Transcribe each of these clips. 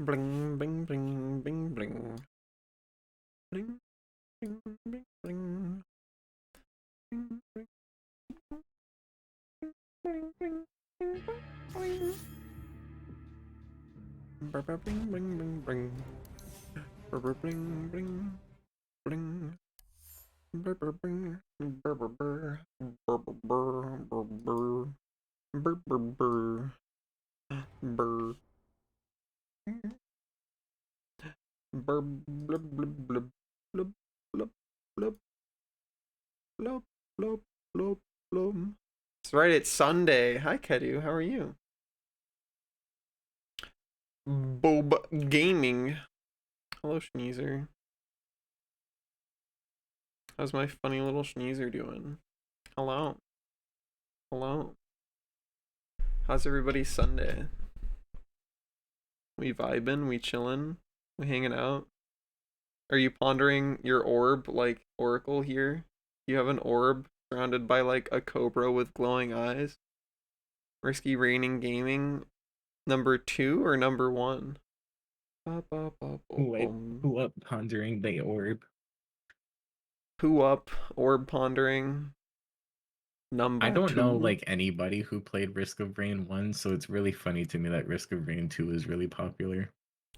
Bling, bling, bling, bling, bling. Bling, bling, bling, bling. Bling, bling, bling, bling, bling, bling. Bling, bling, bling, bling. Bling, bling, bling. Bling, bling, bling. Blub, blub, blub, blub, blub, blub, blub, blub, blub, blub, blub. That's right, it's Sunday. Hi, Kedu. How are you? Bob Gaming. Hello, Schneezer. How's my funny little Schneezer doing? Hello. Hello. How's everybody's Sunday? We vibing? We chilling? We hanging out? Are you pondering your orb like Oracle here? You have an orb surrounded by like a cobra with glowing eyes? Risky Raining Gaming number 2 or number 1? Wait, who up pondering the orb? Who up? Orb pondering I number don't know 2. like anybody who played Risk of Rain 1, so it's really funny to me that Risk of Rain 2 is really popular.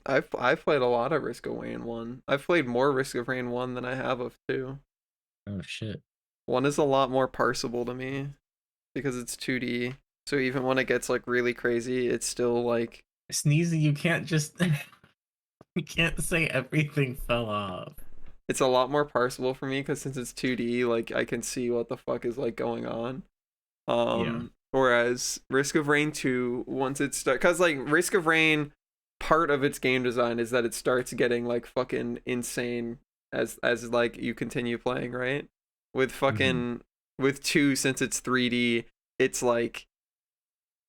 I've played a lot of Risk of Rain 1. I've played more Risk of Rain 1 than I have of 2. Oh shit. 1 is a lot more parsable to me because it's 2D. So even when it gets like really crazy, it's still like Sneezy, you can't just you can't say everything fell off. it's a lot more parsable for me because since it's 2D, like I can see what the fuck is like going on. Yeah. Whereas Risk of Rain 2, once it starts, because like Risk of Rain, part of its game design is that it starts getting like fucking insane as like you continue playing, right? With Hmm. fucking with 2, since it's 3D, it's like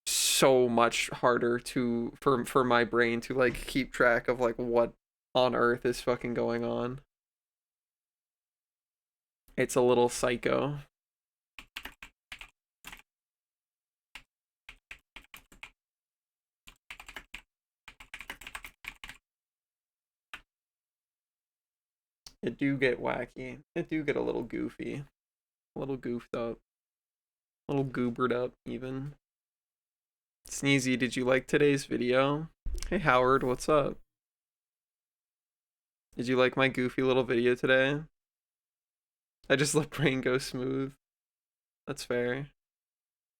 so much harder to for my brain to like keep track of like what on earth is fucking going on. It's a little psycho. It do get wacky. It do get a little goofy. A little goofed up. A little goobered up even. Sneezy, did you like today's video? Hey Howard, what's up? Did you like my goofy little video today? I just let brain go smooth. That's fair.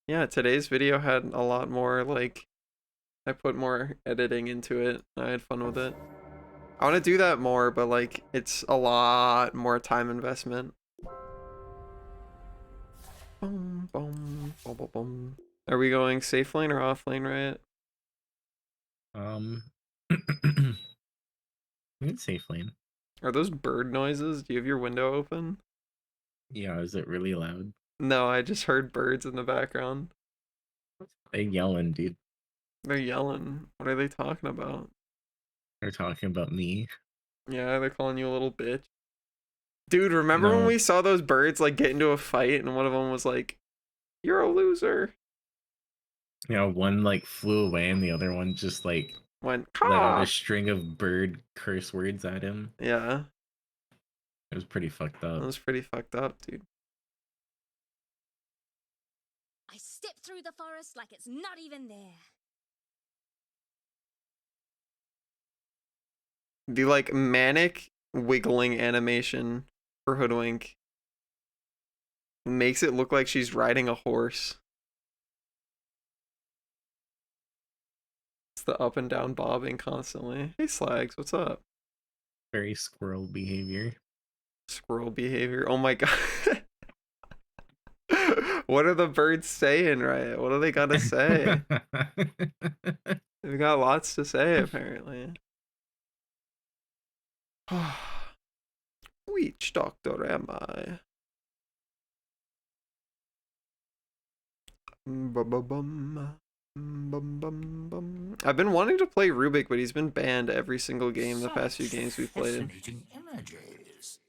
Yeah, today's video had a lot more like I put more editing into it. I had fun with it. I want to do that more, but like it's a lot more time investment. Boom, boom, boom, boom, boom. Are we going safe lane or off lane, right? Um in safe lane. Are those bird noises? Do you have your window open? Yeah, is it really loud? No, I just heard birds in the background. They yelling, dude. They're yelling. What are they talking about? They're talking about me. Yeah, they're calling you a little bitch. Dude, remember when No. we saw those birds like get into a fight and one of them was like, "You're a loser." You know, one like flew away and the other one just like Went let out a cock. string of bird curse words at him. Yeah, It was pretty fucked that up. was pretty fucked up, dude. I step through the forest like it's not even there. The like manic wiggling animation for Hoodwink makes it look like she's riding a horse. It's the up and down bobbing constantly. Hey Slags, what's up? Very squirrel behavior. Squirrel behavior. Oh my god. What are the birds saying, right? What do they gotta say? They've got lots to say, apparently. Which doctor am I? Bum, bum, bum, bum. I've been wanting to play Rubik, but he's been banned every single game the past few Such games we've played. fascinating images.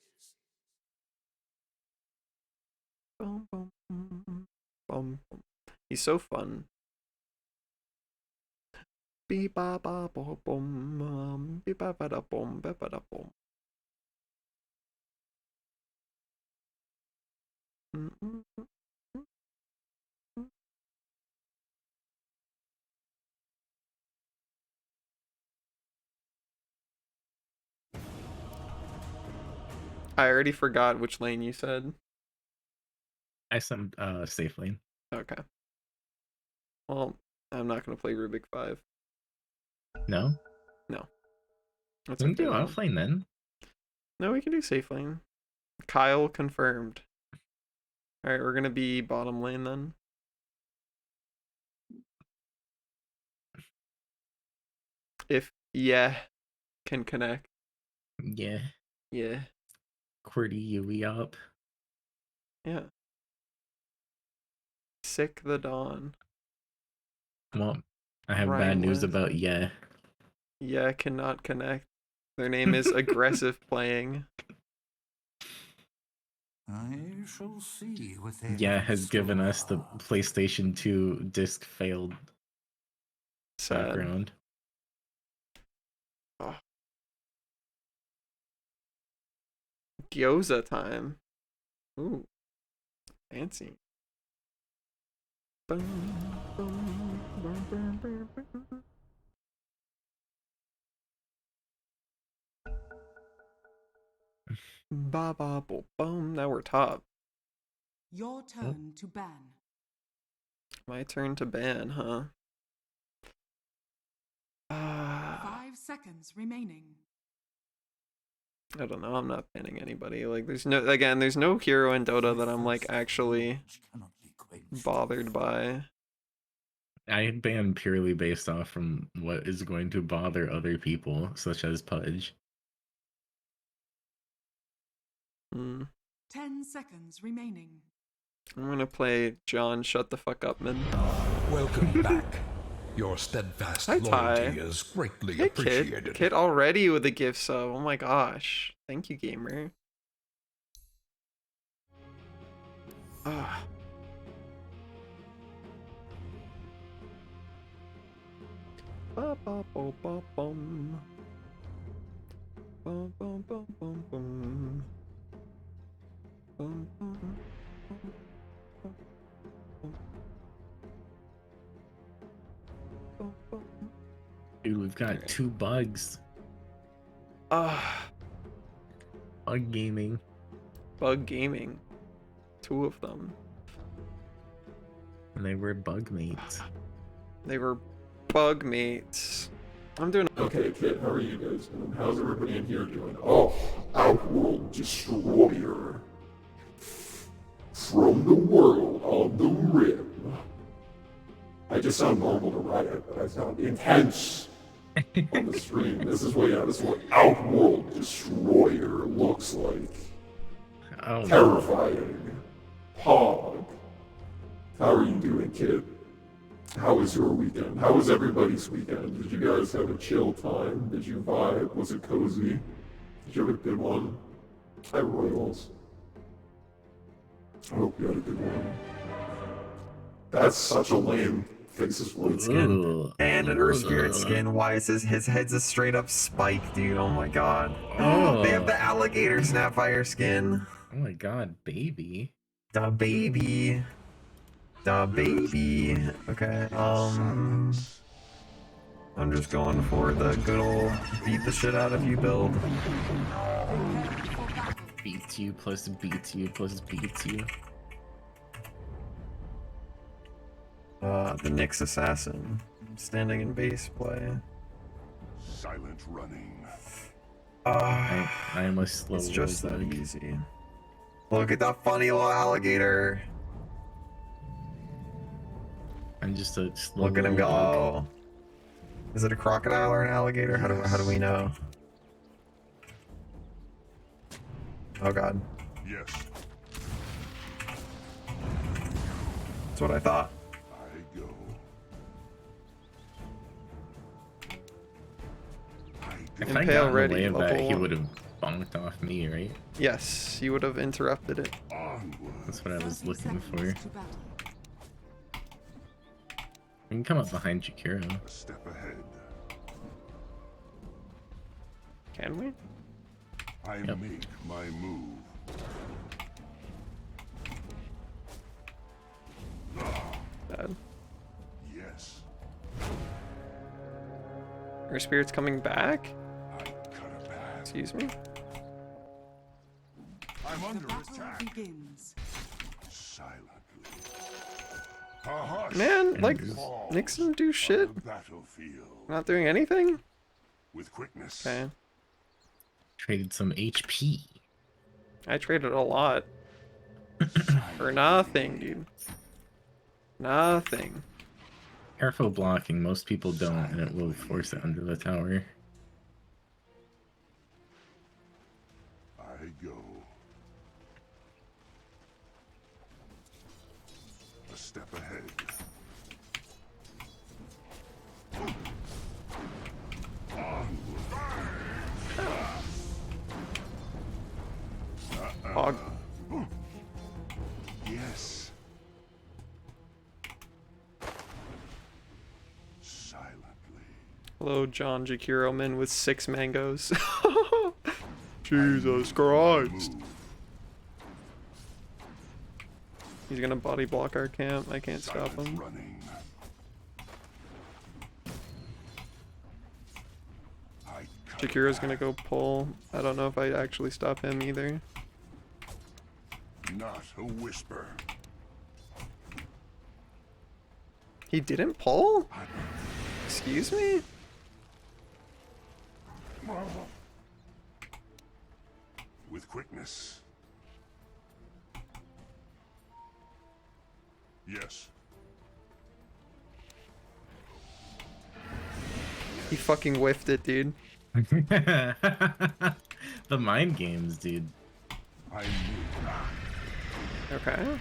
Bum, bum, bum, bum. He's so fun. Beep ba ba bo bum beep ba ba da bum ba ba da bum. I already forgot which lane you said. I said safe lane. Okay. Well, I'm not gonna play Rubik 5. No? No. That's We can okay do though. offlane then. No, we can do safe lane. Kyle confirmed. Alright, we're gonna be bottom lane then. If can connect. Yeah. Yeah. QWERTY Yui up. Yeah. Sick the Dawn. Well, I have bad Ryan news West. about yeah. Yeah, cannot connect. Their name is Aggressive Playing. I shall see what they Yeah have in has given us the store. PlayStation 2 disc failed Sad. background. Oh. Gyoza time. Ooh. Fancy. Bum, bum, bum, bum, bum, bum. Ba ba bo bum. Now we're top. Your turn to ban. My turn to ban, huh? 5 seconds remaining. I don't know. I'm not banning anybody. Like, there's no hero in Dota that I'm like actually Cannot be quenched. bothered by. I ban purely based off from what is going to bother other people, such as Pudge. Hmm. 10 seconds remaining. I'm gonna play John. Shut the fuck up, man. Welcome back. Your steadfast Hi, Ty. loyalty is greatly Hey, appreciated. Kit. Kit already with a gift sub. Oh my gosh. Thank you, gamer. Ah. Ba ba bo ba bum. Bum bum bum bum bum. Bum bum bum bum bum bum. Dude, we've got Alright. 2 bugs. Ah. Bug gaming. Bug gaming. 2 of them. And they were bug mates. They were bug mates. I'm doing Okay, Kit, how are you guys doing? How's everybody in here doing? Oh, Outworld Destroyer. From the world on the rim. I just sound normal to Riot, but I sound intense on the stream. This is what Outworld Destroyer looks like. Oh, Terrifying. Pog. How are you doing, Kit? How was your weekend? How was everybody's weekend? Did you guys have a chill time? Did you vibe? Was it cozy? Did you have a good one? Hi, Royals. I hope you had a good one. That's such a lame Faces Wood skin. Ugh. And an Earth Spirit Ugh. skin. Why is his head's a straight up spike, dude? Oh my god. Oh. They have the alligator Snapfire skin. Oh my god, baby. Da baby. Da baby. Okay, I'm just going for the good old beat the shit out of you build. Beats you plus beats you plus beats you. the Nyx Assassin. Standing in base play. Silent running. I am a slow It's just that bug. easy. Look at that funny little alligator. I'm just a slow Look at him bug. go. Is it a crocodile or an alligator? How do we know? Oh god. Yes, That's what I thought. I go. If I Impale got in ready, the way of that, he level- would have bonked off me, right? Yes, you would have interrupted it. Onward. That's what I was 30 looking for. seconds to battle. We can come up behind Jakiro. A step ahead. Can we? I Yep. make my move. Bad. Yes, Are spirits coming back? I cut a path. Excuse me? I'm The under battle attack. begins. Silently. Hush. Man, like, Pause Nixon do on shit? the battlefield. Not doing anything? With quickness. Okay. Traded some HP. I traded a lot. For nothing, dude. Nothing. Careful blocking. Most people don't, and it will force it under the tower. I go. A step ahead. Hog. Yes. Silently. Hello, John Jakiro man with 6 mangoes. Jesus Christ. Move. He's gonna body block our camp. I can't stop Silent him. running. I cut Jakiro's gonna go pull. I don't know if I actually stop him either. not a whisper. He didn't pull? Excuse me? With quickness. Yes. He fucking whiffed it, dude. The mind games, dude. I move. Okay.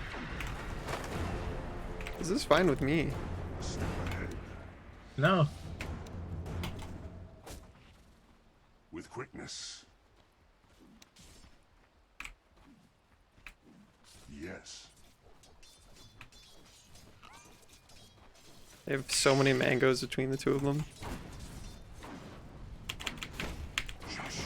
This is fine with me. Step ahead. No. With quickness. Yes. They have so many mangoes between the two of them. Shush.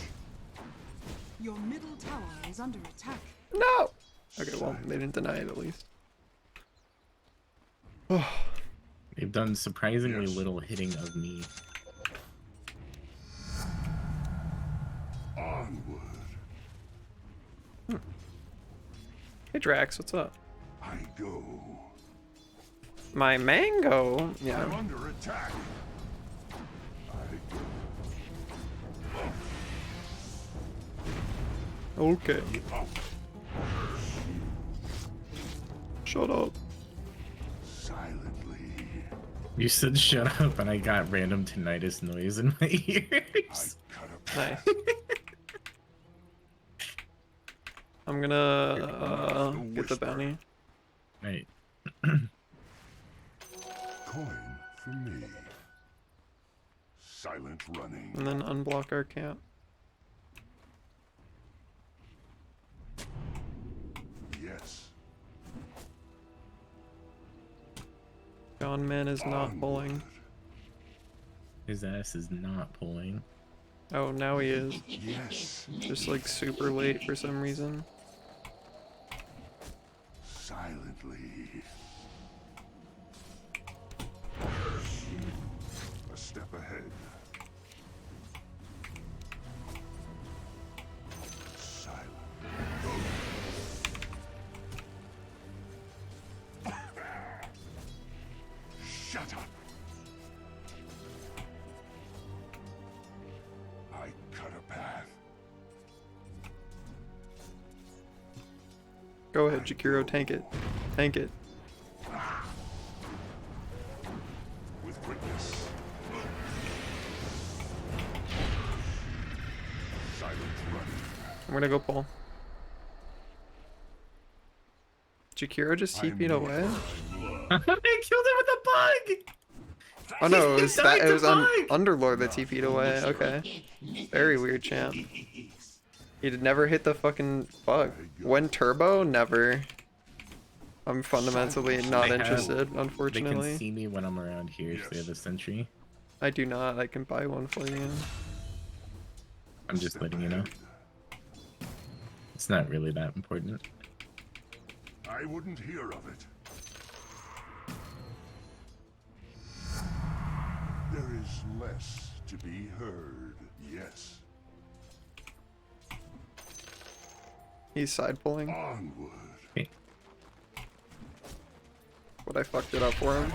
Your middle tower is under attack. No! Okay, well, they didn't deny it at least. They've done surprisingly Yes. little hitting of me. Onward. Hey Drax, what's up? I go. My mango? I'm Yeah. under attack. I go. Okay. Up. Shut up. Silently. You said shut up, and I got random tinnitus noise in my I ears. cut a path. Nice. I'm gonna get the bounty. Right. Coin for me. Silent running. And then unblock our camp. Yes. John Man is not pulling. Onward. His ass is not pulling. Oh, now he is. Yes. Just like super late for some reason. Silently. A step ahead. Silent. Shut up. I cut a path. Go ahead, Jakiro, tank it. Tank it. With quickness. Silent running. I'm gonna go pull. Jakiro just TP'd away? I killed him with a bug! Oh no, it was that died it to was bug! Underlord that TP'd away. Okay. Very weird, champ. He did never hit the fucking bug. When turbo, never. I'm fundamentally not They have- interested, They can unfortunately. see me when I'm around here if they have a sentry. I do not. I can buy one for you. I'm just letting you know. It's not really that important. I wouldn't hear of it. There is less to be heard. Yes. He's side pulling. Onward. Okay. But I fucked it up for him.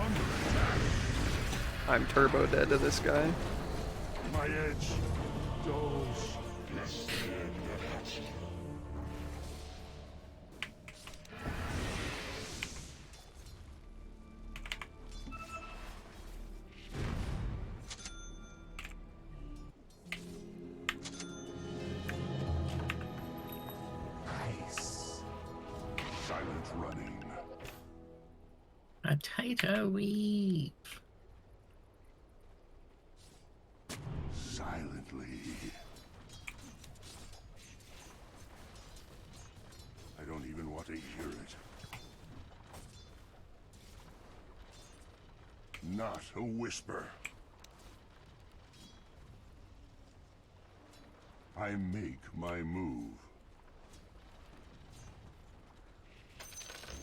I'm turbo dead to this guy. My edge. Those. Nice. Silent running. A tighter weave. Silently. I don't even want to hear it. Not a whisper. I make my move.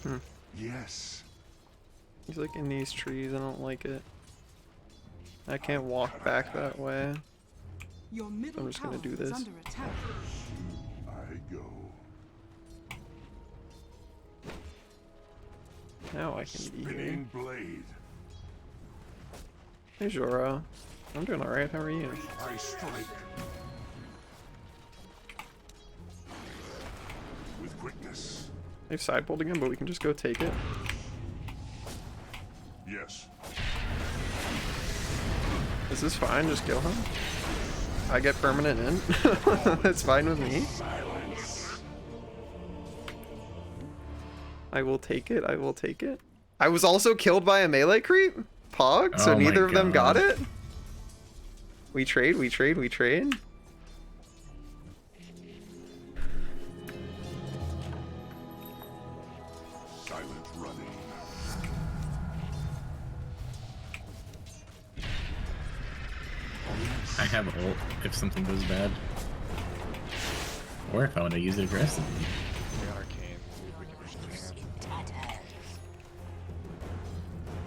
Hmm. Yes. He's like in these trees. I don't like it. I can't walk back that way. Your middle I'm just tower gonna do is this. under attack. I go. Now I can be here. Spinning blade. Hey Joro. I'm doing alright, how are you? I strike. With quickness. They've side pulled again, but we can just go take it. Yes. Is this fine? Just kill him? I get permanent in? It's fine with me. Silence. I will take it, I will take it. I was also killed by a melee creep? Pog? So Oh my neither of them got God. it? We trade, we trade, we trade? Silent running. I have ult if something goes bad. Or if I want to use it aggressively.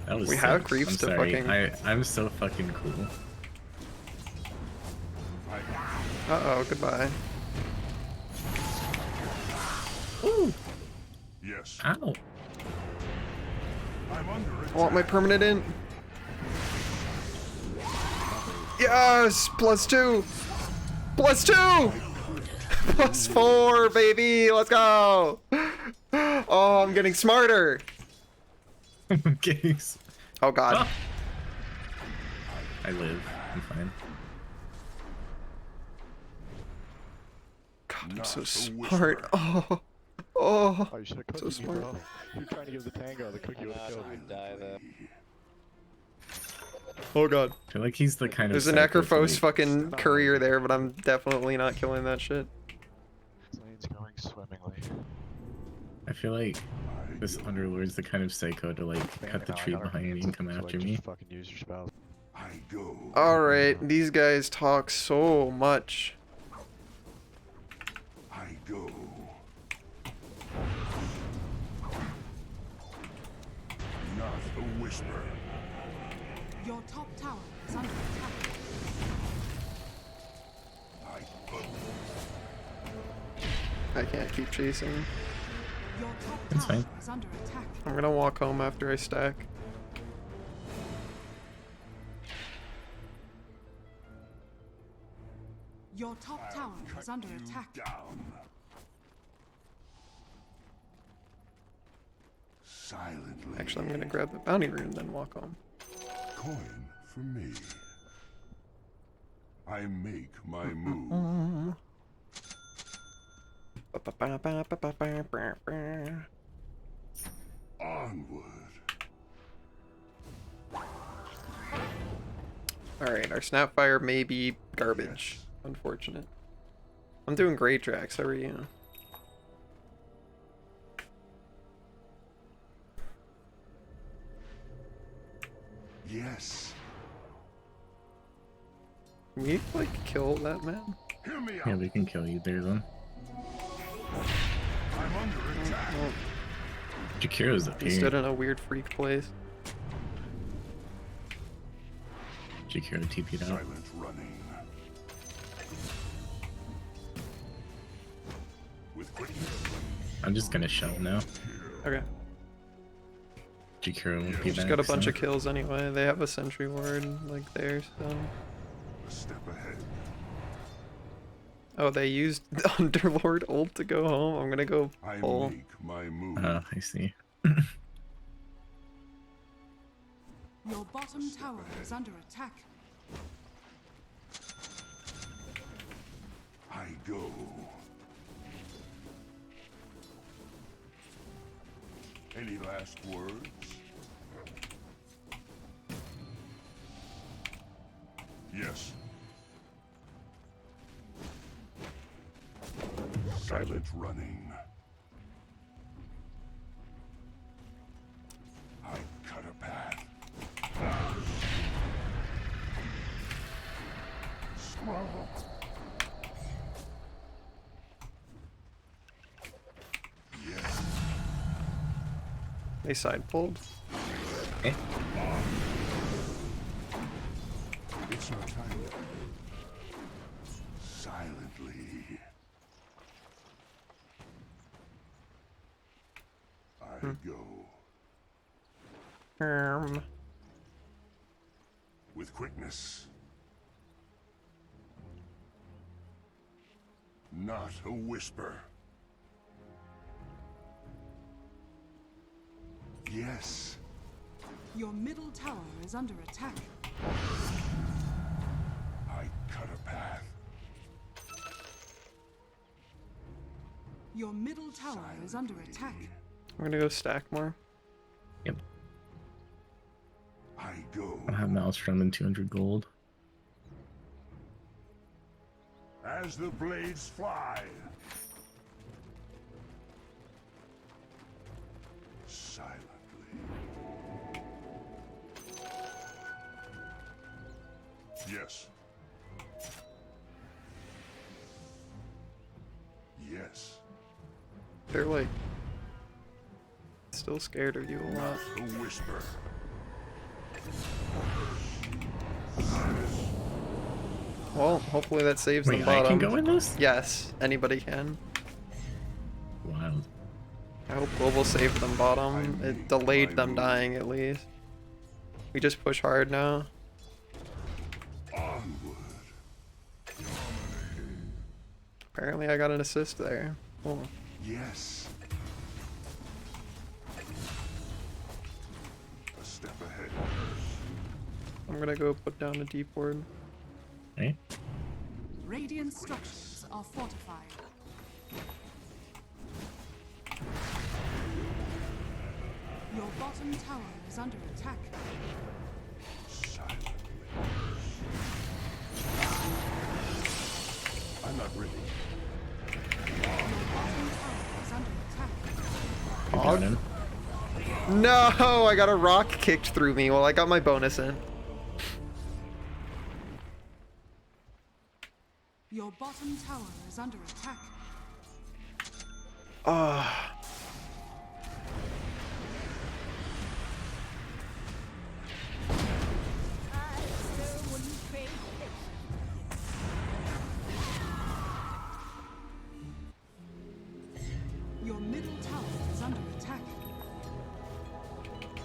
That was We sick. have creeps I'm to sorry. fucking- I'm so fucking cool. Uh-oh, goodbye. Ooh! Yes. Ow! I'm under attack. I want my permanent in. Yes! +2! +2! +4, baby! Let's go! Oh, I'm getting smarter! Okay. Oh god. Ah. I live. I'm fine. God, I'm Not so a smart. whisper. Oh. Oh. Oh, you should have So cooked me, smart. bro. You're trying to give the tango, the cookie would have killed me. Die there. Oh god. I feel like he's the kind There's of an psycho to, Necrophos like- fucking courier there, but I'm definitely not killing that shit. Lane's going swimmingly. I feel like this Underlord's the kind of psycho to like cut the tree behind me and come after me. Just fucking use your spell. I go. Alright, these guys talk so much. I go. Not a whisper. Your top tower is under attack. I go. I can't keep chasing. Your top That's tower fine. is under attack. I'm gonna walk home after I stack. Your top tower is under You attack. down. Silently. Actually, I'm gonna grab the bounty rune, then walk home. Coin for me. I make my move. Onward. Alright, our Snapfire may be garbage. Unfortunate. I'm doing great, Drax. How are you? Yes. Can we, like, kill that man? Hear me Yeah, out. we can kill either of them. I'm under attack. Well, Jakiro's up he here. stood in a weird freak place. Jakiro TP'd out. Silent running. With quickness. I'm just gonna shell now. Okay. Jakiro won't be Just back. got a bunch so. of kills anyway. They have a sentry ward like there, so. A step ahead. Oh, they used the Underlord ult to go home. I'm gonna go I pull. make my move. Oh, I see. Your bottom tower is under attack. I go. Any last words? Yes. Silent running. I cut a path. Scrabble. Yes. They side pulled. Okay. It's our time. Silently. I go. With quickness. Not a whisper. Yes. Your middle tower is under attack. I cut a path. Your middle tower is under attack. I'm gonna go stack more. Yep. I go. I'll have Maelstrom and 200 gold. As the blades fly. Silently. Yes. Yes. They're like still scared of you a lot. A whisper. Well, hopefully that saves Wait, them I bottom. can go in this? Yes, anybody can. Wild. I hope Global saved them bottom. It delayed them dying at least. We just push hard now. Onward. Apparently I got an assist there. Cool. Yes. A step ahead. I'm gonna go put down a deep ward. Right? Radiant structures are fortified. Your bottom tower is under attack. Silently. I'm not ready. Your bottom tower is under attack. I got him. No, I got a rock kicked through me. Well, I got my bonus in. Your bottom tower is under attack. Ah. Your middle tower is under attack.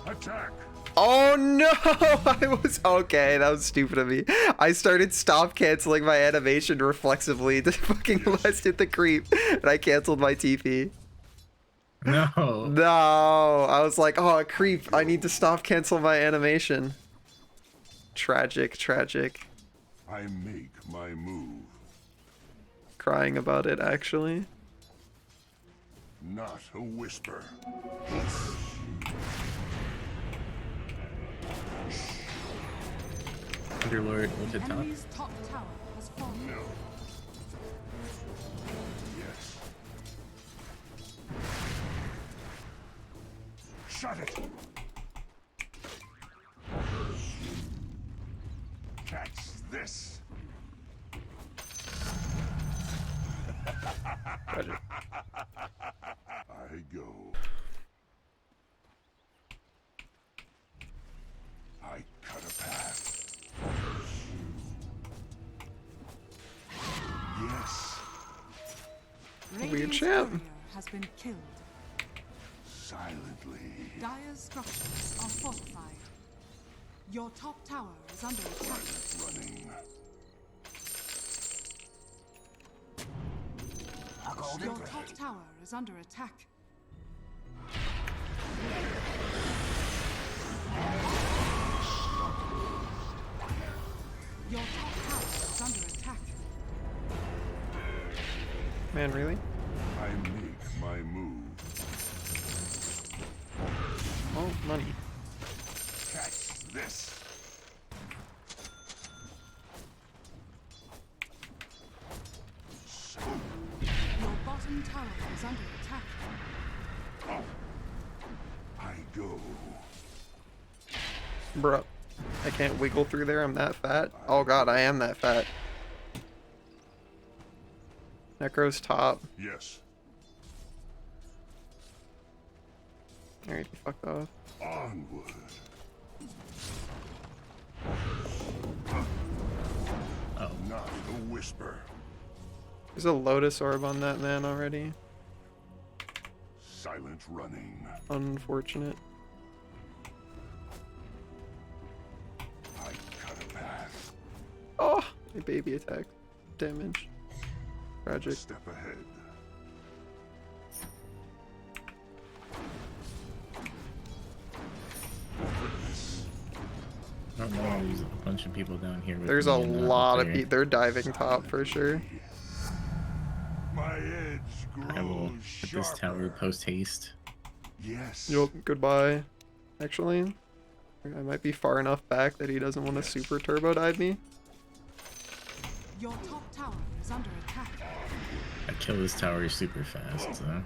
Attack. Oh no! I was okay. That was stupid of me. I started stop canceling my animation reflexively to fucking let's hit the creep, and I canceled my TP. No. No, I was like, oh, a creep. I need to stop cancel my animation. Tragic, tragic. I make my move. Crying about it, actually. Not a whisper. Underlord, what's it top? Enemy's top tower has fallen. No. Yes. Shut it. Catch this. just... I go. I cut a path. Yes, Radiant's champ. courier has been killed. silently. Dire's structures are fortified. Your top tower is under attack. Running. Your top tower is under attack. Your top tower is under attack. Man, really? I make my move. Oh, money. Catch this. So, Your bottom tower is under attack. I go. Bruh. I can't wiggle through there, I'm that fat. Oh god, I am that fat. Necro's top. Yes. Alright, he fucked off. Onward. Oh. Not a whisper. There's a Lotus Orb on that man already. Silent running. Unfortunate. I cut a path. Oh! My baby attack. Damage. Tragic. Step ahead. Witness. I don't know. There's a bunch of people down here. With There's me a and not lot up of there. people. They're diving top for sure. My edge I will grows hit this tower sharper. post haste. Yes. Yup, goodbye. Actually, I might be far enough back that he doesn't want to super turbo dive me. Your top tower is under attack. I kill this tower super fast, so.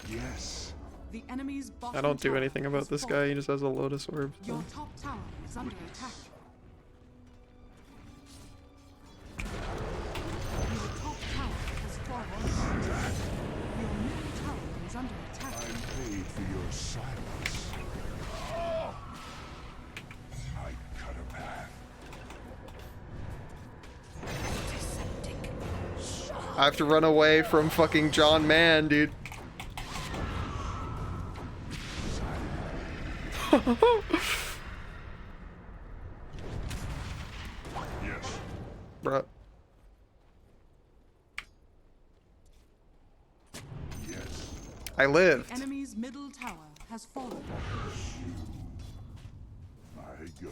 Yes. The enemy's bottom I don't do tower anything about has this guy, fallen. he just has a Lotus Orb. Your So. top tower is under attack. Your top tower has fallen. Your middle tower is under attack. I'm paid for your silence. I cut a path. I have to run away from fucking John Mann, dude. Yes. Bruh. Yes. I lived. Enemy's middle tower has fallen. I go.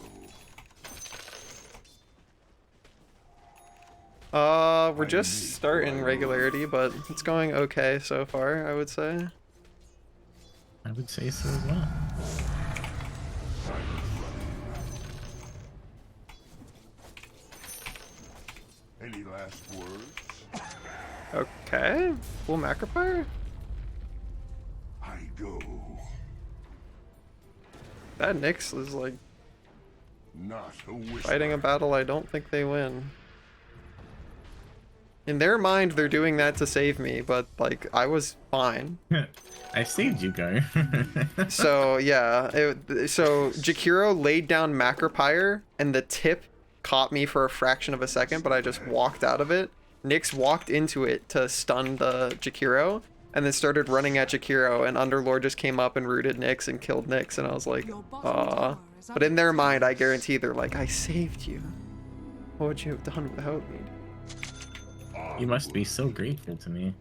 We're just starting regularity, but it's going okay so far, I would say. I would say so as well. Any last words? Okay. Full Macropire? I go. That Nyx is like Not a whisper. fighting a battle I don't think they win. In their mind, they're doing that to save me, but like I was fine. I saved you, Gar. So yeah, so Jakiro laid down Macropire, and the tip caught me for a fraction of a second, but I just walked out of it. Nyx walked into it to stun the Jakiro, and then started running at Jakiro, and Underlord just came up and rooted Nyx and killed Nyx, and I was like, aw. But in their mind, I guarantee they're like, I saved you. What would you have done without me? You must be so grateful to me.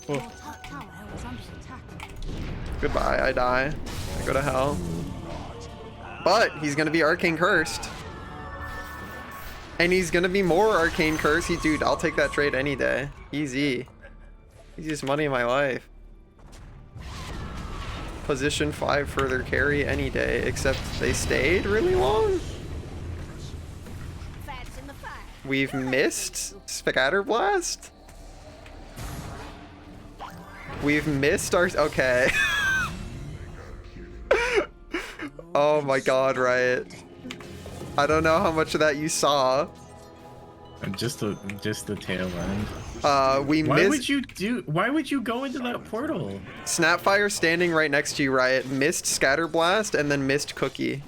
Your top tower is under attack. Goodbye, I die. I go to hell. But he's gonna be arcane cursed. And he's gonna be more arcane cursed. Dude, I'll take that trade any day. Easy. Easiest money in my life. Position 5 further carry any day, except they stayed really long. Fats in the fire. We've missed Scatterblast. We've missed our... Okay. Oh my god, Riot. I don't know how much of that you saw. Just the tail end. We Why missed. would you do? Why would you go into that portal? Snapfire standing right next to you, Riot, missed Scatterblast and then missed Cookie.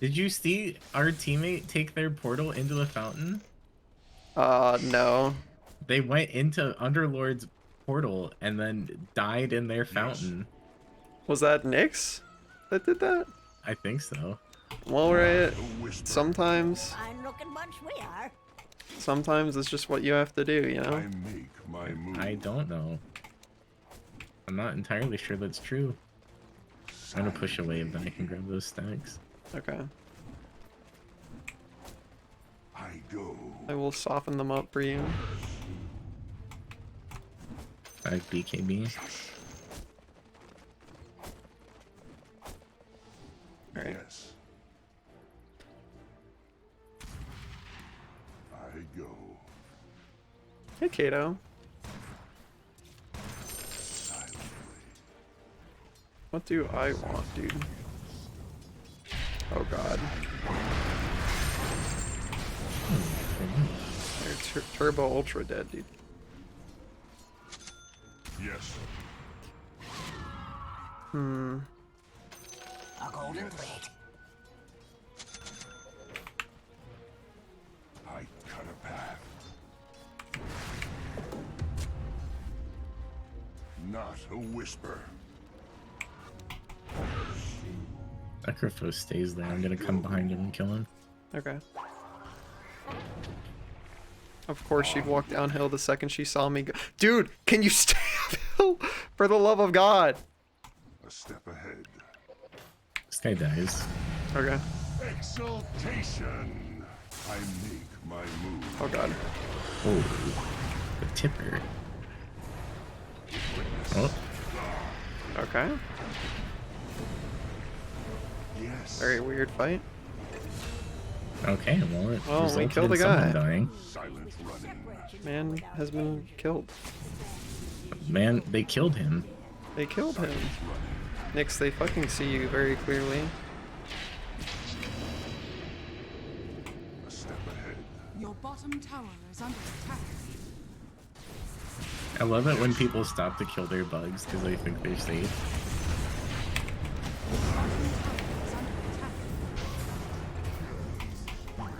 Did you see our teammate take their portal into the fountain? No. They went into Underlord's portal and then died in their fountain. Was that Nyx that did that? I think so. Well, Riot, sometimes Fine looking bunch we are. it's just what you have to do, you I know? make my move. I don't know. I'm not entirely sure that's true. I'm gonna push a wave, then I can grab those stacks. Okay. I go. I will soften them up for you. 5 BKB. Alright. Yes. I go. Hey, Kato. Silently. What do I want, dude? Oh god. They're Turbo Ultra dead, dude. Yes. A golden thread. I cut a path. Not a whisper. Sacrifice stays there. I'm gonna come behind him and kill him. Okay. Of course she'd walk downhill the second she saw me go. Dude, can you stay uphill? For the love of God. A step ahead. This guy dies. Okay. Exaltation. I make my move. Oh god. Oh, the tipper. Oh, Okay. Yes. Very weird fight. okay. Well, it Well, we resulted killed in the someone guy. dying. Silent running. Man has been killed. Man, they killed him. They killed him. Nyx, they fucking see you very clearly. A step ahead. Your bottom tower is under attack. I love it when people stop to kill their bugs because they think they're safe. Your bottom tower is under attack.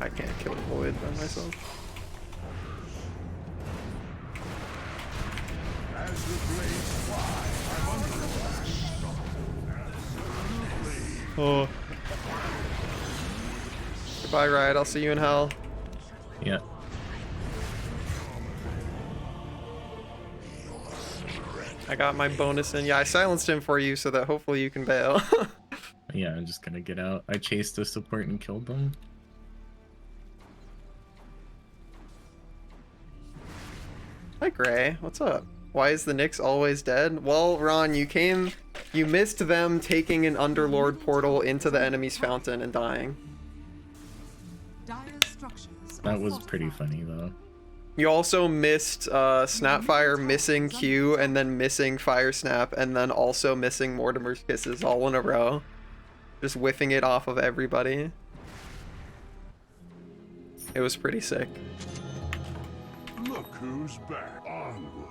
I can't kill a void by myself. As the blades fly, I'm under attack. Oh. Goodbye, Riot. I'll see you in hell. Yeah. I got my bonus in. Yeah, I silenced him for you so that hopefully you can bail. Yeah, I'm just gonna get out. I chased the support and killed them. Hi, Gray. What's up? Why is the Nyx always dead? Well, Ron, you missed them taking an Underlord portal into the enemy's fountain and dying. Dire structures That are was pretty fortified. funny though. You also missed Snapfire missing Q and then missing Fire Snap and then also missing Mortimer's Kisses all in a row. Just whiffing it off of everybody. It was pretty sick. Look who's back. Onward.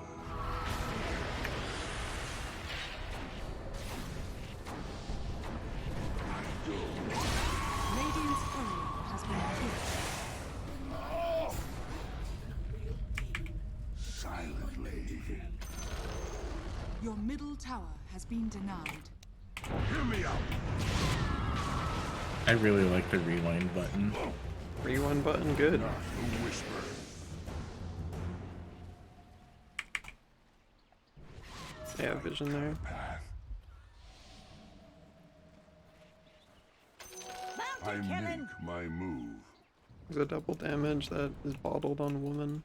Radiant's courier has been killed. Silently. Your middle tower has been denied. Hear me out. I really like the rewind button. Rewind button, good. Not a whisper. Yeah, vision there. Path. I Bounty killing. make my move. There's a double damage that is bottled on woman.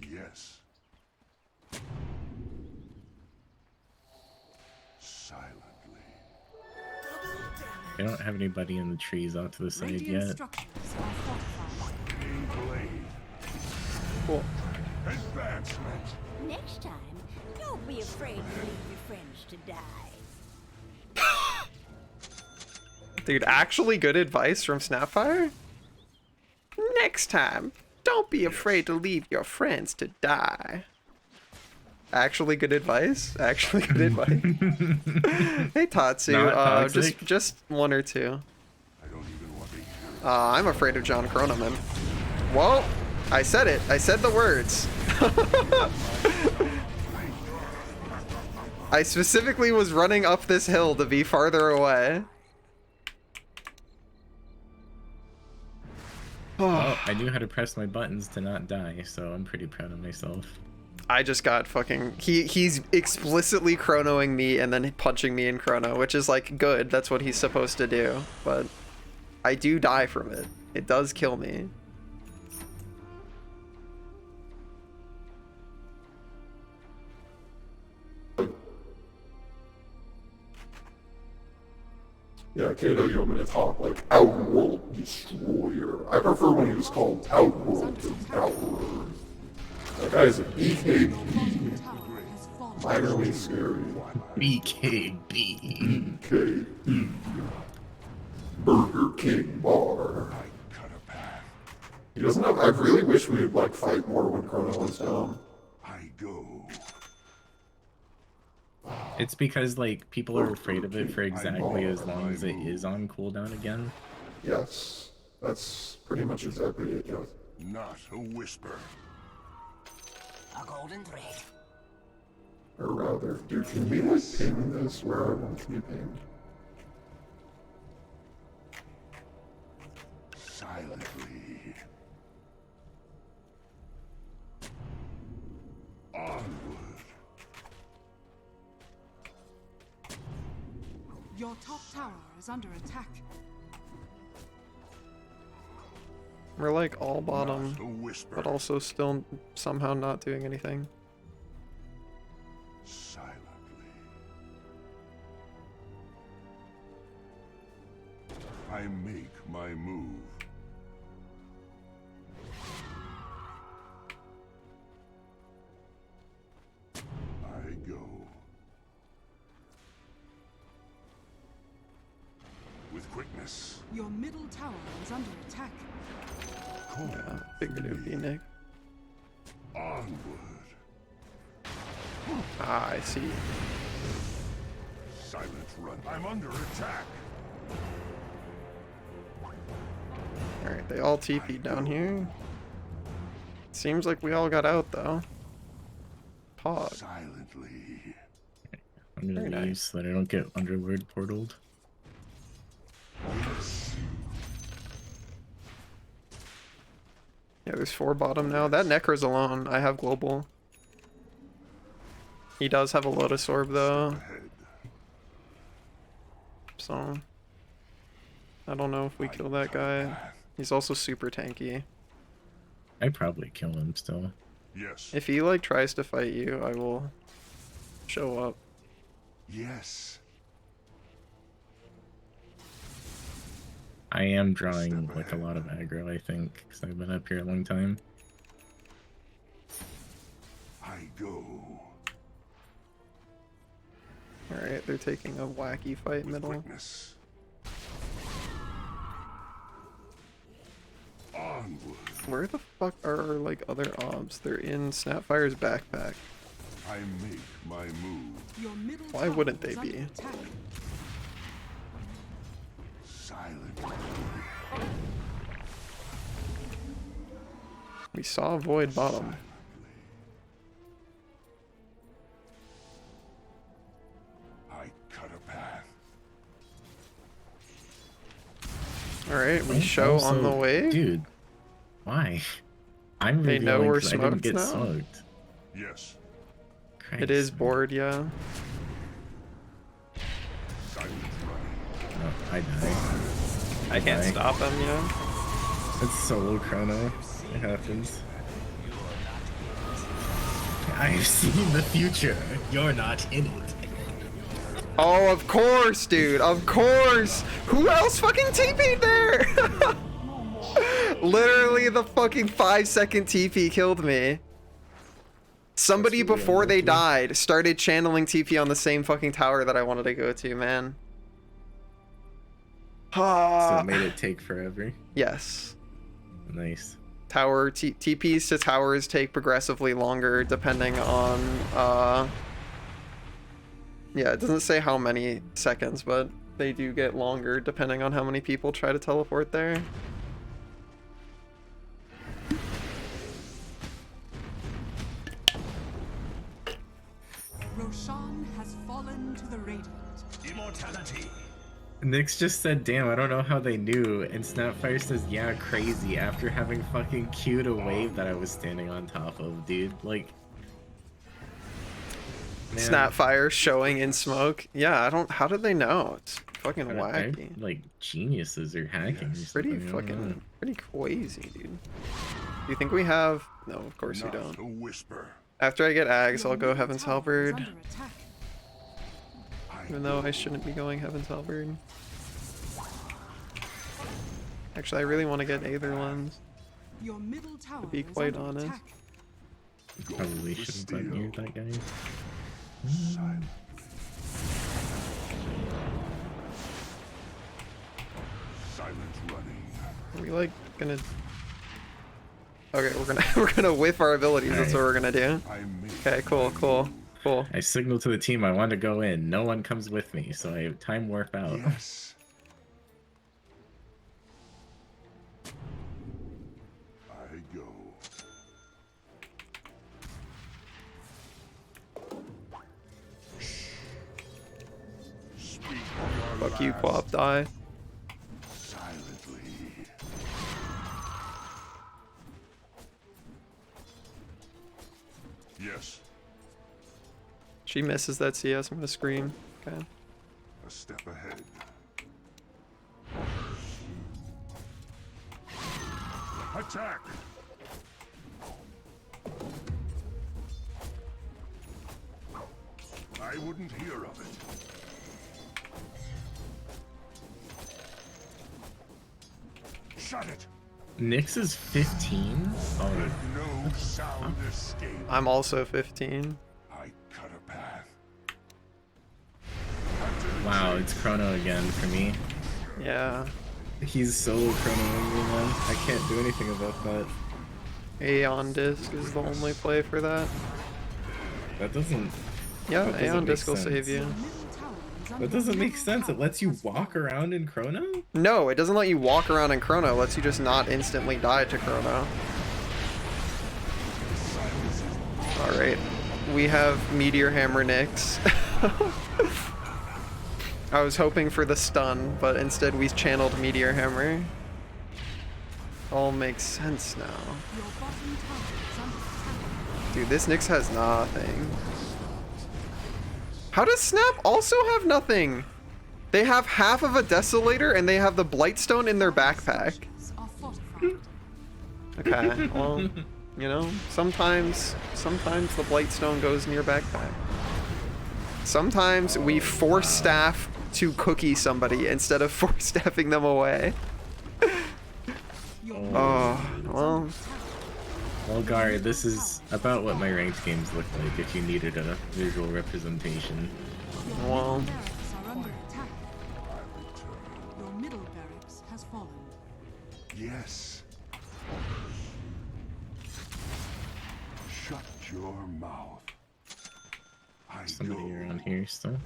Yes. Silently. I don't have anybody in the trees out to the side Radiant yet. structures are fortified. King blade. Cool. Advancement. Next time, don't be afraid to leave your friends to die. Dude, actually good advice from Snapfire? Next time, don't be afraid to leave your friends to die. Actually good advice? Actually good advice? Hey Tatsu, Not toxic? just one or two. I don't even want to hear I'm afraid of John Croneman. Well, I said it. I said the words. I specifically was running up this hill to be farther away. Well, I knew how to press my buttons to not die, so I'm pretty proud of myself. I just got fucking... He's explicitly chronoing me and then punching me in chrono, which is, like, good. That's what he's supposed to do. But I do die from it. It does kill me. Yeah, Kato, you want me to talk like Outworld Destroyer. I prefer when he was called Outworld to Outworld. That guy's a BKB. Minorly scary. BKB. BKB. Burger King Bar. cut a path. He doesn't have... I really wish we would like fight more when Chrono was down. I go. It's because, like, people are afraid of it for exactly as long as it is on cooldown again. Yes, that's pretty much exactly it, yes. Not a whisper. A golden thread. Or rather, dude, can we like ping this where I want to be pinged? Silently. Onward. Your top tower is under attack. We're like all bottom, Not a whisper. but also still somehow not doing anything. Silently. I make my move. I go. With quickness. Your middle tower is under attack. Yeah, figured it would be Nick. Onward. Ah, I see. Silent run. I'm under attack. Alright, they all TP'd down here. Seems like we all got out though. Pog. Silently. I'm gonna Very leave nice. so that I don't get Underlord portaled. Yeah, there's 4 bottom now. That Necro's alone. I have global. He does have a Lotus Orb though, Ahead. so I don't know if we kill that guy. He's also super tanky. I'd probably kill him still. Yes. If he like tries to fight you, I will show up. Yes. I am drawing like a lot of aggro, I think, because I've been up here a long time. I go. Alright, they're taking a wacky fight With middle. quickness. Onward. Where the fuck are our like other obs? They're in Snapfire's backpack. I make my move. Your middle Why tower wouldn't they is under be? attack. Silently. We saw Void bottom. I cut a path. Alright, we And show on the also- way. Dude, why? I'm They know revealing we're 'cause I didn't smoked get now? smoked. Yes. It is Christ. board, yeah. Silent running. Oh, I die. I can't Okay. stop him, you know? It's solo chrono. It happens. I've seen the future. You're not in it. Oh, of course, dude. Of course. Who else fucking TP'd there? Literally the fucking 5-second TP killed me. Somebody That's really before they unlucky. died started channeling TP on the same fucking tower that I wanted to go to, man. So it made it take forever. Yes. Nice. Tower TPs to towers take progressively longer depending on yeah, it doesn't say how many seconds, but they do get longer depending on how many people try to teleport there. Roshan has fallen to the Radiant. Immortality. Nyx just said, damn, I don't know how they knew, and Snapfire says, yeah, crazy, after having fucking queued a wave that I was standing on top of, dude. Like... Man, Snapfire showing in smoke. Yeah, I don't... How did they know? It's fucking they're, wacky. like, geniuses or hacking or Pretty something. I don't know. fucking... Pretty crazy, dude. Do you think we have... No, of course we Not don't. a whisper. After I get Ags, I'll Your go middle Heaven's tower is Halberd. under attack. Even though I shouldn't be going Heaven's Halberd. Actually, I really want to get Aether Lens. Your middle tower To be is quite under honest. attack. Probably shouldn't have near that guy. Silent. Silent running. Are we like gonna... Okay, we're gonna whiff our abilities. That's what we're gonna do. I may Okay, cool, cool, cool. I signaled to the team I want to go in. No one comes with me, so I time warp out. Yes. I go. Speak your Fuck you, last Quap, die. silently. Yes, She misses that CS, I'm gonna scream. Okay. a step ahead. Attack! I wouldn't hear of it. Shut it! Nyx is 15? Oh, Let no sound escape. I'm also 15. I cut a path. wow, it's Chrono again for me. Yeah. He's solo chronoing me, man. I can't do anything about that. Aeon Disc is the only play for that. That doesn't... Yeah, That doesn't Aeon make Disc will sense. save you. Your middle tower is under That doesn't make attack. sense. It lets you walk around in Chrono? No, it doesn't let you walk around in Chrono. It lets you just not instantly die to Chrono. Alright. We have Meteor Hammer Nyx. I was hoping for the stun, but instead we channeled Meteor Hammer. All makes sense now. Your bottom tower is under attack. Dude, this Nyx has nothing. How does Snap also have nothing? They have half of a Desolator and they have the Blightstone in their backpack. Structures are fortified. Okay, well, you know, sometimes the Blightstone goes in your backpack. Sometimes we force staff to cookie somebody instead of force staffing them away. Your Oh, well, Well, Gary, this is about what my ranked games look like if you needed a visual representation. well, barracks are under attack. Your middle barracks has fallen. Yes. Shut your mouth. I Somebody go. around here still.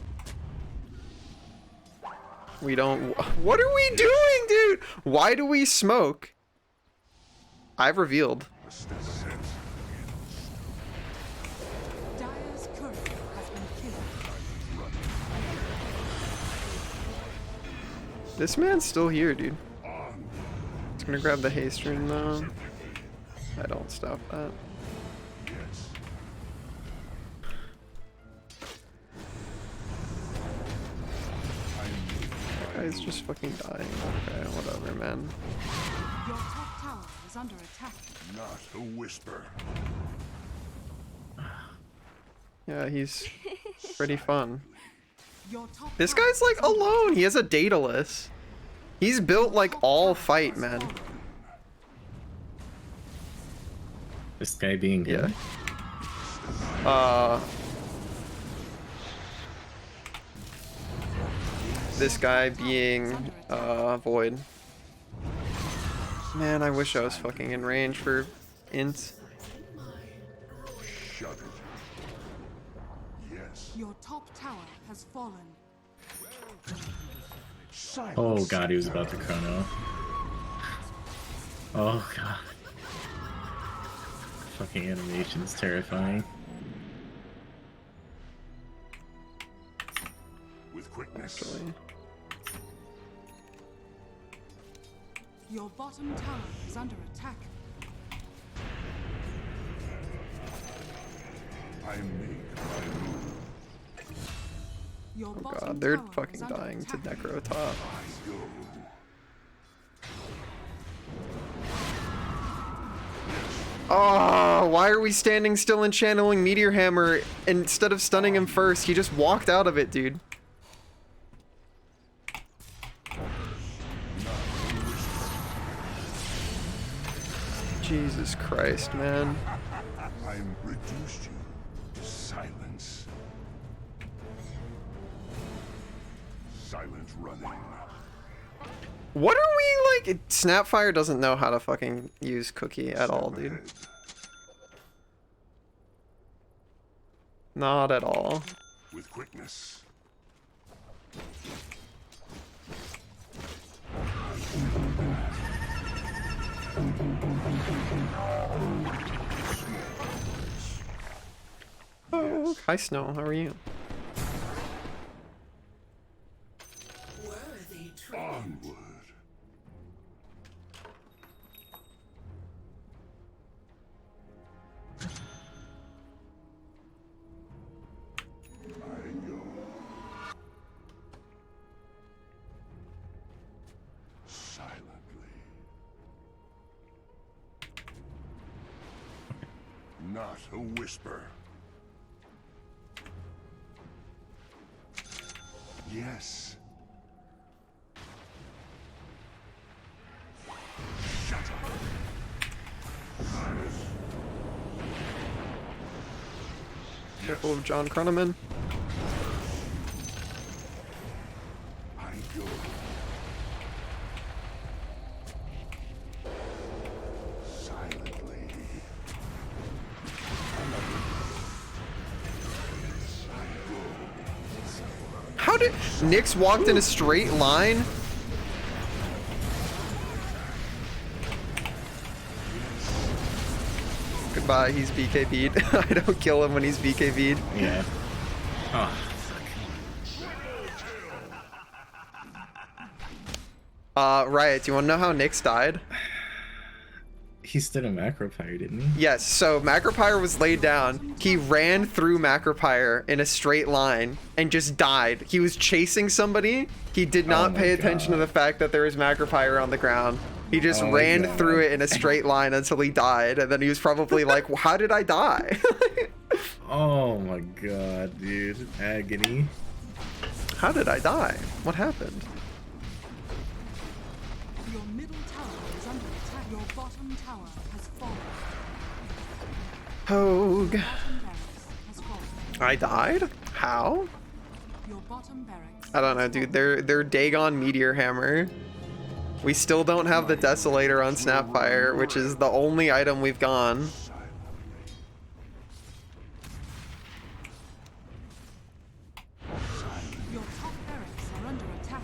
we don't. What are we doing, dude? Why do we smoke? I've revealed. A step ahead. Dire's courier has been killed. This man's still here, dude. He's gonna grab the haste rune though. I don't stop that. Yes. That guy's just fucking dying. Okay, whatever, man. Your top tower is under attack. Not a whisper. Yeah, he's pretty fun. Your top This tower guy's like is under alone. He has a Daedalus. He's built like all fight, man. This guy being Yeah. good. this guy being void. Man, I wish I was fucking in range for int. Shut it. Yes. Your top tower has fallen. Silence. Oh god, he was about to chrono. Oh god. Fucking animation's terrifying. With quickness. Actually. Your bottom tower is under attack. I make my move. Your Oh bottom god, they're tower fucking is under dying to attack. necro top. I go. Oh, why are we standing still and channeling Meteor Hammer instead of stunning him first? He just walked out of it, dude. Jesus Christ, man. I'm reduced you to silence. Silent running. What are we like? Snapfire doesn't know how to fucking use Cookie at all, dude. Ahead. Not at all. With quickness. Oh, hi Snow, how are you? Onward. I go. Silently. Not a whisper. Yes. Shut up. Careful of John Croneman. I go. Silently. How did Nyx walked in a straight line? Goodbye, he's BKB'd. I don't kill him when he's BKB'd. Yeah. Oh, Riot, do you want to know how Nyx died? he stood a macro pyre, didn't he? Yes, so Macropyre was laid down. He ran through Macropyre in a straight line and just died. He was chasing somebody. He did not my pay attention to God. the fact that there was Macropyre on the ground. He just Oh my ran God. through it in a straight line until he died. And then he was probably like, well, how did I die? Oh my god, dude. Agony. How did I die? What happened? Your middle tower is under attack. Your bottom tower has fallen. Hogue. Bottom barracks has fallen. I died? How? Your bottom barracks. I don't know, has dude. fallen. They're Dagon Meteor Hammer. We still don't have the Desolator on Snapfire, which is the only item we've gone. Your top barracks are under attack.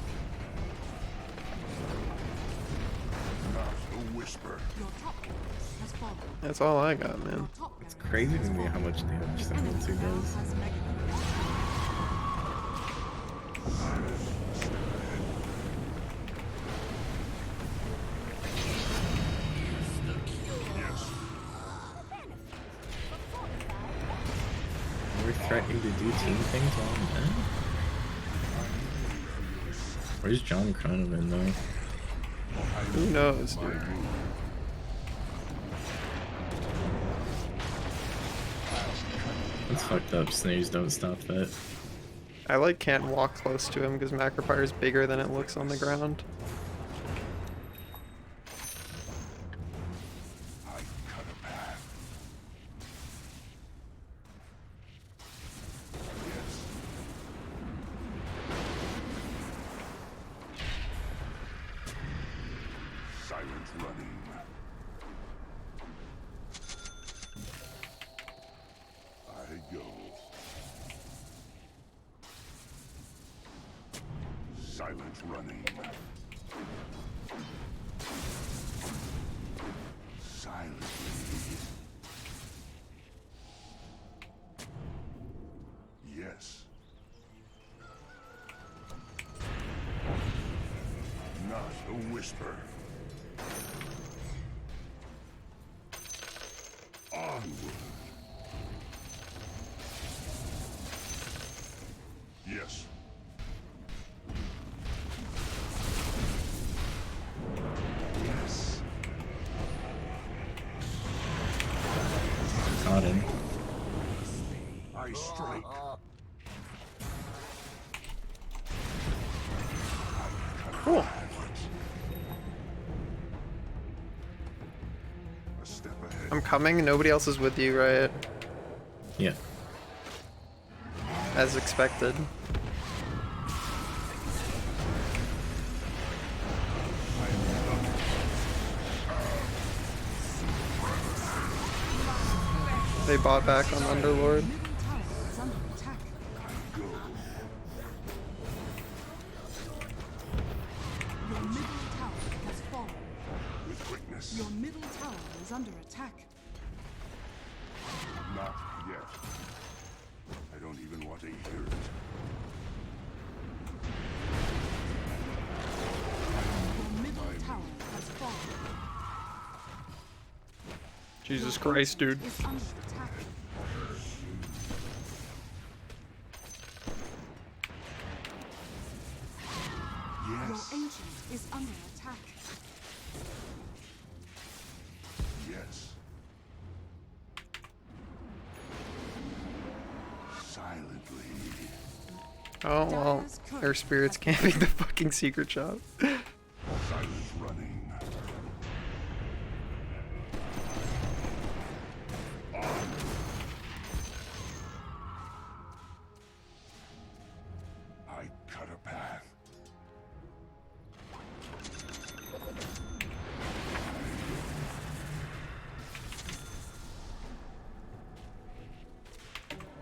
Not a whisper. Your top barracks has fallen. That's all I got, man. Your top It's barracks crazy to has me fallen. how much damage Semblance Now does. has Mega. We're threatening to do team things while I'm dead? Where's John Cronovan though? Who knows, dude? That's fucked up. Snares don't stop that. I like can't walk close to him because Macropyre is bigger than it looks on the ground. I cut a path. Yes. Silent running. Silently. Yes. Not a whisper. Onward. Yes. Yes. Caught him. I strike. Cool. A step ahead. I'm coming. Nobody else is with you, right? Yeah. As expected. They bought back on Underlord. Middle tower is under attack. Go. Your middle tower has fallen. With quickness. Your middle tower is under attack. Not yet. I don't even want to hear it. Your middle tower has fallen. Jesus Christ, dude. Is under attack. Your Yes. ancient is under attack. Yes. Silently. Oh well, their spirits camping the fucking secret shop. Silent running. I cut a path.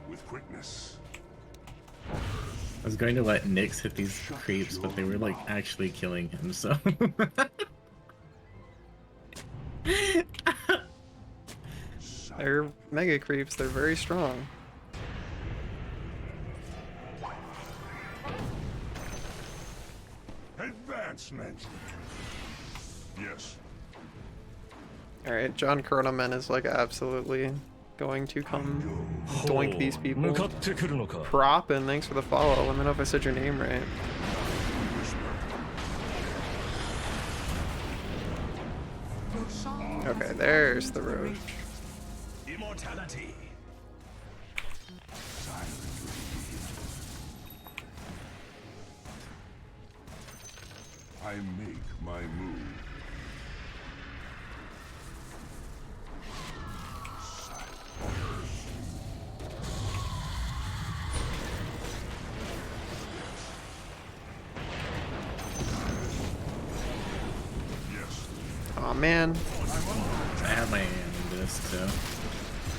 With quickness. I was going to let Nyx hit these creeps, but they were like actually killing him, so. They're mega creeps. They're very strong. Advancement. Yes. All right, John Croneman is like absolutely going to come doink these people. Prop, and thanks for the follow. Let me know if I said your name right. Your shaman Okay, has there's fallen the into roach. Immortality. Silently. I make my move. Yes. Aw, man. I have my hand in this, so.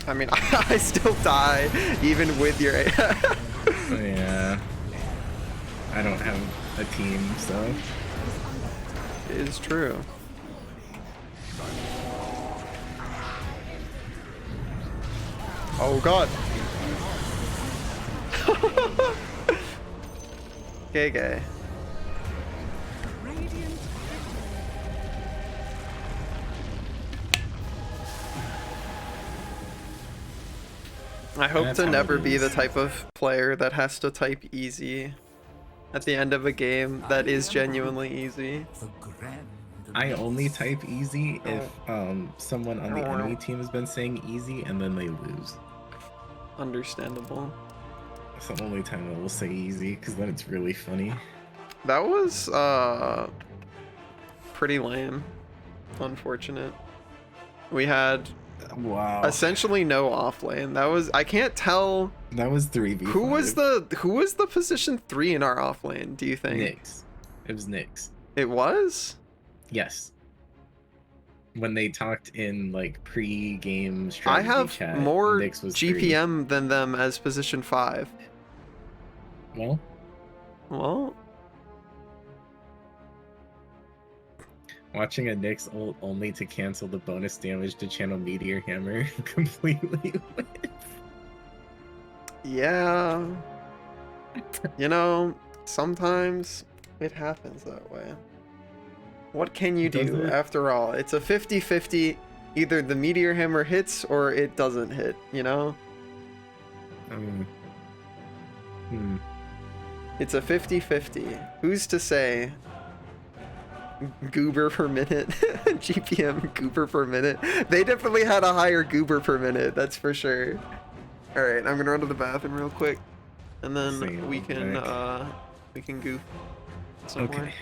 I mean, I still die even with your. Yeah. I don't have a team, so. It is true. Oh god. Gay gay. radiant. I hope That's to how never it be the is. type of player that has to type easy at the end of a game that is genuinely easy. I only type easy if someone on the enemy team has been saying easy and then they lose. Understandable. That's the only time I will say easy, because then it's really funny. That was pretty lame. Unfortunate. We had Wow. essentially no off lane. That was, I can't tell That was 3v5. who was the position 3 in our off lane, do you think? Nyx. It was Nyx. It was? Yes. When they talked in like pre-game I strategy have chat, more Nyx was 3. GPM than them as position 5. Well, Well, Watching a Nyx ult only to cancel the bonus damage to channel Meteor Hammer completely. Yeah. You know, sometimes it happens that way. What can you Does do it? after all? It's a 50-50. Either the Meteor Hammer hits or it doesn't hit, you know? It's a 50-50. Who's to say? Goober per minute. GPM goober per minute. They definitely had a higher goober per minute, that's for sure. Alright, I'm gonna run to the bathroom real quick. And then Same, we can back. goof some more. Okay.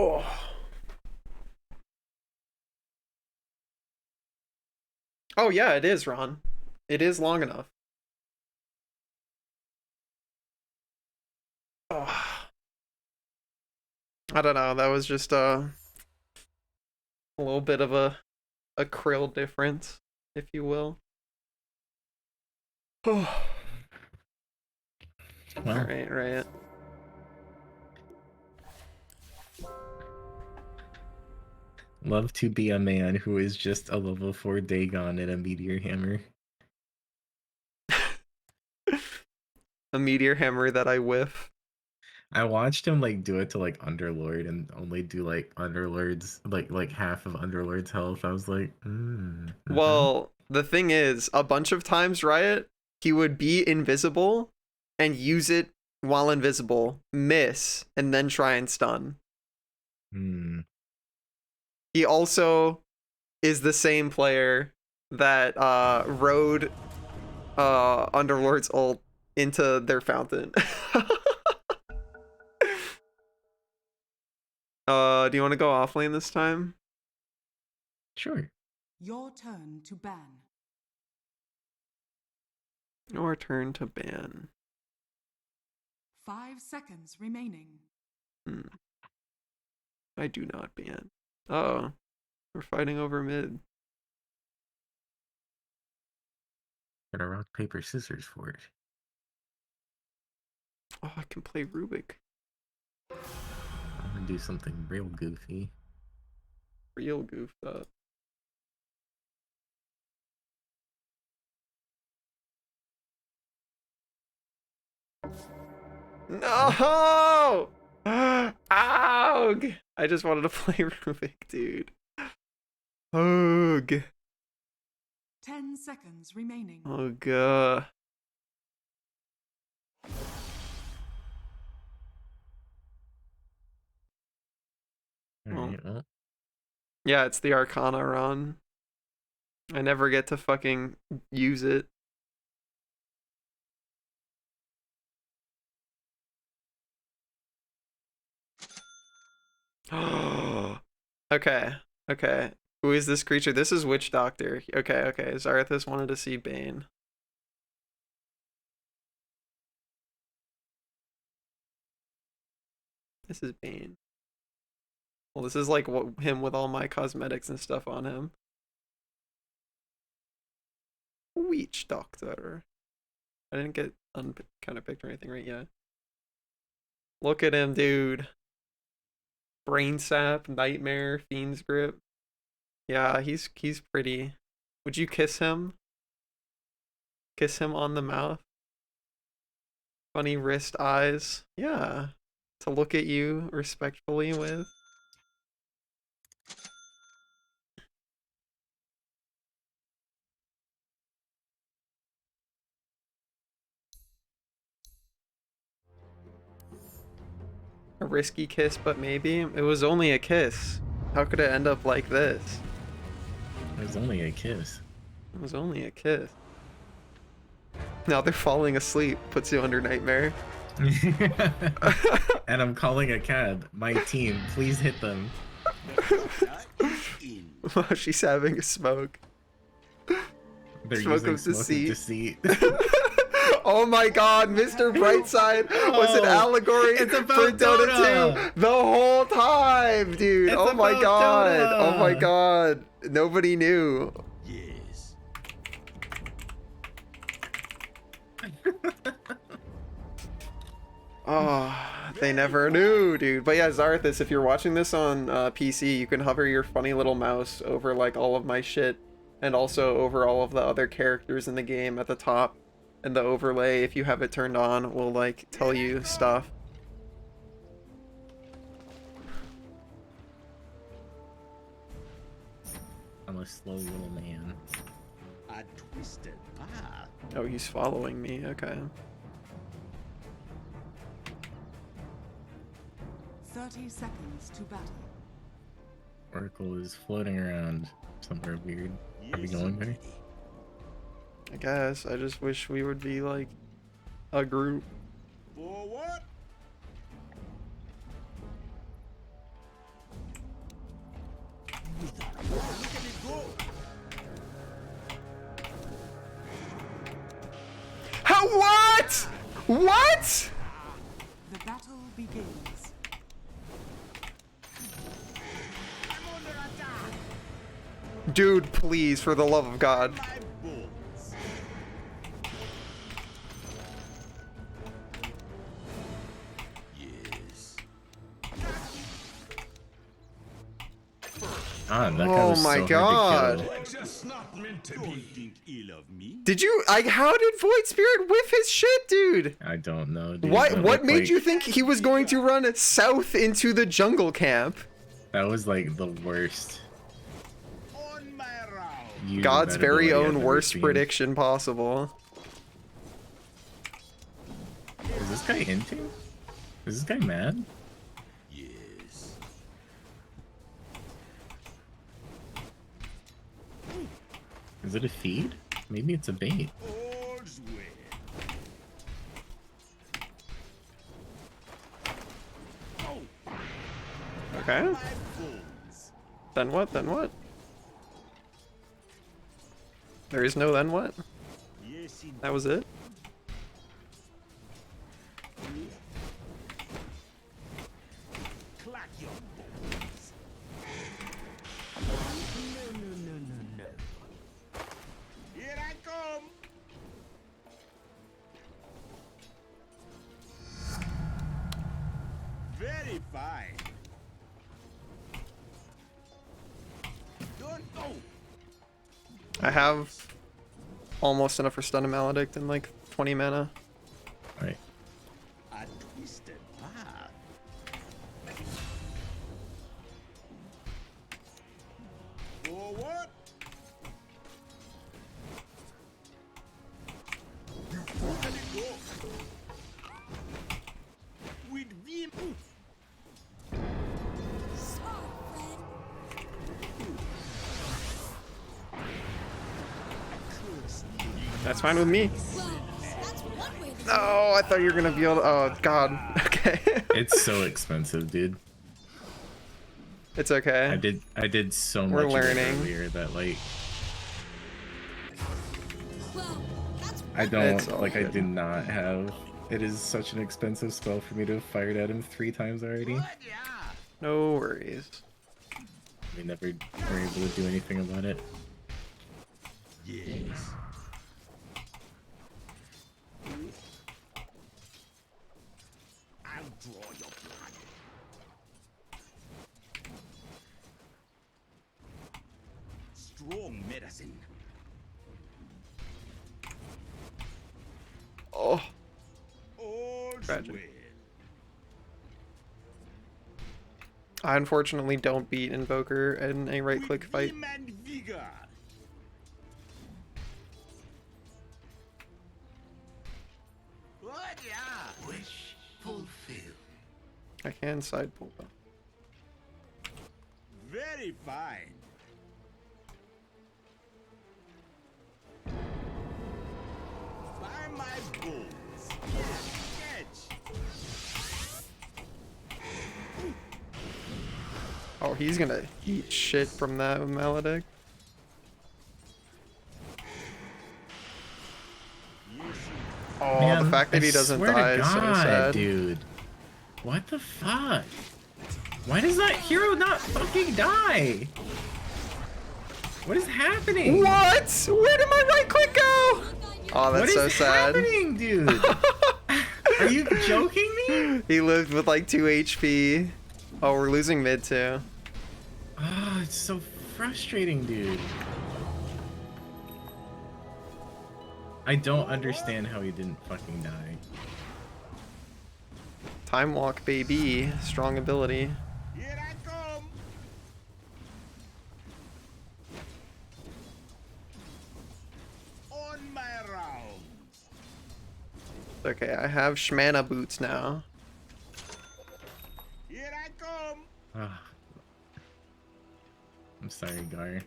Oh. Oh yeah, it is, Ron. It is long enough. Oh. I don't know, that was just a little bit of a krill difference, if you will. Oh. Well, Right. love to be a man who is just a level 4 Dagon and a Meteor Hammer. A Meteor Hammer that I whiff. I watched him like do it to like Underlord and only do like Underlord's like half of Underlord's health. I was like, Well, the thing is, a bunch of times, Riot, he would be invisible and use it while invisible, miss, and then try and stun. He also is the same player that rode Underlord's ult into their fountain. Do you want to go offlane this time? Sure. Your turn to ban. Your turn to ban. 5 seconds remaining. I do not ban. Uh-oh. We're fighting over mid. Gotta rock, paper, scissors for it. Oh, I can play Rubik. I'm gonna do something real goofy. Real goofed up. No! Ow! I just wanted to play Rubik, dude. Ugh. 10 seconds remaining. Oh god. Alright, well. Yeah, it's the Arcana run. I never get to fucking use it. Okay. Who is this creature? This is Witch Doctor. Okay. Zarathus wanted to see Bane. This is Bane. Well, this is like him with all my cosmetics and stuff on him. Witch Doctor. I didn't get counterpicked or anything right yet. Look at him, dude. Brain Sap, Nightmare, Fiend's Grip. Yeah, he's pretty. Would you kiss him? Kiss him on the mouth? Funny wrist eyes. Yeah. To look at you respectfully with. A risky kiss, but maybe. It was only a kiss. How could it end up like this? It was only a kiss. It was only a kiss. Now they're falling asleep. Puts you under nightmare. And I'm calling a cab. My team, please hit them. Wow, she's having a smoke. They're Smoke using of smoke deceit. of deceit. Oh my god, Mr. Brightside was an allegory it's for about Dota Dota. 2 the whole time, dude. It's Oh my about god. Dota. Oh my god. Nobody knew. Yes. Oh, they never knew, dude. But yeah, Zarthus, if you're watching this on PC, you can hover your funny little mouse over like all of my shit and also over all of the other characters in the game at the top. And the overlay, if you have it turned on, will like tell you stuff. I'm a slow little man. A twisted path. Oh, he's following me. Okay. 30 seconds to battle. Oracle is floating around somewhere weird. Are we going there? I guess. I just wish we would be like a group. For what? Look at it go. How? What? What? The battle begins. Dude, please, for the love of God. My bones. Yes. Ah, that guy Oh was my so god. hard to kill. Just not meant to be. Don't think ill of me. Did you? How did Void Spirit whiff his shit, dude? I don't know, dude. What That what looked made like- you think he was going to run south into the jungle camp? That was like the worst. On my round. user God's that very ability I've own ever worst seen. prediction possible. Is this guy into? Is this guy mad? Yes. Is it a feed? Maybe it's a bait. All's well. Oh, Okay. my bones. Then what? Then what? There is no then what? Yes, indeed. That was it? Clack your bones. No. Here I come. Very fine. Don't go. I have almost enough for stun a Maledict in like 20 mana. Right. A twisted path. For what? Look at it go. With vim. That's fine with me. Well, that's one way to No, I thought you were gonna be able to. Oh, God. Okay. It's so expensive, dude. It's okay. I did so much We're of it learning. earlier that like well, that's I It's don't all like I good. did not have. It is such an expensive spell for me to have fired at him 3 times already. No worries. We never were able to do anything about it. Yes. I'll draw your blood. Strong medicine. Oh, All's Tragic. well. I unfortunately don't beat Invoker in a right-click With fight. vim and vigor. What? Yeah. Wish fulfilled. I can side pull though. Very fine. By my bulls. Catch. Oh, he's gonna eat shit from that Maledict. Oh, Man, the fact that I he doesn't swear to die is so God, sad. dude. What the fuck? Why does that hero not fucking die? What is happening? What? Where did my right click go? Oh, that's What so is sad. happening, dude? Are you joking me? He lived with like 2 HP. Oh, we're losing mid too. Oh, it's so frustrating, dude. I don't understand how he didn't fucking die. Time walk, baby. Strong ability. Here I come. On my rounds. Okay, I have Shmana boots now. Here I come. Ah. I'm sorry, Gar.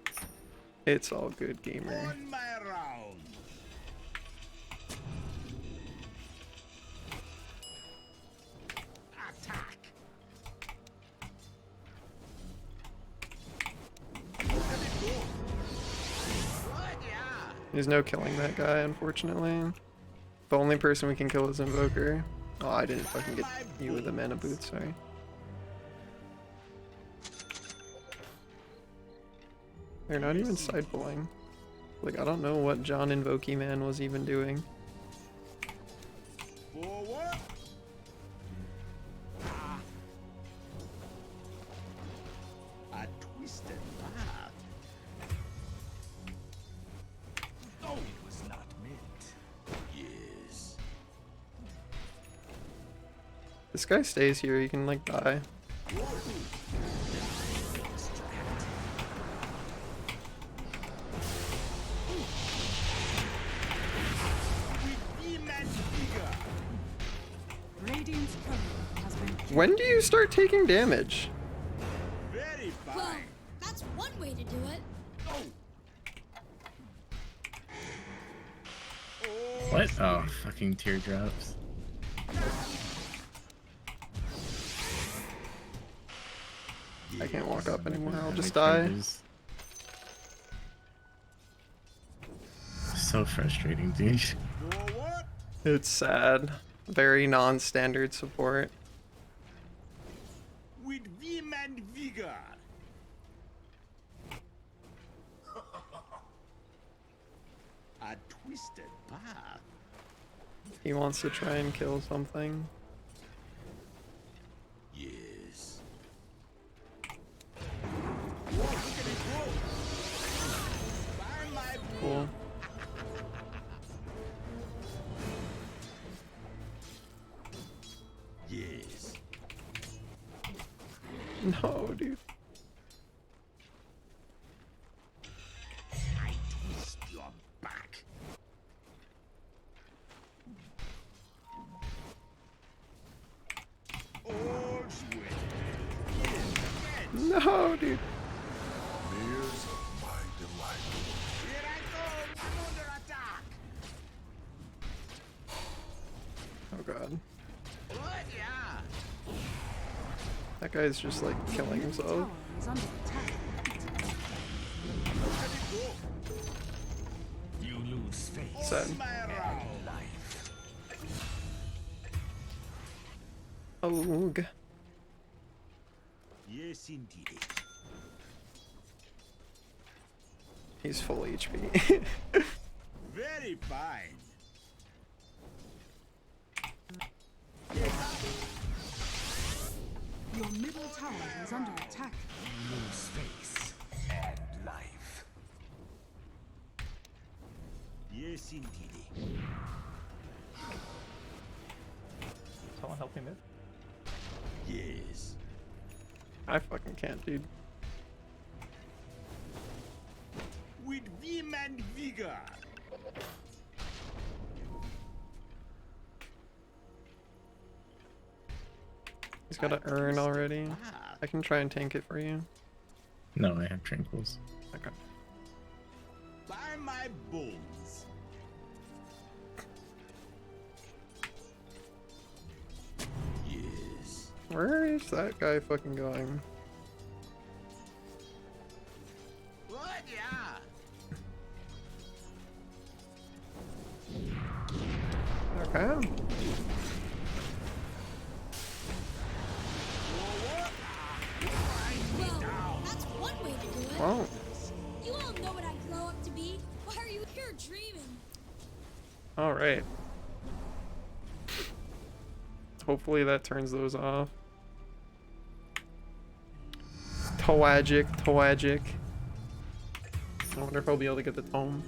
It's all good, gamer. On my rounds. Attack. There's no killing that guy, unfortunately. The only person we can kill is Invoker. Oh, I didn't fucking get you with the mana boots, sorry. They're not even side pulling. Like, I don't know what John Invokey Man was even doing. Forward. A twisted path. Oh, it was not meant. Yes. This guy stays here, he can like die. Radiant's courier has been killed. When do you start taking damage? Very Well, fine. that's one way to do it. What? Oh, fucking teardrops. I can't walk up anymore, I'll My just die. charges. So frustrating, dude. Forward. It's sad. Very non-standard support. With vim and vigor. A twisted path. He wants to try and kill something. Yes. Whoa, look at it go. By my Cool. Yes. No, dude. I twist your back. All sweat. No, dude. Here's my delight. Here I come. I'm under attack. Oh god. What? Yeah. That guy's just like killing himself. Tower is under attack. Look at it go. You lose face. Sad. On my round. Life. Ugh. Yes, indeed. He's full HP. Very fine. Your middle tower is under attack. Lose face and life. Yes, indeed. Someone help me mid? Yes. I fucking can't, dude. With vim and vigor. He's got an urn already. I can try and tank it for you. No, I have tranquils. Okay. By my bones. Yes. Where is that guy fucking going? What? Yeah. Okay. Well, that's one way to do it. Well, You all know what I grow up to be. Why are you here dreaming? alright. Hopefully that turns those off. Toagic. I wonder if I'll be able to get the tome.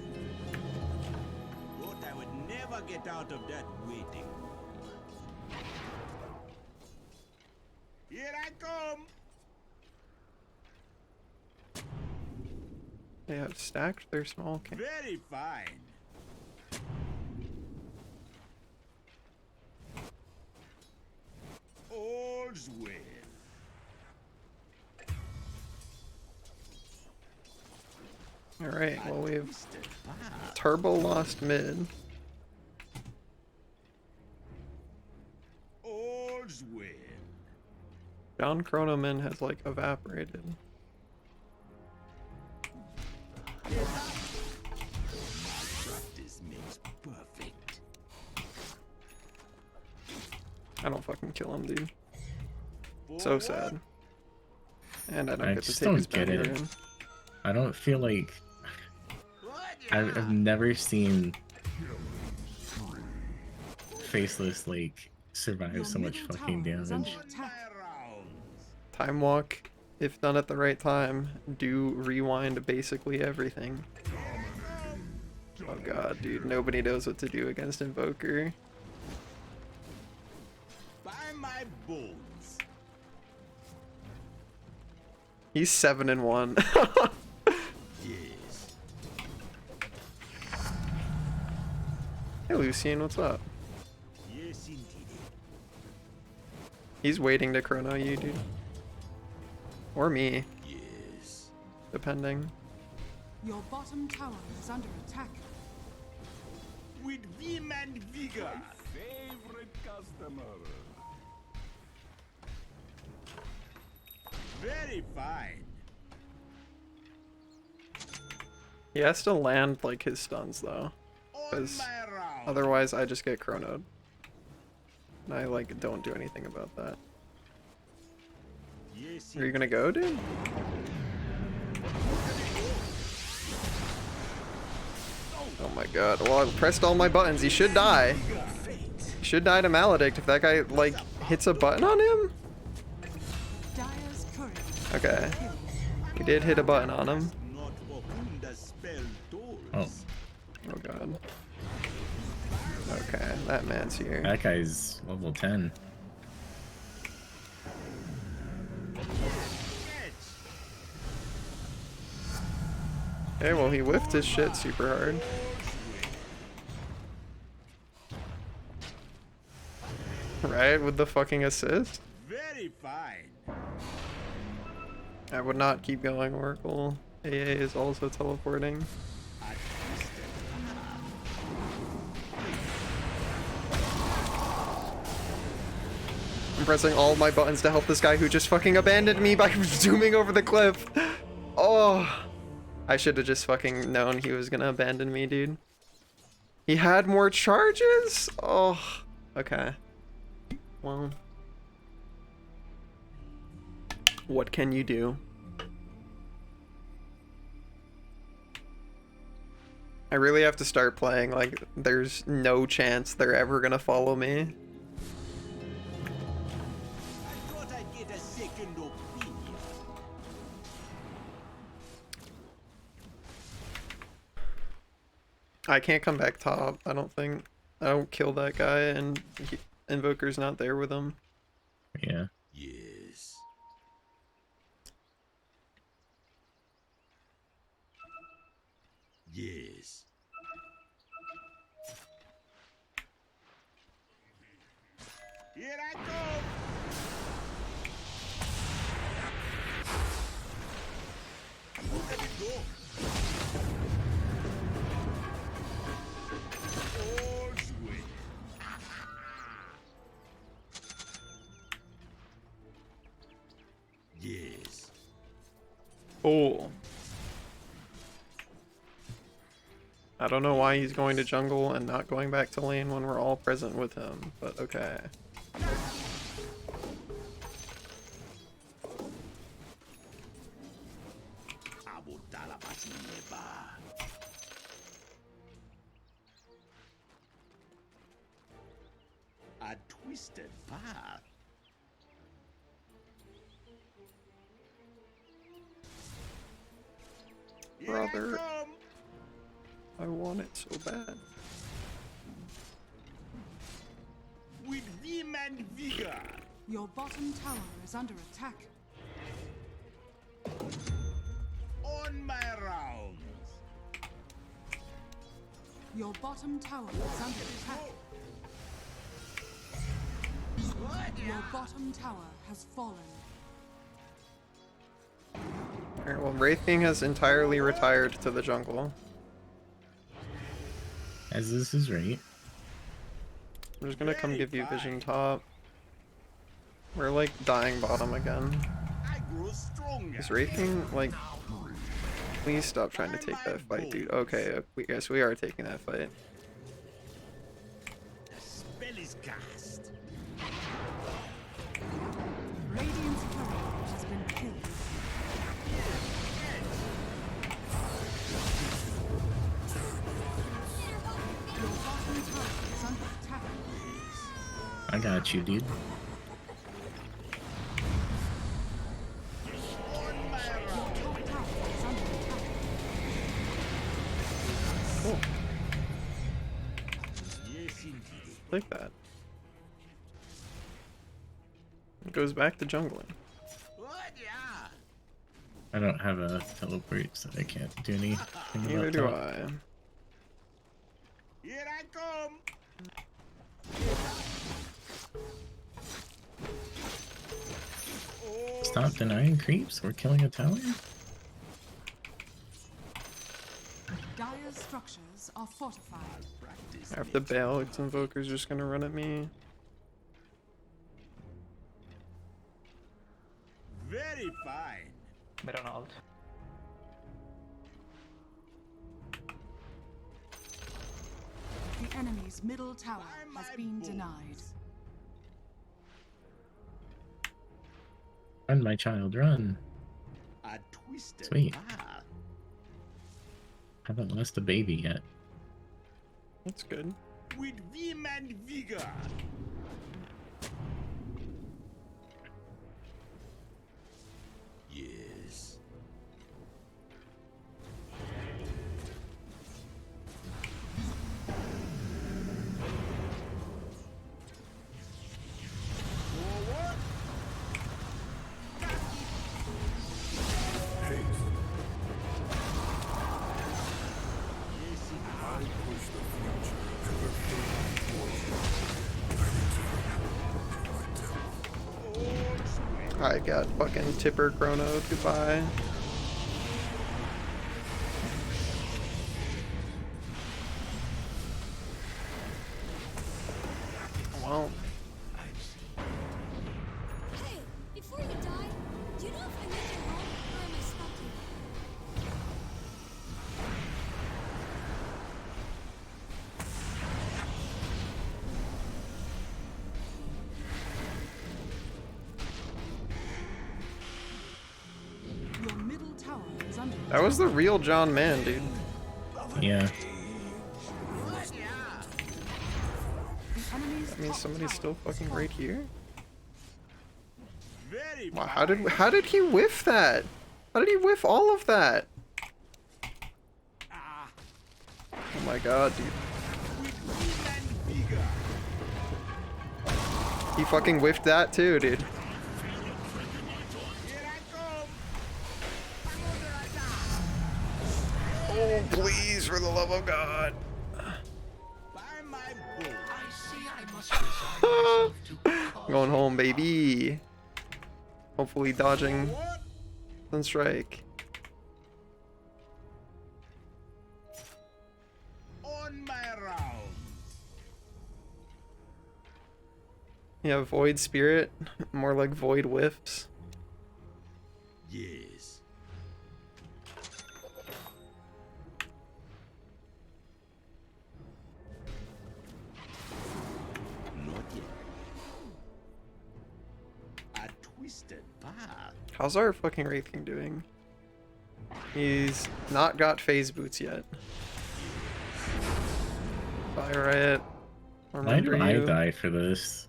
Thought I would never get out of that waiting. Here I come. They have stacked their small camp. Very fine. All's well. Alright, well we have Turbo lost mid. All's well. John Chronoman has like evaporated. Practice makes perfect. I don't fucking kill him, dude. So sad. And I don't I get to just take don't his get bounty it. in. I don't feel like I've never seen Faceless like survive so much fucking damage. Time walk, if done at the right time, do rewind basically everything. Oh god, dude, nobody knows what to do against Invoker. By my bones. He's 7-1. Yes. Hey Lucian, what's up? Yes, indeed. He's waiting to chrono you, dude. Or me, Yes. depending. Your bottom tower is under attack. With vim and vigor. Favorite customer. Very fine. He has to land like his stuns though, because otherwise I just get chronoed. And I like don't do anything about that. Yes, Are you gonna go, dude? Oh my god, well I pressed all my buttons, he should die. He should die to Maledict if that guy like hits a button on him? Dire's courier. Okay. We did hit a button on him. not for whom the spell tolls. Oh, Oh god. Okay, that man's here. that guy's level 10. Okay, well he whiffed his shit super hard. Right, with the fucking assist? Very fine. I would not keep going, Oracle. AA is also teleporting. I'm pressing all my buttons to help this guy who just fucking abandoned me by zooming over the cliff. Oh, I should have just fucking known he was gonna abandon me, dude. He had more charges? Oh, okay. Well, what can you do? I really have to start playing like there's no chance they're ever gonna follow me. I thought I'd get a second opinion. I can't come back top, I don't think. I don't kill that guy and Invoker's not there with him. Yeah. Yes. Yes. Here I go. Yes. Cool. I don't know why he's going to jungle and not going back to lane when we're all present with him, but okay. A twisted path. Brother, I want it so bad. With vim and vigor. Your bottom tower is under attack. On my rounds. Your bottom tower is under attack. Your bottom tower has fallen. Alright, well, Wraith King has entirely retired to the jungle. As this is right. I'm just gonna come give you vision top. We're like dying bottom again. Is Wraith King like... Please stop trying to take that fight, dude. Okay, yes, we are taking that fight. The spell is cast. Radiant's turret has been killed. Your bottom tower is under attack. I got you, dude. Cool. Like that. It goes back to jungling. I don't have a teleport, so I can't do anything Neither about do top. I. Here I come. Stop denying creeps. We're killing a tower. Dire's structures are fortified. I have to bail. Its invoker's just gonna run at me. Very fine. Mid on ult. The enemy's middle tower has been denied. Run, my child, run. A twisted Sweet. path. Haven't lost a baby yet. That's good. With vim and vigor. Yes. Forward. I got fucking Tipper Chrono. Goodbye. Well, Hey, before you die, do you know if I make it home or am I stuck here? Your middle tower is under that was the real John Mann, dude. Yeah. the enemy's That means top somebody's tower still has fucking fallen. right here. Very Wow, how did he whiff that? How did he whiff all of that? Oh my god, dude. He fucking whiffed that too, dude. Here I come. Oh, please, for the love of God. By my bow. I see I must resign myself to Going home, baby. Hopefully dodging What? Sunstrike. On my rounds. Yeah, Void Spirit. More like Void Whiffs. Yes. Not yet. A twisted path. How's our fucking Wraith King doing? He's not got phase boots yet. Fire Riot. Why do Remember I you. die for this?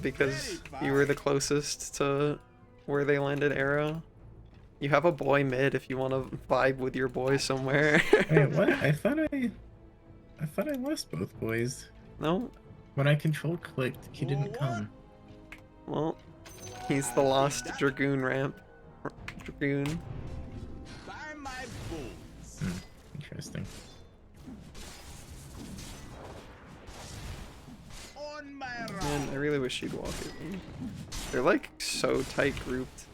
Because you were the closest to where they landed arrow. You have a boy mid if you want to vibe with your boy somewhere. Wait, what? I thought I lost both boys. No? When I control clicked, he didn't come. Well, he's the lost Dragoon ramp. Dragoon. By my bones. Interesting. On my Man, I really wish you'd walk at me. They're like so tight grouped.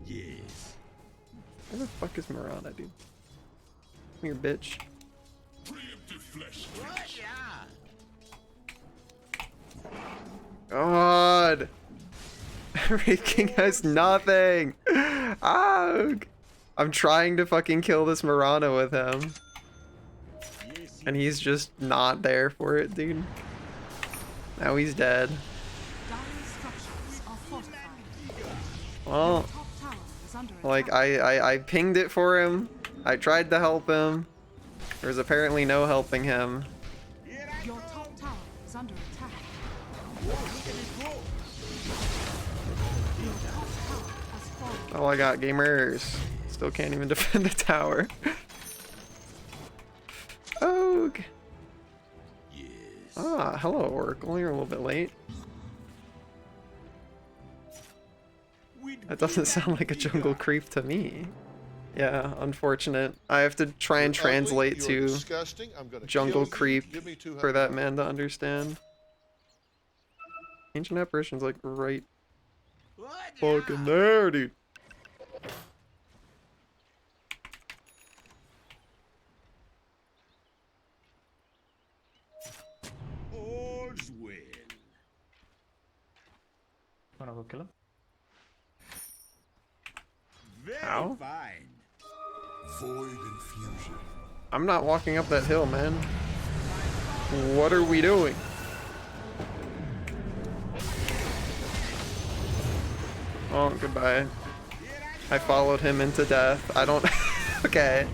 Yes. Where the fuck is Marana, dude? Come here, bitch. Preemptive flesh. What? Yeah. God! Wraith King has nothing! Ow! I'm trying to fucking kill this Marana with him. And he's just not there for it, dude. Now he's dead. Dire structures are fortified. Well, Top tower is under like, attack. I pinged it for him. I tried to help him. There's apparently no helping him. Your top tower is under attack. Look at it go. Your top tower has fallen. Oh, I got gamers. Still can't even defend the tower. Oh. Yes. Ah, hello, Oracle. You're a little bit late. That doesn't sound like a jungle creep to me. Yeah, unfortunate. I have to try and translate to jungle creep for that man to understand. Ancient Apparition's like right fucking there, dude. All's well. Wanna go kill him? Very Ow. fine. Void infusion. I'm not walking up that hill, man. What are we doing? Oh, goodbye. I followed him into death. I don't... Okay.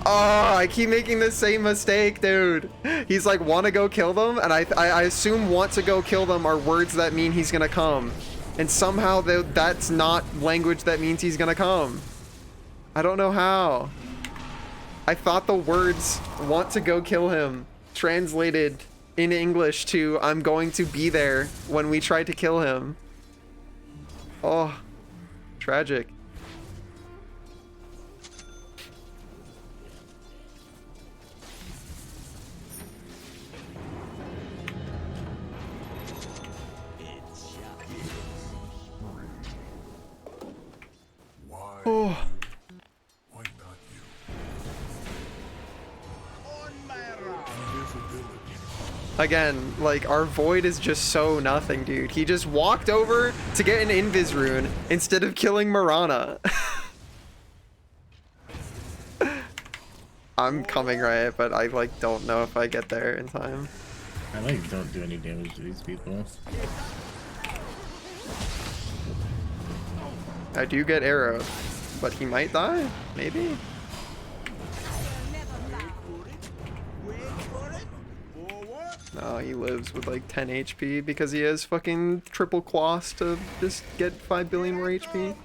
Oh, I keep making the same mistake, dude. He's like, want to go kill them? And I assume want to go kill them are words that mean he's gonna come. And somehow that's not language that means he's gonna come. I don't know how. I thought the words want to go kill him translated in English to I'm going to be there when we try to kill him. Oh, tragic. Why? Oh. Why not you? On my round. Invisibility. Again, like, our void is just so nothing, dude. He just walked over to get an Invis rune instead of killing Marana. I'm coming, right? But I, like, don't know if I get there in time. I like don't do any damage to these people. I do get arrowed, but he might die? Maybe? Wait for it. Forward. No, he lives with like 10 HP because he has fucking triple quas to just get 5 billion more HP.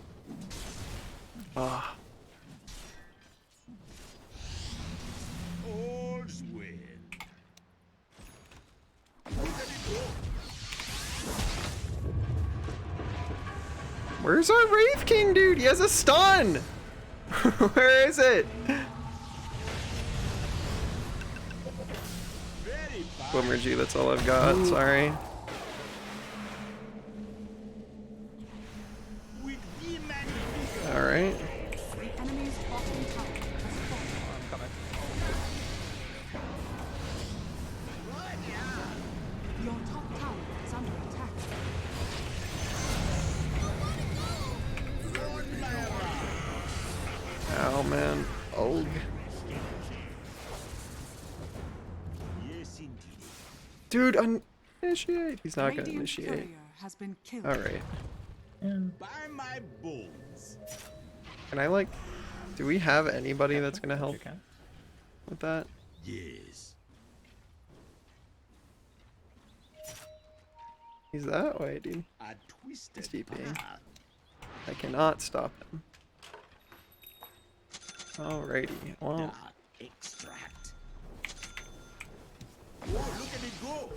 Ah. All's well. Look at it go. Where's our Wraith King, dude? He has a stun! Where is it? Very fine. Boomer G, that's all I've got, sorry. With the magnificent. Alright. The enemy's bottom tower has fallen. I'm coming. What? Yeah. Your top tower is under attack. man. Oh. Dude, initiate. He's not gonna Radiant initiate. courier has been killed. Alright. By my bones. Can I like... Do we have anybody that's gonna If help you can. with that? Yes. He's that way, dude. A twisted He's TPing. path. I cannot stop him. Alrighty. Well, Dark extract. Oh, look at it go.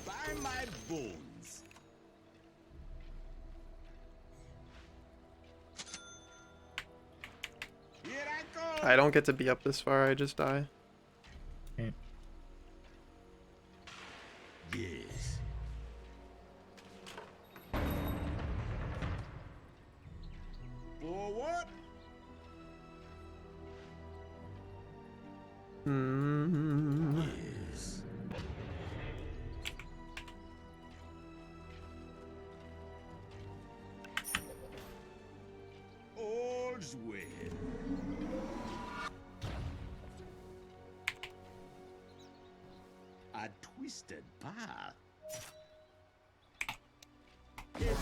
By my bones. Here I go. I don't get to be up this far. I just die. Yes. Forward. Hmm. Yes. All's well. A twisted path. Get up.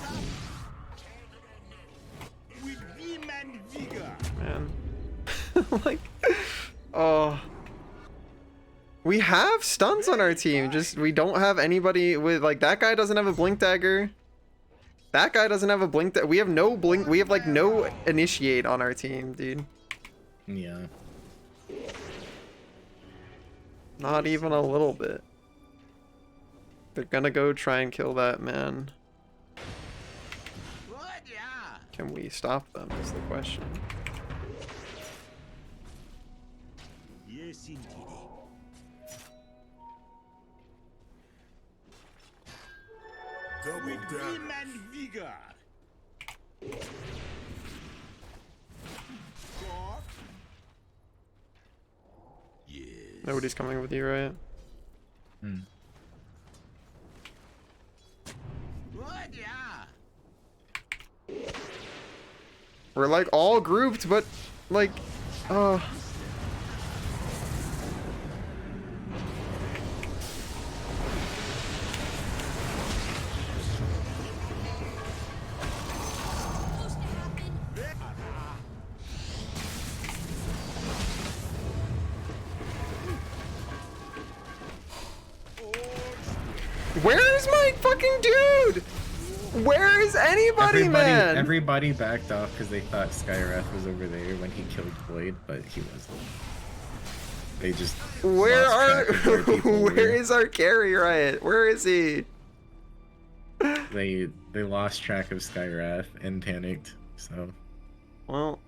With vim and vigor. Man. Like, oh. We have stunts on our team. Just we don't have anybody with like that guy doesn't have a blink dagger. That guy doesn't have a blink. We have no blink. We have like no initiate on our team, dude. Yeah. Not even a little bit. They're gonna go try and kill that man. What, yeah? Can we stop them is the question. Yes, indeed. Double With down. vim and vigor. God. Yes. Nobody's coming with you, right? Hmm. What, yeah? We're like all grouped, but like, Supposed to happen. where's my fucking dude? Where is anybody, man? Everybody backed off because they thought Skywrath was over there when he killed Void, but he wasn't. They just Where lost track of where people where were. is our carry riot? Where is he? They lost track of Skywrath and panicked. So Well,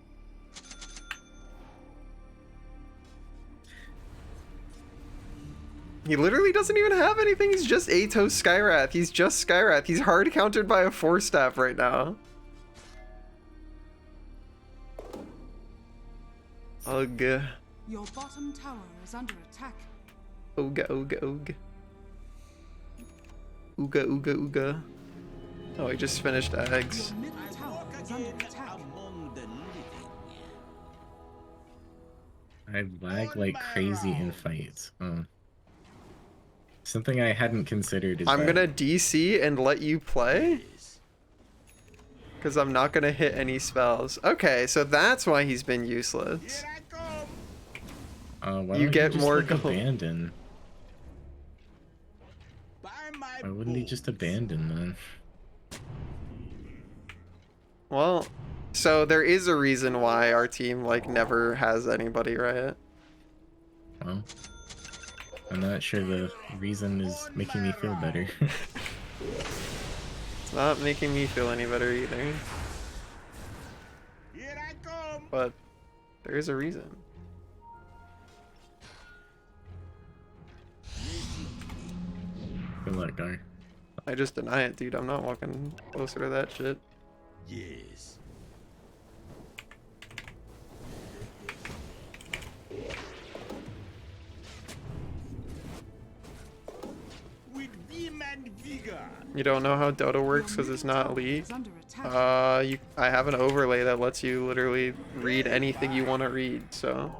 he literally doesn't even have anything. He's just Atos Skywrath. He's just Skywrath. He's hard countered by a 4-staff right now. Ugh. Your bottom tower is under attack. Ooga, ooga, ooga. Ooga, ooga, ooga. Oh, I just finished eggs. Your middle tower is under attack. Among the living. I lag like crazy in fights. Something I hadn't considered is I'm that gonna DC and let you play? Yes. Because I'm not gonna hit any spells. Okay, so that's why he's been useless. Here I come. why You don't get just, more like, gold. abandon? By my Why wouldn't he just abandon then? Well, so there is a reason why our team like never has anybody, right? Well, I'm not sure the reason is making me feel better. It's not making me feel any better either. Here I come. But there is a reason. Good luck, Gar. I just deny it, dude. I'm not walking closer to that shit. Yes. With vim and You don't know how Dota works because it's not League? I have an overlay that lets you literally read anything you want to read, so.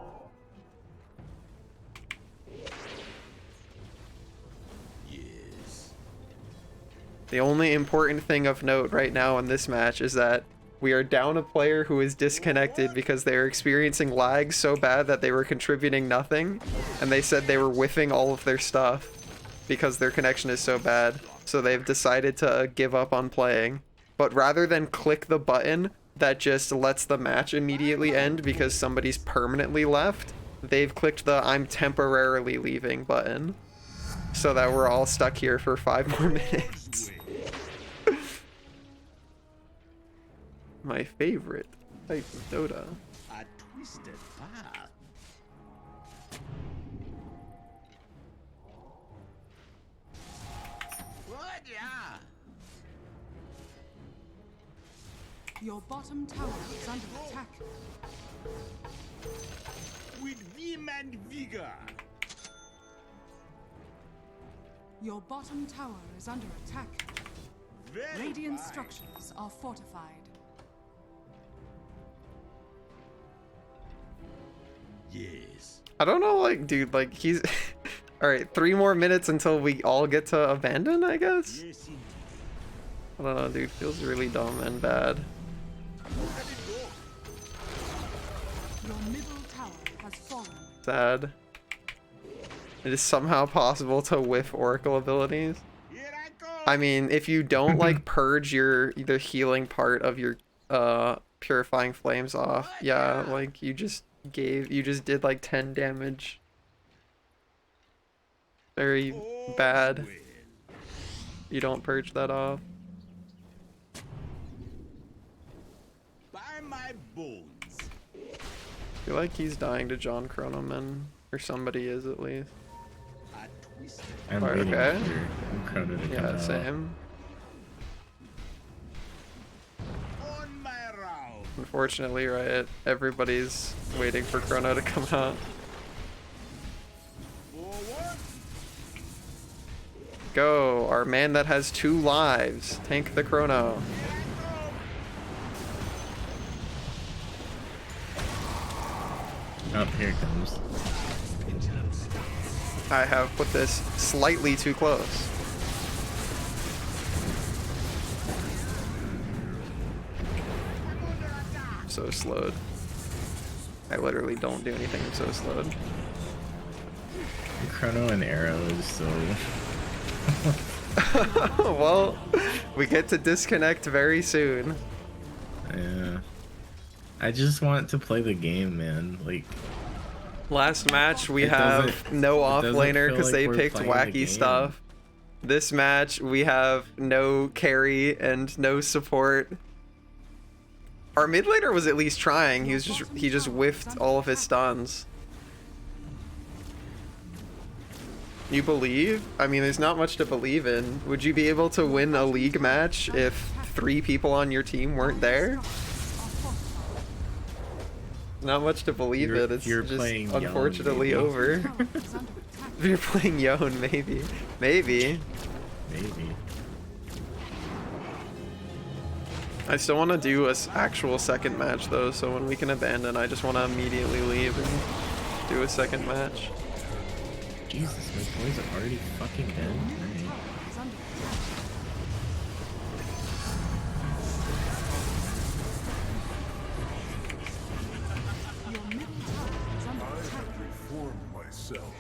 The only important thing of note right now in this match is that we are down a player who is disconnected because they are experiencing lag so bad that they were contributing nothing, and they said they were whiffing all of their stuff because their connection is so bad. So they've decided to give up on playing. But rather than click the button that just lets the match immediately end because somebody's permanently left, they've clicked the I'm temporarily leaving button. So that we're all stuck here for 5 more minutes. My favorite type of Dota. A twisted path. What? Yeah. Your bottom tower is under attack. With vim and vigor. Your bottom tower is under attack. Very Radiant fine. structures are fortified. Yes. I don't know, like, dude, like, he's... Alright, 3 more minutes until we all get to abandon, I guess? Yes, indeed. I don't know, dude, feels really dumb and bad. Let it go. Your middle tower has fallen. Sad. It is somehow possible to whiff Oracle abilities. Here I go. I mean, if you don't, like, purge the healing part of your, Purifying Flames off, yeah, like, you just did, like, 10 damage. Very bad. You don't purge that off. By my bones. I feel like he's dying to John Chronoman, or somebody is at least. A twisted. I'm Alright, waiting okay. for Chrono to come Yeah, out. same. On my round. Unfortunately, right, everybody's waiting for Chrono to come out. Forward. Go, our man that has 2 lives. Tank the Chrono. Oh, here it comes. I have put this slightly too close. So slowed. I literally don't do anything, I'm so slowed. Chrono and Arrow is so... Well, we get to disconnect very soon. Yeah. I just want to play the game, man. Like, Last match, we It have doesn't- no it off doesn't laner feel because like they we're picked playing the wacky game. stuff. This match, we have no carry and no support. Our mid laner was at least trying. He just whiffed all of his stuns. You believe? I mean, there's not much to believe in. Would you be able to win a league match if 3 people on your team weren't there? Not much to believe You're- in. It's you're just playing Yone, unfortunately maybe. over. Tower is under attack. If you're playing Yone, maybe. Maybe. maybe. I still want to do a actual second match though, so when we can abandon, I just want to immediately leave and do a second match. Jesus, my boys are already fucking dead. Alright. Tower is under attack. Your middle tower is under attack. Reform myself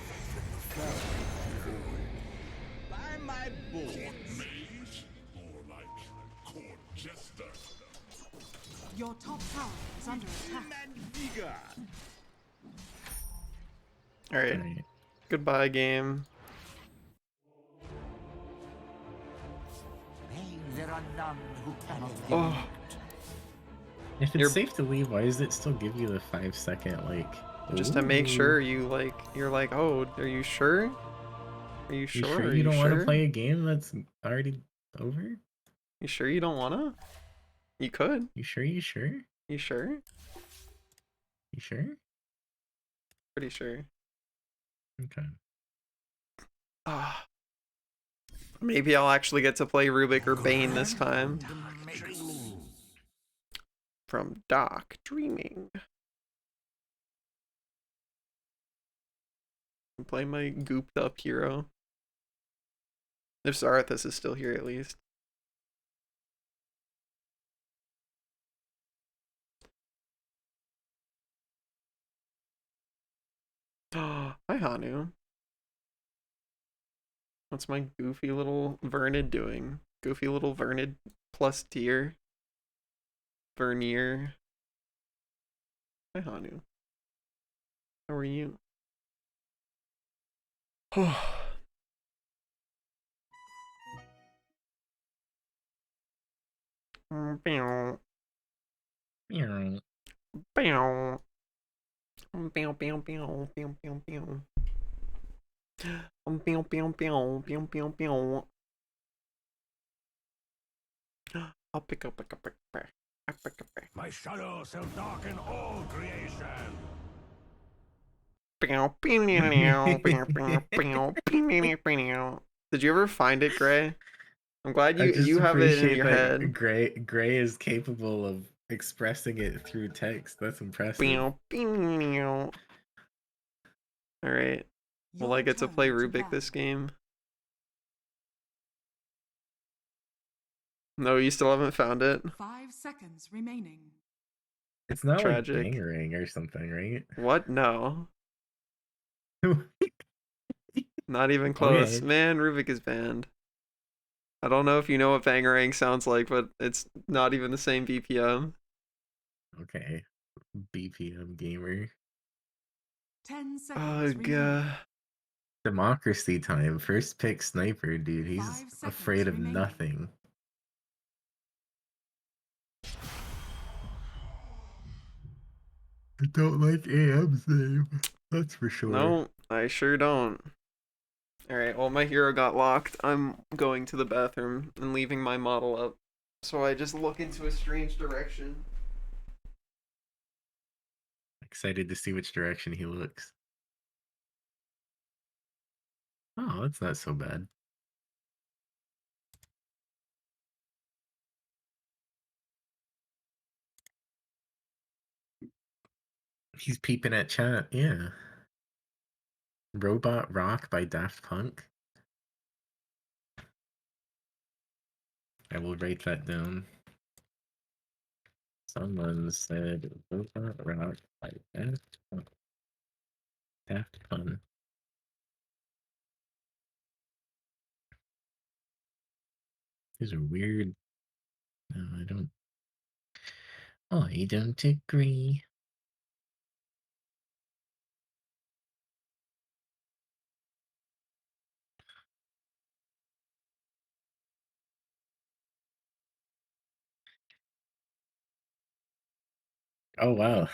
from the family void. By my bones. Mage? More like court jester. Your top tower is under attack. Vim and vigor. Alright, Alright. goodbye game. There are none who cannot Oh, If it's You're- safe to leave, why does it still give you the 5-second, like... just to make ooh, sure you're like, oh, are you sure? Are you You sure? sure Are you don't want sure? to play a game that's already over? You sure you don't wanna? You could. You sure you sure? You sure? You sure? Pretty sure. Okay. Ah. Maybe I'll actually get to play Rubik or Bane this time. From Doc Dreaming. Play my gooped up hero. If Zarathus is still here at least. Hi Hanu. What's my goofy little Vernid doing? Goofy little Vernid plus tier. Vernier. Hi Hanu. How are you? Bow. Yeah. Bow. Bow, bow, bow, bow, bow, bow. Pew, pew, pew, pew, pew, pew. I'll pick up. My shadow shall darken all creation. Did you ever find it, Gray? I'm glad I just you have it in appreciate your that head. Gray is capable of expressing it through text. That's impressive. Alright. Will I get to play Rubik this game? No, you still haven't found it? 5 seconds remaining. It's not Tragic. like Bangarang or something, right? What? No. Not even close. Okay. Man, Rubik is banned. I don't know if you know what Bangarang sounds like, but it's not even the same BPM. Okay. BPM gamer. 10 seconds remaining. Ugh. Democracy time. First pick sniper, dude. 5 He's seconds afraid of remaining. nothing. I don't like AM's name. That's for sure. No, I sure don't. Alright, well, my hero got locked. I'm going to the bathroom and leaving my model up. So I just look into a strange direction. Excited to see which direction he looks. Oh, that's not so bad. He's peeping at chat, yeah. Robot Rock by Daft Punk. I will write that down. Someone said Robot Rock by Daft Punk. Daft Punk. These are weird. No, I don't. I don't agree. Oh wow.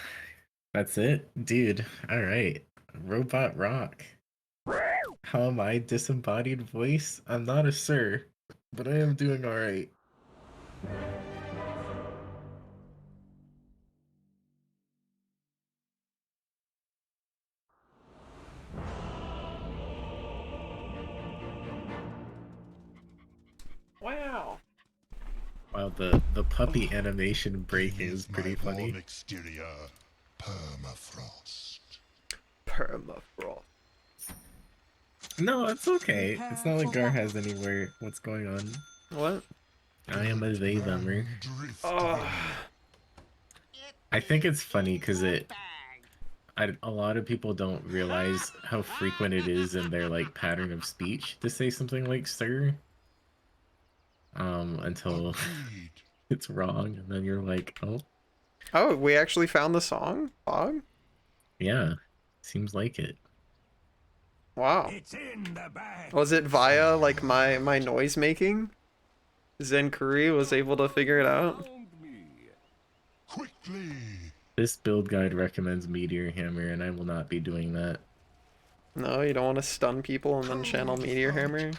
That's it? Dude, alright. Robot Rock. How am I disembodied voice? I'm not a sir, but I am doing alright. Wow. Wow, the puppy animation break is pretty funny. Exterior, permafrost. Permafrost. No, it's okay. It's not like Gar has anywhere. What's going on? What? I am a they themmer. Oh. I think it's funny because a lot of people don't realize how frequent it is in their like pattern of speech to say something like sir. Until it's wrong, and then you're like, oh. Oh, we actually found the song? Bog? Yeah. Seems like it. Wow. It's in the bag. Was it via like my noise making? Zen Kuri was able to figure it out? Quickly. This build guide recommends Meteor Hammer, and I will not be doing that. No, you don't want to stun people and then channel Meteor Hammer?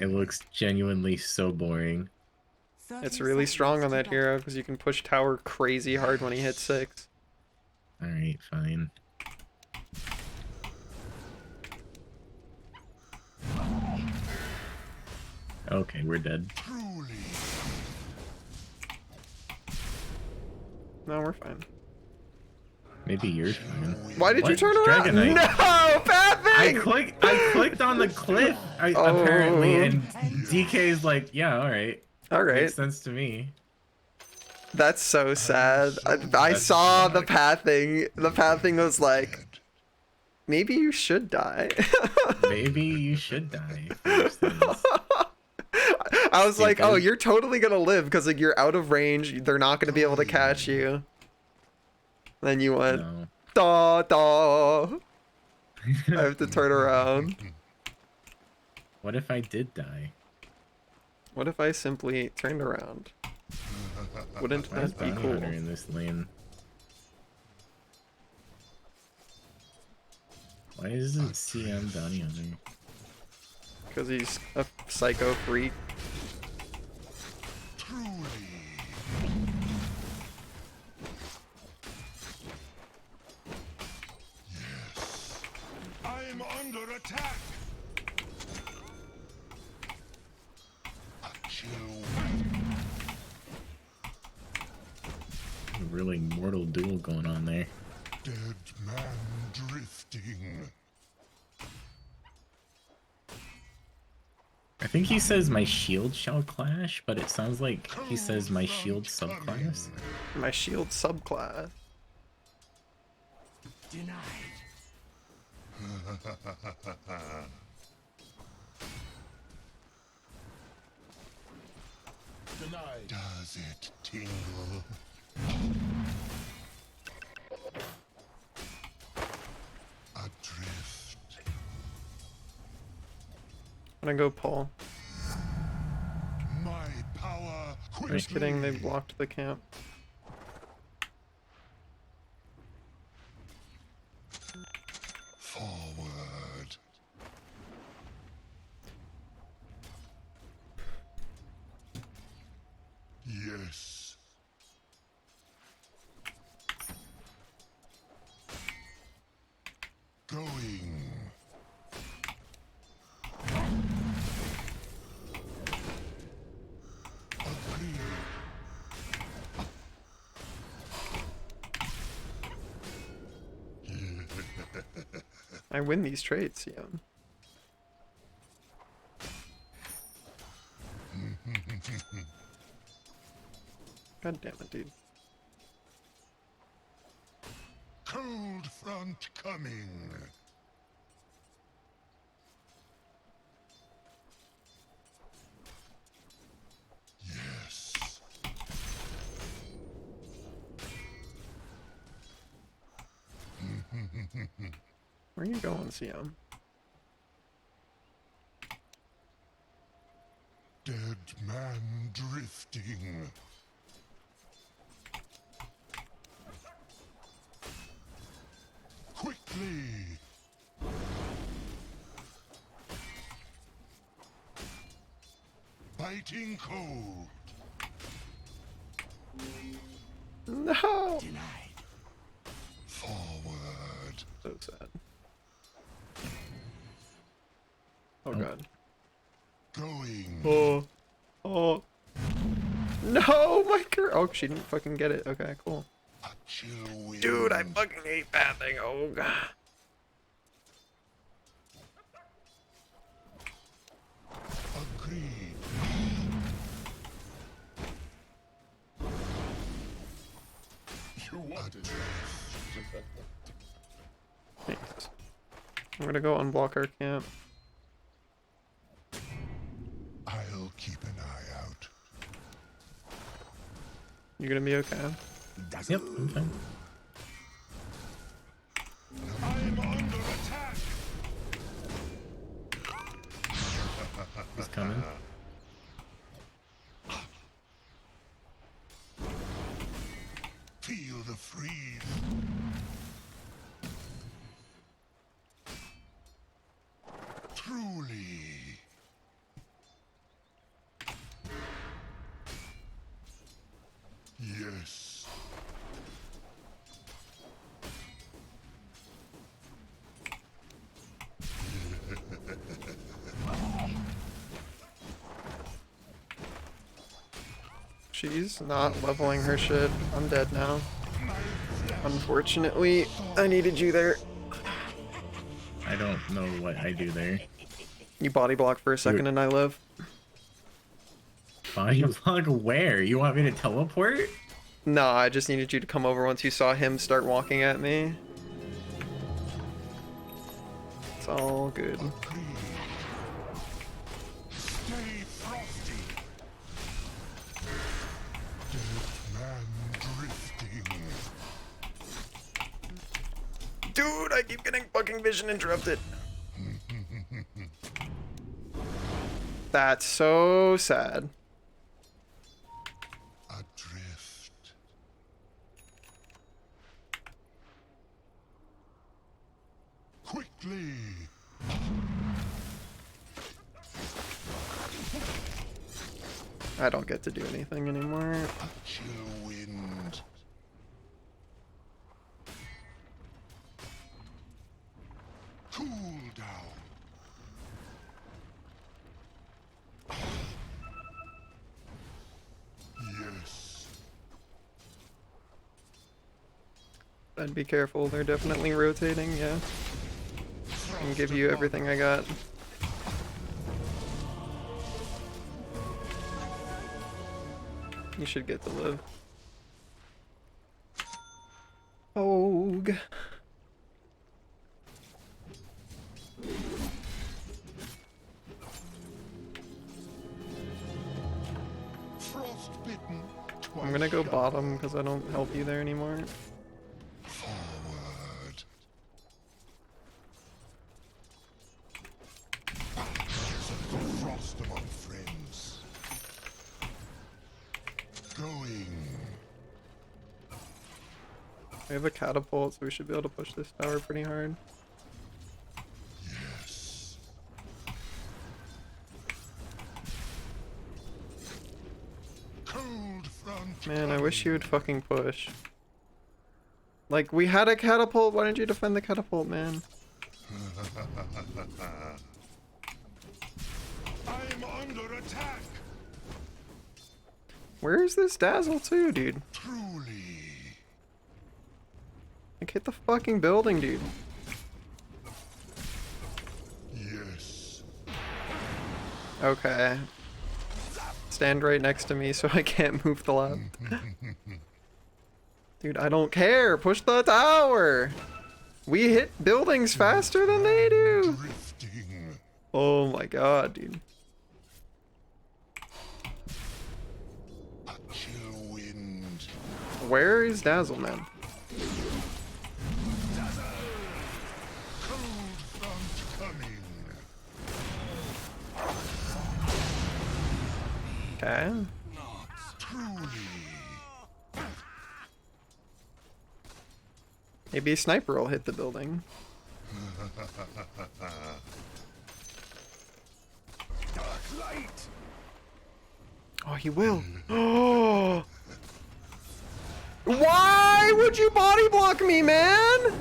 It looks genuinely so boring. It's really strong on that hero because you can push tower crazy hard when he hits 6. Alright, fine. Okay, we're dead. Truly. No, we're fine. Maybe you're fine. Why did you What? turn around? Dragonite. No, bad thing! I clicked on the cliff apparently, and DK's like, yeah, alright. Alright. Makes sense to me. That's so sad. I saw the pathing. The pathing was like, maybe you should die. Maybe you should die. First things. I was like, oh, Stupid. you're totally gonna live because like you're out of range. They're not gonna be able to catch you. Then you went, No. da da. I have to turn around. What if I did die? What if I simply turned around? Wouldn't Why is that be Bounty cool? Hunter in this lane? Why isn't CM Bounty Hunter? Because he's a psycho freak. Truly. Yes. I'm under attack. A chill. A really mortal duel going on there. Dead man drifting. I think he says my shield shall clash, but it sounds like he says my shield subclass. My shield subclass. Denied. Denied. Does it tingle? Adrift. I'm gonna go pull. My power Just kidding, they blocked the camp. Forward. Yes. Going. Agreed. I win these trades, yeah. God damn it, dude. Cold front coming. Yes. Where are you going, CM? Dead man drifting. Quickly. Biting cold. No! Denied. Forward. So sad. Oh god. Going. Oh. Oh. No, my girl. Oh, she didn't fucking get it. Okay, cool. A chill wind. Dude, I fucking hate pathing. Oh god. Agreed. You want it. Thanks. I'm gonna go unblock our camp. I'll keep an eye out. You gonna be okay? Yep, I'm fine. I'm under attack. He's coming. Feel the freeze. Truly. Yes. She's not leveling her shit. I'm dead now. Unfortunately, I needed you there. I don't know what I do there. You body block for a second and I live. Body block where? You want me to teleport? No, I just needed you to come over once you saw him start walking at me. It's all good. Stay frosty. Dead man drifting. Dude, I keep getting fucking vision interrupted. That's so sad. Adrift. Quickly. I don't get to do anything anymore. A chill wind. Cool down. Yes. I'd be careful, they're definitely rotating, yeah. And give you everything I got. You should get to live. Ogue. Frostbitten. I'm gonna go bottom because I don't help you there anymore. Forward. There's a little frost among friends. Going. We have a catapult, so we should be able to push this tower pretty hard. Yes. Cold front. Man, I wish you would fucking push. Like, we had a catapult, why didn't you defend the catapult, man? I'm under attack. Where is this Dazzle too, dude? Truly. Like, hit the fucking building, dude. Yes. Okay. Stand right next to me so I can't move the left. Dude, I don't care. Push the tower. We hit buildings faster than they do. Drifting. Oh my god, dude. A chill wind. Where is Dazzle, man? Cold front coming. Okay. Truly. Maybe a sniper will hit the building. Dark light. Oh, he will. Oh. Why would you body block me, man?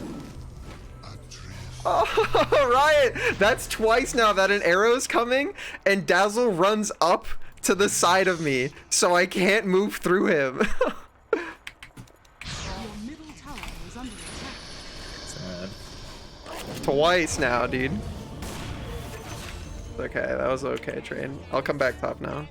Oh, Riot, that's twice now that an arrow's coming and Dazzle runs up to the side of me, so I can't move through him. Your middle tower is under attack. Sad. Twice now, dude. Okay, that was okay, train. I'll come back top now.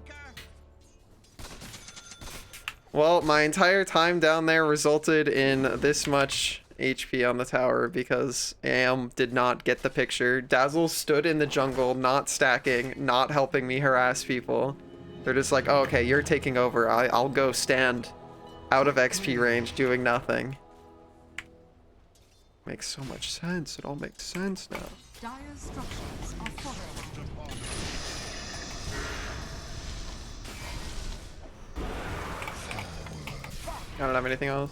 Well, my entire time down there resulted in this much HP on the tower because Am did not get the picture. Dazzle stood in the jungle, not stacking, not helping me harass people. They're just like, oh, okay, you're taking over. I'll go stand out of XP range doing nothing. Makes so much sense. It all makes sense now. Dire's structures are fortified. I don't have anything else.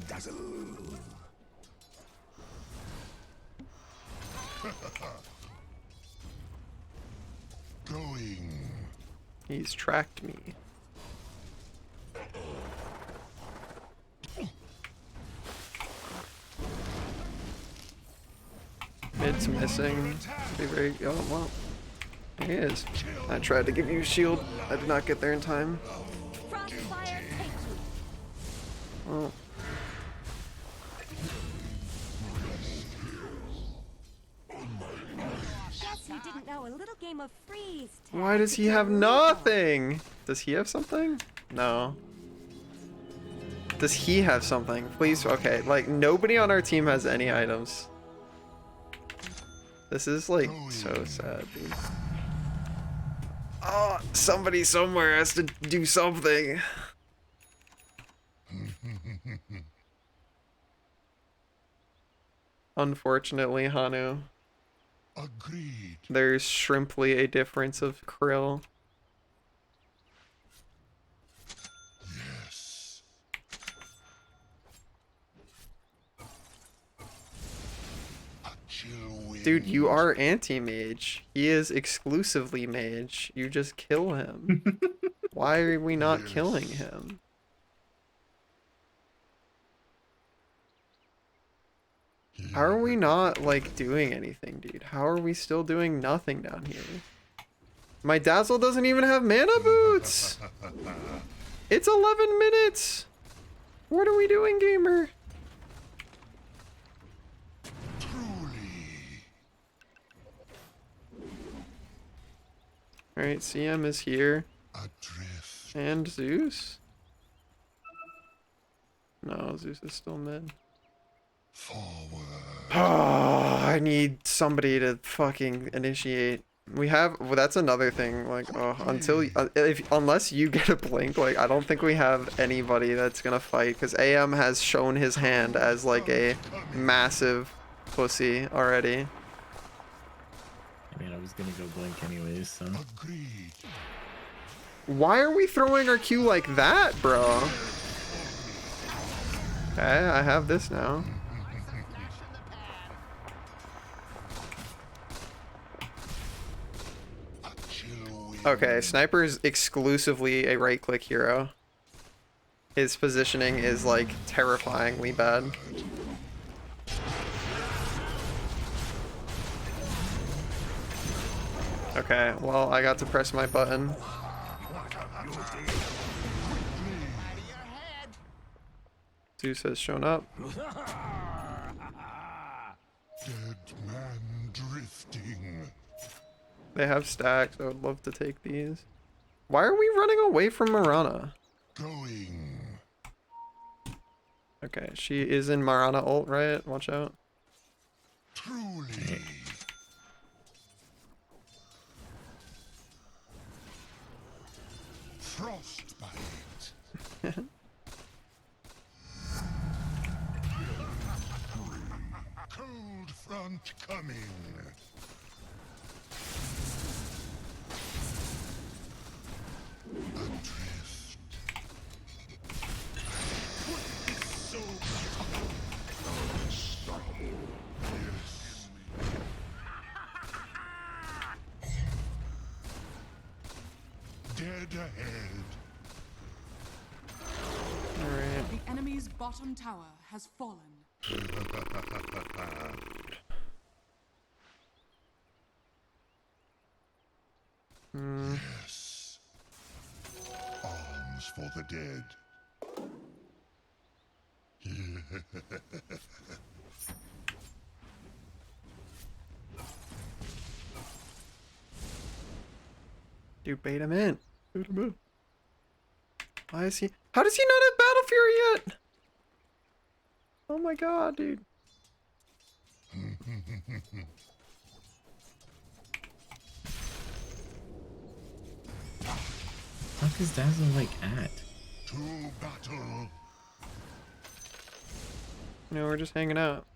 Dazzle. Going. He's tracked me. Mid's missing. Be very. Oh well. There he is. I tried to give you a shield. I did not get there in time. Oh. Guess you didn't know a little game of freeze tag. Why does he have nothing? Does he have something? No. Does he have something? Please, okay, like nobody on our team has any items. This is like so sad, dude. Oh, somebody somewhere has to do something. Unfortunately, Hanu. Agreed. There's shrimply a difference of krill. Yes. A chill wind. Dude, you are anti-mage. He is exclusively mage. You just kill him. Why are we not killing him? How are we not, like, doing anything, dude? How are we still doing nothing down here? My Dazzle doesn't even have mana boots! It's 11 minutes! What are we doing, gamer? Alright, CM is here. Adrift. And Zeus? No, Zeus is still mid. Forward. Oh, I need somebody to fucking initiate. We have, well, that's another thing, like, oh, unless you get a blink, like, I don't think we have anybody that's gonna fight, because AM has shown his hand as, like, a massive pussy already. I mean, I was gonna go blink anyways, so. Agreed. Why are we throwing our Q like that, bro? Okay, I have this now. Okay, Sniper is exclusively a right-click hero. His positioning is, like, terrifyingly bad. Okay, well, I got to press my button. Zeus has shown up. Dead man drifting. They have stacks. I would love to take these. Why are we running away from Marana? Going. Okay, she is in Marana ult, right? Watch out. Truly. Frostbite. Cold front coming. Adrift. So unstoppable. Yes. Dead ahead. Alright. The enemy's bottom tower has fallen. Yes. Arms for the dead. Dude, bait him in. Bait him in. Why is he? How does he not have Battle Fury yet? Oh my god, dude. Fuck is Dazzle like at? To battle. No, we're just hanging out.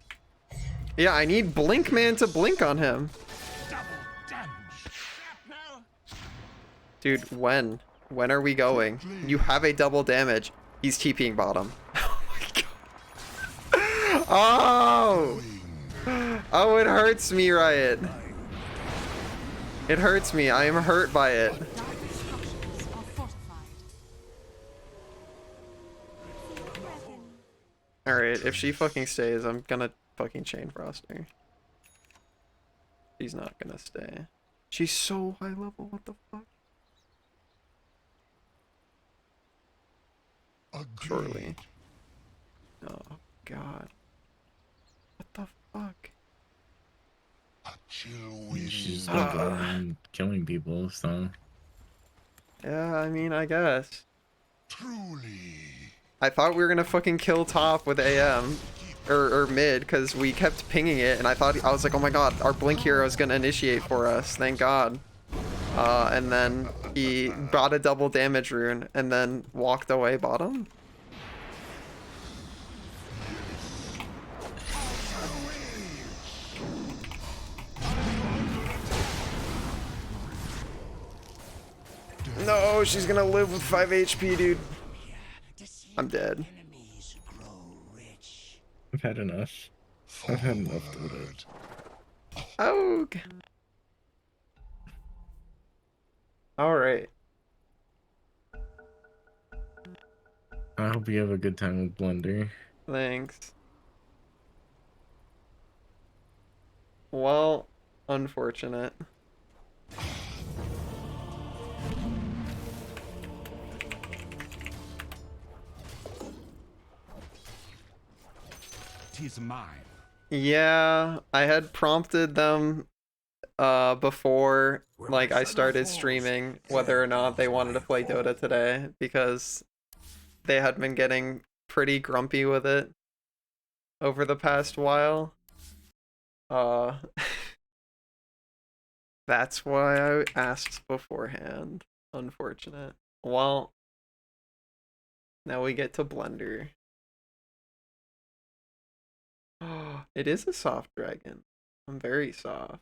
Yeah, I need Blink Man to blink on him. Dude, when? When are we going? You have a double damage. He's TPing bottom. Oh my god. Oh! Oh, it hurts me, Riot. It hurts me. I am hurt by it. Alright, if she fucking stays, I'm gonna fucking chain frost her. She's not gonna stay. She's so high level, what the fuck? Agreed. Surely. Oh god. What the fuck? A chill wind. She's just gonna go around killing people, so. Yeah, I mean, I guess. Truly. I thought we were gonna fucking kill top with AM. Or mid, because we kept pinging it, and I was like, oh my god, our Blink hero is gonna initiate for us, thank god. And then he got a double damage rune, and then walked away bottom. No, she's gonna live with 5 HP, dude. I'm dead. I've had enough. I've had enough Dota. Oh. Alright. I hope you have a good time with Blender. Thanks. Well, unfortunate. Tis mine. Yeah, I had prompted them before like I started streaming whether or not they wanted to play Dota today, because they had been getting pretty grumpy with it over the past while. That's why I asked beforehand. Unfortunate. Well, now we get to Blender. It is a soft dragon. I'm very soft.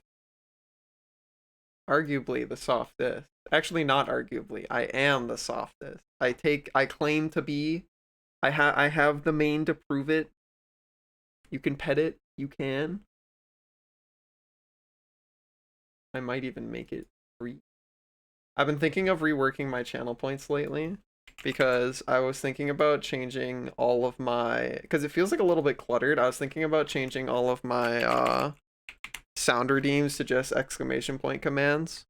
Arguably the softest. Actually, not arguably. I am the softest. I claim to be. I have the mane to prove it. You can pet it. You can. I might even make it free. I've been thinking of reworking my channel points lately, because I was thinking about changing all of my, because it feels like a little bit cluttered. I was thinking about changing all of my sound redeems to just exclamation point commands,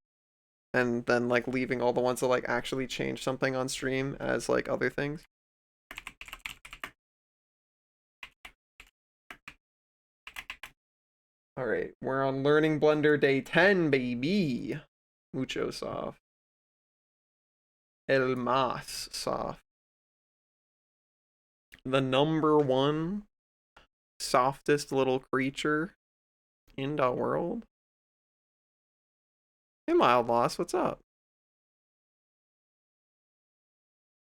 and then like leaving all the ones that like actually change something on stream as like other things. All right, we're on Learning Blender Day 10, baby. Mucho soft. El más soft. The #1 softest little creature in the world. Hey, Mild Loss, what's up?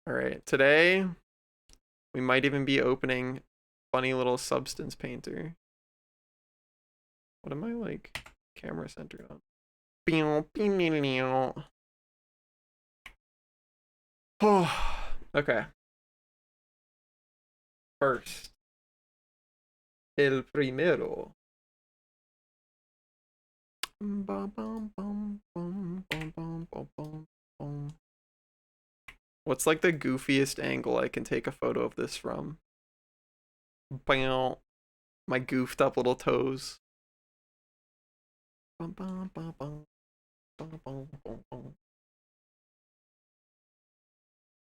Alright, today we might even be opening funny little substance painter. What am I like camera centered on? Oh, okay. First, el primero. What's like the goofiest angle I can take a photo of this from? My goofed up little toes.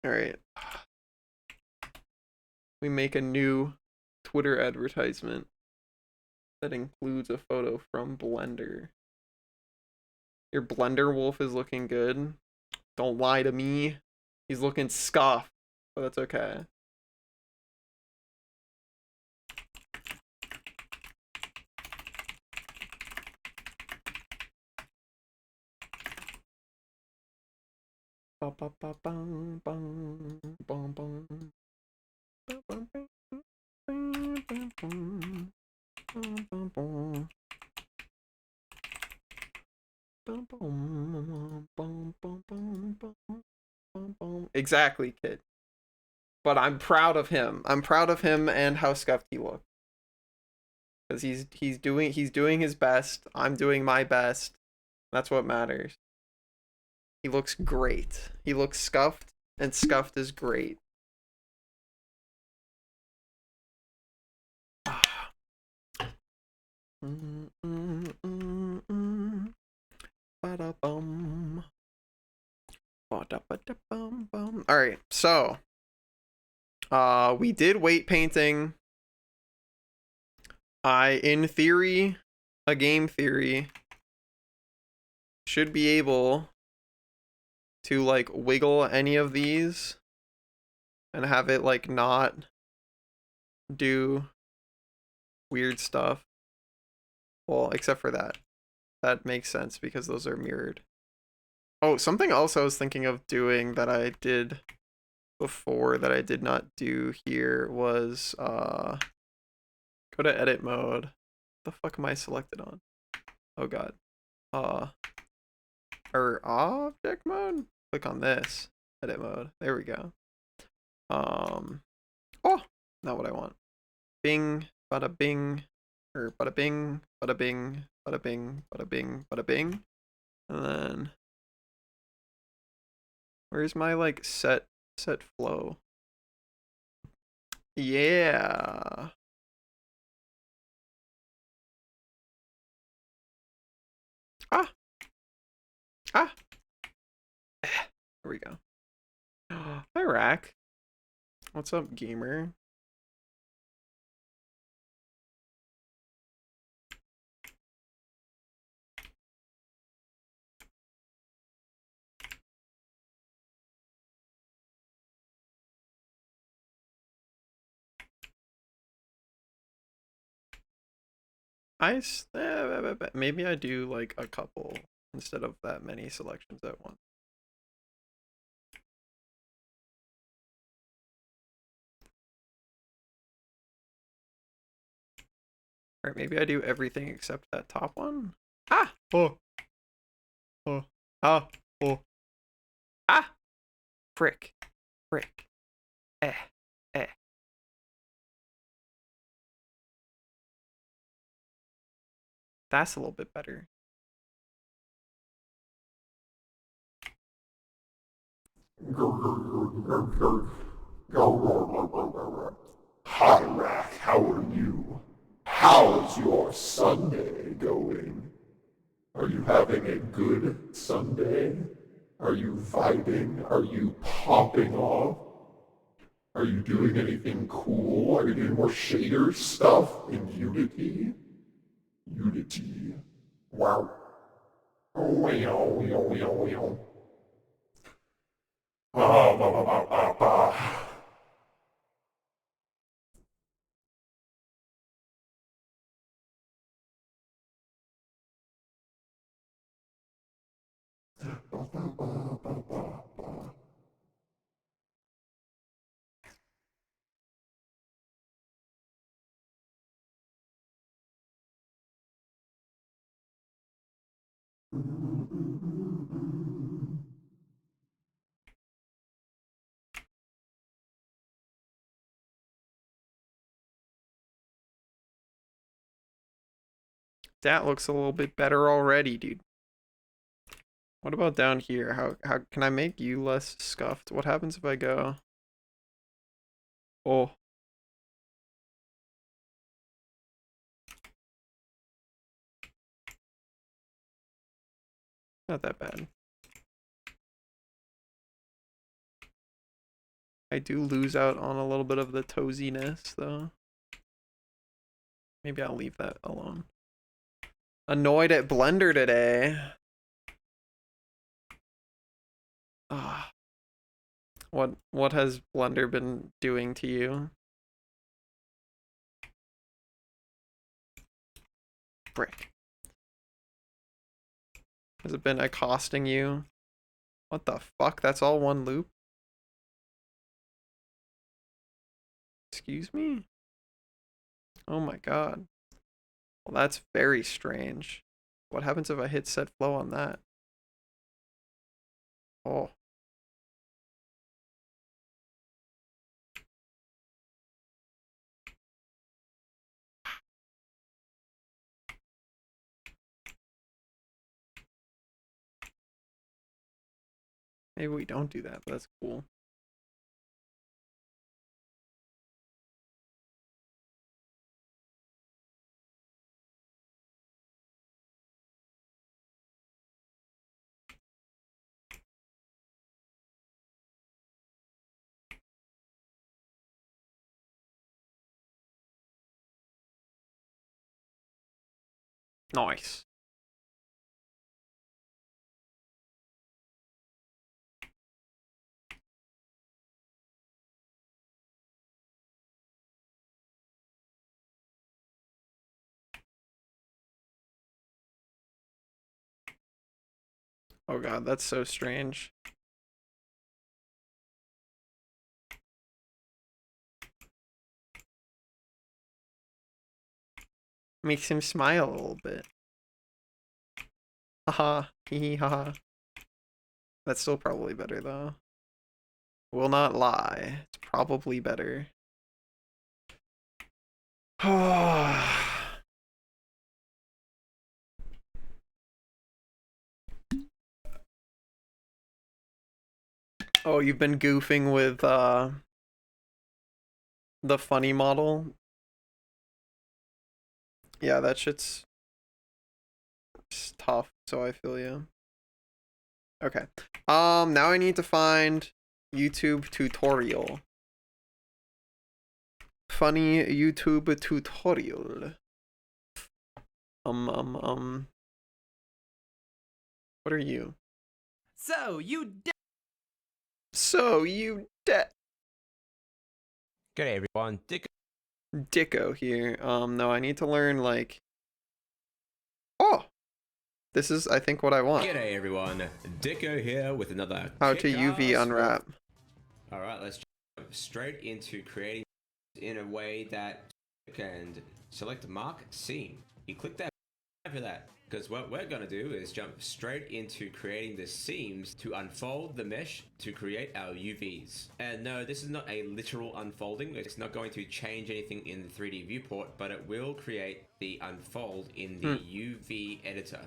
Alright. We make a new Twitter advertisement that includes a photo from Blender. Your Blender wolf is looking good. Don't lie to me. He's looking scuffed, but that's okay. Exactly, kid. But I'm proud of him. I'm proud of him and how scuffed he looked. Because he's doing his best. I'm doing my best. That's what matters. He looks great. He looks scuffed, and scuffed is great. Alright, so We did weight painting. In theory, a game theory, should be able to like wiggle any of these and have it like not do weird stuff. Well, except for that. That makes sense because those are mirrored. Oh, something else I was thinking of doing that I did before that I did not do here was go to edit mode. The fuck am I selected on? Oh god. Or object mode? Click on this. Edit mode. There we go. Oh, not what I want. Bing, bada bing, or bada bing, bada bing, bada bing, bada bing, bada bing. And then where's my like set flow? Yeah. Ah. Ah. There we go. Hi, Rack. What's up, gamer? Maybe I do like a couple instead of that many selections at once. Alright, maybe I do everything except that top one. Ah! Oh! Oh! Ah! Oh! Ah! Frick. Frick. Eh. Eh. That's a little bit better. Hi, Rack, how are you? How's your Sunday going? Are you having a good Sunday? Are you vibing? Are you popping off? Are you doing anything cool? Are you doing more shader stuff in Unity? Unity. Wow. Wow, wow, wow, wow. Bah, bah, bah, bah, bah, bah. That looks a little bit better already, dude. What about down here? How can I make you less scuffed? What happens if I go? Oh. Not that bad. I do lose out on a little bit of the toesiness, though. Maybe I'll leave that alone. Annoyed at Blender today. Ah. What has Blender been doing to you? Brick. Has it been accosting you? What the fuck? That's all one loop? Excuse me? Oh my god. Well, that's very strange. What happens if I hit set flow on that? Oh. Maybe we don't do that, but that's cool. Nice. Oh god, that's so strange. Makes him smile a little bit. Haha, hee haha. That's still probably better though. Will not lie. It's probably better. Oh, you've been goofing with the funny model? Yeah, that shit's tough, so I feel you. Okay. Now I need to find YouTube tutorial. Funny YouTube tutorial. What are you? So you G'day everyone, Dicko here. No, I need to learn like. Oh, this is I think what I want. G'day everyone, Dicko here with another How to UV kick-ass unwrap. Alright, let's jump straight into creating in a way that and select mark seam. You click that for that, because what we're going to do is jump straight into creating the seams to unfold the mesh to create our UVs. And no, this is not a literal unfolding. It's not going to change anything in the 3D viewport, but it will create the unfold in the UV editor.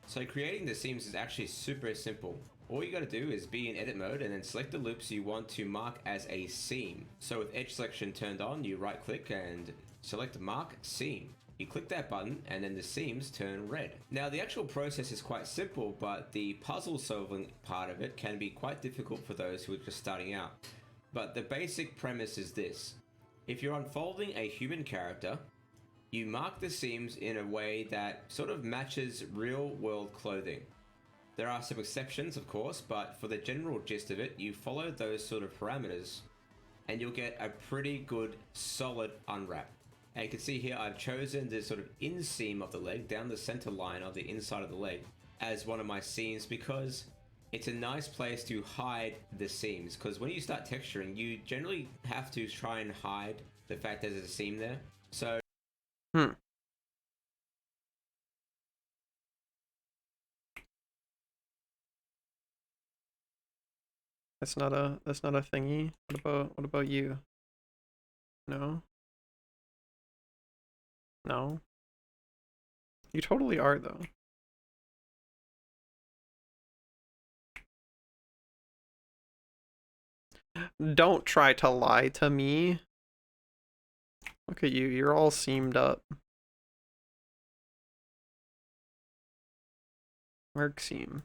So creating the seams is actually super simple. All you got to do is be in edit mode and then select the loops you want to mark as a seam. So with edge selection turned on, you right click and select mark seam. You click that button and then the seams turn red. Now the actual process is quite simple, but the puzzle solving part of it can be quite difficult for those who are just starting out. But the basic premise is this. If you're unfolding a human character, you mark the seams in a way that sort of matches real world clothing. There are some exceptions of course, but for the general gist of it, you follow those sort of parameters and you'll get a pretty good solid unwrap. And you can see here I've chosen this sort of inseam of the leg down the center line of the inside of the leg as one of my seams because it's a nice place to hide the seams, because when you start texturing you generally have to try and hide the fact there's a seam there. So That's not a thingy. What about you? No? No? You totally are though. Don't try to lie to me. Look at you, you're all seamed up. Mark seam.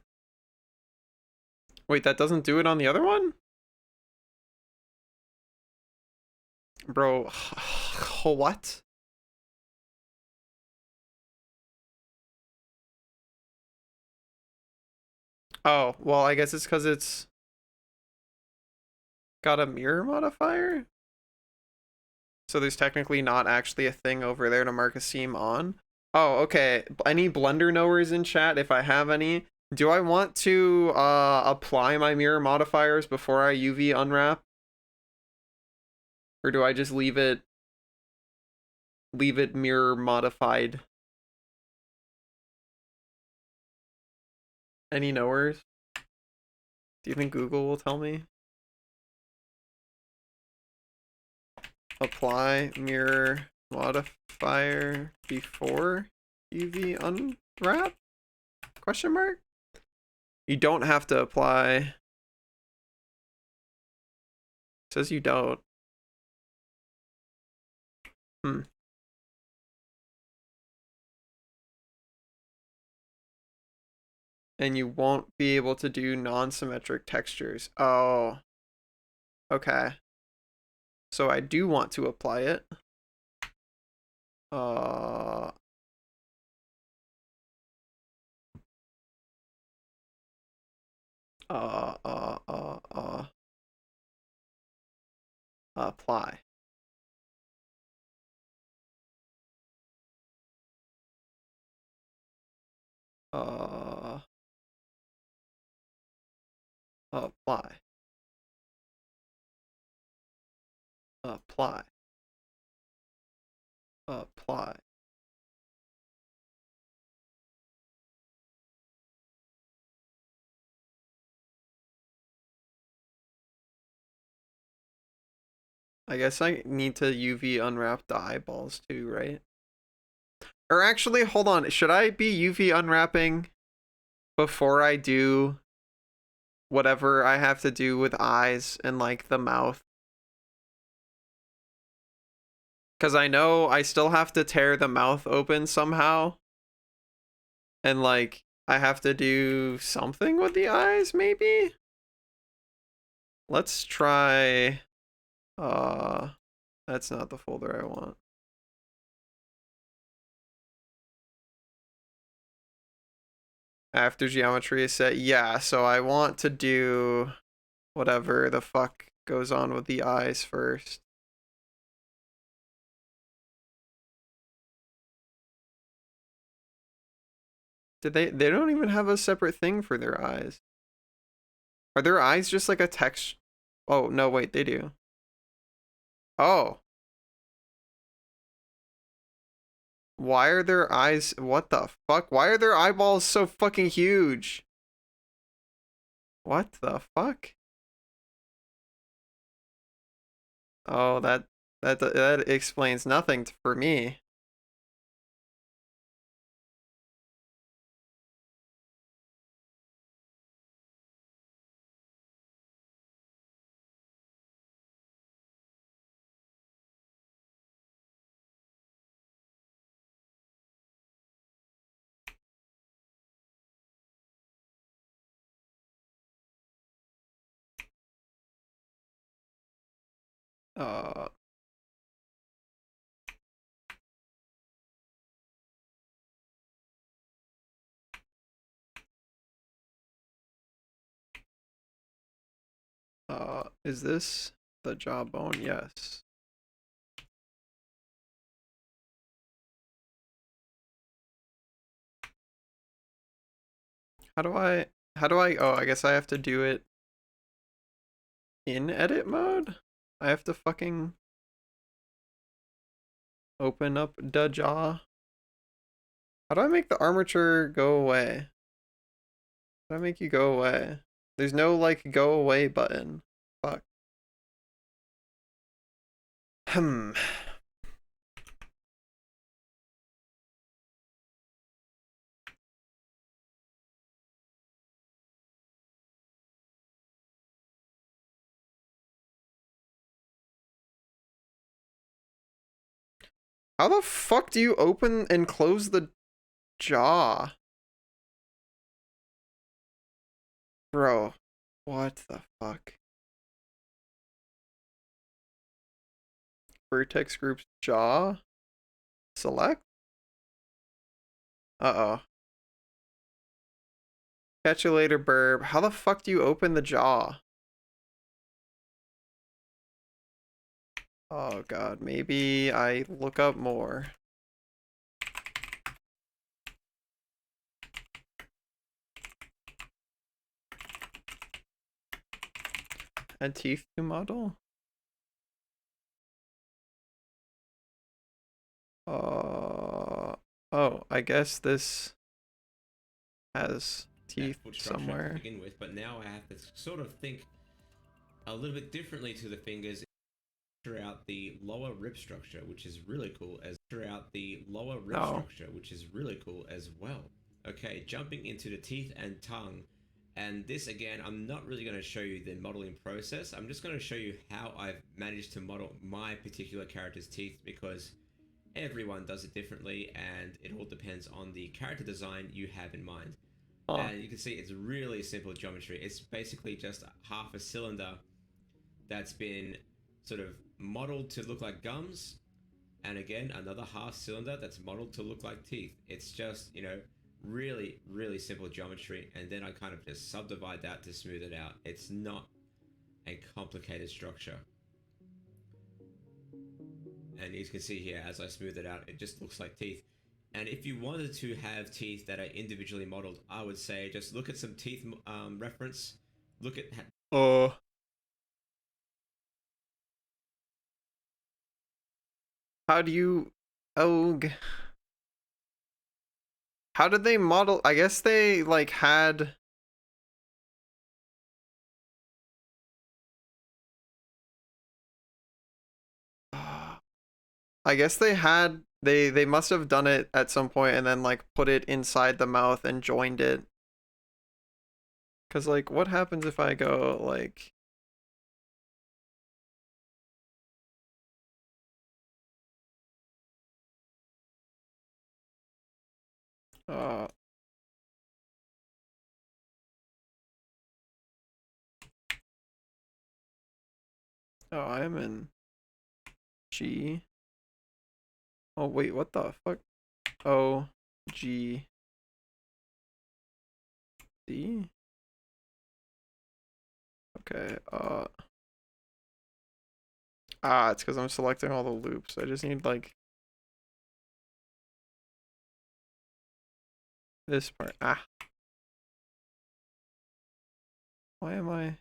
Wait, that doesn't do it on the other one? Bro, what? Oh, well, I guess it's because it's got a mirror modifier? So there's technically not actually a thing over there to mark a seam on? Oh, okay. Any Blender knowers in chat, if I have any? Do I want to apply my mirror modifiers before I UV unwrap? Or do I just leave it mirror modified? Any knowers? Do you think Google will tell me? Apply mirror modifier before UV unwrap? Question mark? You don't have to apply. It says you don't. And you won't be able to do non-symmetric textures. Oh. Okay. So I do want to apply it. Apply. Apply. Apply. Apply. I guess I need to UV unwrap the eyeballs too, right? Or actually, hold on. Should I be UV unwrapping before I do whatever I have to do with eyes and like the mouth? Because I know I still have to tear the mouth open somehow. And like, I have to do something with the eyes, maybe? Let's try... That's not the folder I want. After geometry is set, yeah, so I want to do whatever the fuck goes on with the eyes first. Did they don't even have a separate thing for their eyes. Are their eyes just like a text? Oh, no, wait, they do. Oh. Why are their eyes, what the fuck? Why are their eyeballs so fucking huge? What the fuck? Oh, that explains nothing for me. Uh is this the jawbone? Yes. How do I, oh, I guess I have to do it in edit mode? I have to fucking open up the jaw. How do I make the armature go away? How do I make you go away? There's no like go away button. Fuck. Hmm. How the fuck do you open and close the jaw? Bro, what the fuck? Vertex group's jaw? Select? Uh-oh. Catch you later, burb. How the fuck do you open the jaw? Oh god, maybe I look up more. Add teeth to model? Oh, I guess this has teeth somewhere. To begin with, but now I have to sort of think a little bit differently to the fingers throughout the lower rib structure, which is really cool as really cool as well. Okay, jumping into the teeth and tongue. And this again, I'm not really going to show you the modeling process. I'm just going to show you how I've managed to model my particular character's teeth, because everyone does it differently and it all depends on the character design you have in mind. And you can see it's really simple geometry. It's basically just half a cylinder that's been sort of modeled to look like gums, and again another half cylinder that's modeled to look like teeth. It's just, you know, really, really simple geometry, and then I kind of just subdivide that to smooth it out. It's not a complicated structure. And you can see here, as I smooth it out, it just looks like teeth. And if you wanted to have teeth that are individually modeled, I would say just look at some teeth reference. Look at how do you... Oh... How did they model? I guess they, like, had... I guess they had... They must have done it at some point and then, like, put it inside the mouth and joined it. Because, like, what happens if I go, like... Oh, I am in G. Oh, wait, what the fuck? O, G, D? Okay, it's because I'm selecting all the loops. I just need, like... this part. Why am I...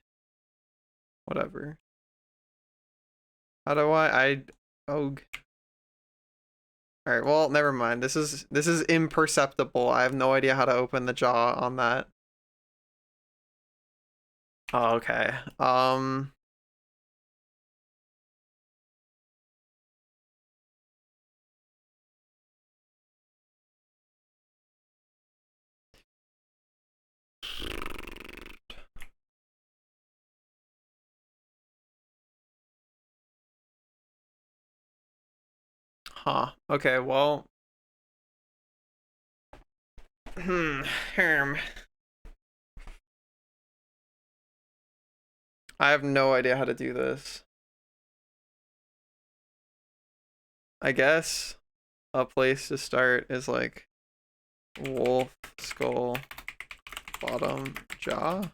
Whatever. How do oh... Alright, well, never mind. This is imperceptible. I have no idea how to open the jaw on that. Oh, okay. Huh. Okay, well... I have no idea how to do this. I guess a place to start is like wolf, skull, bottom, jaw.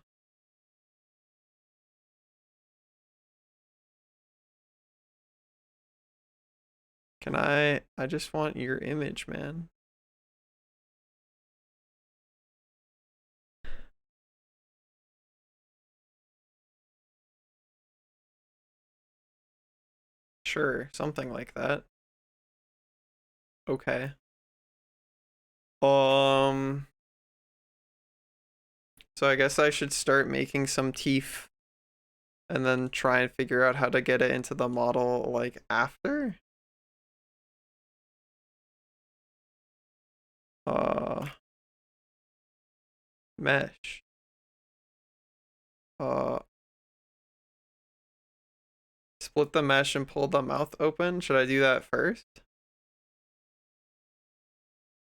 Can I just want your image, man. Sure, something like that. Okay. So I guess I should start making some teeth and then try and figure out how to get it into the model, like, after? Mesh. Split the mesh and pull the mouth open. Should I do that first?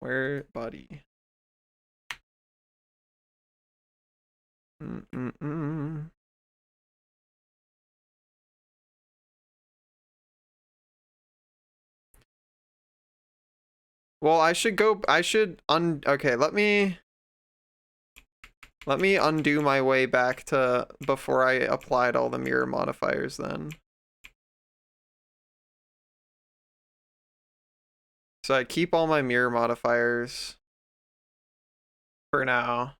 Where body? Well, okay, let me undo my way back to before I applied all the mirror modifiers then. So I keep all my mirror modifiers for now.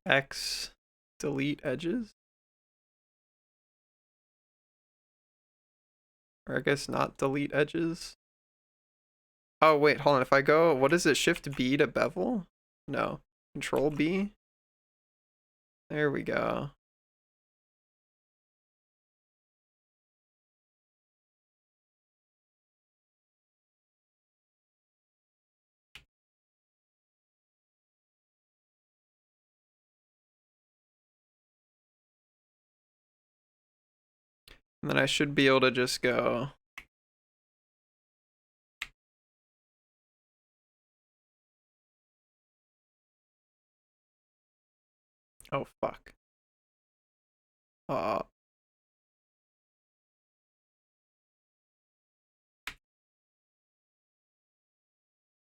X, delete edges. Or I guess not delete edges. Oh, wait, hold on. If I go, what is it? Shift B to bevel? No. Control B? There we go. And then I should be able to just go Oh, fuck.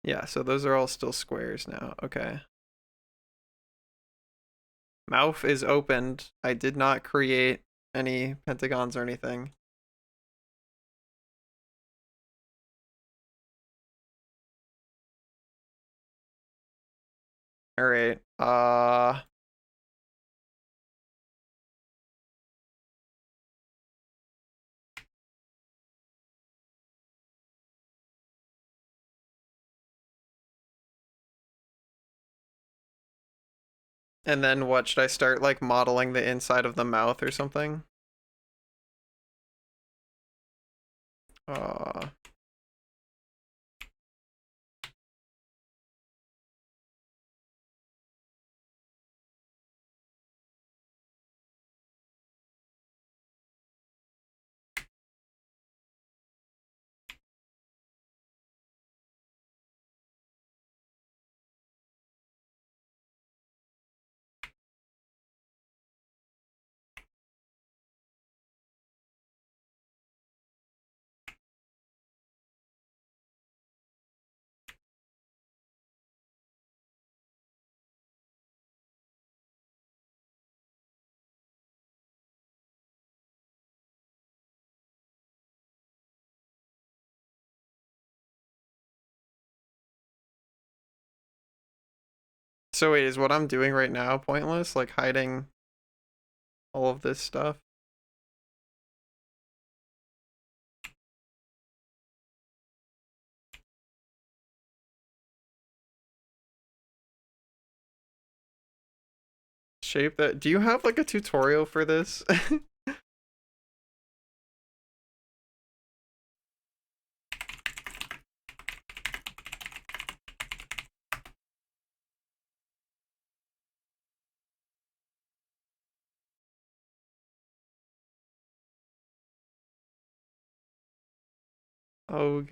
Yeah, so those are all still squares now. Okay. Mouth is opened. I did not create any pentagons or anything. All right. And then what, should I start like modeling the inside of the mouth or something? Uh So wait, is what I'm doing right now pointless? Like hiding all of this stuff? Shape that. Do you have like a tutorial for this? Oh.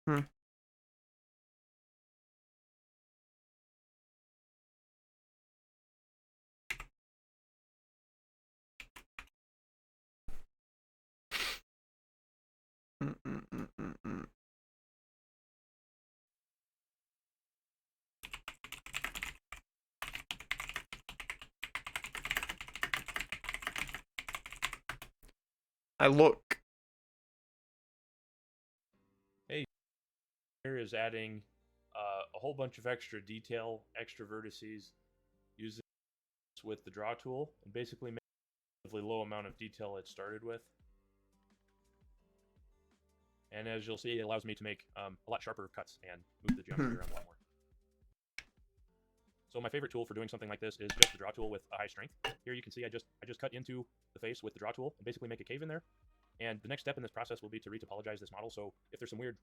Hmm. Mm. I look. Hey, here is adding a whole bunch of extra detail, extra vertices, using this with the draw tool, and basically make a relatively low amount of detail it started with. And as you'll see, it allows me to make a lot sharper cuts and move the geometry around a lot more. So my favorite tool for doing something like this is just the draw tool with a high strength. Here you can see I just cut into the face with the draw tool and basically make a cave in there. And the next step in this process will be to retopologize this model. So if there's some weird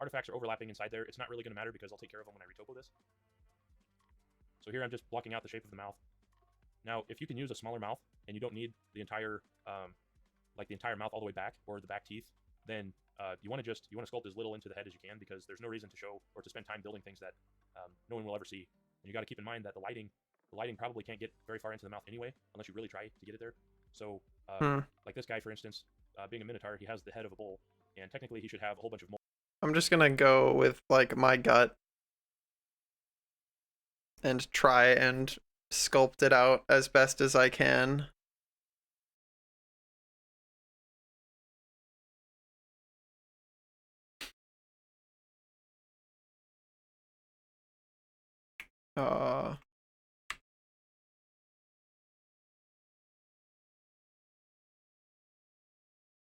artifacts or overlapping inside there, it's not really going to matter because I'll take care of them when I retopo this. So here I'm just blocking out the shape of the mouth. Now, if you can use a smaller mouth and you don't need the entire, like the entire mouth all the way back or the back teeth, then you want to sculpt as little into the head as you can because there's no reason to show or to spend time building things that no one will ever see. And you got to keep in mind that the lighting probably can't get very far into the mouth anyway, unless you really try to get it there. So, like this guy, for instance, being a minotaur, he has the head of a bull, and technically he should have a whole bunch of moles. I'm just gonna go with like my gut and try and sculpt it out as best as I can.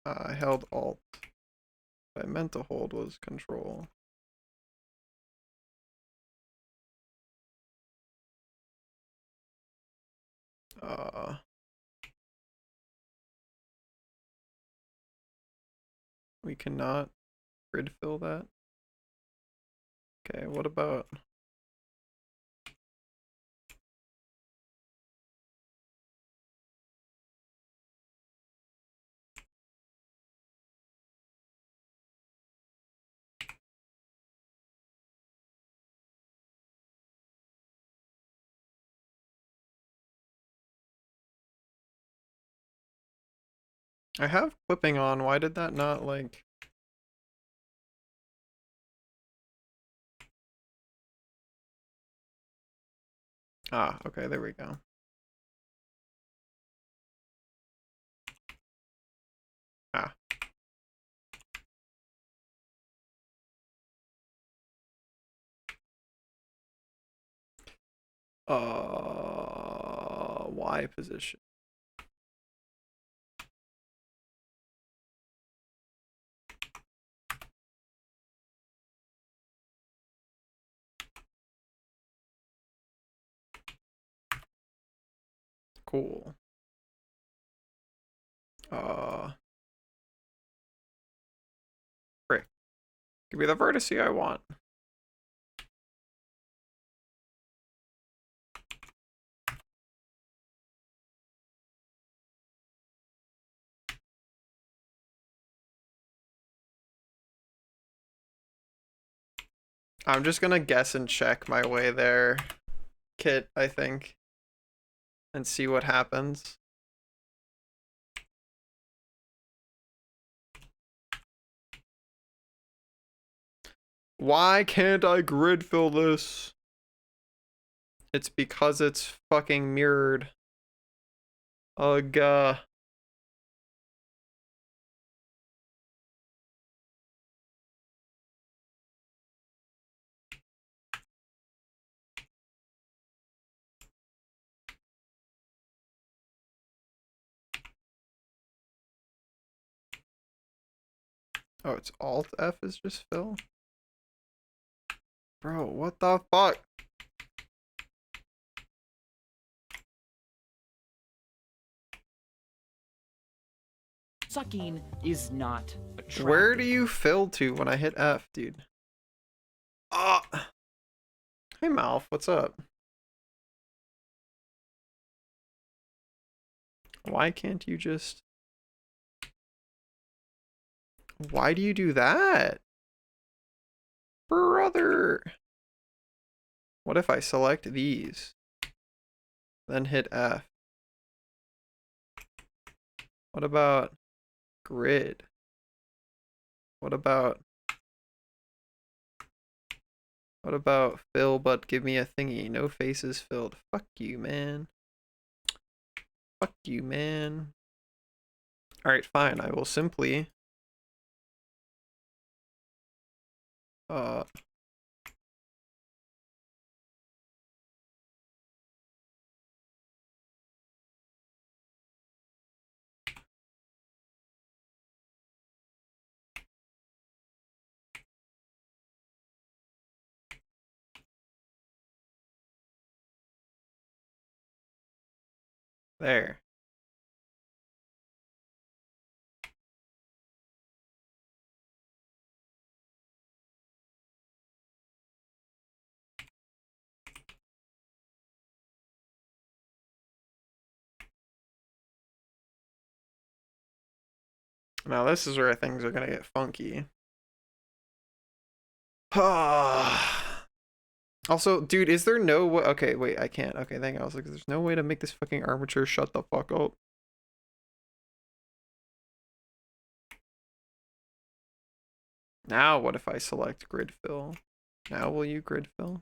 I held Alt. What I meant to hold was Control. We cannot grid fill that. Okay, what about... I have clipping on, why did that not, like... Ah, okay, there we go. Ah. Y position. Cool. Frick. Give me the vertice I want. I'm just gonna guess and check my way there, Kit, I think. And see what happens. Why can't I grid fill this? It's because it's fucking mirrored. Ugh. Oh, it's Alt F is just fill? Bro, what the fuck? Sucking is not attractive. Where do you fill to when I hit F, dude? Ah. Hey, Malf, what's up? Why can't you just... Why do you do that? Brother! What if I select these? Then hit F? What about grid? What about fill but give me a thingy? No faces filled. Fuck you, man. Fuck you, man. Alright, fine. I will simply... There. Now this is where things are gonna get funky. Also, dude, is there no way? Okay, wait, I can't. Okay, thank you. I was like, there's no way to make this fucking armature shut the fuck up. Now what if I select grid fill? Now will you grid fill?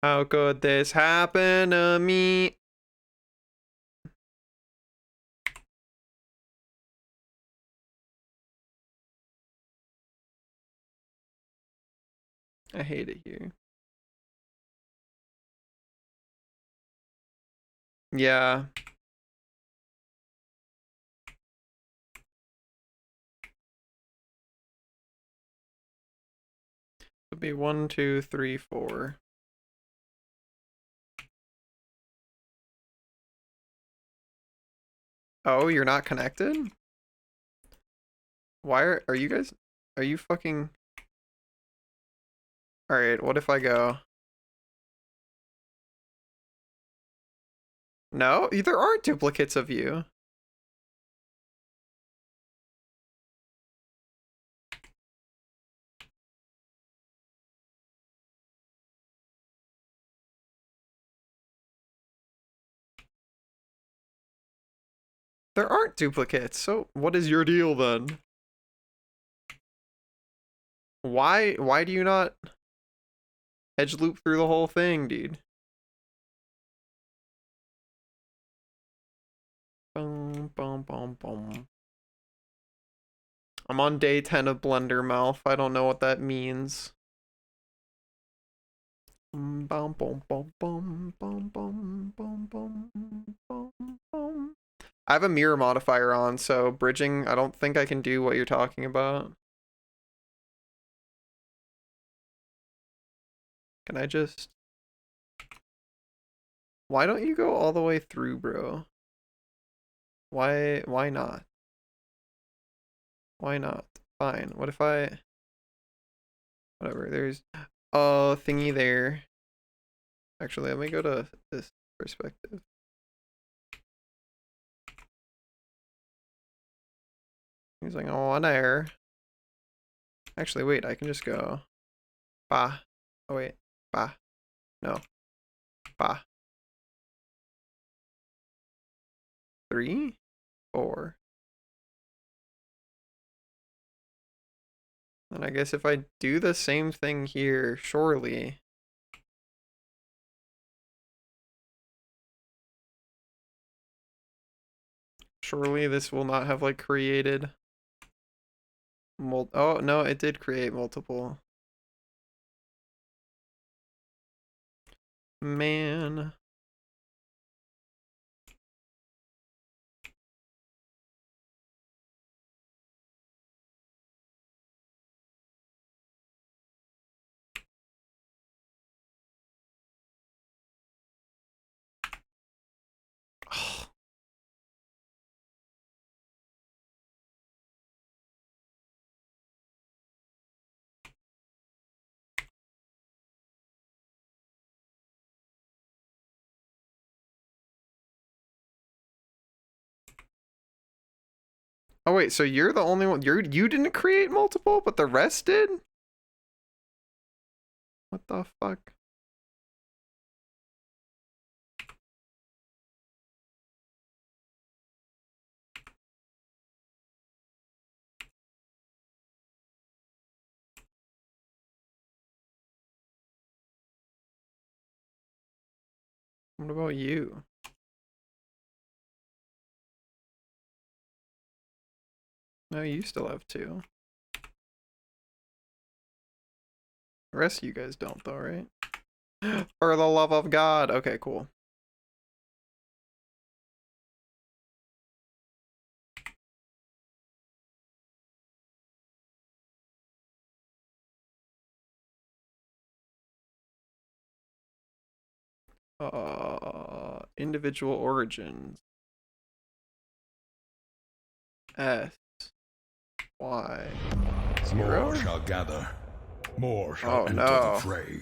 How could this happen to me? I hate it here. Yeah. Would be 1, 2, 3, 4. Oh, you're not connected? Why are you guys, are you fucking... Alright, what if I go... No, there aren't duplicates of you. There aren't duplicates, so what is your deal then? Why do you not edge loop through the whole thing, dude? Boom, boom, boom, boom. I'm on day 10 of Blendermouth. I don't know what that means. Boom, boom, boom, boom, boom, boom, boom, boom, boom, boom. I have a mirror modifier on, so bridging, I don't think I can do what you're talking about. Can I just... Why don't you go all the way through, bro? Why not? Why not? Fine. What if I... Whatever, there's... Oh, thingy there. Actually, let me go to this perspective. He's like, oh, there. Actually, wait, I can just go... Bah. Oh, wait. Bah. No. Bah. 3, 4. And I guess if I do the same thing here, surely... Surely this will not have, like, created... Oh, no, it did create multiple. Man. Oh wait, so you're the only one, you didn't create multiple, but the rest did? What the fuck? What about you? No, you still have 2. The rest of you guys don't though, right? For the love of God. Okay, cool. Individual origins. S. Y. 0? More shall gather. More shall enter no. the fray.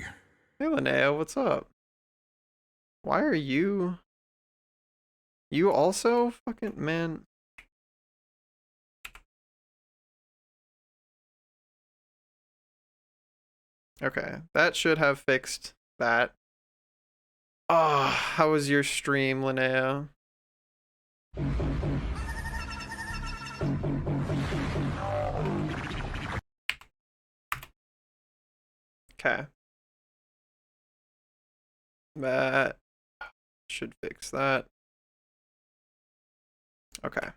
Hey Linnea, what's up? Why are you... You also fucking... Man... Okay, that should have fixed that. Ah, how was your stream, Linnea? Okay. That should fix that. Okay.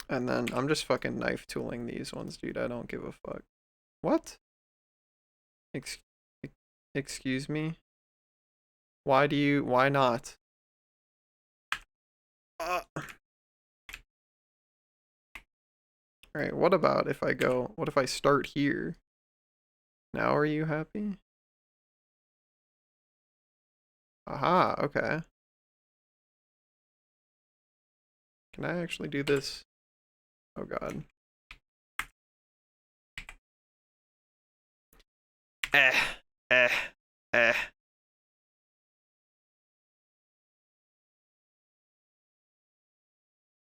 And then I'm just fucking knife tooling these ones, dude. I don't give a fuck. What? Excuse me? Why not? Alright, what about if I go, what if I start here? Now are you happy? Aha, okay. Can I actually do this? Oh god. Eh, eh, eh.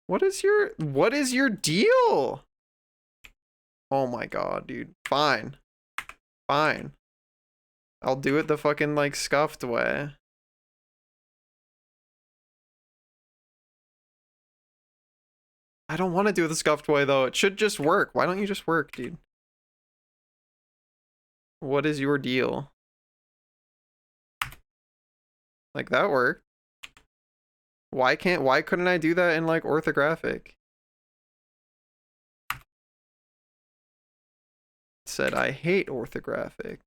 What is your deal? Oh my god, dude. Fine. Fine. I'll do it the fucking like scuffed way. I don't want to do it the scuffed way though. It should just work. Why don't you just work, dude? What is your deal? Like that worked. Why couldn't I do that in like orthographic? It said I hate orthographic.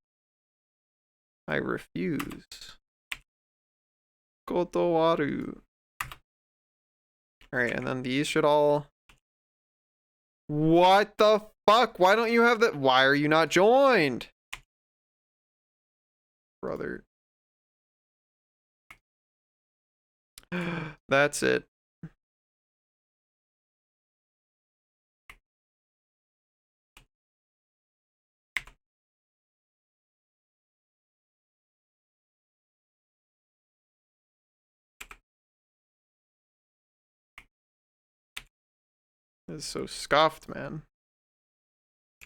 I refuse. Kotowaru. Alright, and then these should all... What the fuck? Why don't you have that? Why are you not joined? Brother. That's it. This is so scuffed, man.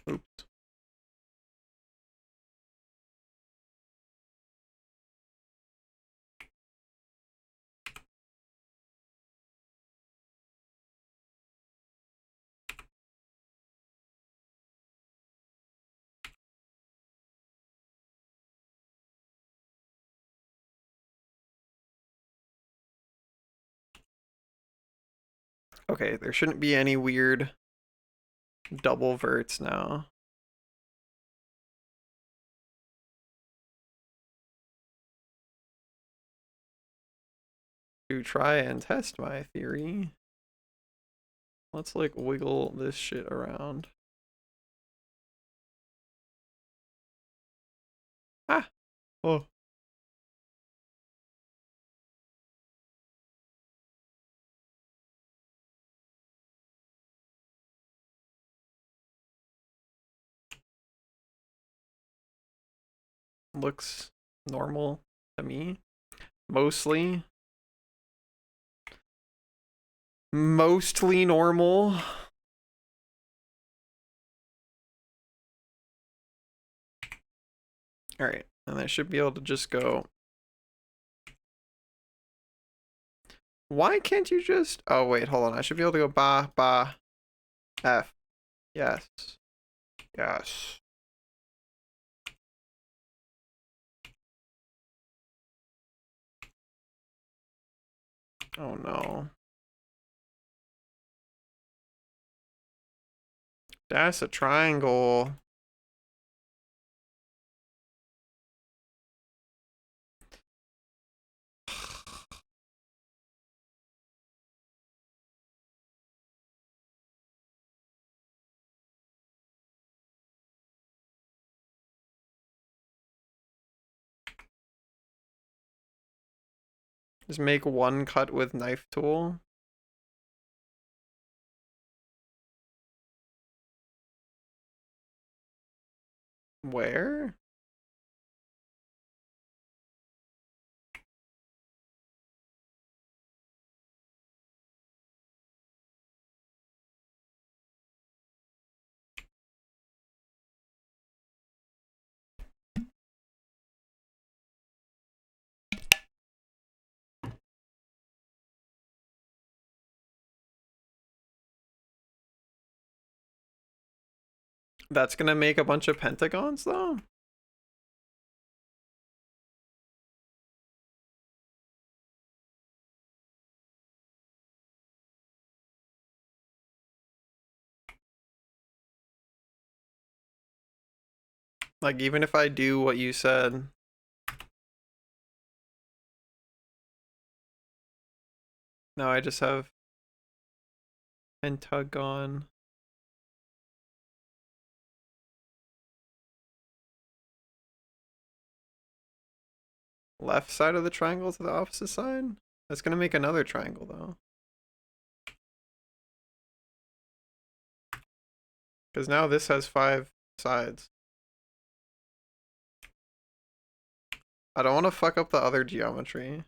Oops. Okay, there shouldn't be any weird double verts now. To try and test my theory, let's like wiggle this shit around. Ah! Oh. Looks normal to me. Mostly normal. All right, and I should be able to just go. Why can't you just... Oh, wait, hold on. I should be able to go ba, ba, F. Yes. Yes. Oh, no. That's a triangle. Just make one cut with knife tool. Where? That's gonna make a bunch of pentagons, though? Like, even if I do what you said... No, I just have... pentagon. Left side of the triangle to the opposite side? That's gonna make another triangle, though. Because now this has 5 sides. I don't want to fuck up the other geometry.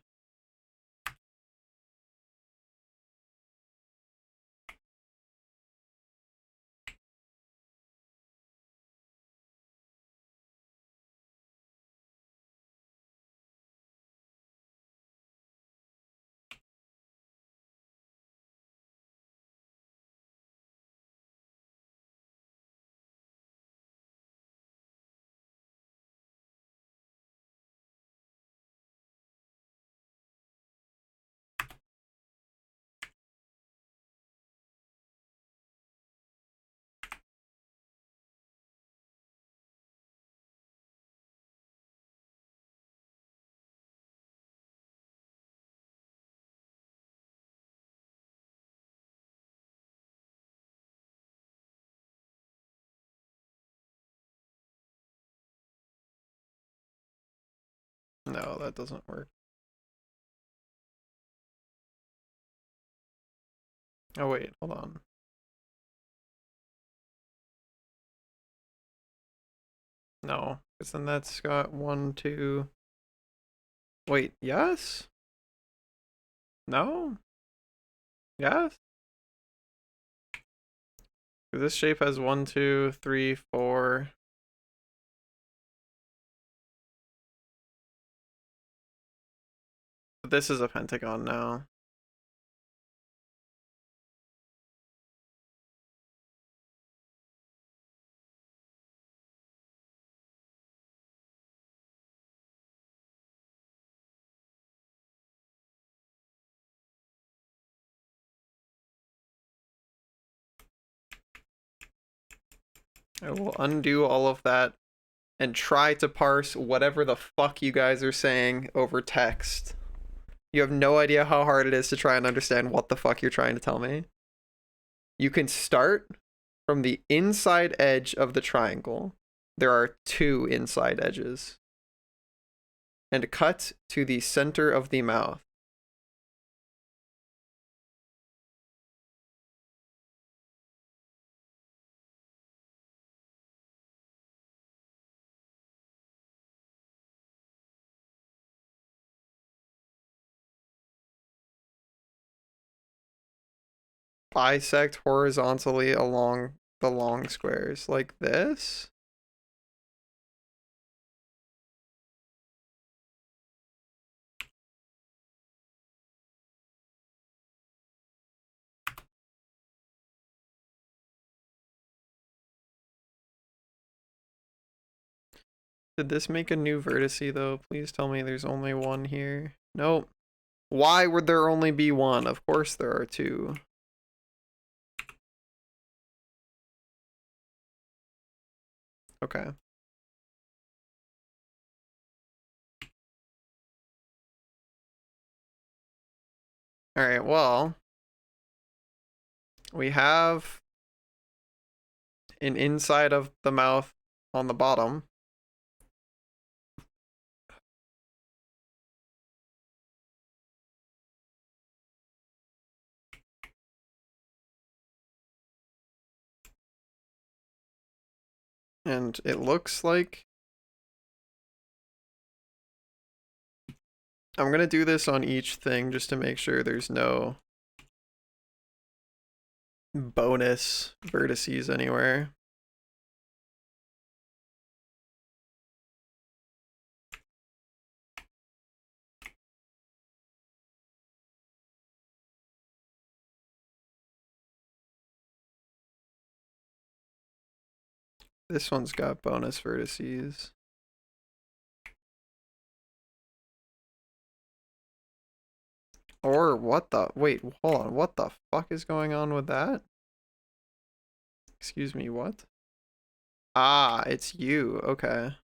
No, that doesn't work. Oh wait, hold on. No, because then that's got 1, 2. Wait, yes? No? Yes? This shape has 1, 2, 3, 4. This is a pentagon now. I will undo all of that and try to parse whatever the fuck you guys are saying over text. You have no idea how hard it is to try and understand what the fuck you're trying to tell me. You can start from the inside edge of the triangle. There are 2 inside edges. And cut to the center of the mouth. Bisect horizontally along the long squares like this. Did this make a new vertice though? Please tell me there's only 1 here. Nope. Why would there only be 1? Of course there are 2. Okay. Alright, well. We have an inside of the mouth on the bottom. And it looks like I'm gonna do this on each thing just to make sure there's no bonus vertices anywhere. This one's got bonus vertices. Or what the? Wait, hold on. What the fuck is going on with that? Excuse me, what? Ah, it's you. Okay.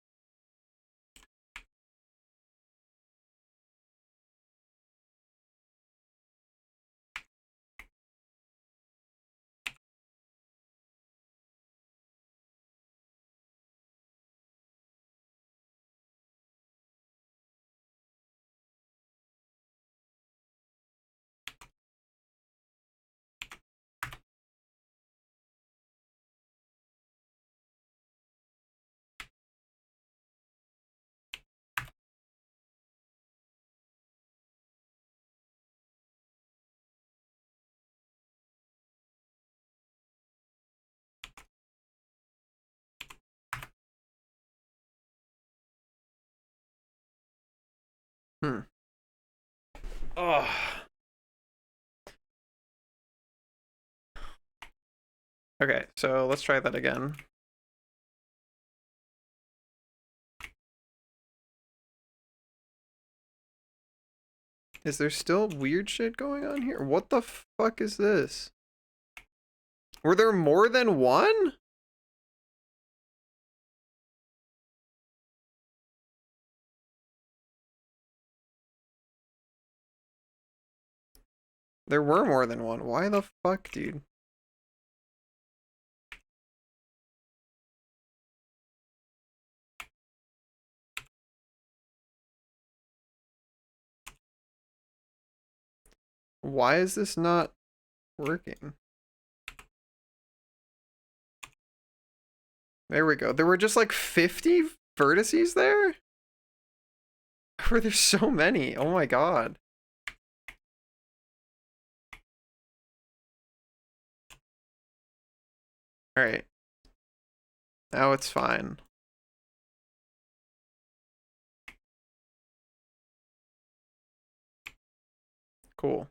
Oh. Okay, so let's try that again. Is there still weird shit going on here? What the fuck is this? Were there more than one? There were more than one. Why the fuck, dude? Why is this not working? There we go. There were just like 50 vertices there? Were there so many? Oh my god. Alright. Now it's fine. Cool.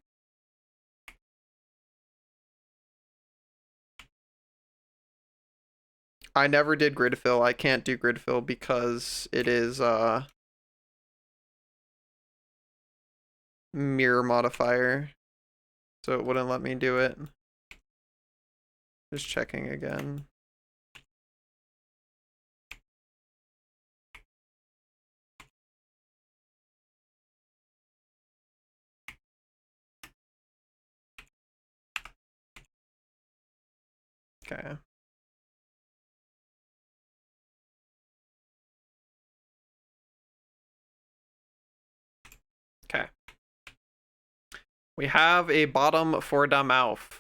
I never did grid fill. I can't do grid fill because it is mirror modifier. So it wouldn't let me do it. Just checking again. Okay. Okay. We have a bottom for the mouth.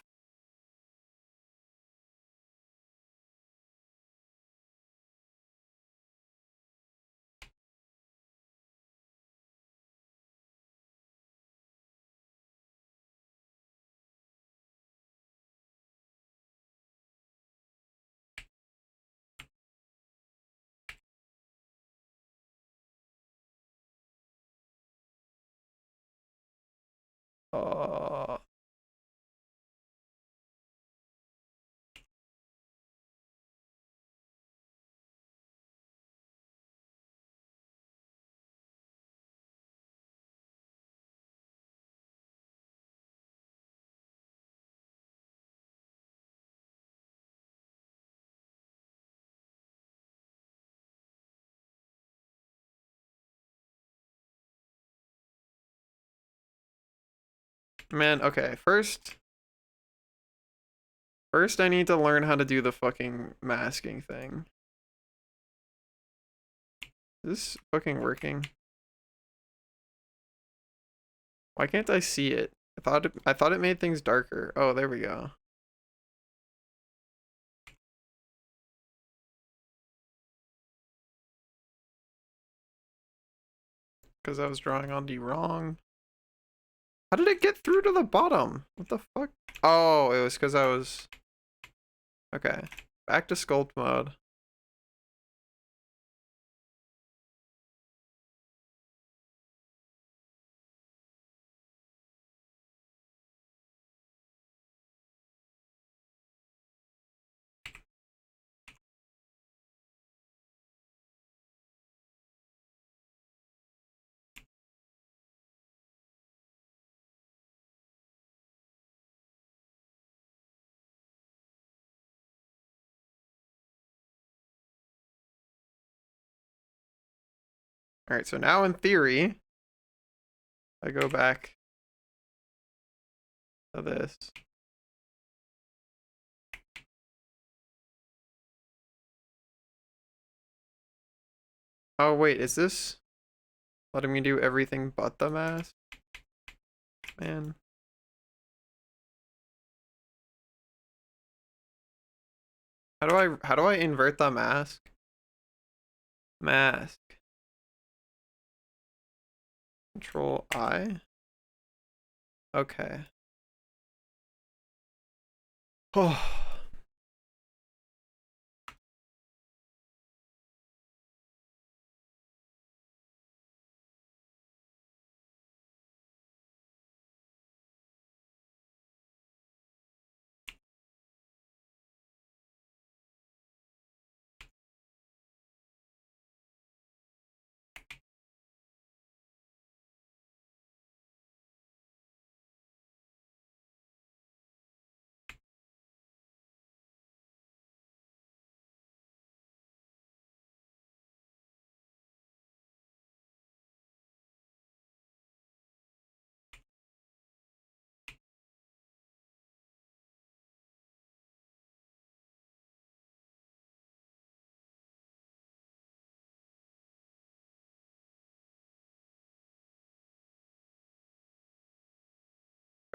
Man, okay, first I need to learn how to do the fucking masking thing. Is this fucking working? Why can't I see it? I thought it made things darker. Oh, there we go. Because I was drawing on the wrong. How did it get through to the bottom? What the fuck? Oh, it was because I was... Okay. Back to sculpt mode. Alright, so now in theory, I go back to this. Oh wait, is this letting me do everything but the mask? Man. How do I invert the mask? Mask. Control I. Okay. Oh.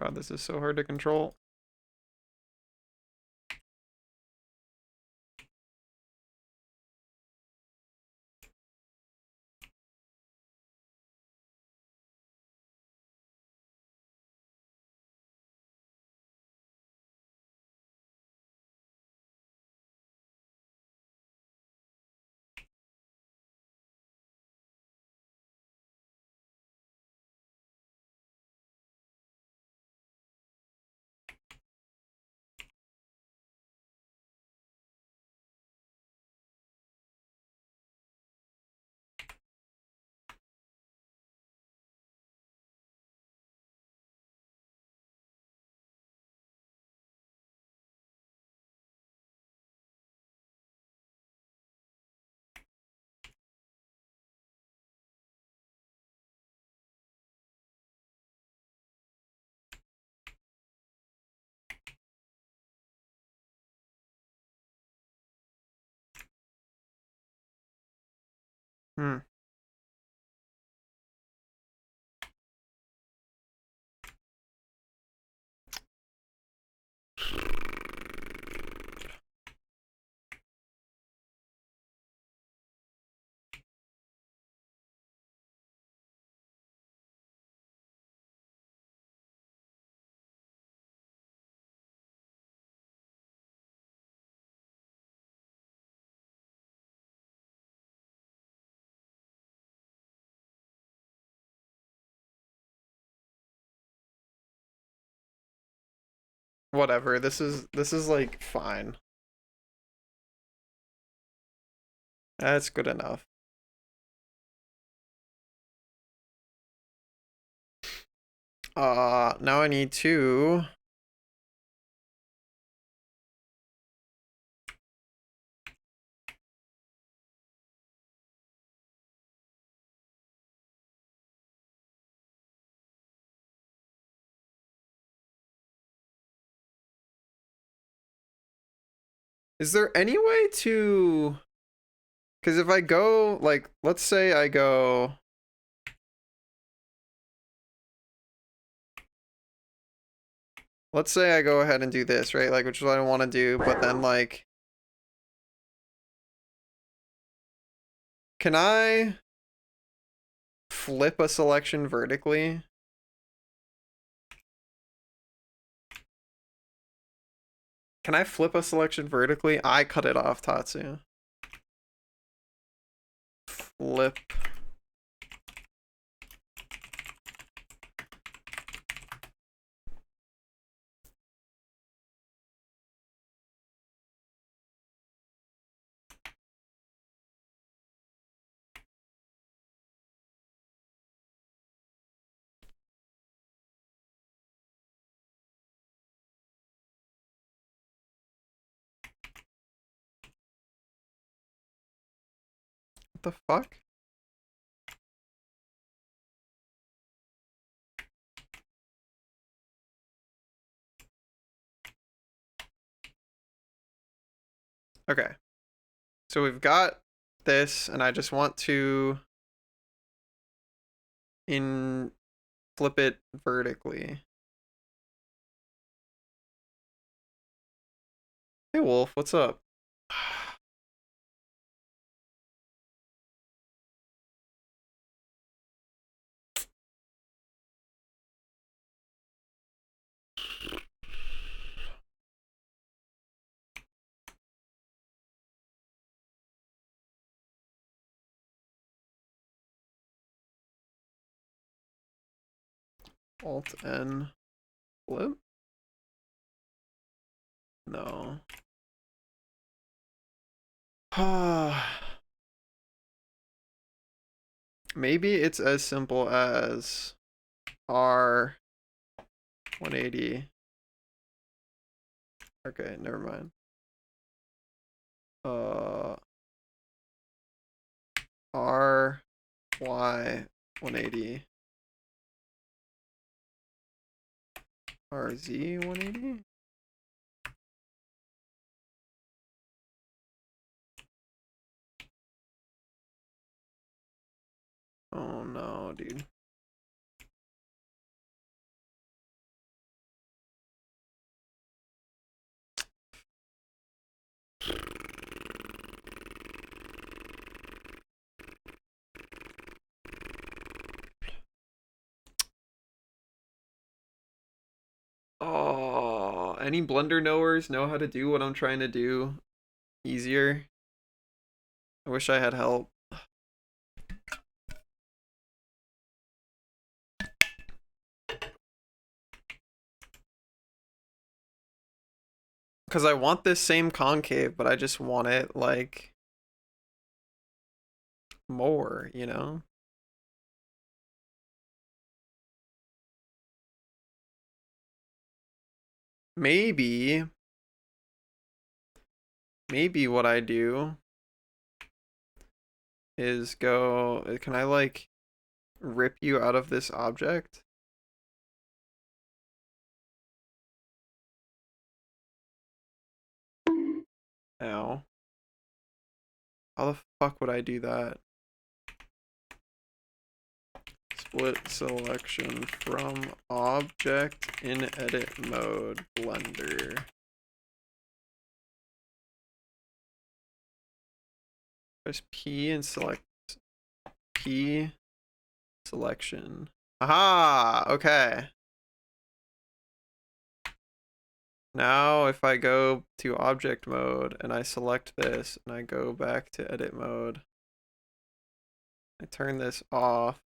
God, this is so hard to control. Hmm. Whatever. This is like fine. That's good enough. Now I need to Is there any way to, because if I go, like, let's say I go, let's say I go ahead and do this, right? Like, which is what I want to do, but then, like, can I flip a selection vertically? Can I flip a selection vertically? I cut it off, Tatsu. Flip. What the fuck? Okay. So we've got this, and I just want to flip it vertically. Hey Wolf, what's up? Alt N flip? No. Maybe it's as simple as R 180. Okay, never mind. R Y 180. RZ 180? Oh no, dude. any Blender knowers know how to do what I'm trying to do easier? I wish I had help. Because I want this same concave, but I just want it, like, more, you know? Maybe what I do is go, can I, like, rip you out of this object? Ow. How the fuck would I do that? Split selection from object in edit mode, Blender. Press P and select P selection. Aha! Okay. Now if I go to object mode and I select this and I go back to edit mode, I turn this off.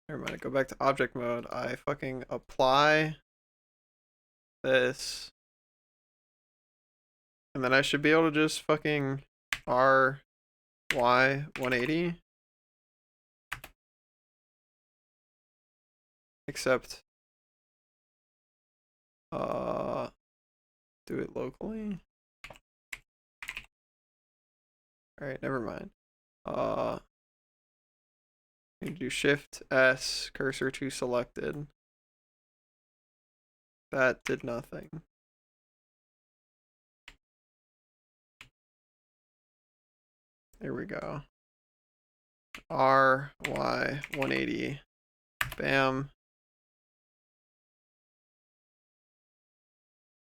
Never mind, I go back to object mode. I fucking apply this. And then I should be able to just fucking R, Y, 180. Except, do it locally. Alright, never mind. You do Shift S, cursor to selected. That did nothing. There we go. R, Y, 180. Bam.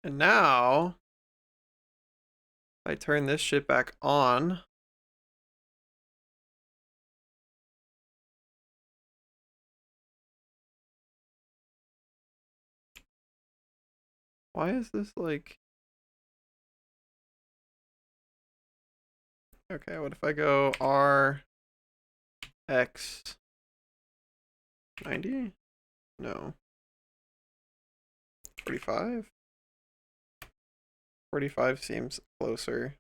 And now, if I turn this shit back on, why is this like... Okay, what if I go R, X, 90? No. 45? 45 seems closer.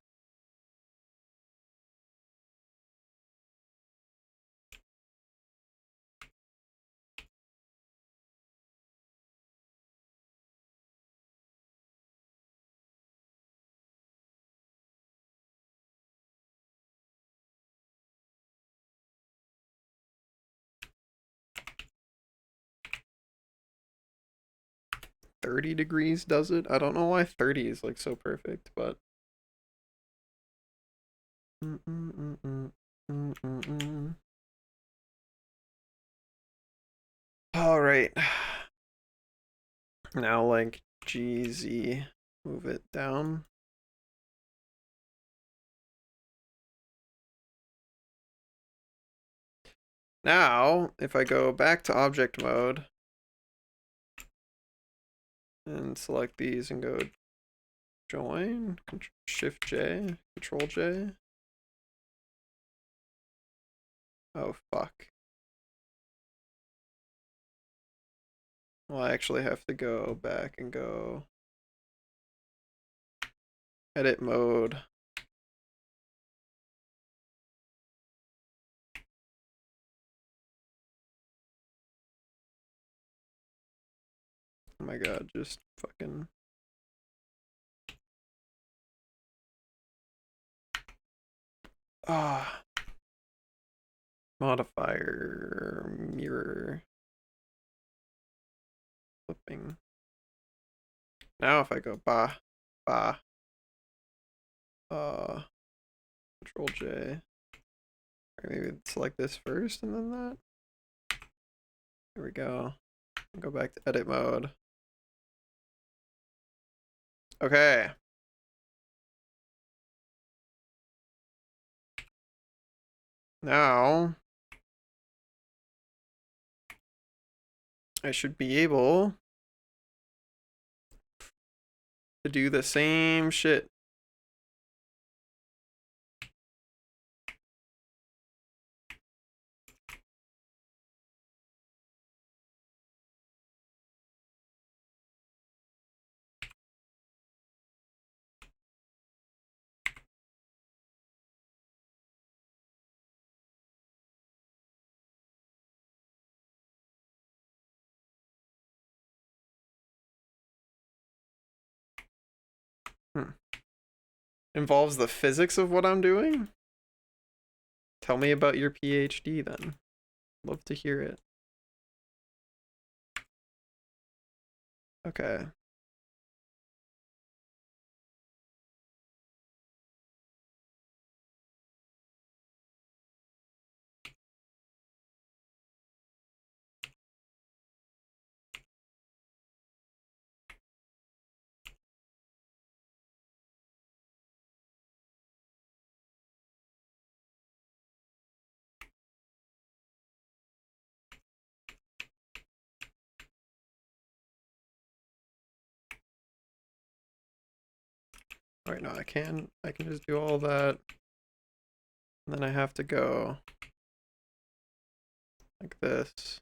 $30 does it? I don't know why 30 is like so perfect, but all right. Now like GZ, move it down. Now, if I go back to object mode and select these and go join, Shift J, Control J. Oh, fuck. Well, I actually have to go back and go edit mode. Oh my god, just fucking... Modifier, mirror. Flipping. Now if I go Control J. Or maybe select this first and then that. There we go. Go back to edit mode. Okay. Now I should be able to do the same shit. Involves the physics of what I'm doing? Tell me about your PhD then. Love to hear it. Okay. Alright, no, I can just do all that. And then I have to go like this.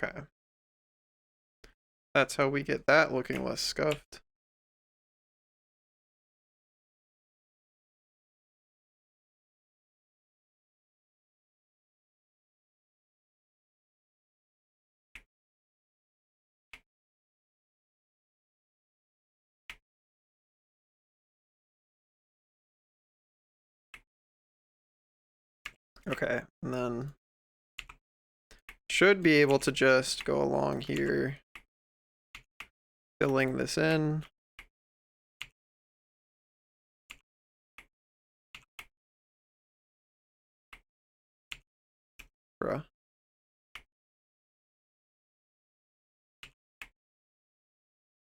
Okay. That's how we get that looking less scuffed. Okay, and then should be able to just go along here, filling this in. Bruh.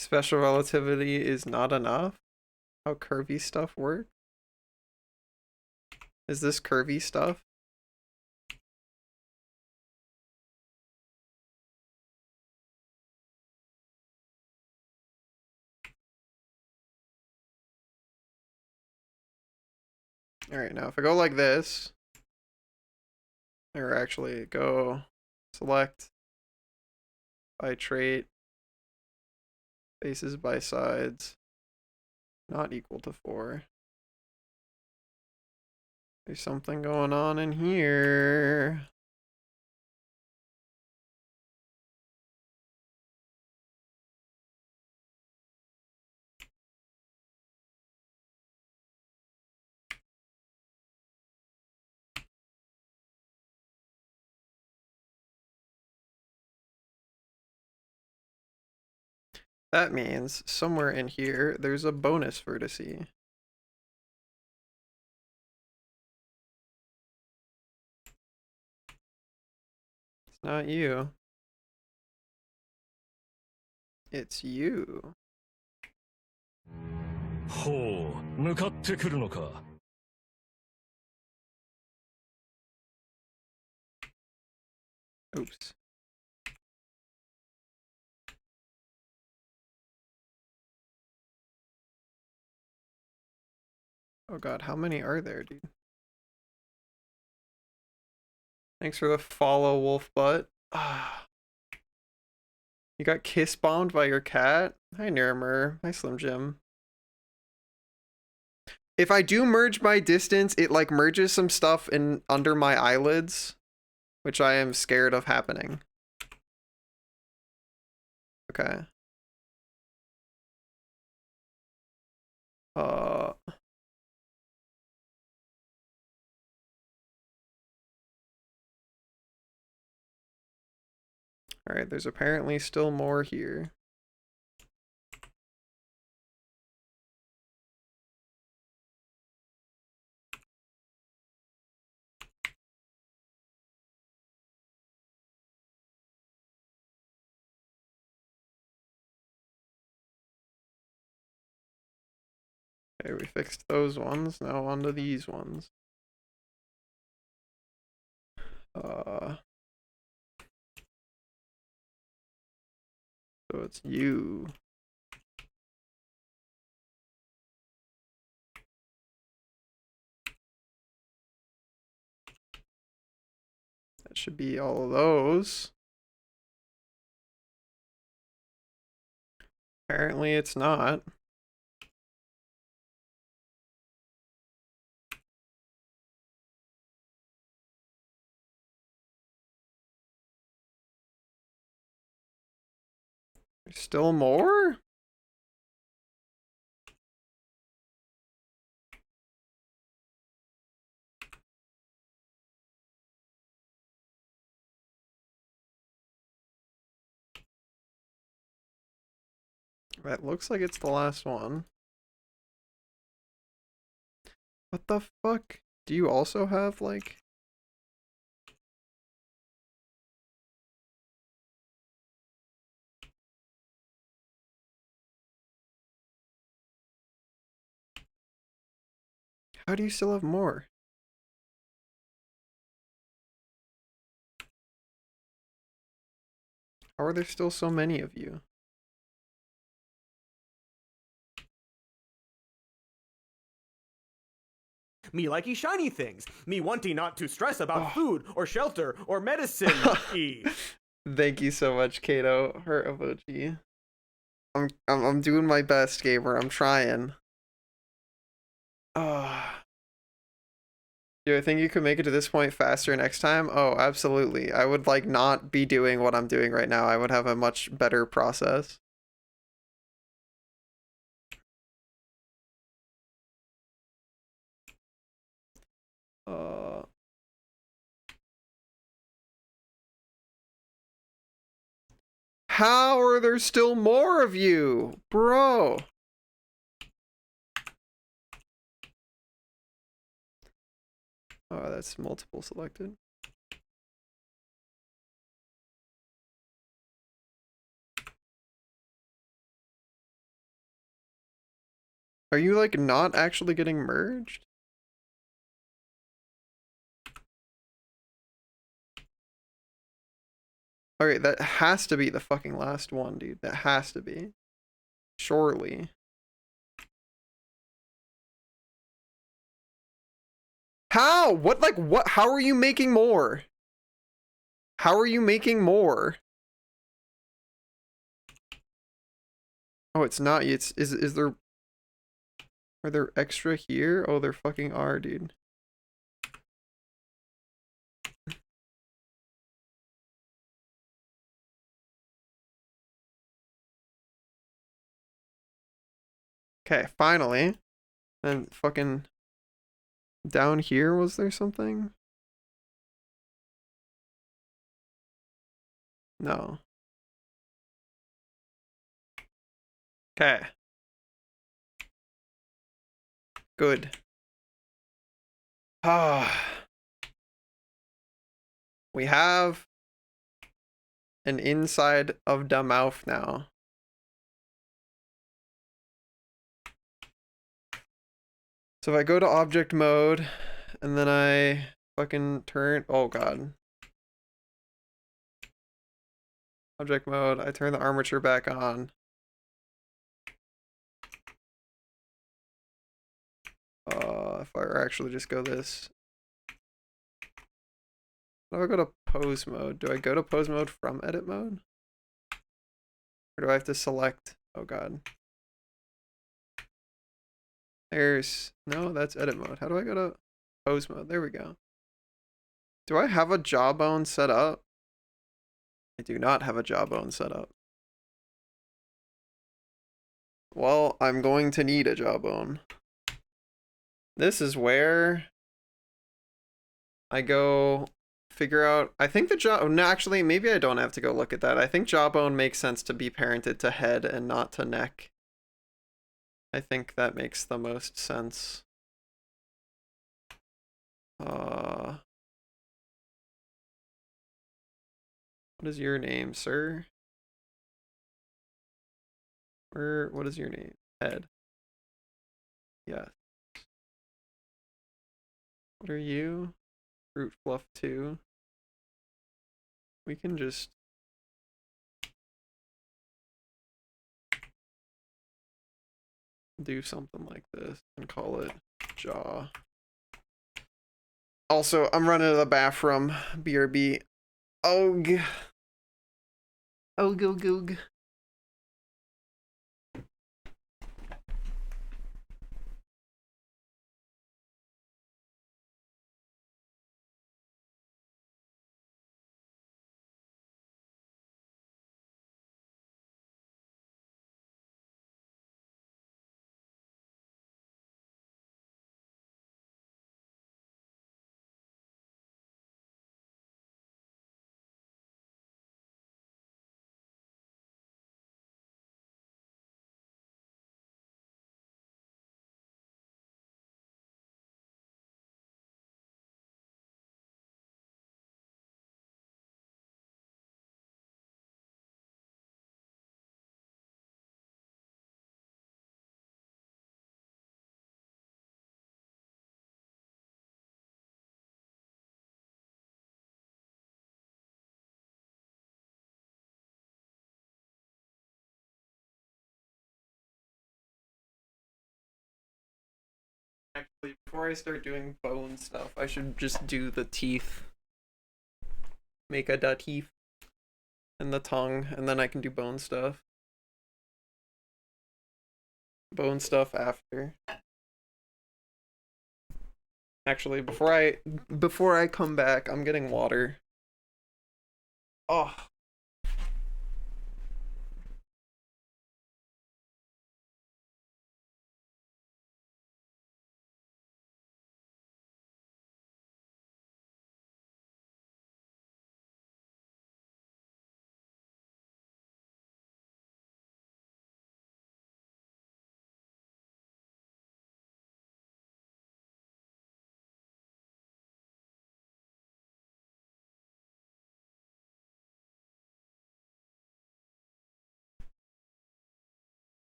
Special relativity is not enough? How curvy stuff works? Is this curvy stuff? Alright, now if I go like this, or actually go select by trait, faces by sides, not equal to 4. There's something going on in here. That means somewhere in here, there's a bonus vertice. It's not you. It's you. ほう、向かってくるのか。Oops. Oh god, how many are there, dude? Thanks for the follow, wolf butt. Ah. You got kiss bombed by your cat? Hi, Nirmer. Hi, Slim Jim. If I do merge my distance, it like merges some stuff in under my eyelids, which I am scared of happening. Okay. Alright, there's apparently still more here. Okay, we fixed those ones. Now on to these ones. So it's you. That should be all of those. Apparently it's not. There's still more? That looks like it's the last one. What the fuck? Do you also have, like... How do you still have more? How are there still so many of you? Me likey shiny things. Me wanting not to stress about food or shelter or medicine. Thank you so much, Kato, her emoji. I'm doing my best, gamer. I'm trying. Do I think you could make it to this point faster next time? Oh, absolutely. I would like not be doing what I'm doing right now. I would have a much better process. How are there still more of you? Bro. Oh, that's multiple selected. Are you like not actually getting merged? Okay, that has to be the fucking last one, dude. That has to be. Surely. How? What, like, what? How are you making more? How are you making more? Oh, it's not. Is there... Are there extra here? Oh, there fucking are, dude. Okay, finally. And fucking... Down here, was there something? No. Okay. Good. We have an inside of the mouth now. So if I go to object mode and then I fucking turn, oh god. Object mode, I turn the armature back on. If I actually just go this. How do I go to pose mode? Do I go to pose mode from edit mode? Or do I have to select, oh god. There's, no, that's edit mode. How do I go to pose mode? There we go. Do I have a jawbone set up? I do not have a jawbone set up. Well, I'm going to need a jawbone. This is where I go figure out. I think the jaw. No, actually, maybe I don't have to go look at that. I think jawbone makes sense to be parented to head and not to neck. I think that makes the most sense. What is your name, sir? What is your name? Head. Yes. What are you? Fruit Fluff 2. We can just do something like this and call it jaw. Also, I'm running to the bathroom. BRB. Ogh. Oog. Actually, before I start doing bone stuff, I should just do the teeth. Make a da teeth. And the tongue, and then I can do bone stuff. Bone stuff after. Actually, before I come back, I'm getting water. Oh.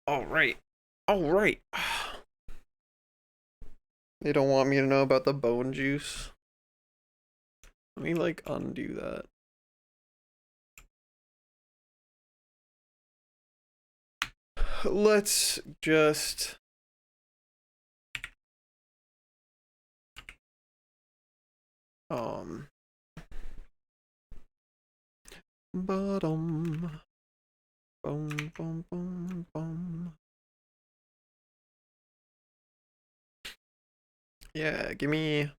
All right. They don't want me to know about the bone juice. Let me like undo that. Let's just bottom boom. Yeah, give me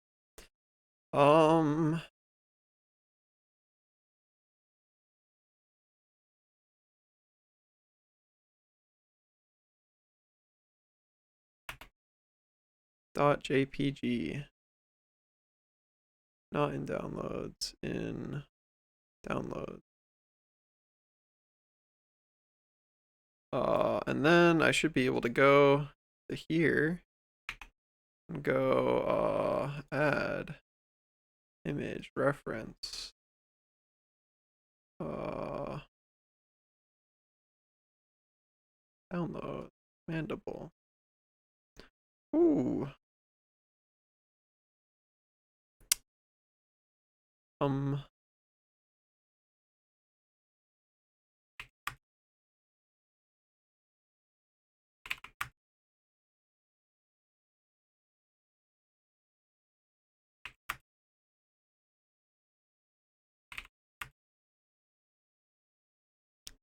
.jpg. Not in downloads, in download. And then I should be able to go to here and go add image reference. Download mandible. Ooh.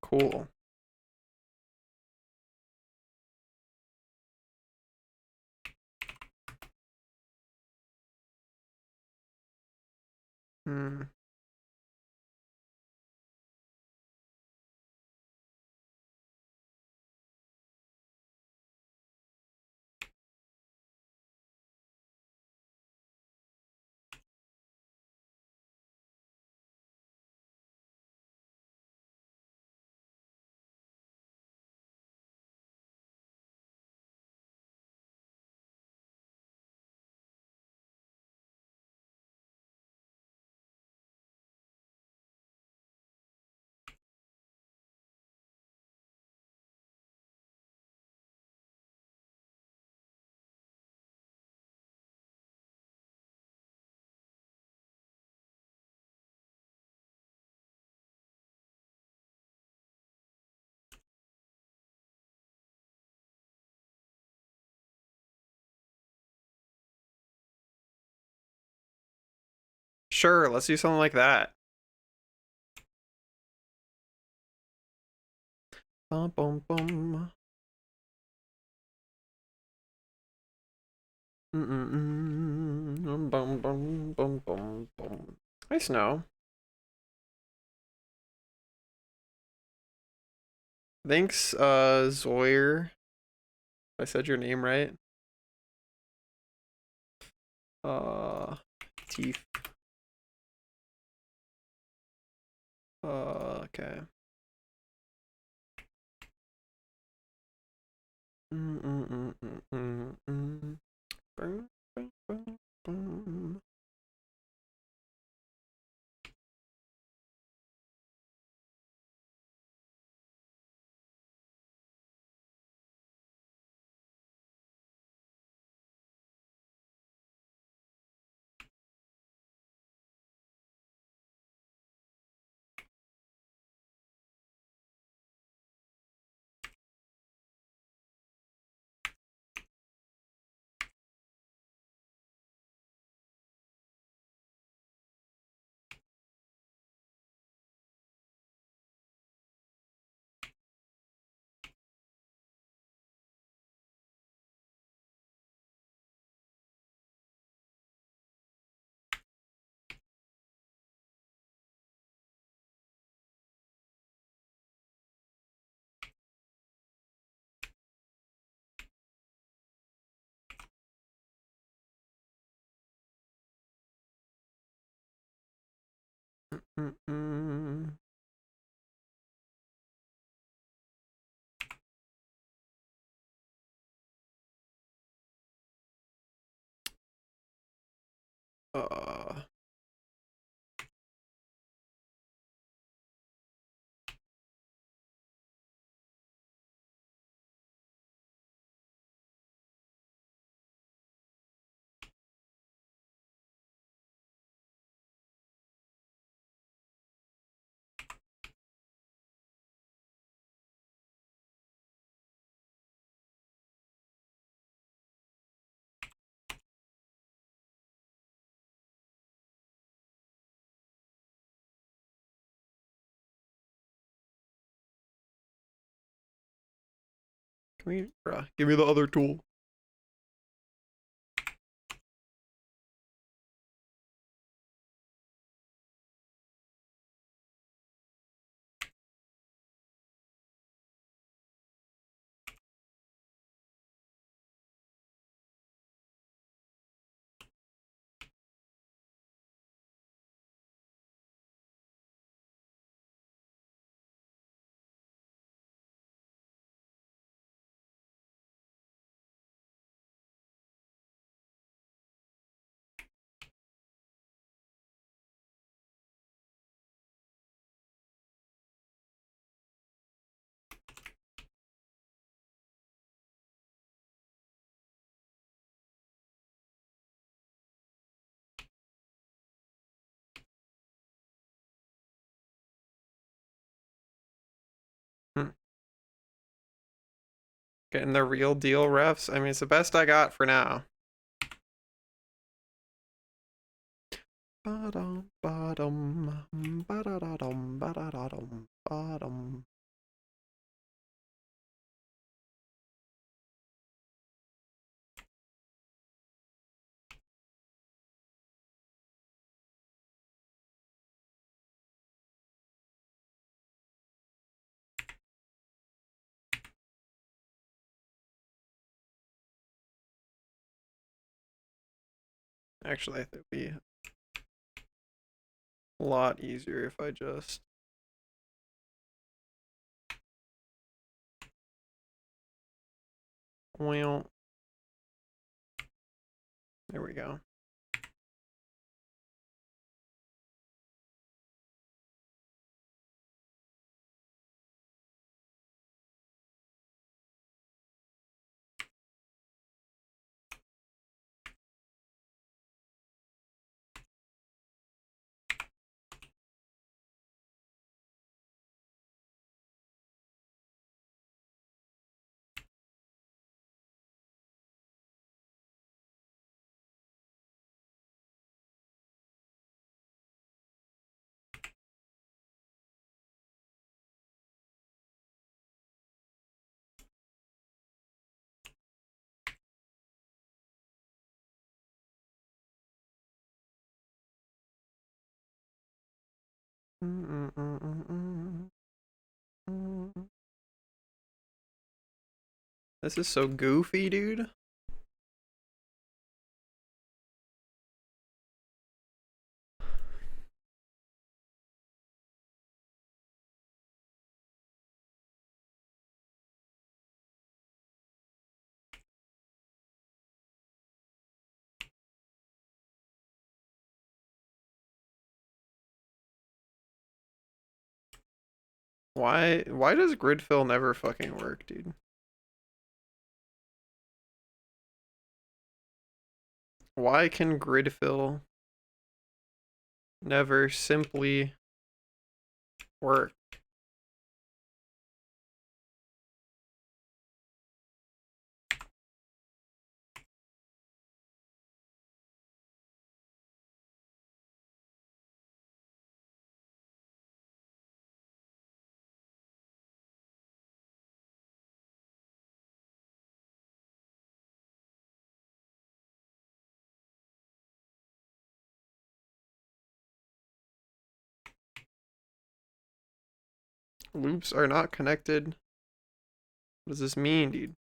Cool. Hmm. Sure, let's do something like that. Bum bum bum. Bum bum bum bum bum. Hi, Snow. Thanks, Zoyer. If I said your name right. Teeth. Okay. Bum, bum, bum, bum. Uh, Can we, bruh, give me the other tool. Getting the real deal refs. I mean, it's the best I got for now. Ba-dum, ba-dum, ba-da-da-dum, ba-da-da-dum, ba-dum. Actually, I think it'd be a lot easier if I just... Well, there we go. This is so goofy, dude. Why does grid fill never fucking work, dude? Why can grid fill never simply work? Loops are not connected. What does this mean, dude?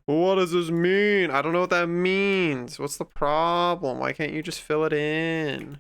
What does this mean? I don't know what that means. What's the problem? Why can't you just fill it in?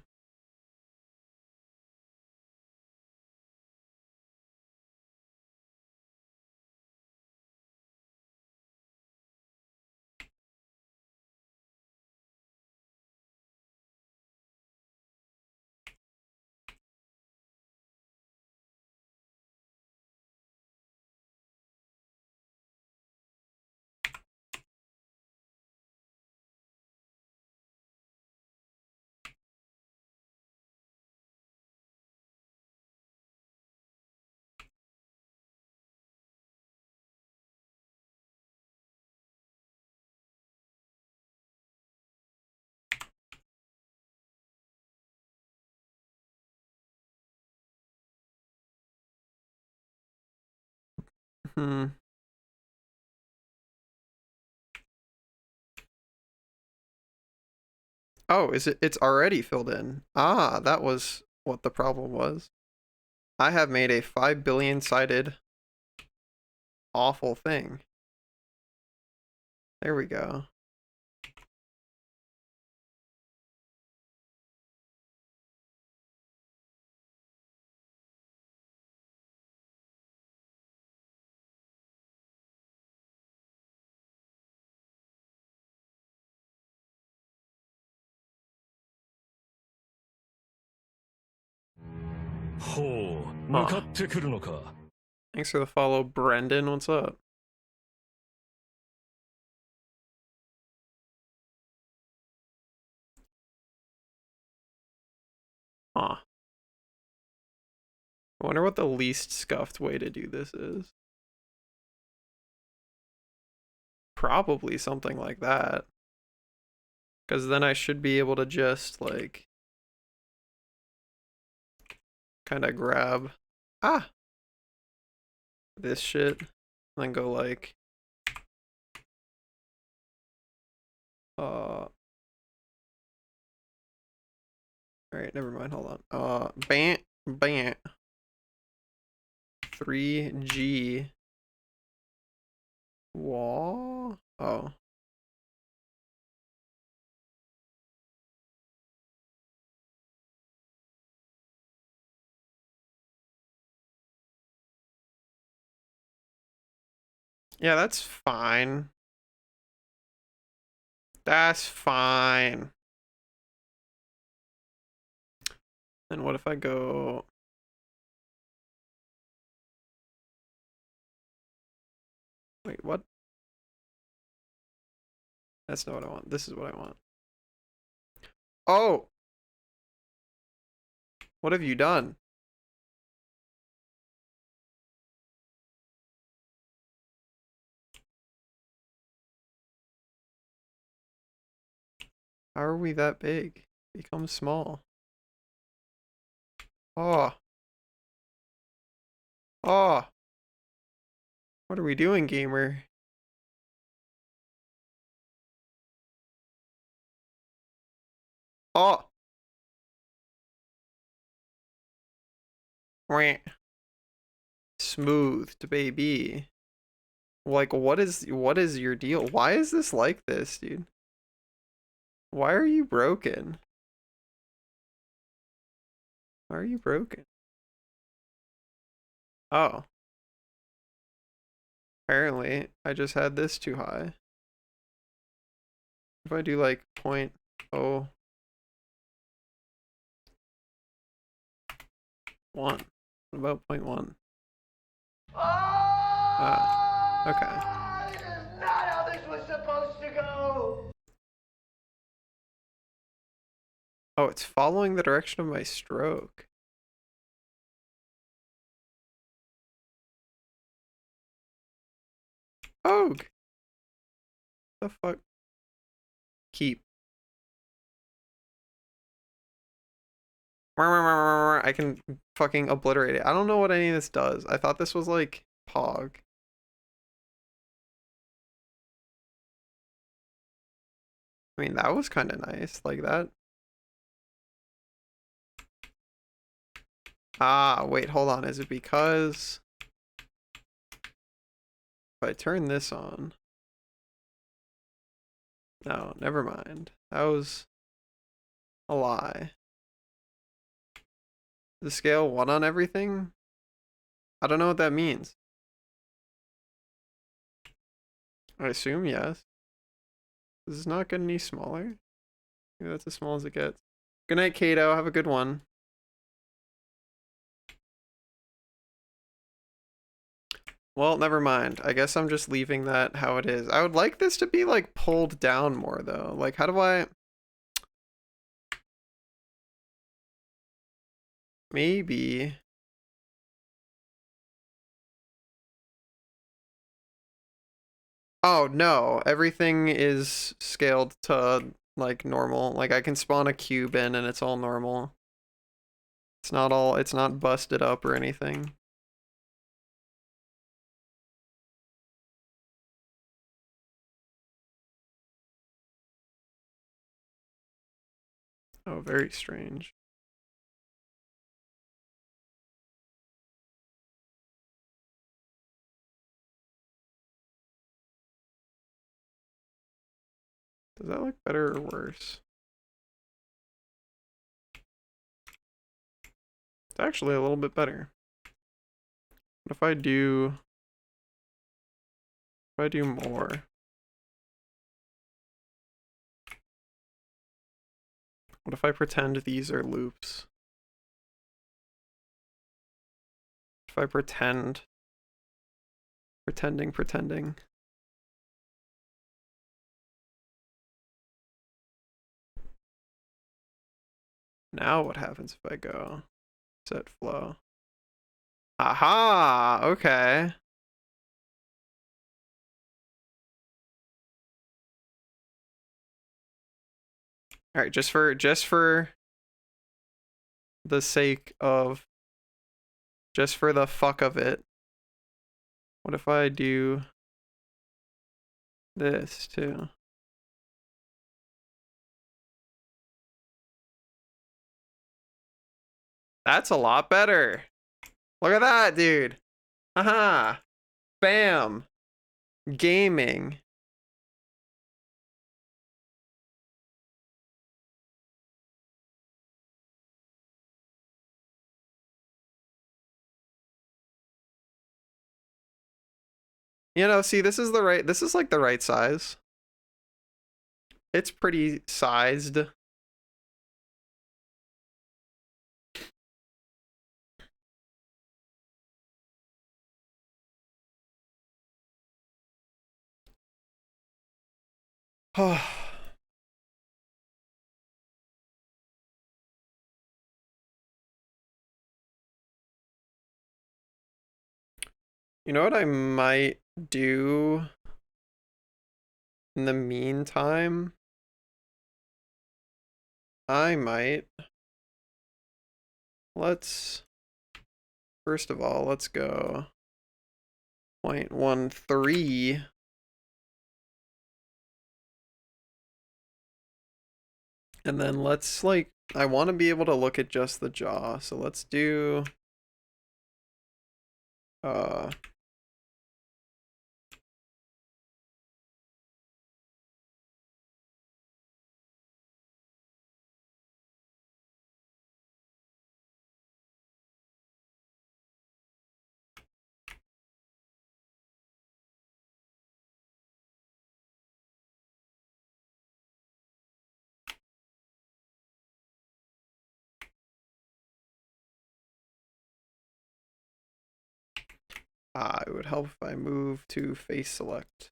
Hmm. Oh, is it? It's already filled in. Ah, that was what the problem was. I have made a 5 billion sided awful thing. There we go. Thanks for the follow, Brendan. What's up? Huh. I wonder what the least scuffed way to do this is. Probably something like that. Because then I should be able to just, like, kind of grab, this shit, and then go, like, alright, never mind, hold on. Bant, 3G wall. Oh. Yeah, that's fine. That's fine. And what if I go... Wait, what? That's not what I want. This is what I want. Oh! What have you done? How are we that big? Become small. Oh. Oh. What are we doing, gamer? Oh. Wait. Smoothed, baby. Like, what is your deal? Why is this like this, dude? Why are you broken? Why are you broken? Oh. Apparently, I just had this too high. If I do like 0.01. What about 0.1? Ah, okay. This is not how this was supposed to go. Oh, it's following the direction of my stroke. Ogue! The fuck? Keep. I can fucking obliterate it. I don't know what any of this does. I thought this was like Pog. I mean, that was kind of nice, like that. Ah, wait, hold on. Is it because if I turn this on? No, never mind. That was a lie. The scale 1 on everything? I don't know what that means. I assume yes. Does this not get any smaller? Maybe that's as small as it gets. Good night, Kato. Have a good one. Well, never mind. I guess I'm just leaving that how it is. I would like this to be like pulled down more though. Like, how do I... Maybe... Oh, no. Everything is scaled to like normal. Like I can spawn a cube in and it's all normal. It's not busted up or anything. Oh, very strange. Does that look better or worse? It's actually a little bit better. What if I do more? What if I pretend these are loops? If I pretending. Now what happens if I go set flow? Aha, okay. All right, just for the sake of, just for the fuck of it, what if I do this too? That's a lot better. Look at that, dude. Haha. Bam. Gaming. You know, see, this is like the right size. It's pretty sized. You know what I might do in the meantime? First of all, let's go 0.13. And then let's I want to be able to look at just the jaw. So let's do it would help if I move to face select.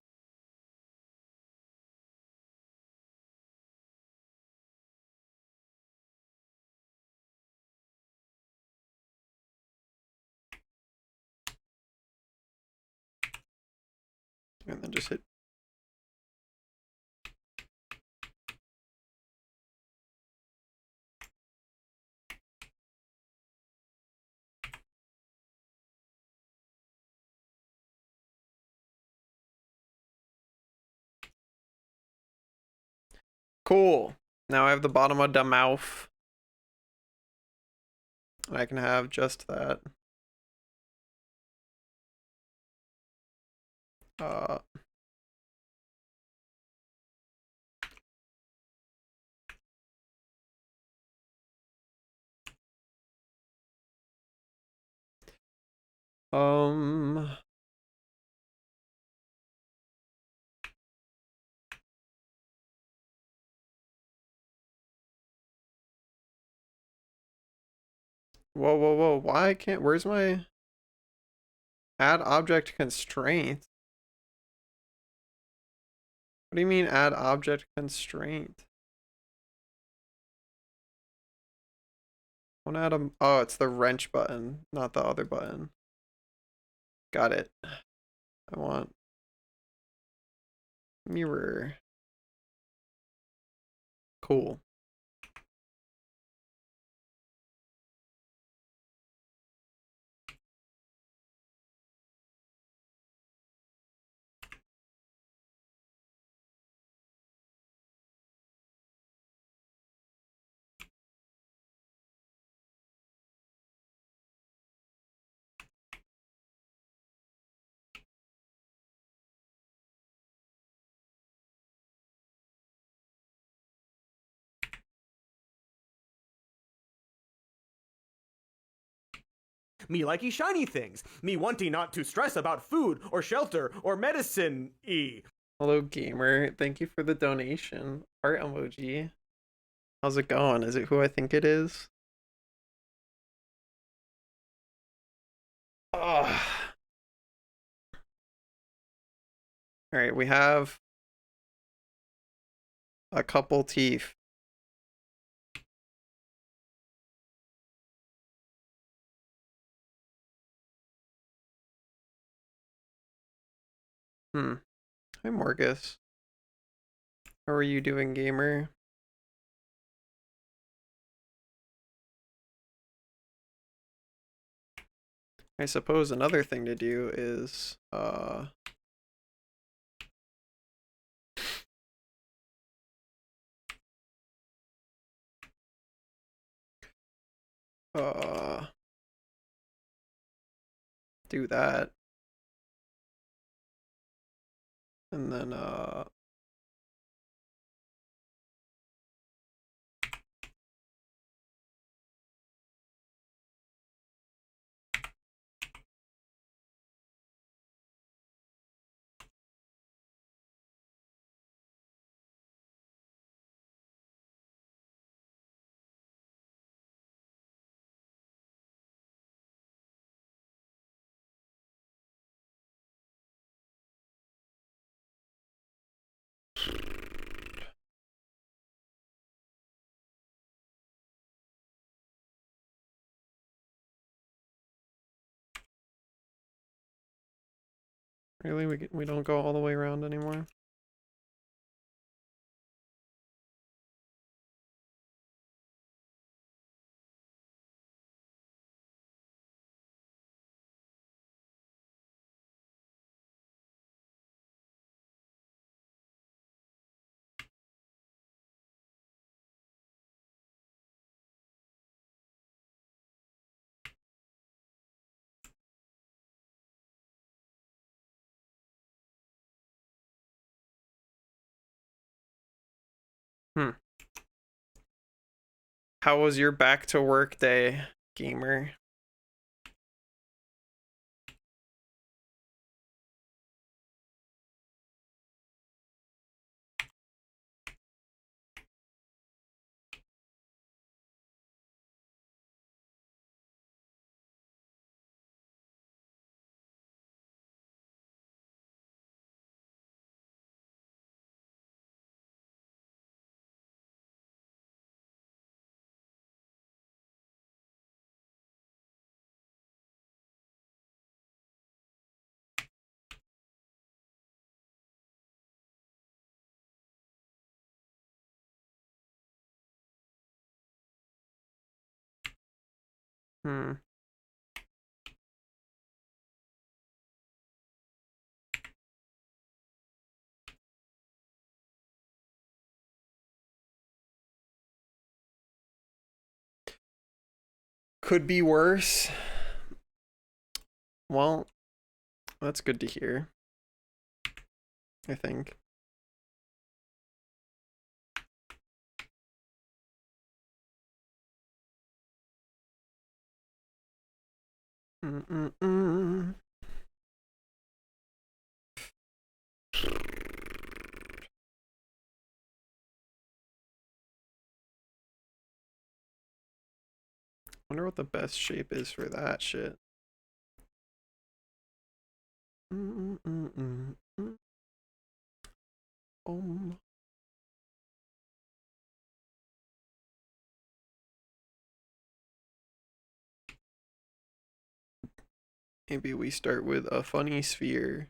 And then just hit. Cool. Now I have the bottom of the mouth. And I can have just that. Whoa. Why can't, where's my add object constraint? What do you mean add object constraint? I want to add a, oh, it's the wrench button, not the other button. Got it. I want mirror. Cool. Me likey shiny things. Me wanting not to stress about food or shelter or medicine. Hello, gamer. Thank you for the donation. Heart emoji. How's it going? Is it who I think it is? Ugh. All right, we have a couple teeth. Hi, Morgus. How are you doing, gamer? I suppose another thing to do is do that. And then Really, we don't go all the way around anymore. How was your back to work day, gamer? Could be worse. Well, that's good to hear. I think. Wonder what the best shape is for that shit. Maybe we start with a funny sphere.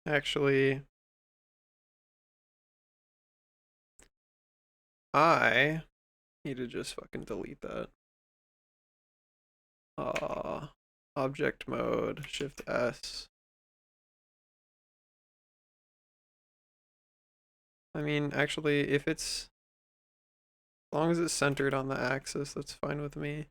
Actually, I need to just fucking delete that. Object mode, Shift S. I mean, actually, if it's as long as it's centered on the axis, that's fine with me.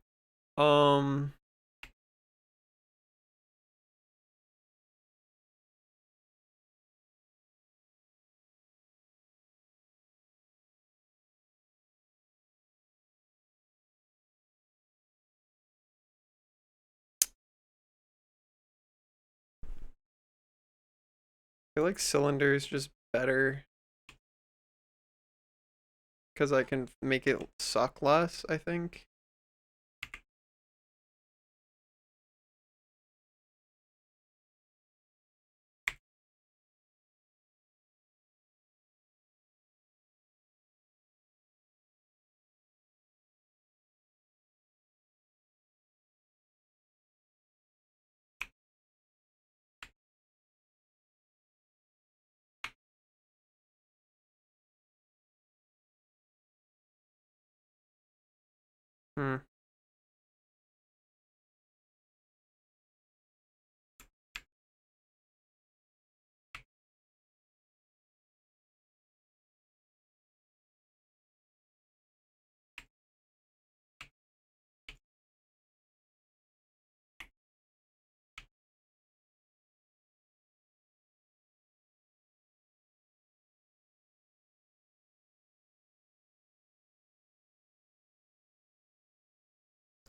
I feel like cylinder is just better because I can make it suck less, I think. Hmm.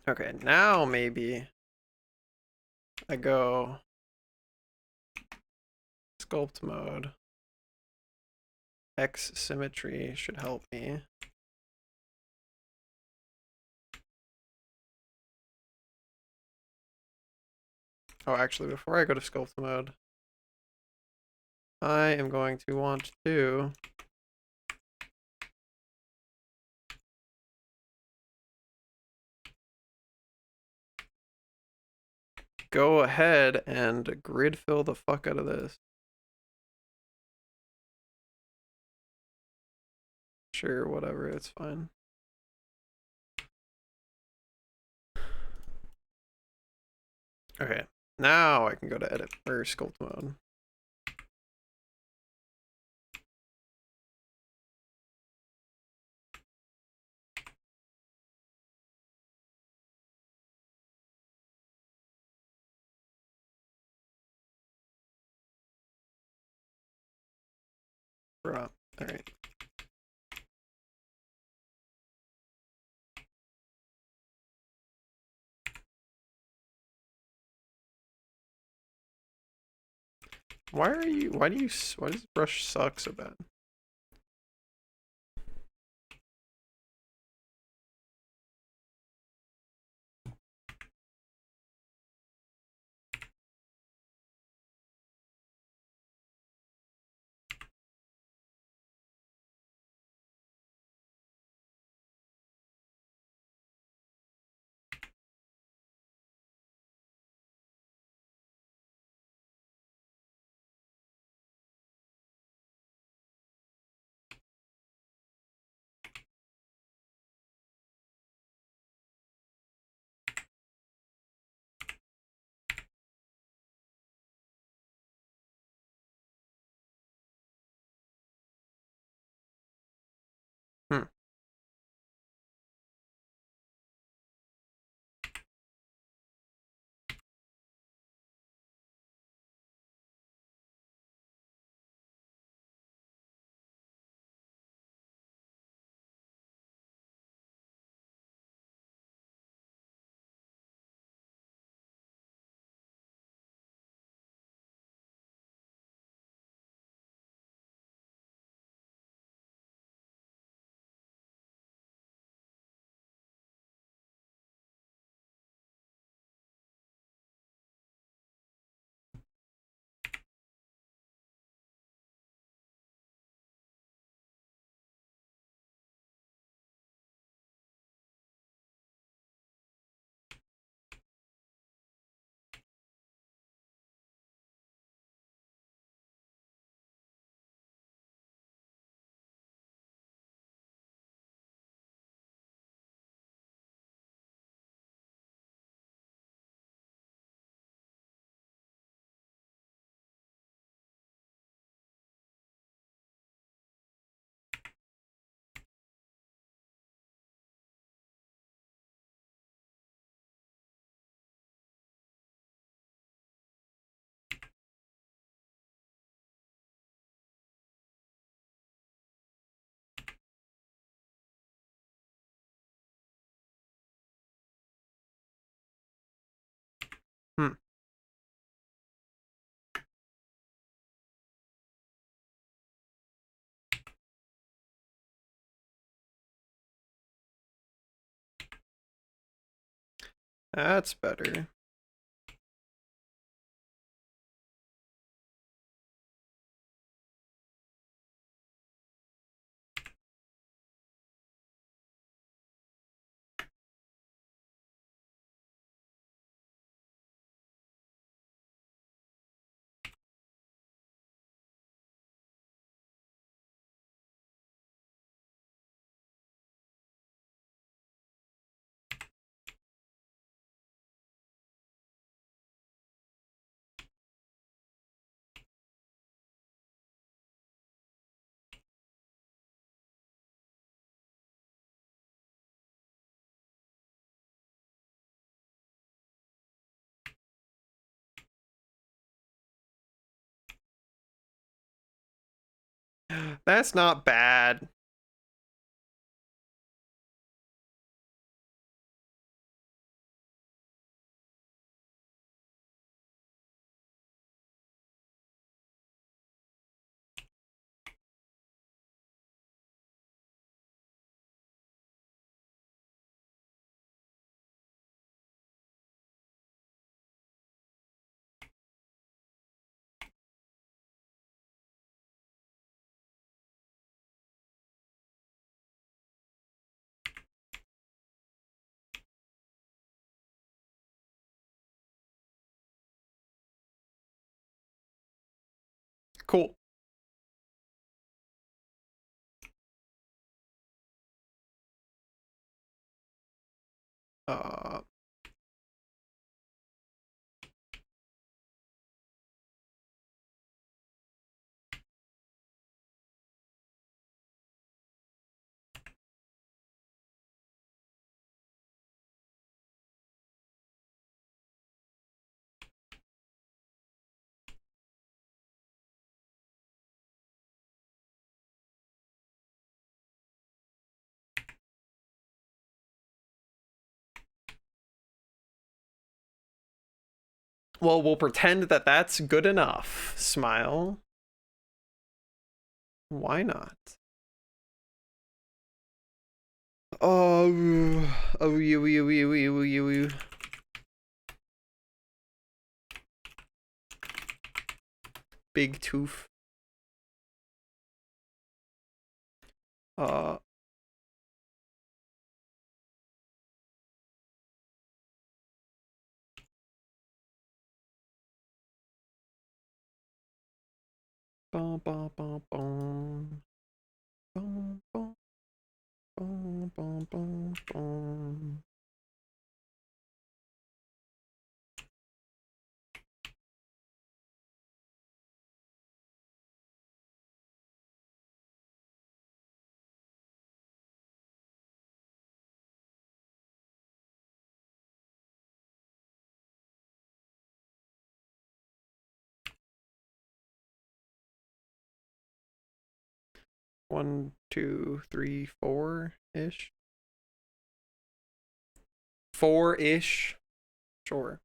Okay, now maybe I go sculpt mode. X symmetry should help me. Oh, actually, before I go to sculpt mode, I am going to want to go ahead and grid fill the fuck out of this. Sure, whatever, it's fine. Okay, now I can go to edit or sculpt mode. Bruh. All right. Why does brush suck so bad? That's better. That's not bad. Cool. Uh, well, we'll pretend that that's good enough. Smile. Why not? You. Big tooth. Uh. Bum, bum, bum, bum. Bum, bum. Bum, bum, bum, bum. One, two, three, four-ish. Four-ish. Sure.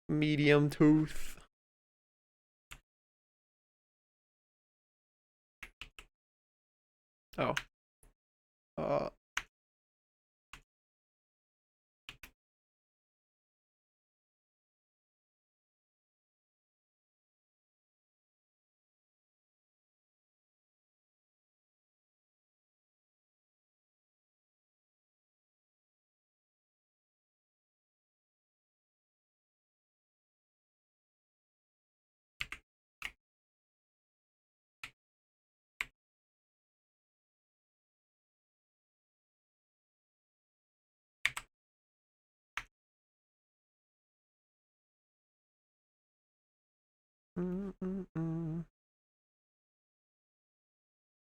Medium tooth. Oh.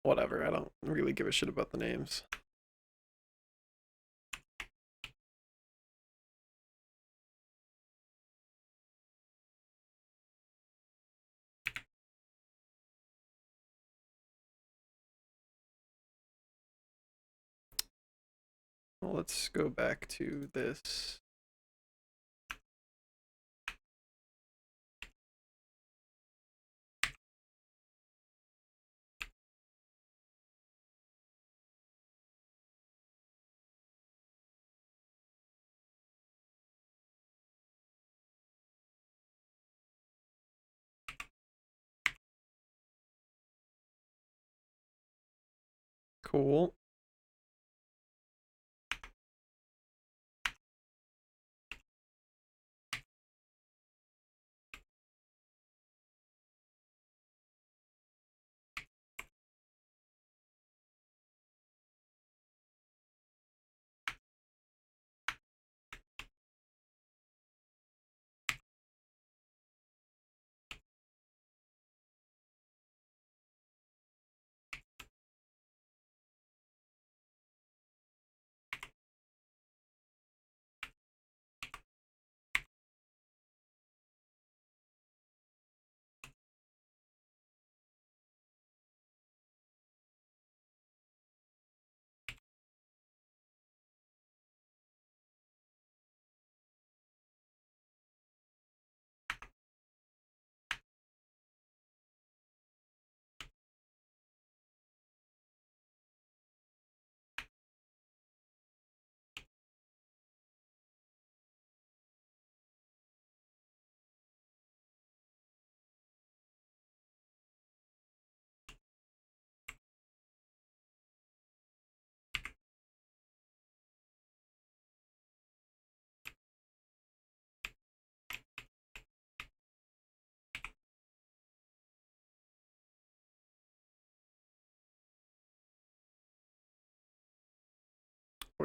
Whatever, I don't really give a shit about the names. let's go back to this. Cool.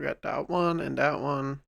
We got that one and that one.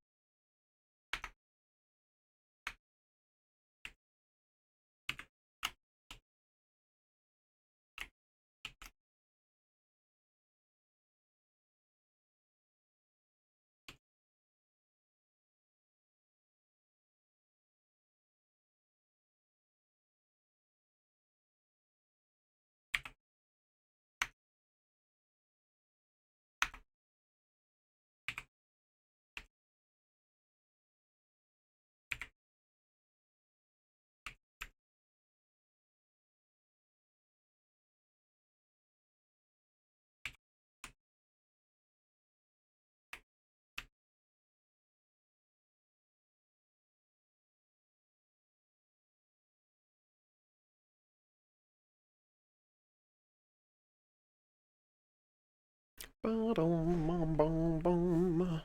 Ba-dum, bum, bum.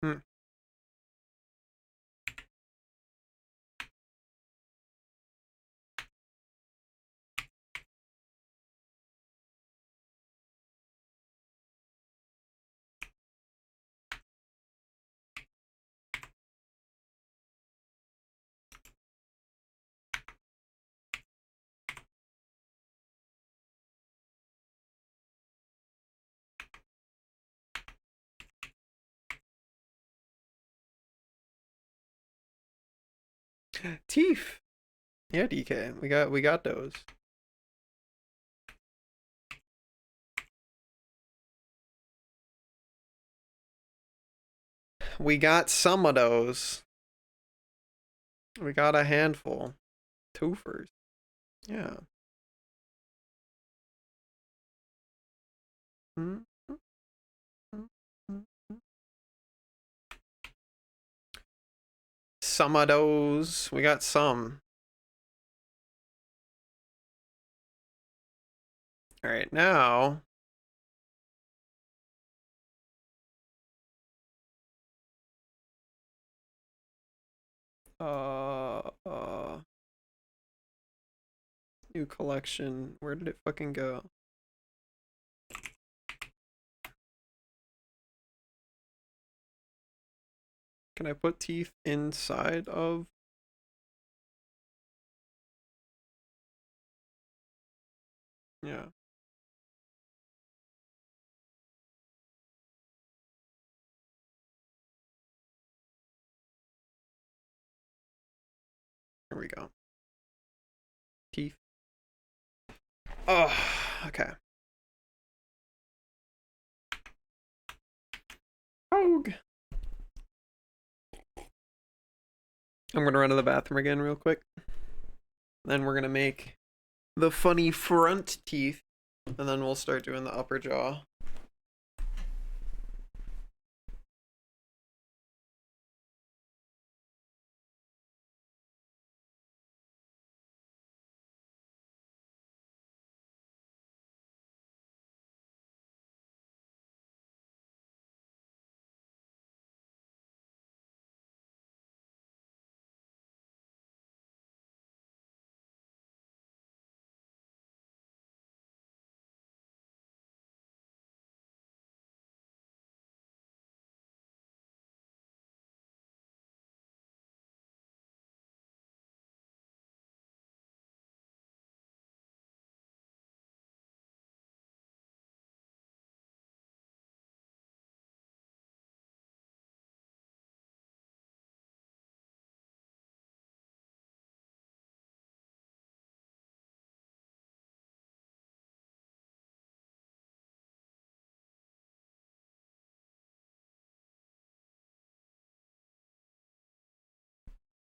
Hmm. Teeth. Yeah, DK. We got those. We got some of those. We got a handful. Twofers. Yeah. Some of those. We got some. Alright, now. New collection. Where did it fucking go? Can I put teeth inside of? Yeah. Here we go. Teeth. Oh, okay. Rogue. I'm gonna run to the bathroom again real quick. Then we're gonna make the funny front teeth, and then we'll start doing the upper jaw.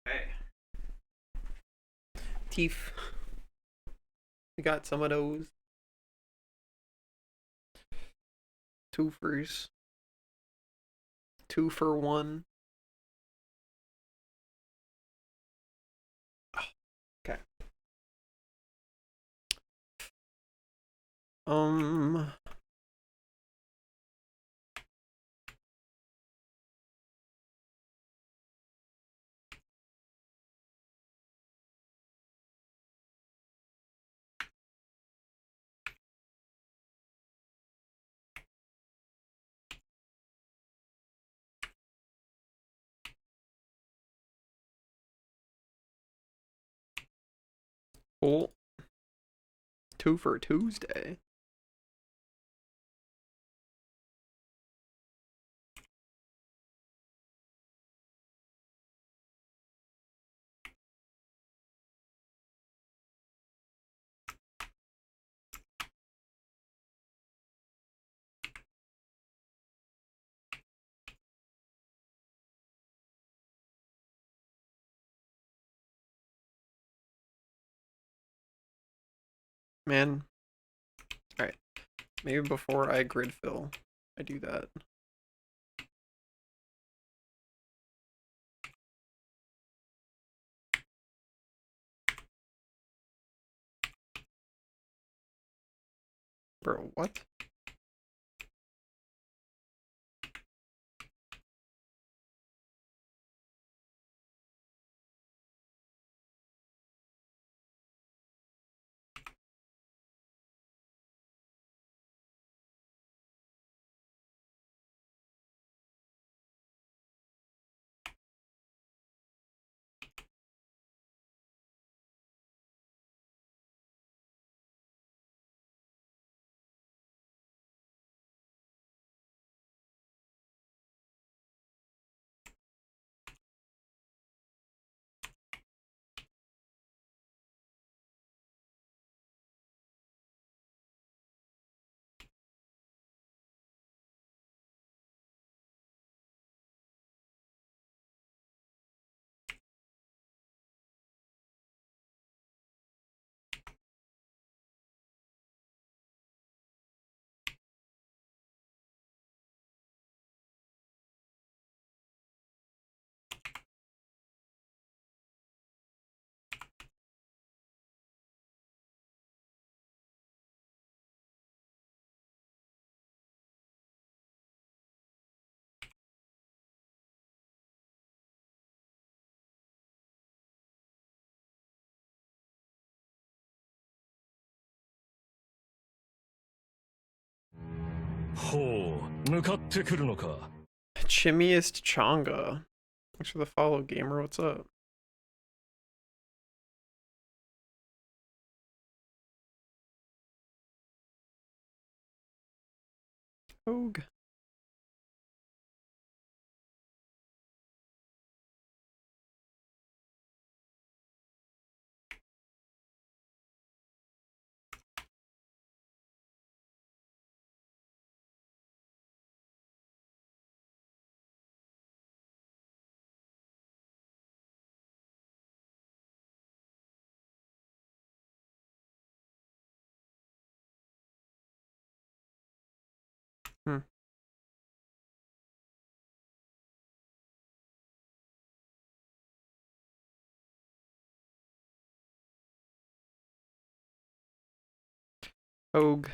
Hey. Teeth. We got some of those. Twofers. 2 for 1. Okay. Cool. 2 for Tuesday. Man. Alright. Maybe before I grid fill, I do that. Bro, what? ほう、向かってくるのか。Chimmiest Chonga. Thanks for the follow, gamer. What's up? Hogue. Hmm. Hogue.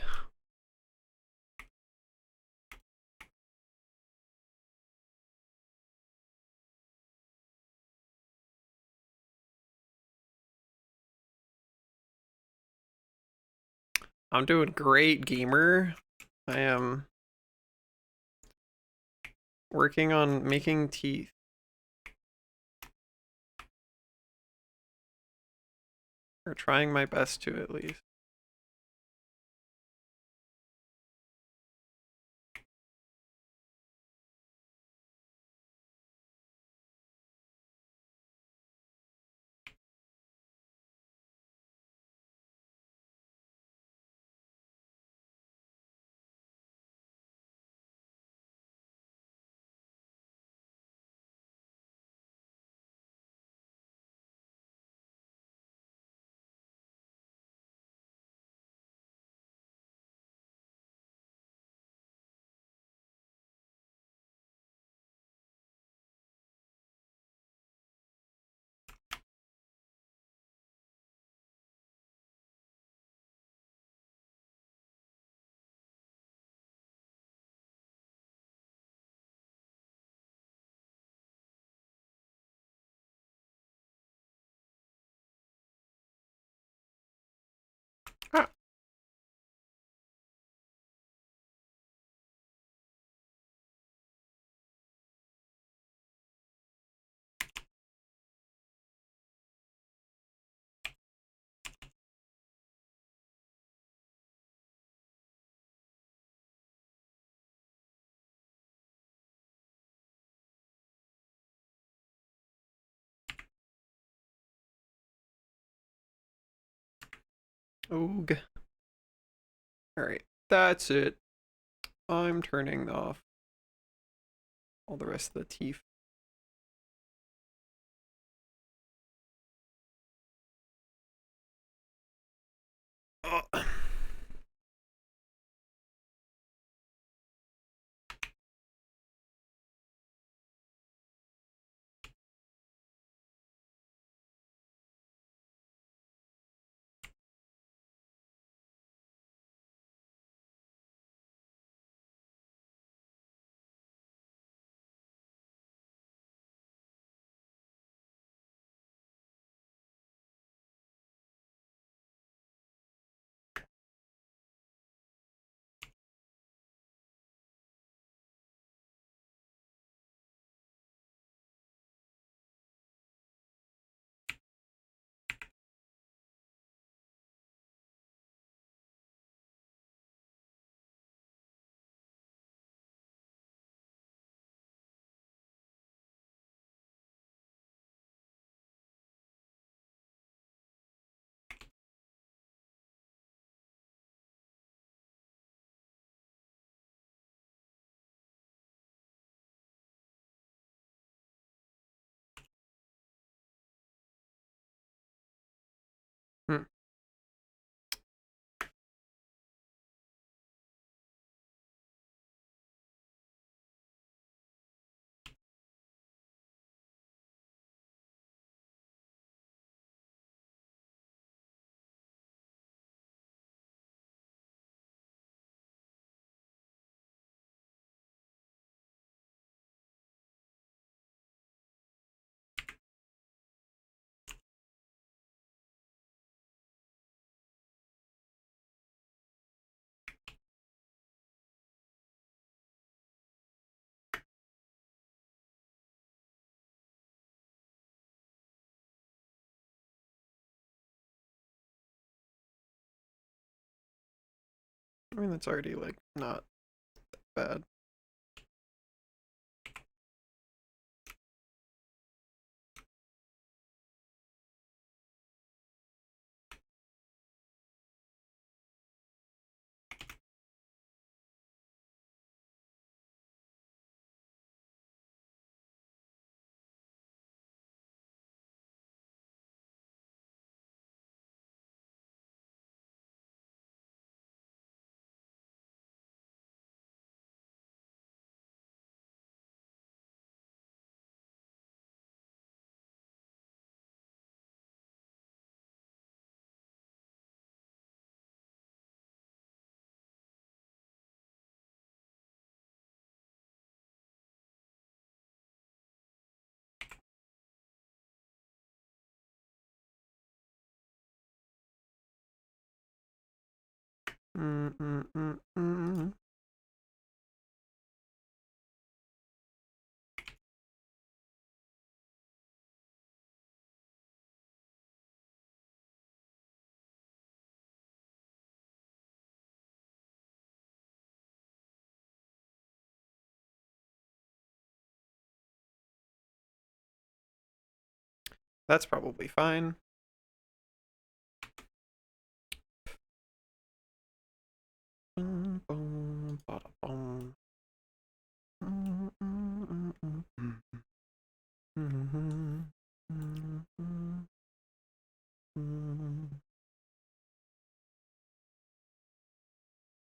I'm doing great, gamer. I am working on making teeth. Or trying my best to, at least. Ah. Oog. Alright, that's it. I'm turning off all the rest of the teeth. Oh. I mean, that's already, like, not bad. That's probably fine.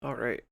All right.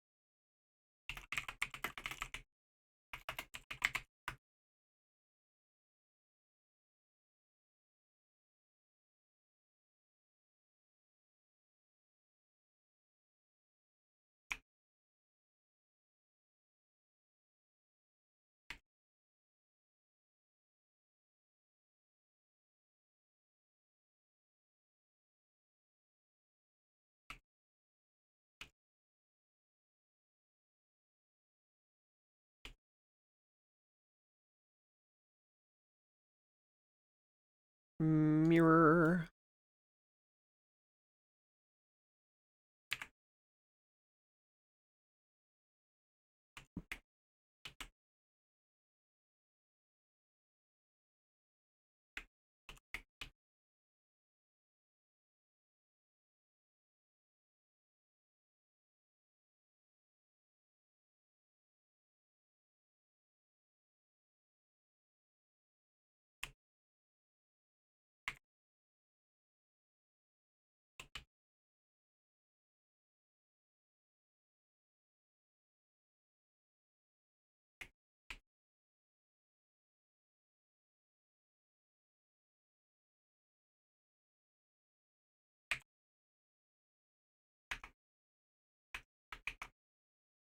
Mirror.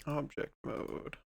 Object mode.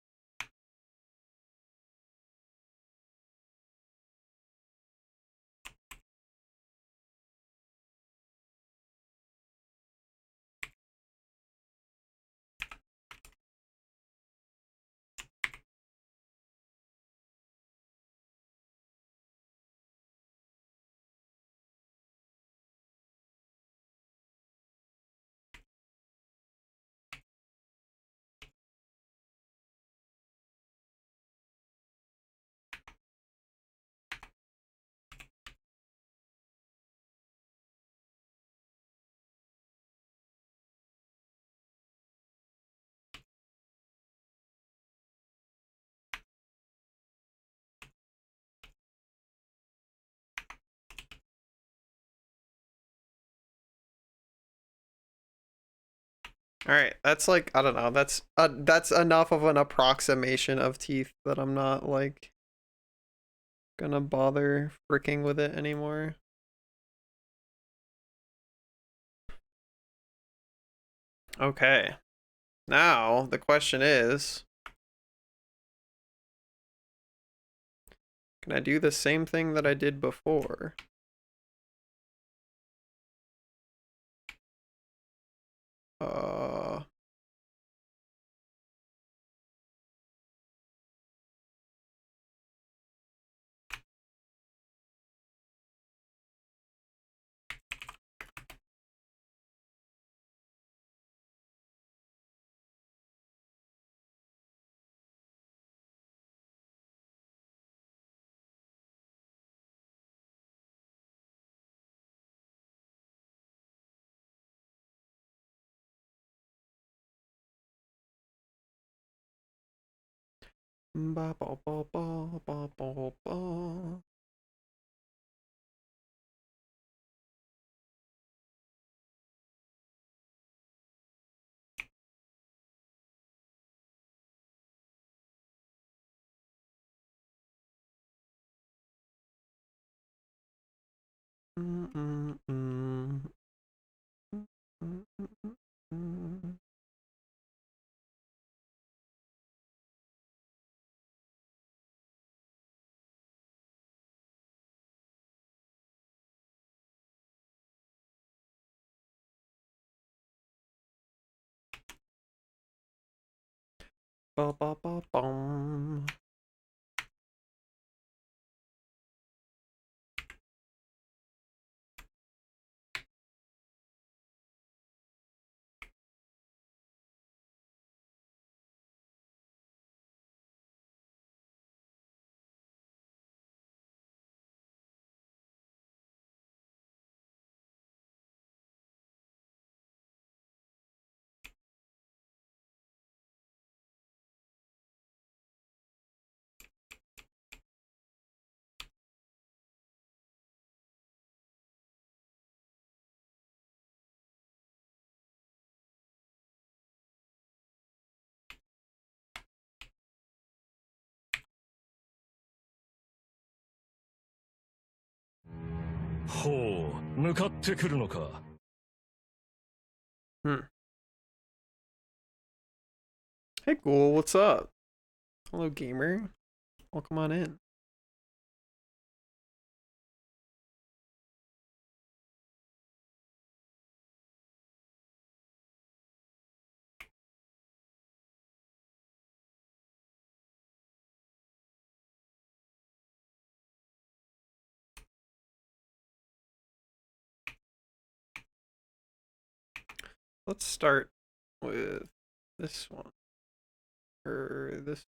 All right, that's like, I don't know. That's enough of an approximation of teeth that I'm not like gonna bother freaking with it anymore. Okay. Now the question is, can I do the same thing that I did before? Uh Ba ba ba ba ba ba ba. Ba ba ba bum. Ho, 向かってくるのか。Hey, Ghoul, what's up? Hello, gamer. Welcome on in. Let's start with this one. Or this.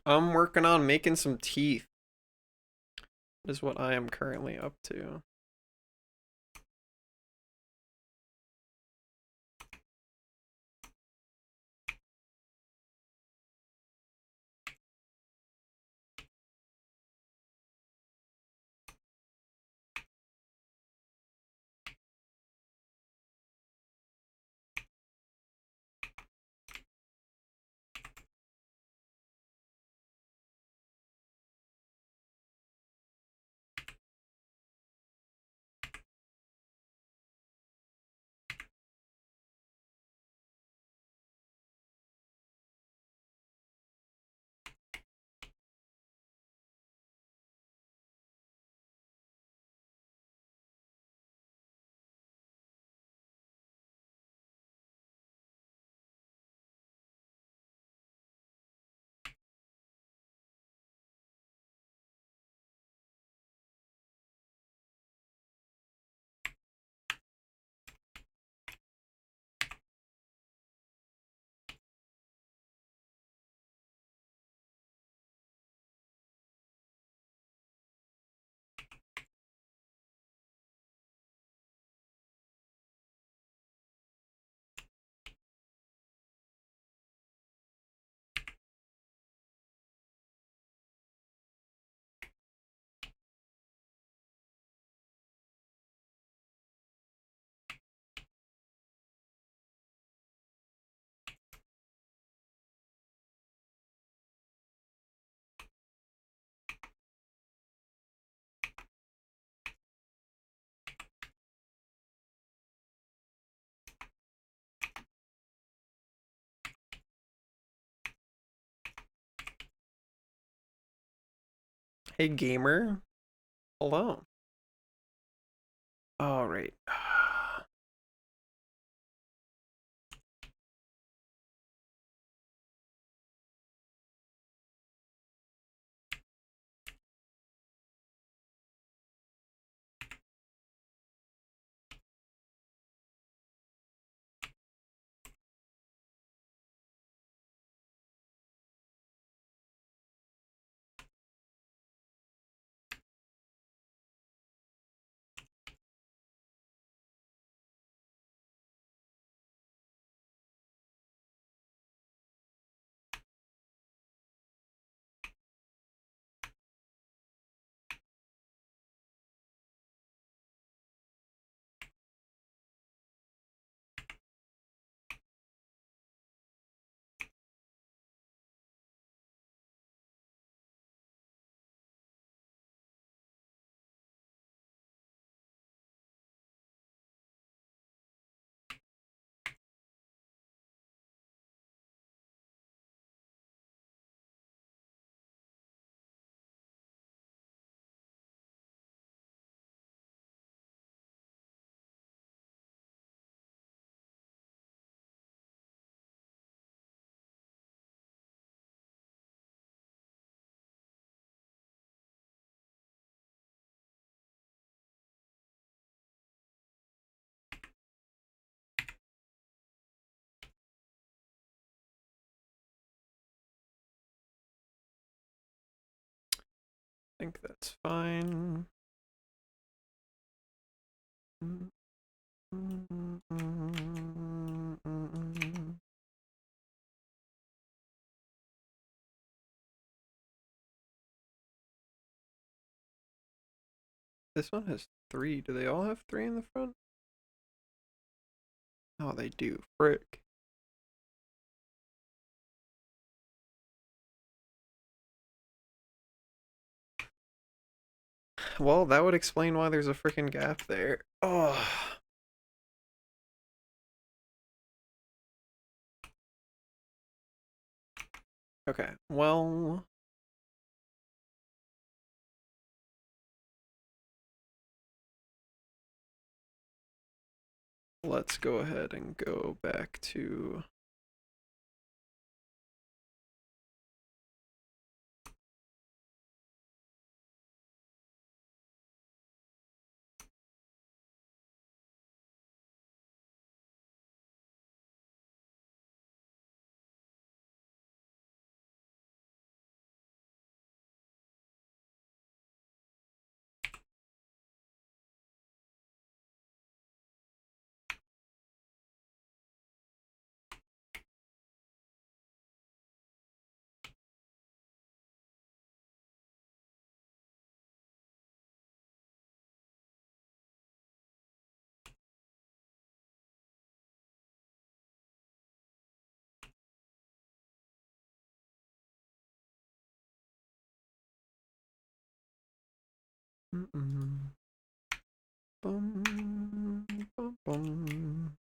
I'm working on making some teeth. Is what I am currently up to. Hey gamer. Hello. All right. I think that's fine. This one has 3. Do they all have 3 in the front? Oh, they do. Frick. Well, that would explain why there's a freaking gap there. Oh. Okay, well... let's go ahead and go back to... Bum, bum, bum.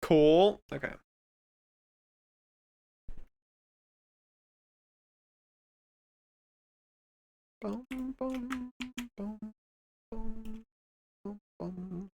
Cool. Okay. Boom, boom, boom, boom, boom, boom.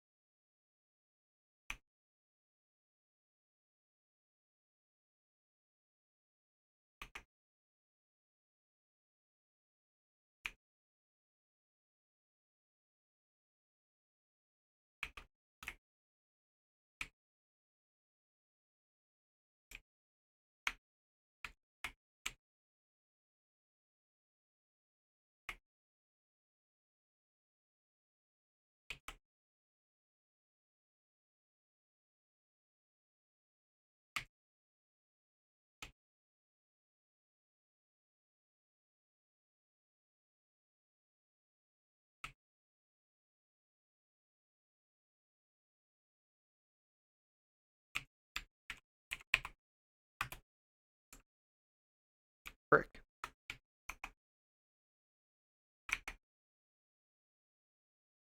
Frick.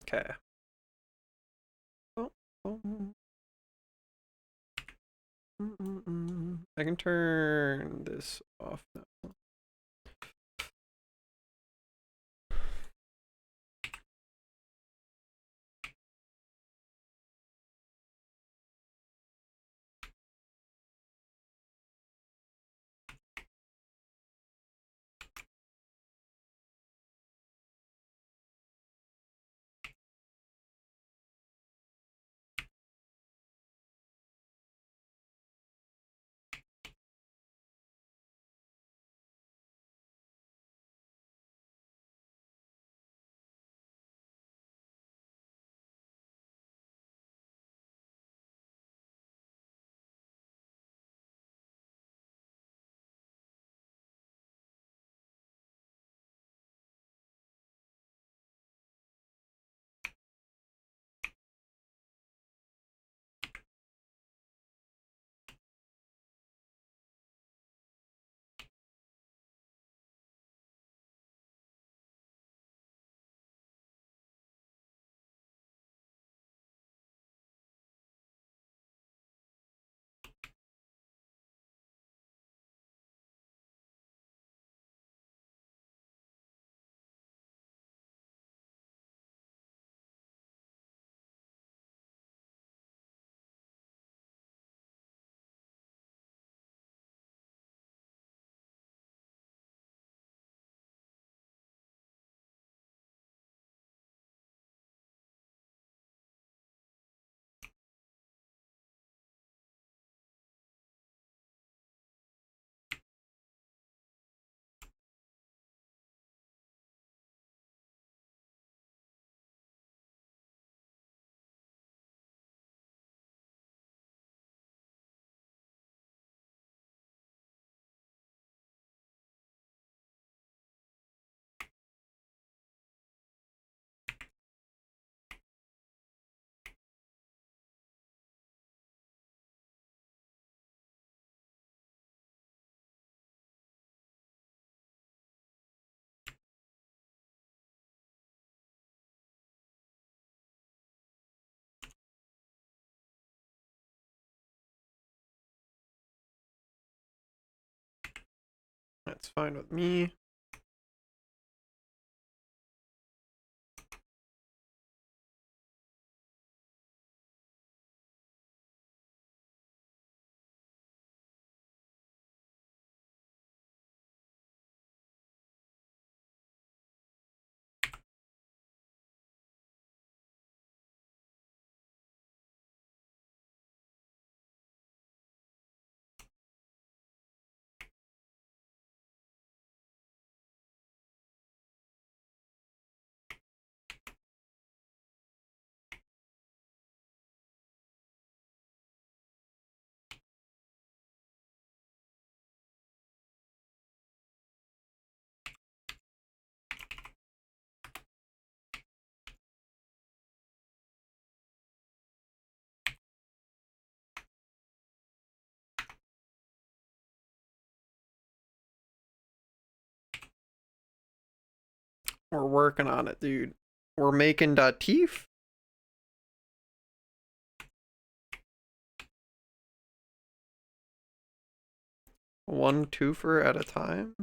Okay. I can turn this off now. That's fine with me. We're working on it, dude. We're making da teeth. 1 twofer at a time?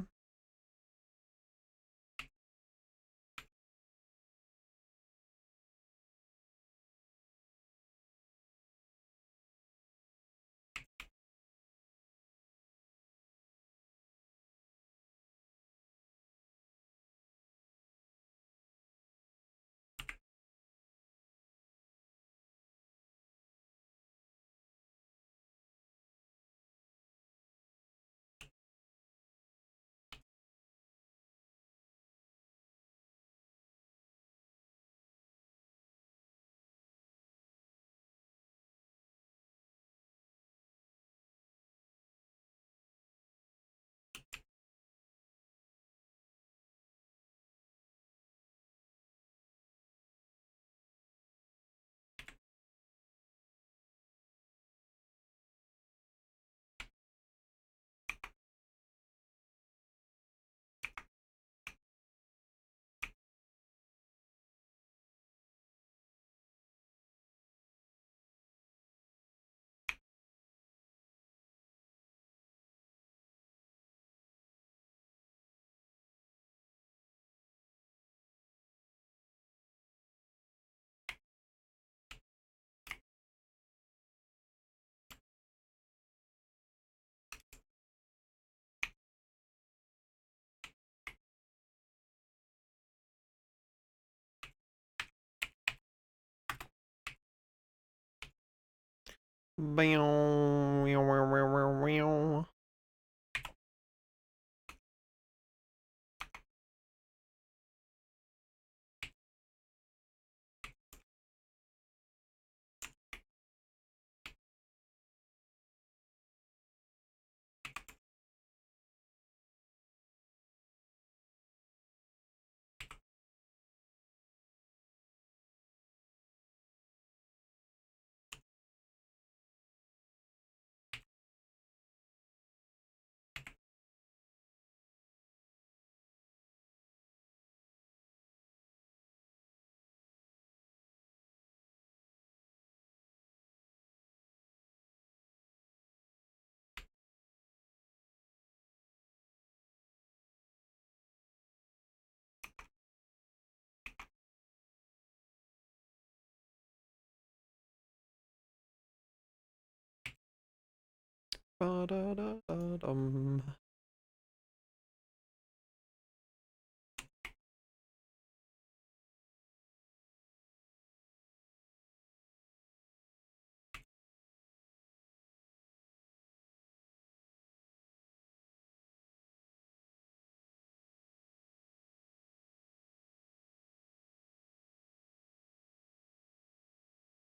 Ba-da-da-da-dum.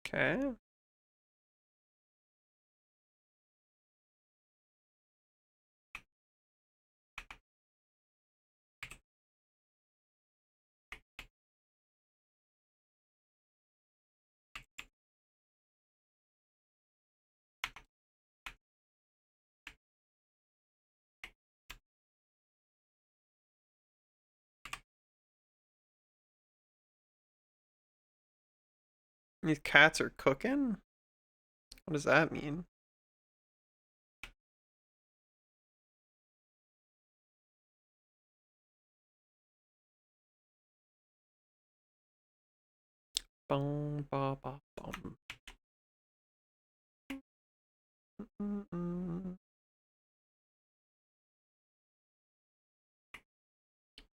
Okay. These cats are cooking? What does that mean? Bum ba ba bum.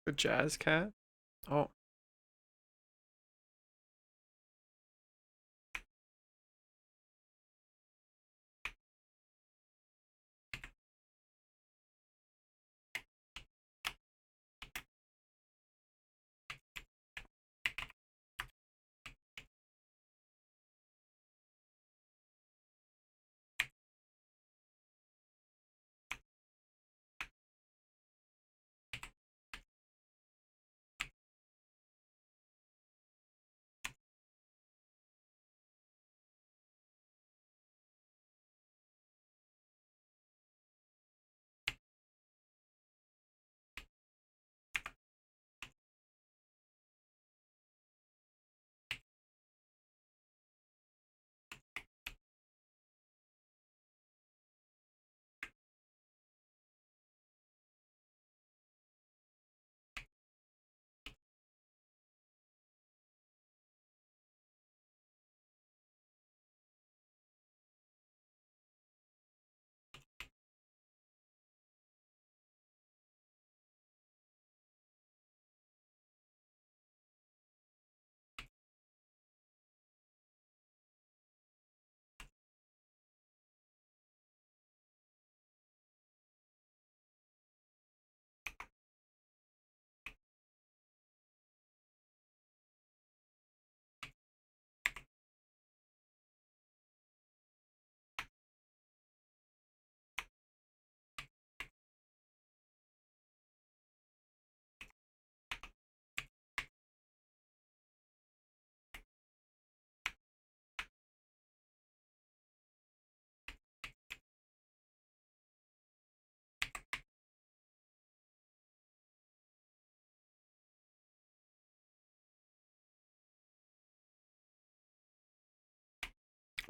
The jazz cat? Oh.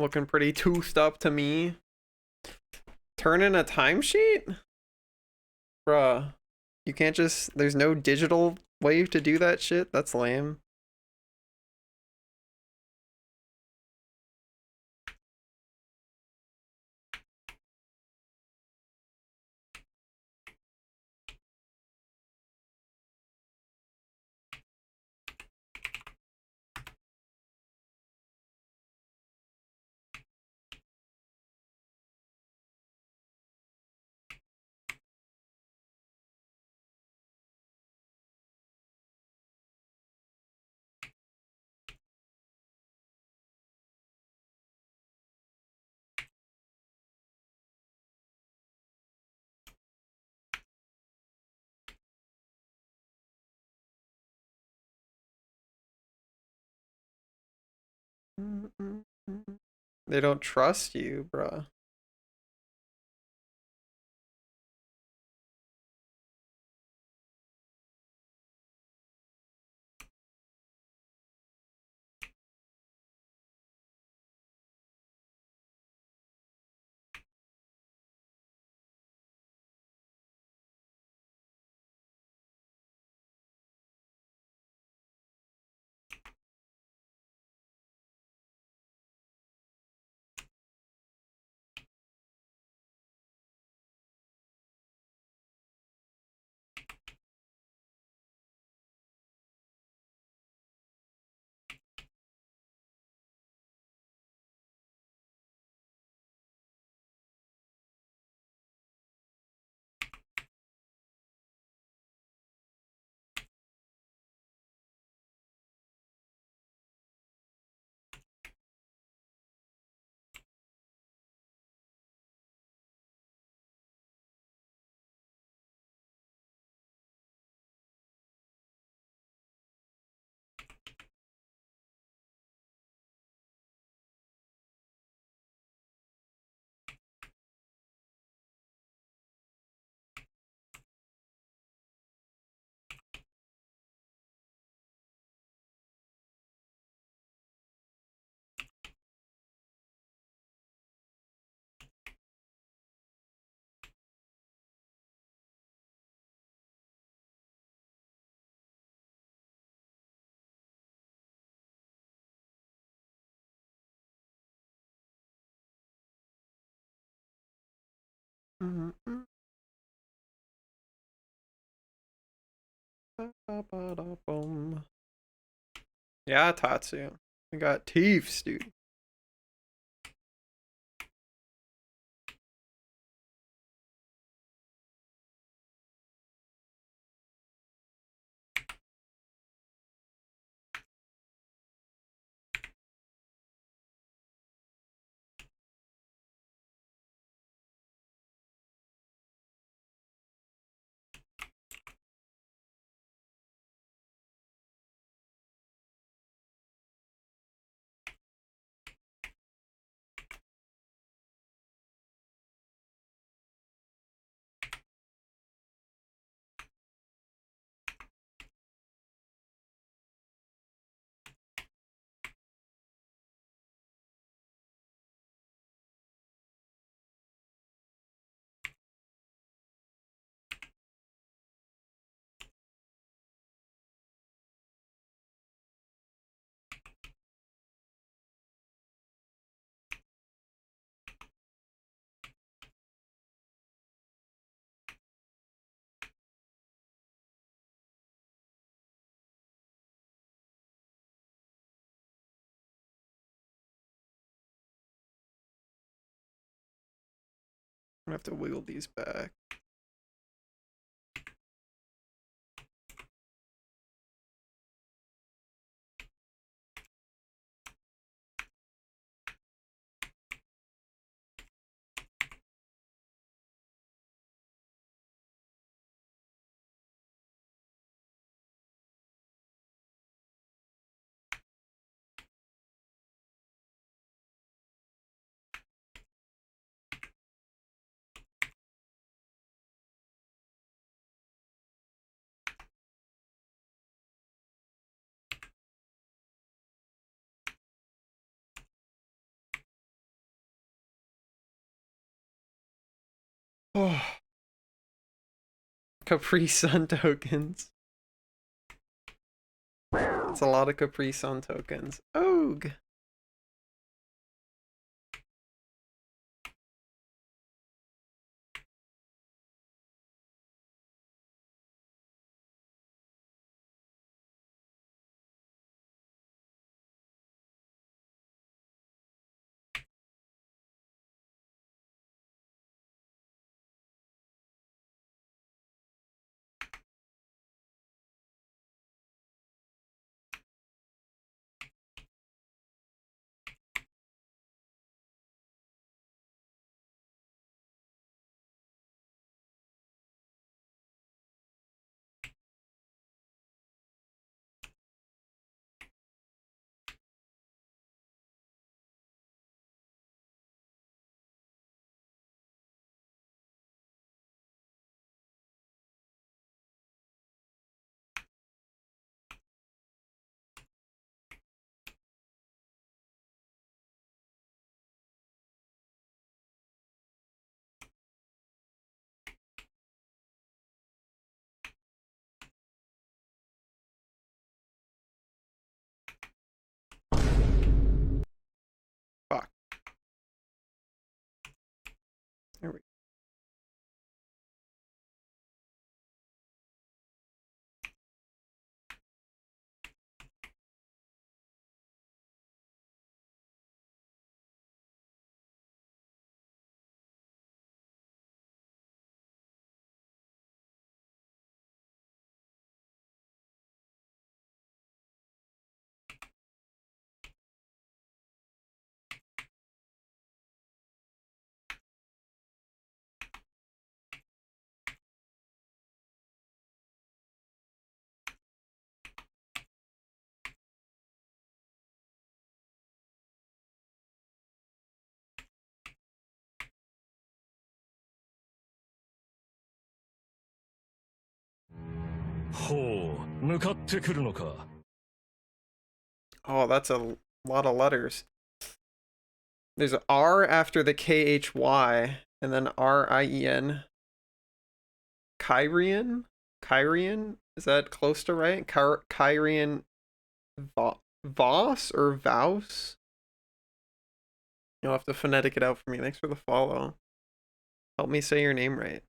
Looking pretty toothed up to me. Turn in a timesheet? Bruh. You can't just... There's no digital way to do that shit? That's lame. They don't trust you, bruh. Yeah, Tatsu. I got teeths, dude. I have to wiggle these back. Oh. Capri Sun tokens. It's a lot of Capri Sun tokens. Oog. Fuck. There we go. Oh, that's a lot of letters. There's a R after the KHY, and then RIEN. Kyrian? Kyrian? Is that close to right? Kyrian Voss or Vouse? You'll have to phonetic it out for me. Thanks for the follow. Help me say your name right.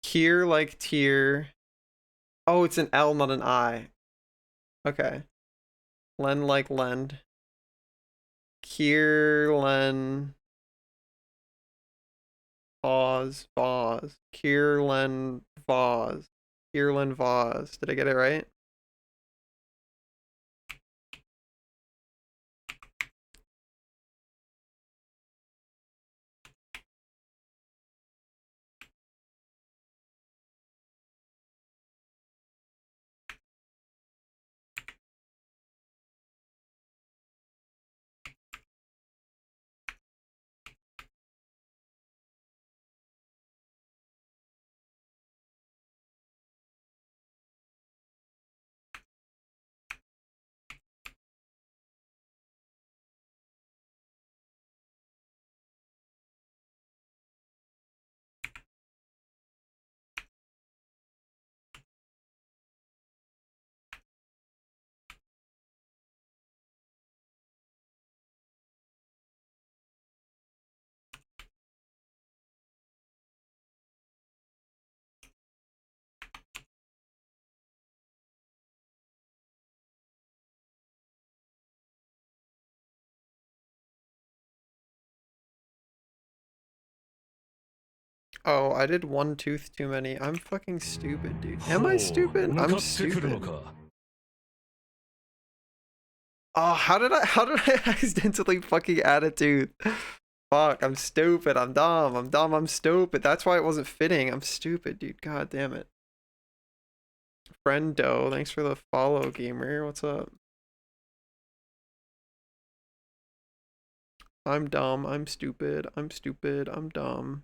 Kier like tier. Oh, it's an L, not an I. Okay. Len like lend. Kierlen. Vaz. Vaz. Kierlen Vaz. Kierlen Vaz. Did I get it right? Oh, I did one tooth too many. I'm fucking stupid, dude. Am I stupid? I'm stupid. Oh, how did I accidentally fucking add a tooth? Fuck, I'm stupid. I'm dumb. I'm dumb. I'm stupid. That's why it wasn't fitting. I'm stupid, dude. God damn it. Friendo, thanks for the follow, gamer. What's up? I'm dumb. I'm stupid. I'm stupid. I'm dumb.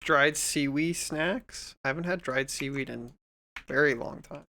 Dried seaweed snacks? I haven't had dried seaweed in a very long time.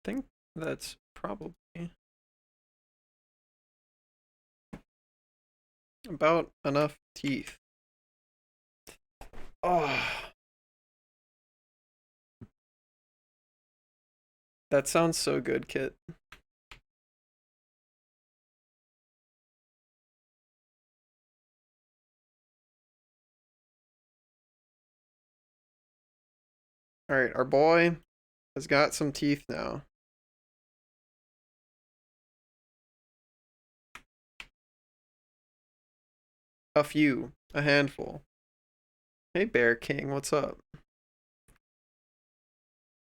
I think that's probably about enough teeth. Oh. That sounds so good, Kit. Alright, our boy has got some teeth now. A few. A handful. Hey, Bear King, what's up?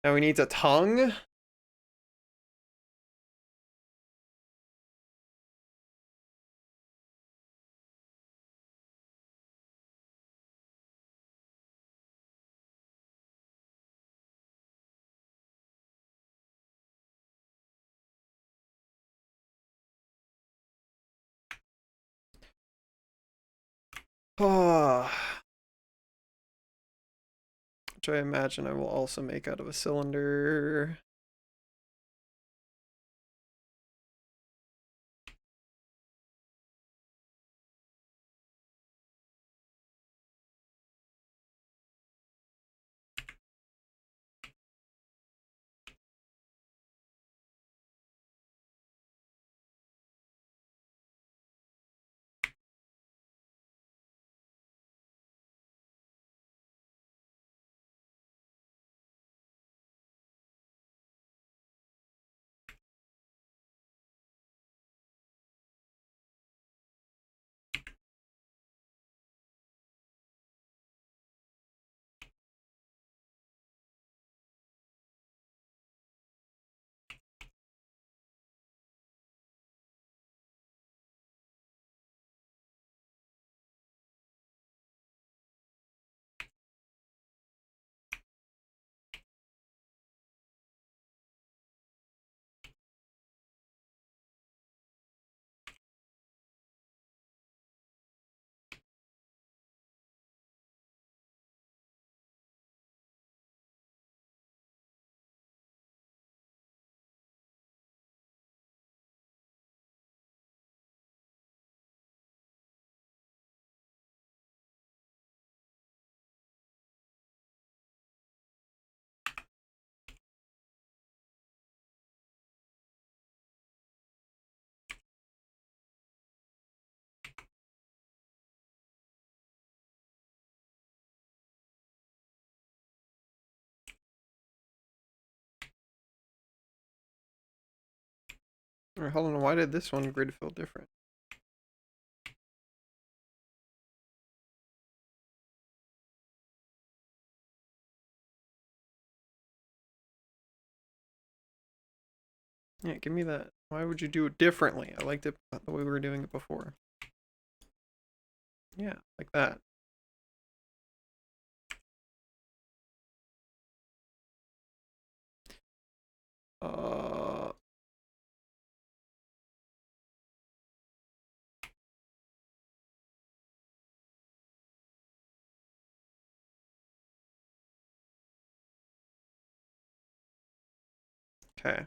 Now he needs a tongue? Oh. Which I imagine I will also make out of a cylinder. Alright, hold on, why did this one grid feel different? Yeah, give me that. Why would you do it differently? I liked it the way we were doing it before. Yeah, like that. Uh... Okay.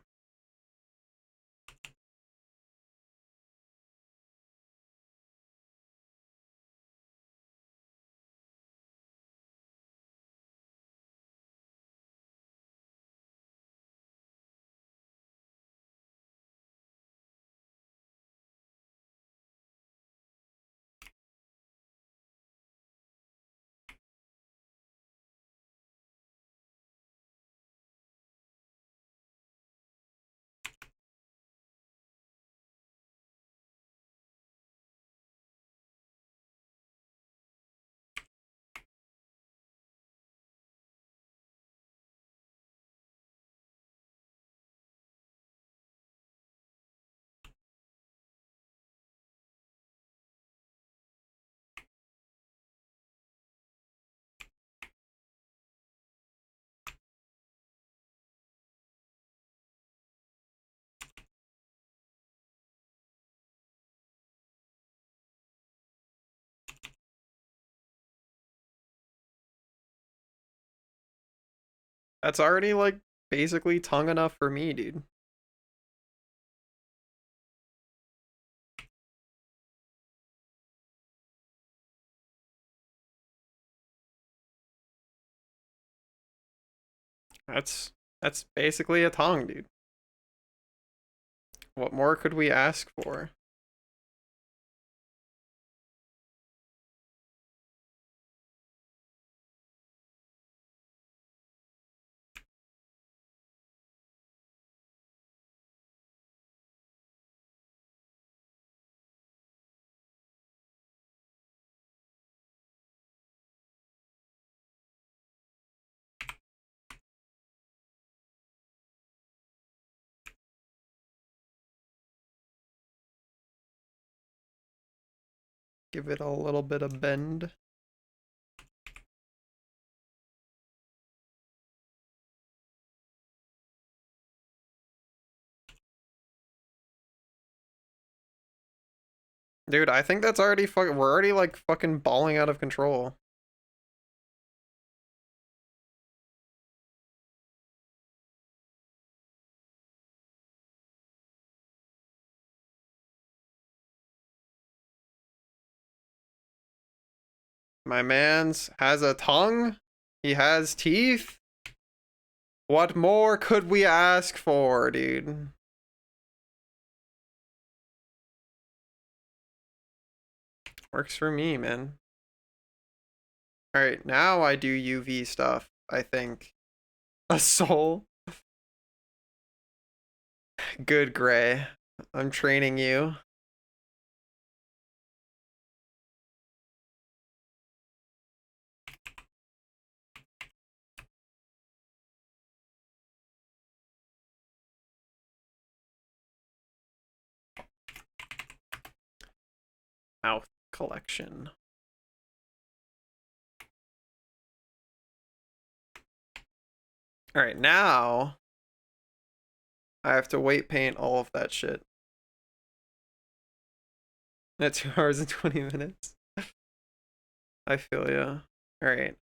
That's already, like, basically tongue enough for me, dude. That's basically a tongue, dude. What more could we ask for? Give it a little bit of bend. Dude, I think that's already we're already like fucking balling out of control. My man's has a tongue. He has teeth. What more could we ask for, dude? Works for me, man. Alright, now I do UV stuff, I think. A soul? Good, Gray. I'm training you. Mouth collection. Alright, now I have to weight paint all of that shit. At 2 hours and 20 minutes. I feel ya. Alright,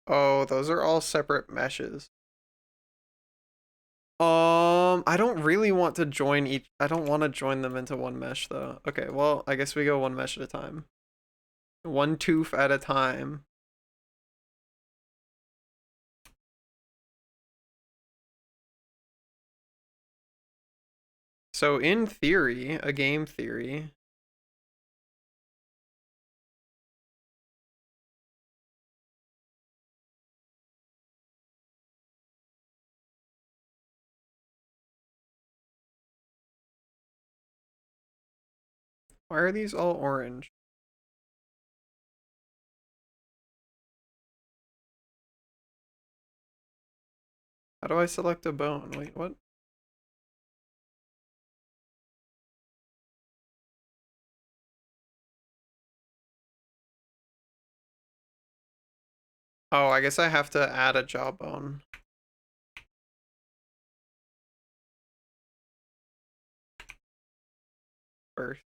oh, those are all separate meshes. I don't really want to join each. I don't want to join them into one mesh though. Okay, well, I guess we go one mesh at a time. One tooth at a time. So in theory, a game theory. Why are these all orange? How do I select a bone? Wait, what? Oh, I guess I have to add a jawbone. First.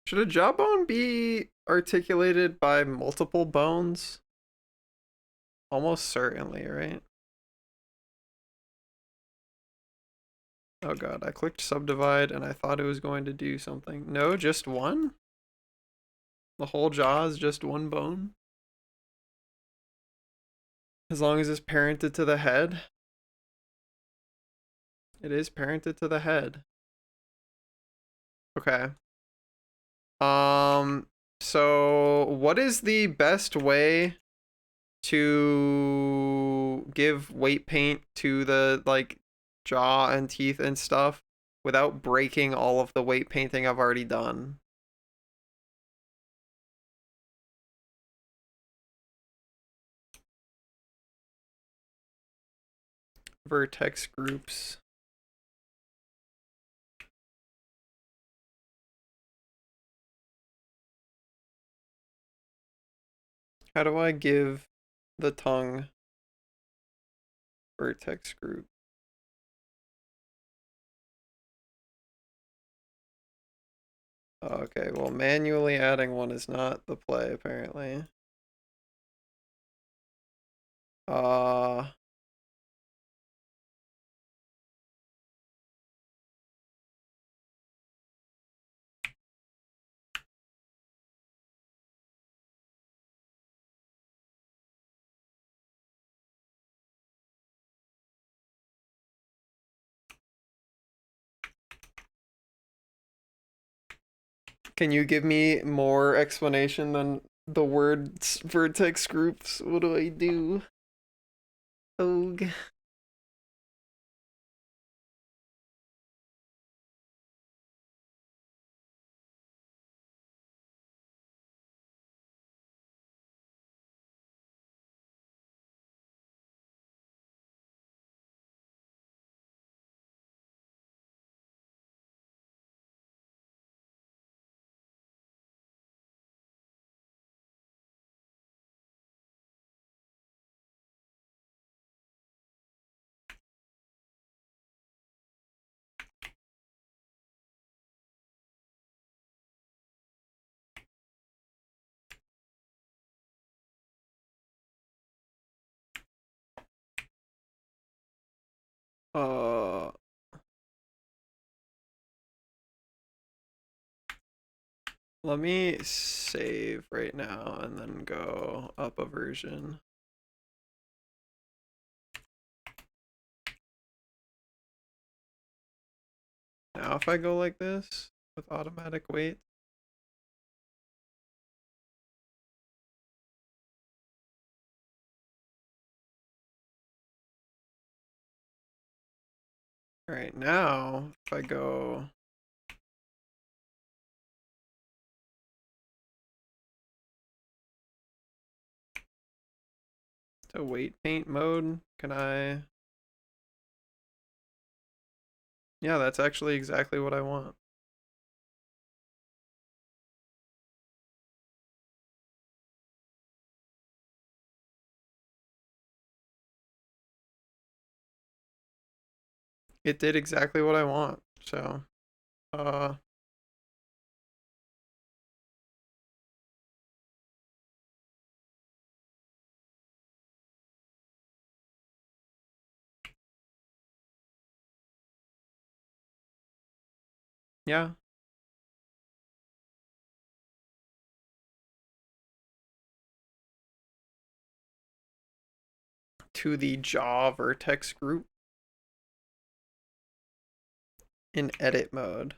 Should a jawbone be articulated by multiple bones? Almost certainly, right? Oh god, I clicked subdivide and I thought it was going to do something. No, just one? The whole jaw is just one bone? As long as it's parented to the head? It is parented to the head. Okay. So what is the best way to give weight paint to the like jaw and teeth and stuff without breaking all of the weight painting I've already done? Vertex groups. How do I give the tongue vertex group? Okay, well, manually adding one is not the play, apparently. Can you give me more explanation than the words vertex groups? What do I do? Og. Let me save right now and then go up a version. Now if I go like this with automatic weight. All right, now if I go to weight paint mode, can I? Yeah, that's actually exactly what I want. It did exactly what I want, so, yeah. To the jaw vertex group in edit mode.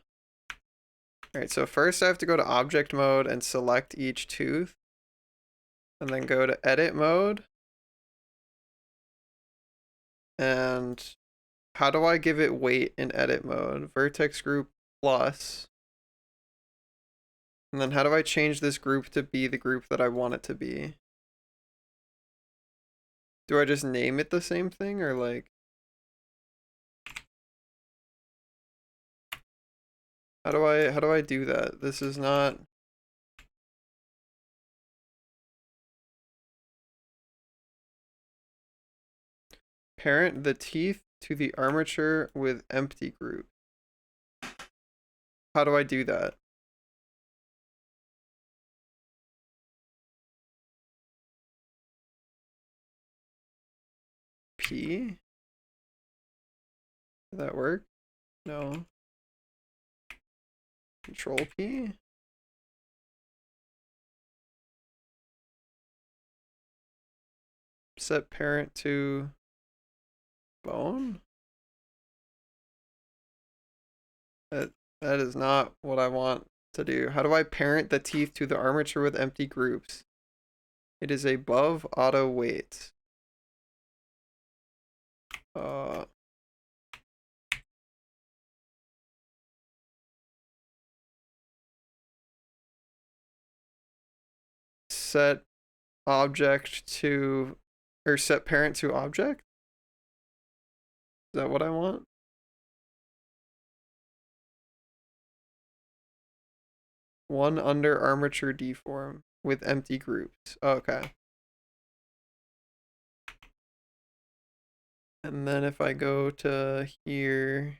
All right, so first I have to go to object mode and select each tooth, and then go to edit mode. And how do I give it weight in edit mode? Vertex group plus. And then how do I change this group to be the group that I want it to be? Do I just name it the same thing or like? How do I do that? This is not. Parent the teeth to the armature with empty group. How do I do that? P. Did that work? No. Control P. Set parent to bone. That is not what I want to do. How do I parent the teeth to the armature with empty groups? It is above auto weight. Set object to, or set parent to object? Is that what I want? One under armature deform with empty groups. Okay. And then if I go to here,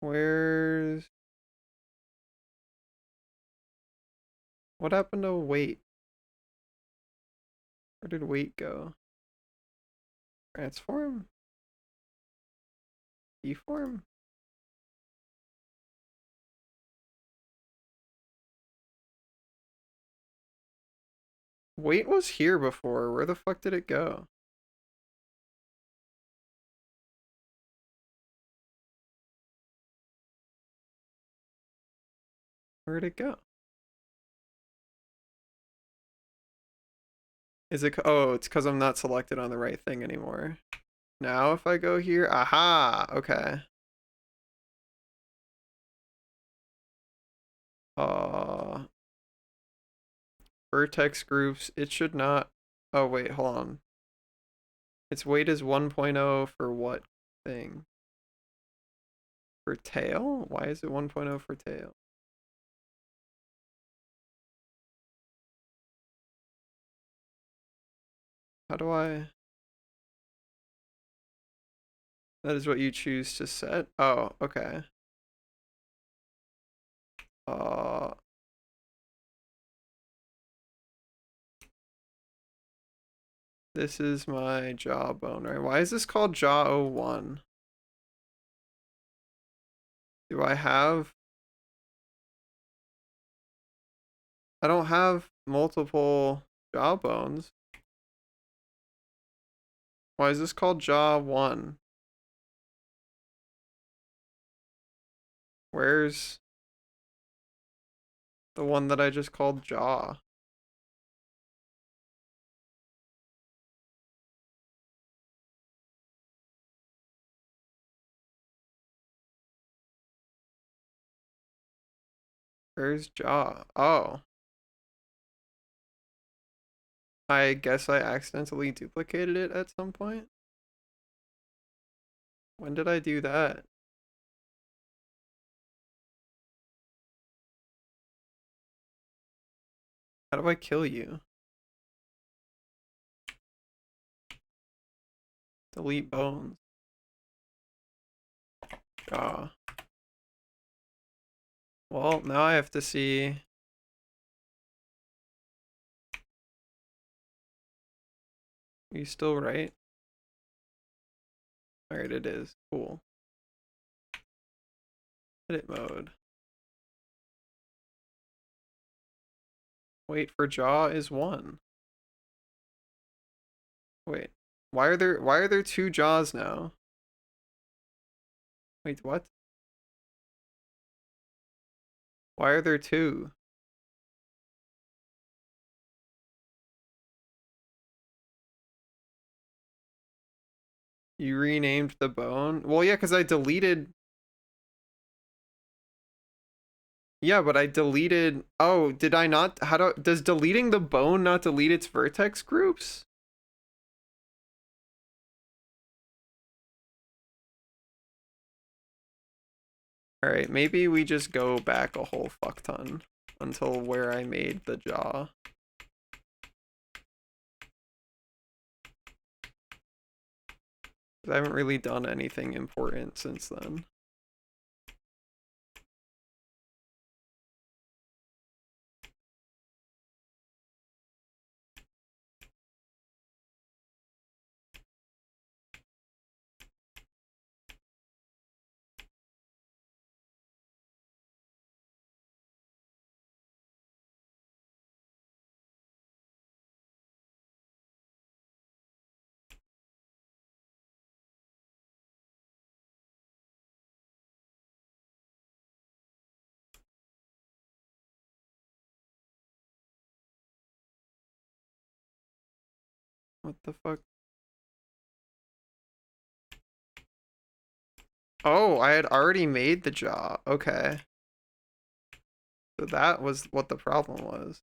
where's, what happened to weight? Where did weight go? Transform? Deform? Weight was here before. Where the fuck did it go? Where'd it go? Is it? Oh, it's because I'm not selected on the right thing anymore. Now if I go here, aha, okay. Vertex groups, it should not, oh wait, hold on. Its weight is 1.0 for what thing? For tail? Why is it 1.0 for tail? How do I? That is what you choose to set? Oh, okay. This is my jawbone, right? Why is this called jaw 01? Do I have? I don't have multiple jawbones. Why is this called jaw 1? Where's the one that I just called jaw? Where's jaw? Oh. I guess I accidentally duplicated it at some point. When did I do that? How do I kill you? Delete bones. Jaw. Well, now I have to see. Are you still right? Alright, it is. Cool. Edit mode. Wait for jaw is 1. Wait. Why are there 2 jaws now? Wait, what? Why are there 2? You renamed the bone? Well, yeah, because I deleted. Yeah, but I deleted. Oh, did I not? Does deleting the bone not delete its vertex groups? Alright, maybe we just go back a whole fuck ton until where I made the jaw. I haven't really done anything important since then. What the fuck? Oh, I had already made the jaw. Okay. So that was what the problem was.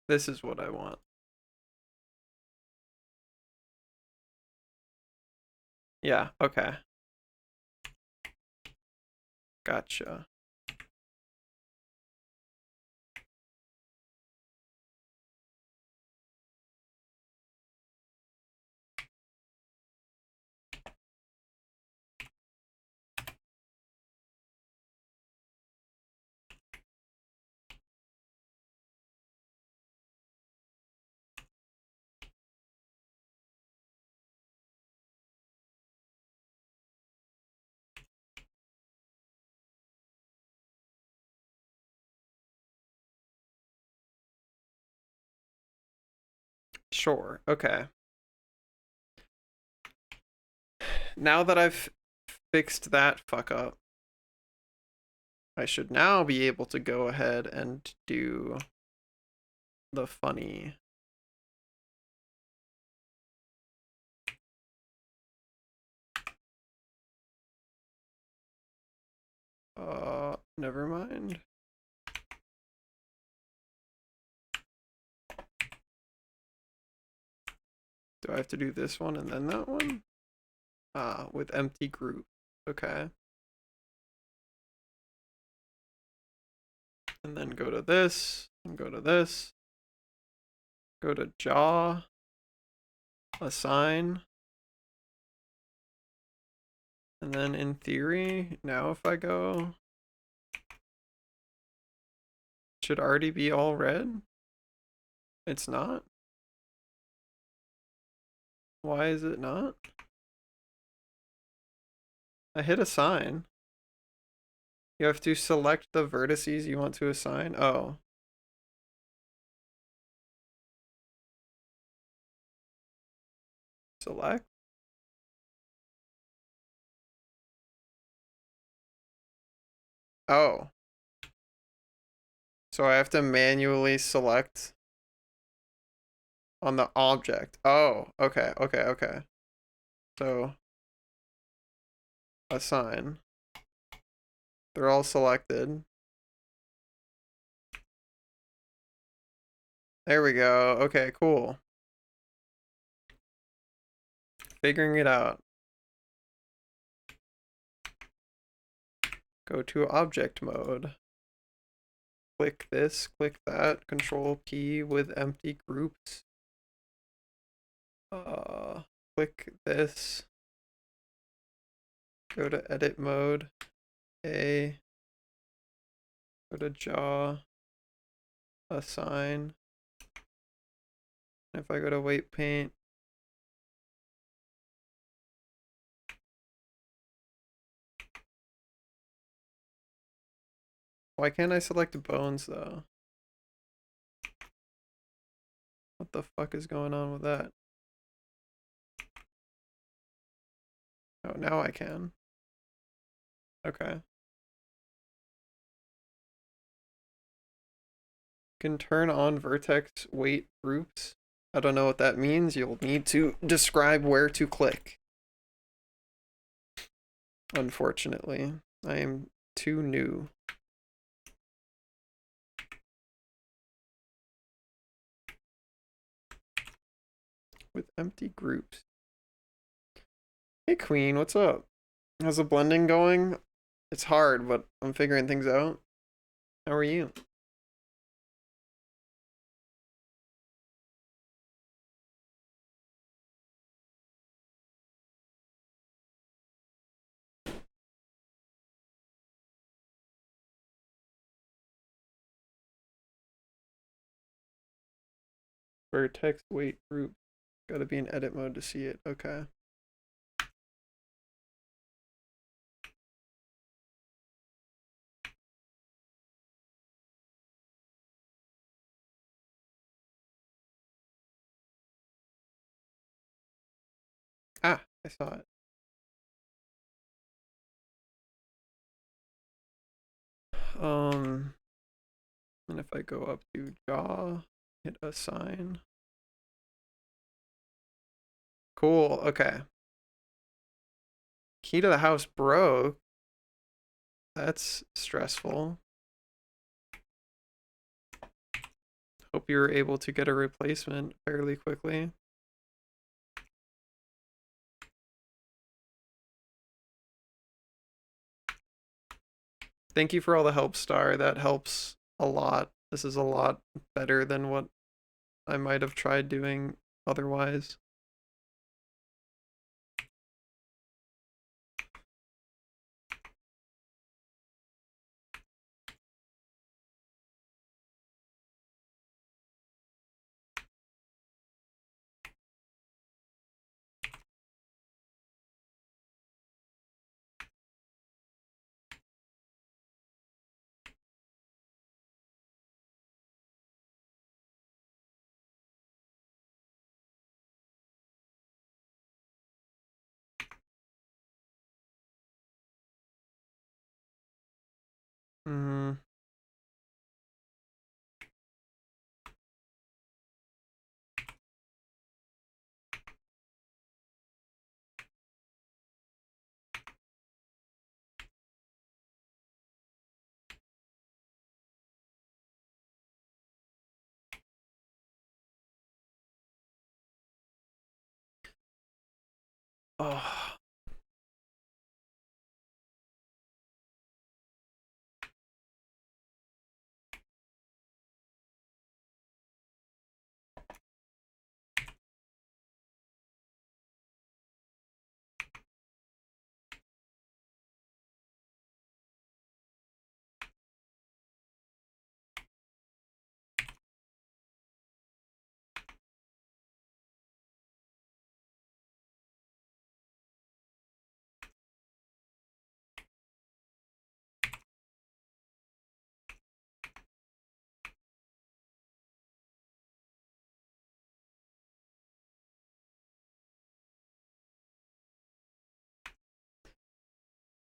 This is what I want. Yeah, okay. Gotcha. Sure, okay. Now that I've fixed that fuck up, I should now be able to go ahead and do the funny. Never mind. Do I have to do this one and then that one? With empty group. Okay. And then go to this, and go to this. Go to jaw. Assign. And then in theory, now if I go, it should already be all red. It's not. Why is it not? I hit assign. You have to select the vertices you want to assign. Oh. Select. Oh. So I have to manually select on the object. Oh, okay, okay, okay. So assign. They're all selected. There we go. Okay, cool. Figuring it out. Go to object mode. Click this, click that, Control P with empty groups. Click this. Go to edit mode. A. Go to jaw. Assign. If I go to weight paint. Why can't I select bones though? What the fuck is going on with that? Oh, now I can. Okay. Can turn on vertex weight groups. I don't know what that means. You'll need to describe where to click. Unfortunately, I am too new. With empty groups. Hey Queen, what's up? How's the blending going? It's hard, but I'm figuring things out. How are you? Vertex weight group. Gotta be in edit mode to see it. Okay. I saw it. And if I go up to jaw, hit assign. Cool, okay. Key to the house broke. That's stressful. Hope you're able to get a replacement fairly quickly. Thank you for all the help, Star. That helps a lot. This is a lot better than what I might have tried doing otherwise. Hmm. Oh.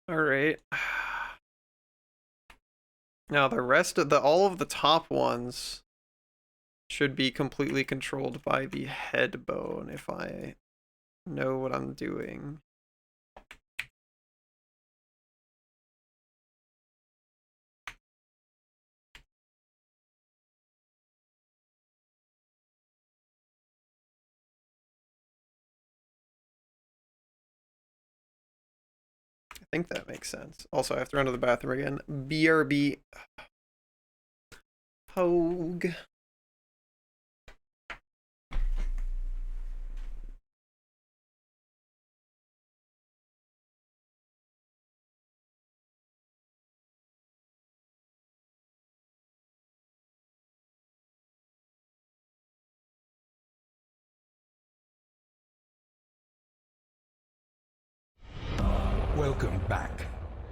All right. Now the rest of all of the top ones should be completely controlled by the head bone if I know what I'm doing. I think that makes sense. Also, I have to run to the bathroom again. BRB. Hogue. Welcome back.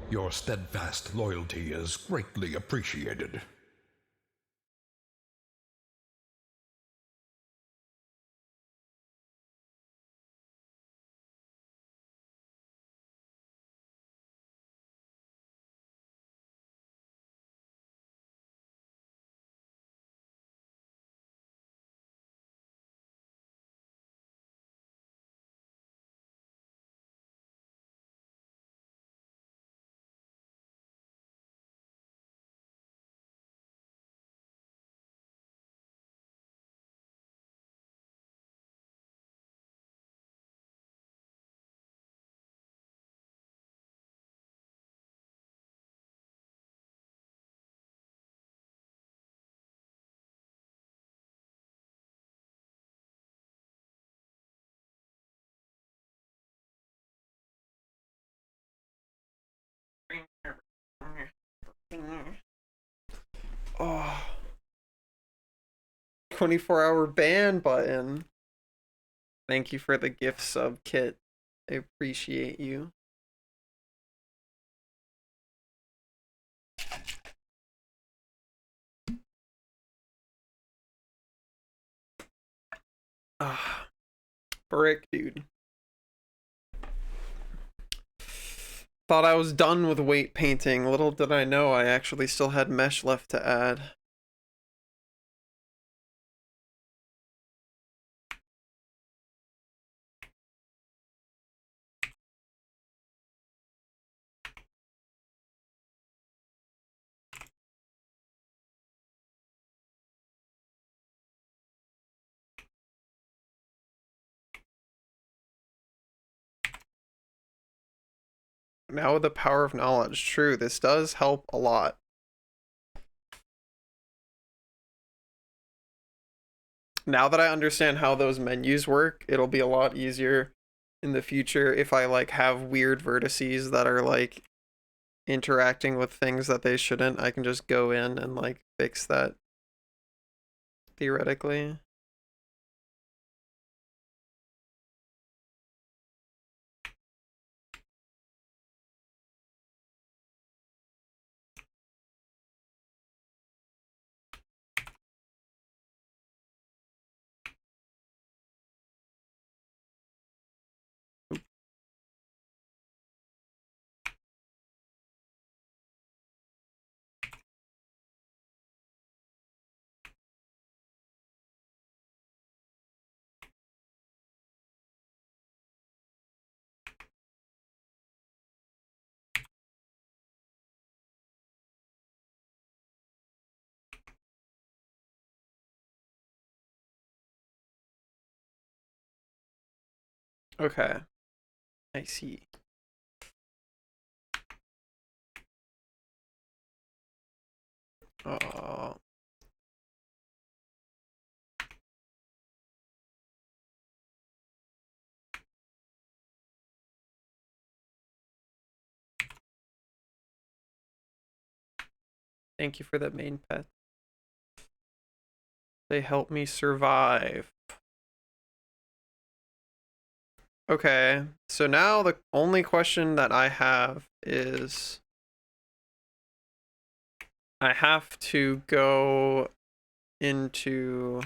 Your steadfast loyalty is greatly appreciated. Oh. 24-hour ban button. Thank you for the gift sub kit. I appreciate you. Ah, brick, dude. thought I was done with weight painting. Little did I know I actually still had mesh left to add. Now with the power of knowledge, true, this does help a lot. Now that I understand how those menus work, it'll be a lot easier in the future if I like have weird vertices that are like interacting with things that they shouldn't. I can just go in and like fix that theoretically. Okay, I see. Oh. Thank you for that main pet. They help me survive. Okay, so now the only question that I have is I have to go into,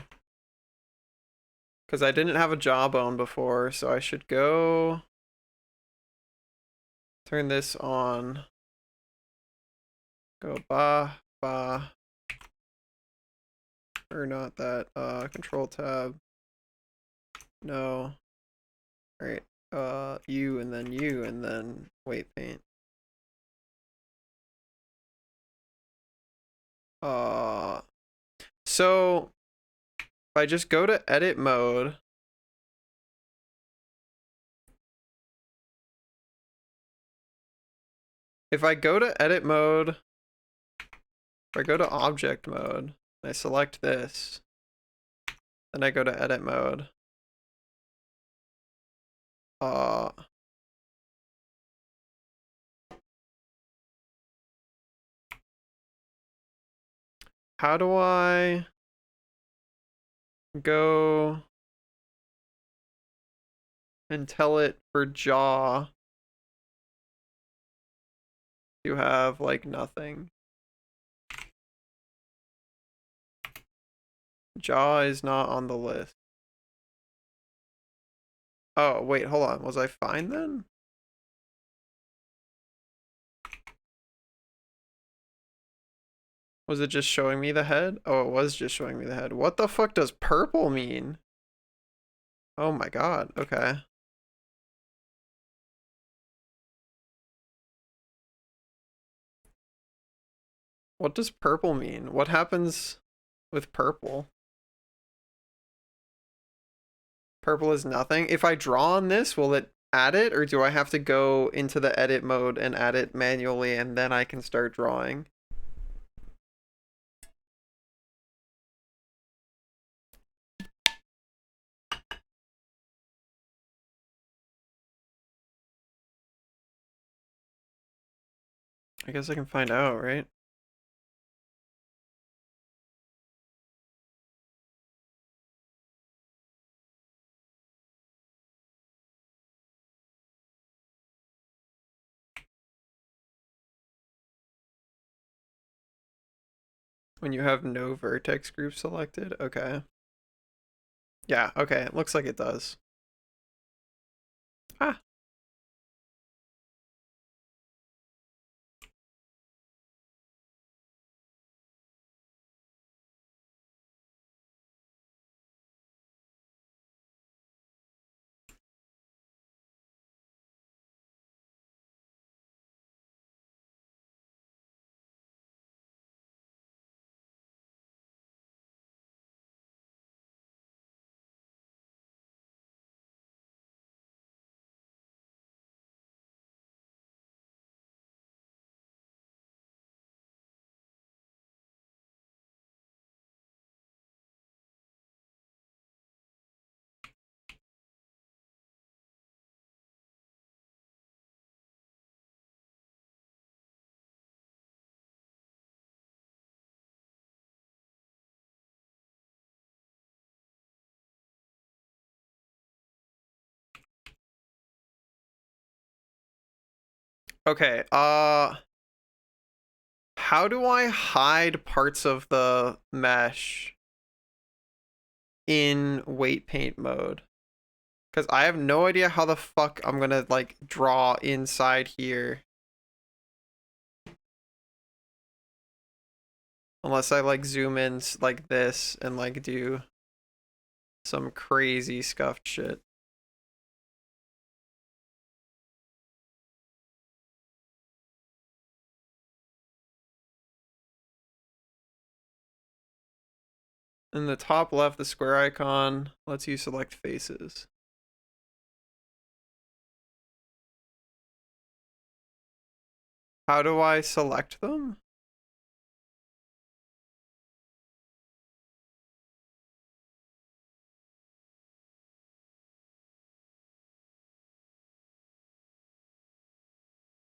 because I didn't have a jawbone before, so I should go turn this on. Go ba, or not that, control tab. No. Alright, you, and then weight paint. So if I just go to edit mode, if I go to edit mode, if I go to object mode, I select this, then I go to edit mode. How do I go and tell it for jaw to have like nothing? Jaw is not on the list. Oh, wait, hold on. Was I fine then? Was it just showing me the head? Oh, it was just showing me the head. What the fuck does purple mean? Oh my god, okay. What does purple mean? What happens with purple? Purple is nothing. If I draw on this, will it add it, or do I have to go into the edit mode and add it manually and then I can start drawing? I guess I can find out, right? When you have no vertex group selected? Okay. Yeah, okay, it looks like it does. Ah. Okay, how do I hide parts of the mesh in weight paint mode? Because I have no idea how the fuck I'm gonna, like, draw inside here. Unless I, like, zoom in like this and, like, do some crazy scuffed shit. In the top left, the square icon lets you select faces. How do I select them?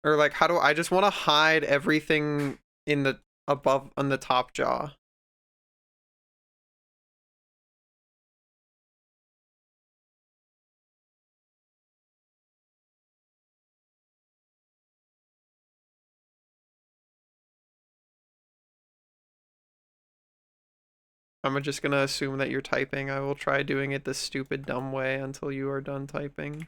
Or like, how do I just want to hide everything in the above on the top jaw? I'm just gonna assume that you're typing. I will try doing it the stupid dumb way until you are done typing.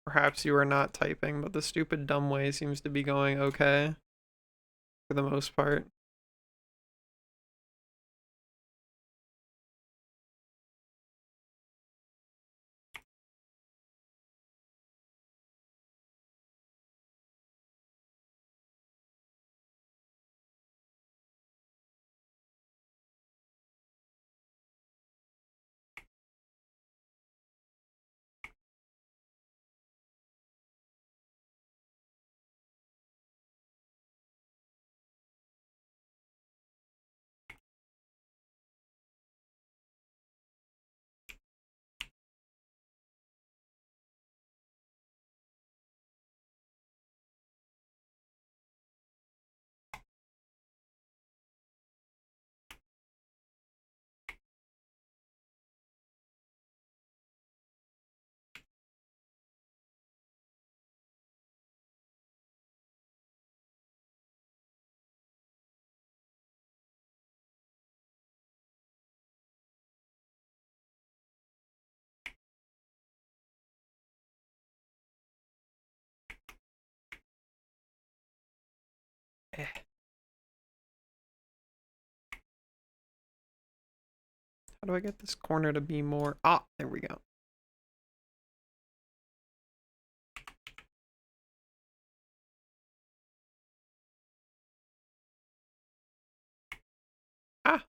Perhaps you are not typing, but the stupid dumb way seems to be going okay for the most part. How do I get this corner to be more? Ah, there we go. Ah.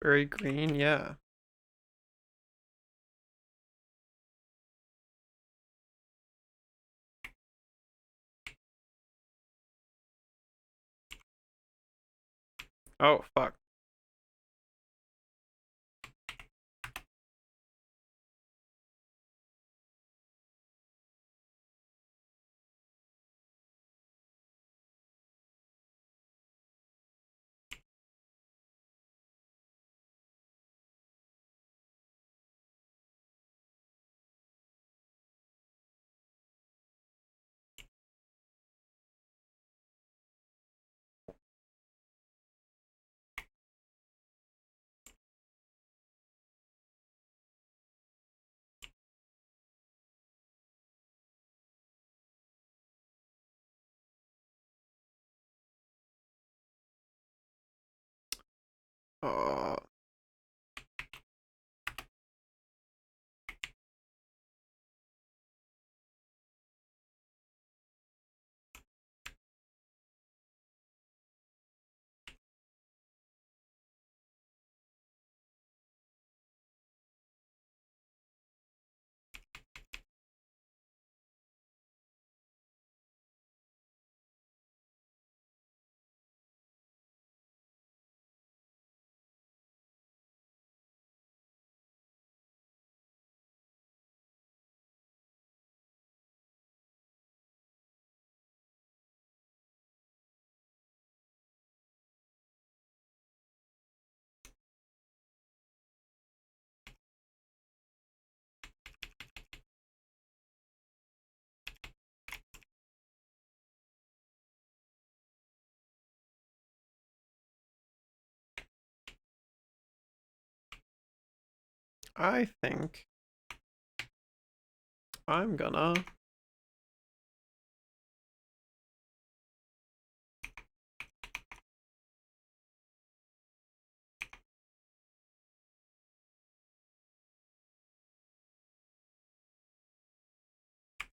Very green, yeah. Oh, fuck. Uh, I think I'm gonna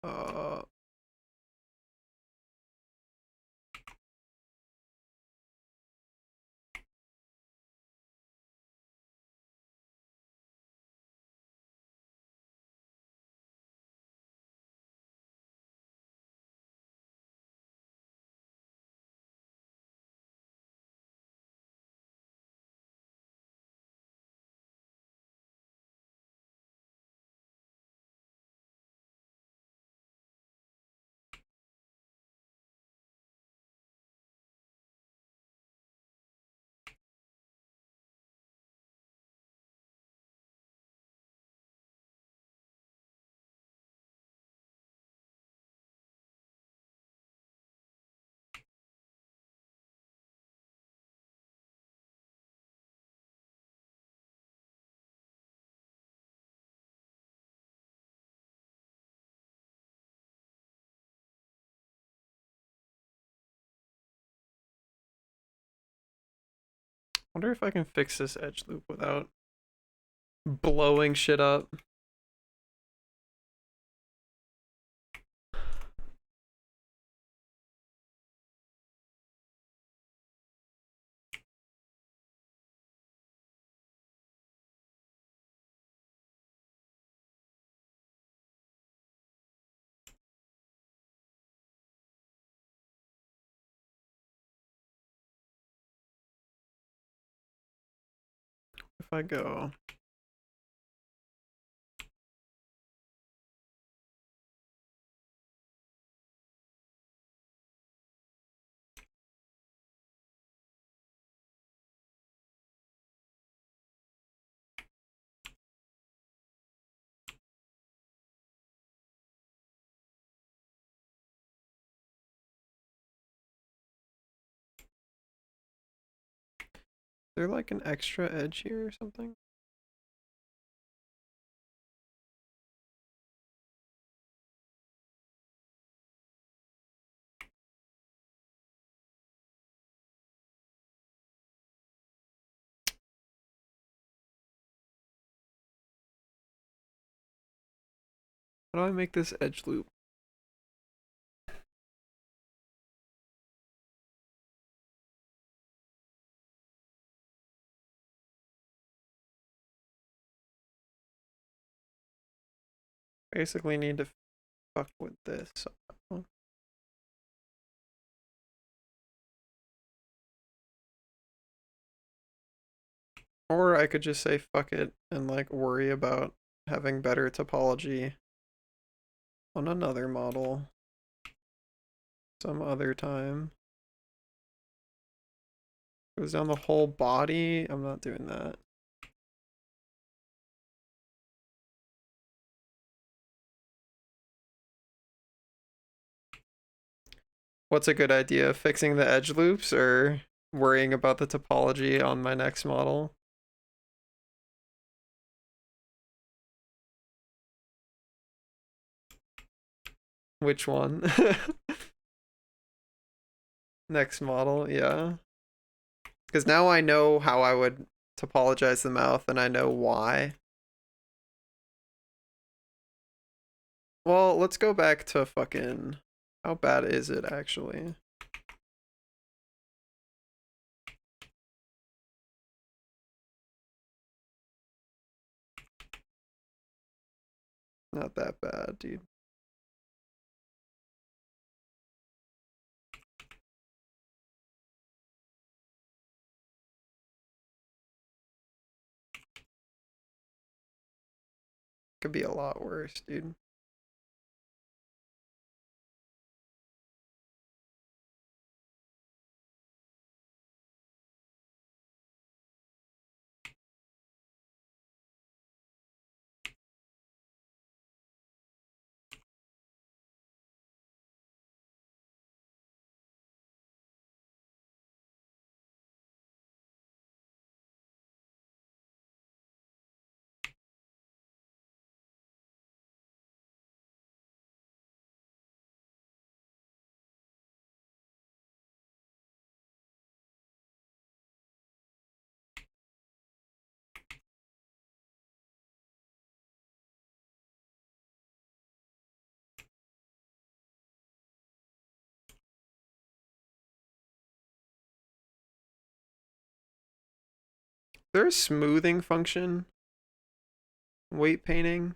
uh wonder if I can fix this edge loop without blowing shit up. If I go Is there like an extra edge here or something? How do I make this edge loop? Basically need to fuck with this somehow. Or I could just say fuck it and like worry about having better topology on another model some other time. Goes down the whole body. I'm not doing that. What's a good idea? Fixing the edge loops or worrying about the topology on my next model? Which one? Next model, yeah. Because now I know how I would topologize the mouth and I know why. Well, let's go back to fucking... How bad is it actually? Not that bad, dude. Could be a lot worse, dude. There a smoothing function? Weight painting?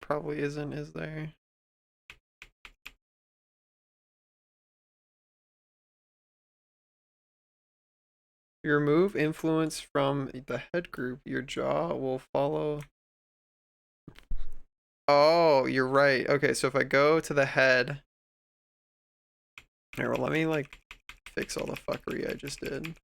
Probably isn't, is there? You remove influence from the head group, your jaw will follow. Oh, you're right. Okay, so if I go to the head. Here, well, let me like fix all the fuckery I just did.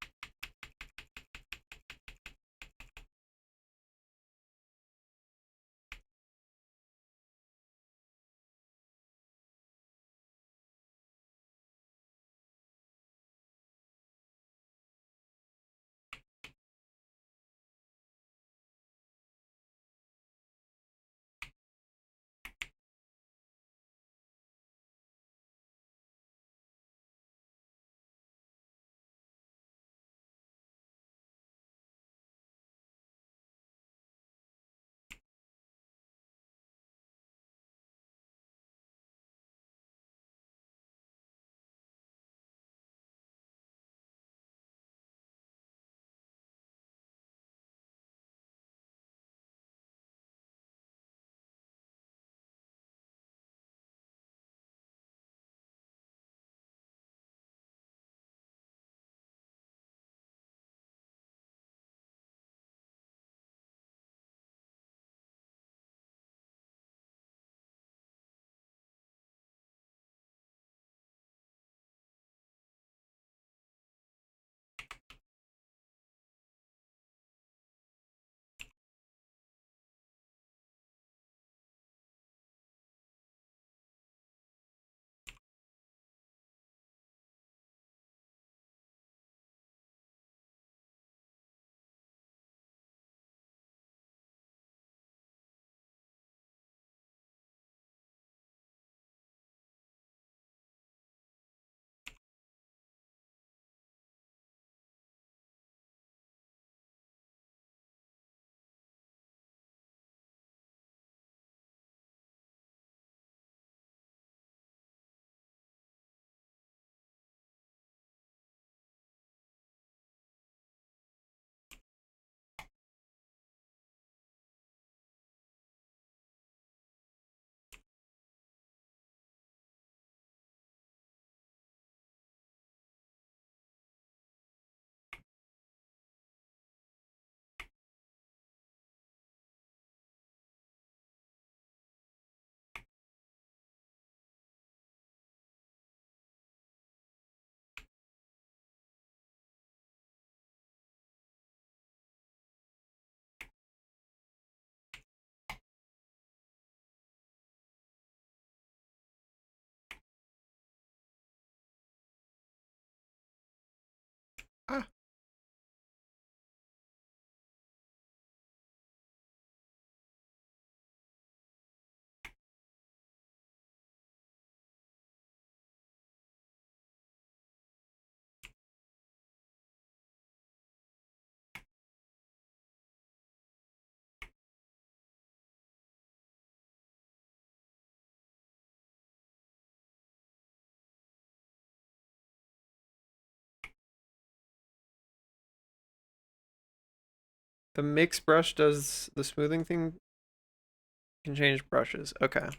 The mix brush does the smoothing thing. Can change brushes. Okay.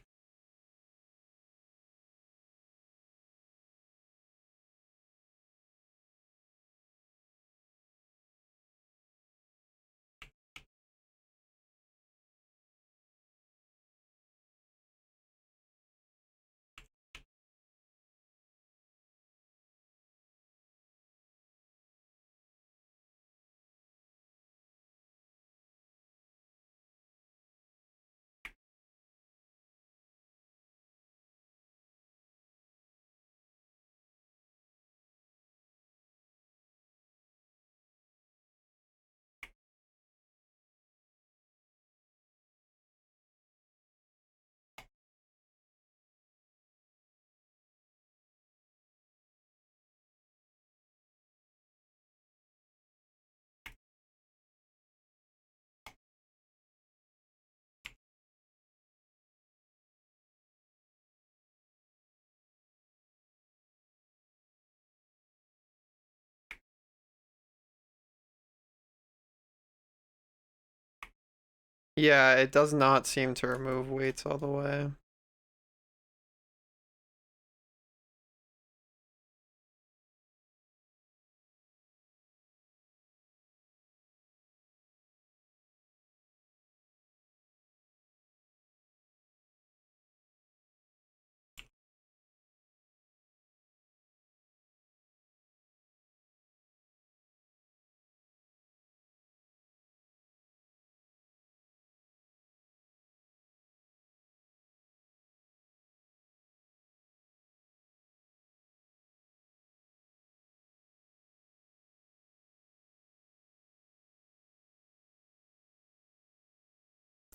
Yeah, it does not seem to remove weights all the way.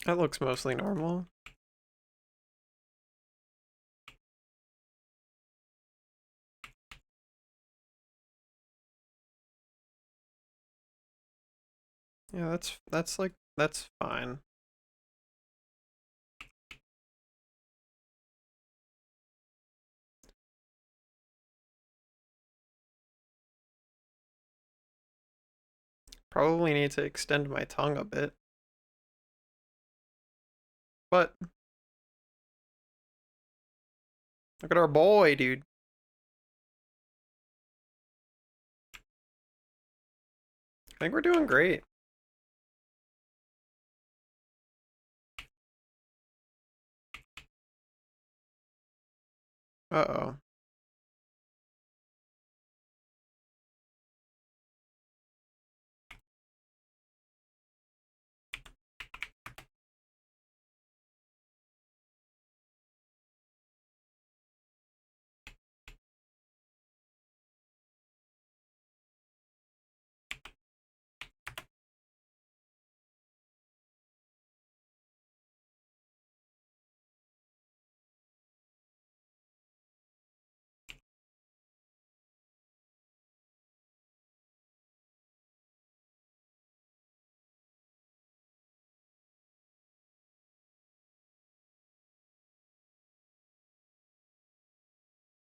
That looks mostly normal. Yeah, that's fine. Probably need to extend my tongue a bit. But look at our boy, dude. I think we're doing great. Uh-oh.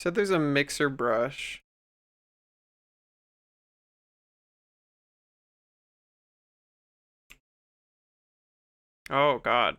Said there's a mixer brush. Oh god.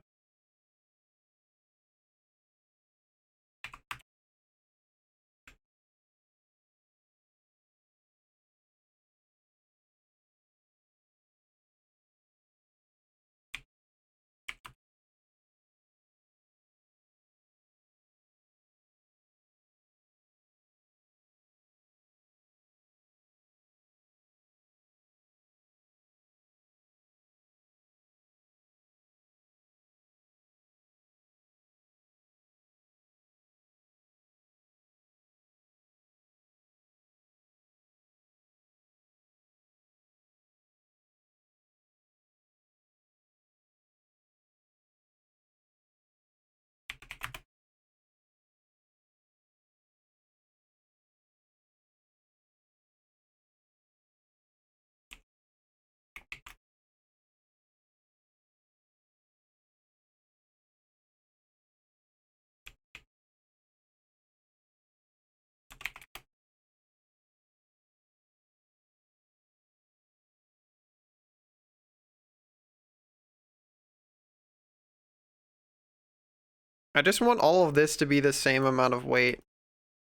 I just want all of this to be the same amount of weight.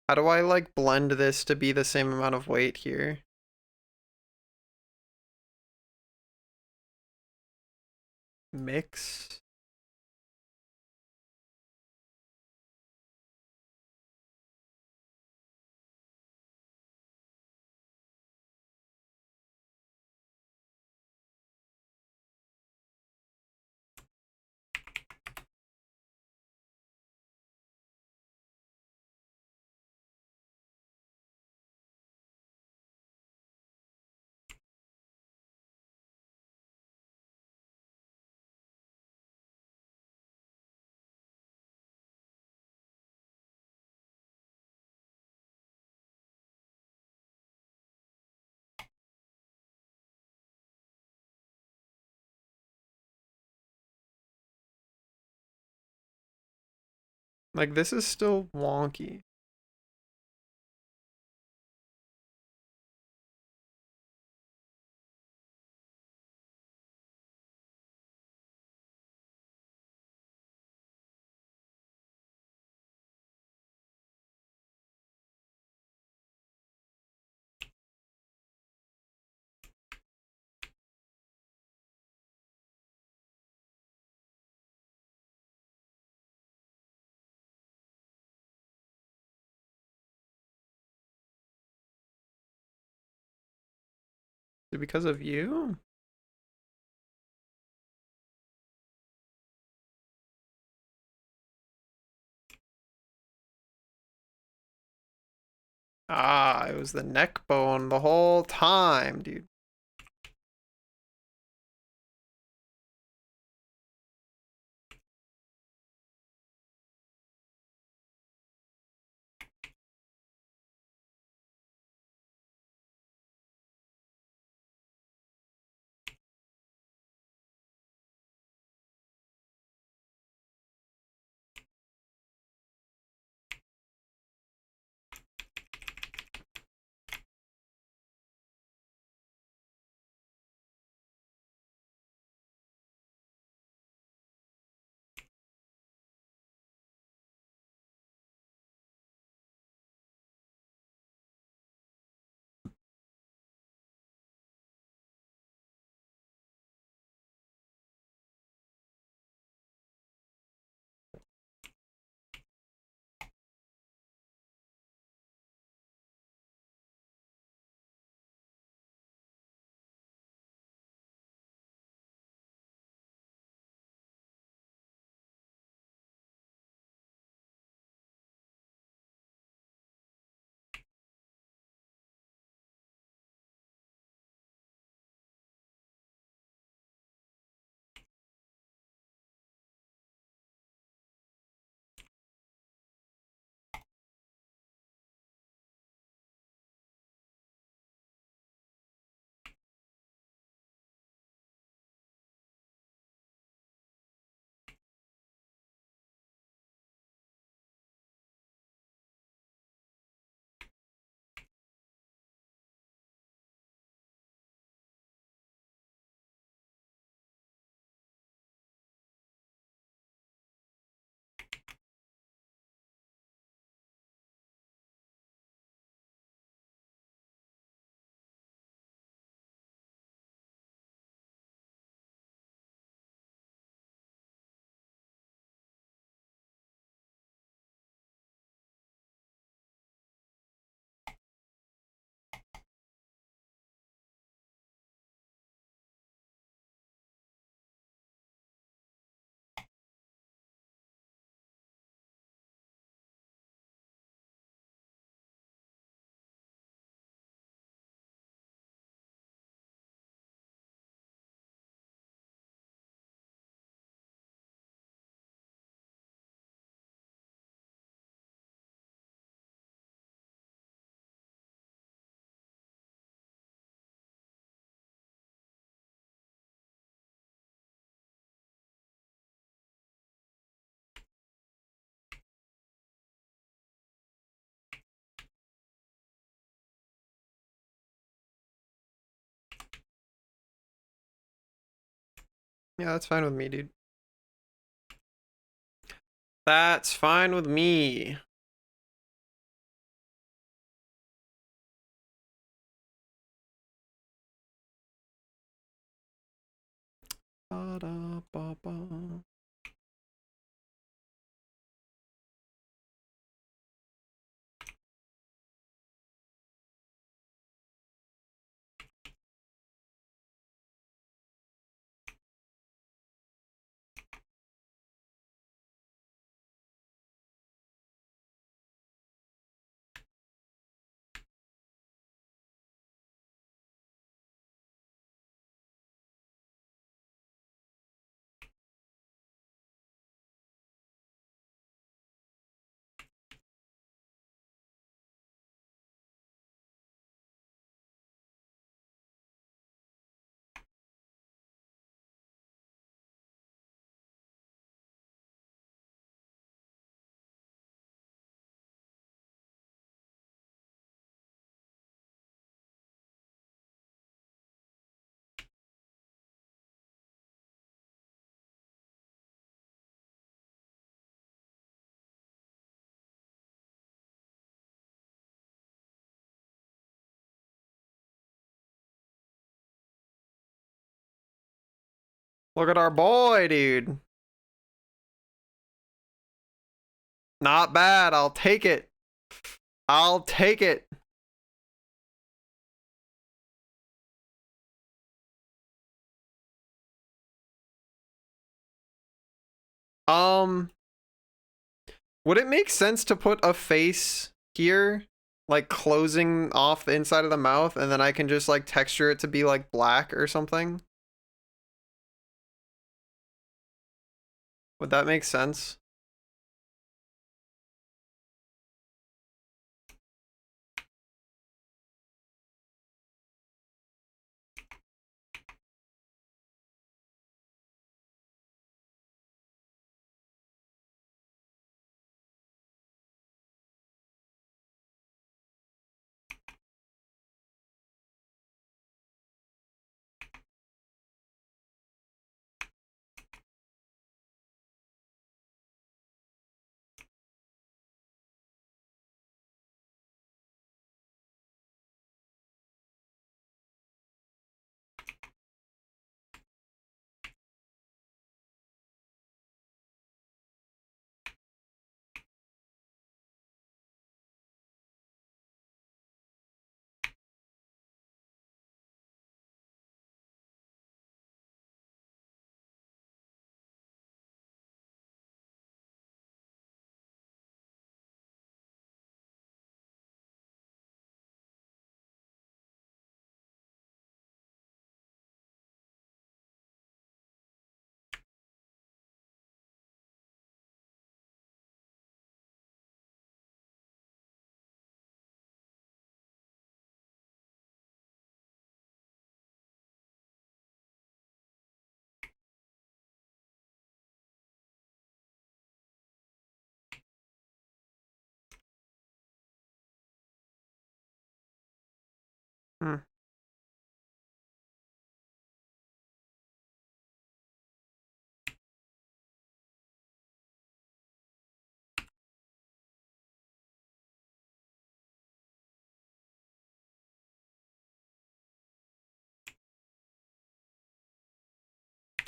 How do I like blend this to be the same amount of weight here? Mix. Like, this is still wonky. Is it because of you? Ah, it was the neck bone the whole time, dude. Yeah, that's fine with me, dude. That's fine with me. Ba-da-ba-ba. Look at our boy, dude. Not bad. I'll take it. I'll take it. Would it make sense to put a face here, like closing off the inside of the mouth, and then I can just like texture it to be like black or something? Would that make sense? Hmm.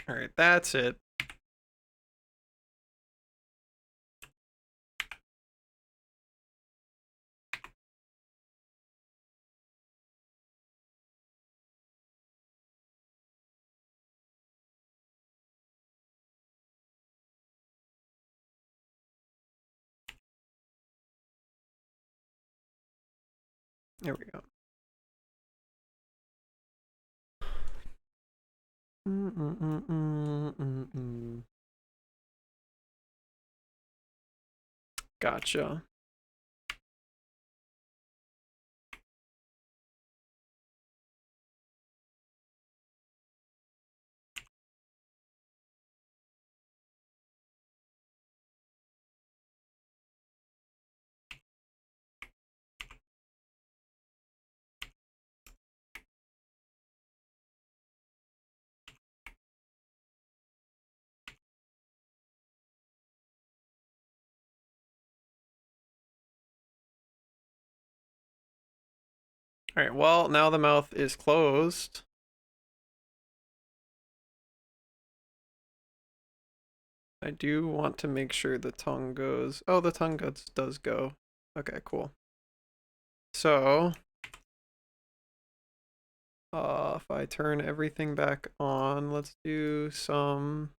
All right, that's it. There we go. Gotcha. Alright, well, now the mouth is closed. I do want to make sure the tongue goes. Oh, the tongue does go. Okay, cool. So, if I turn everything back on, let's do some.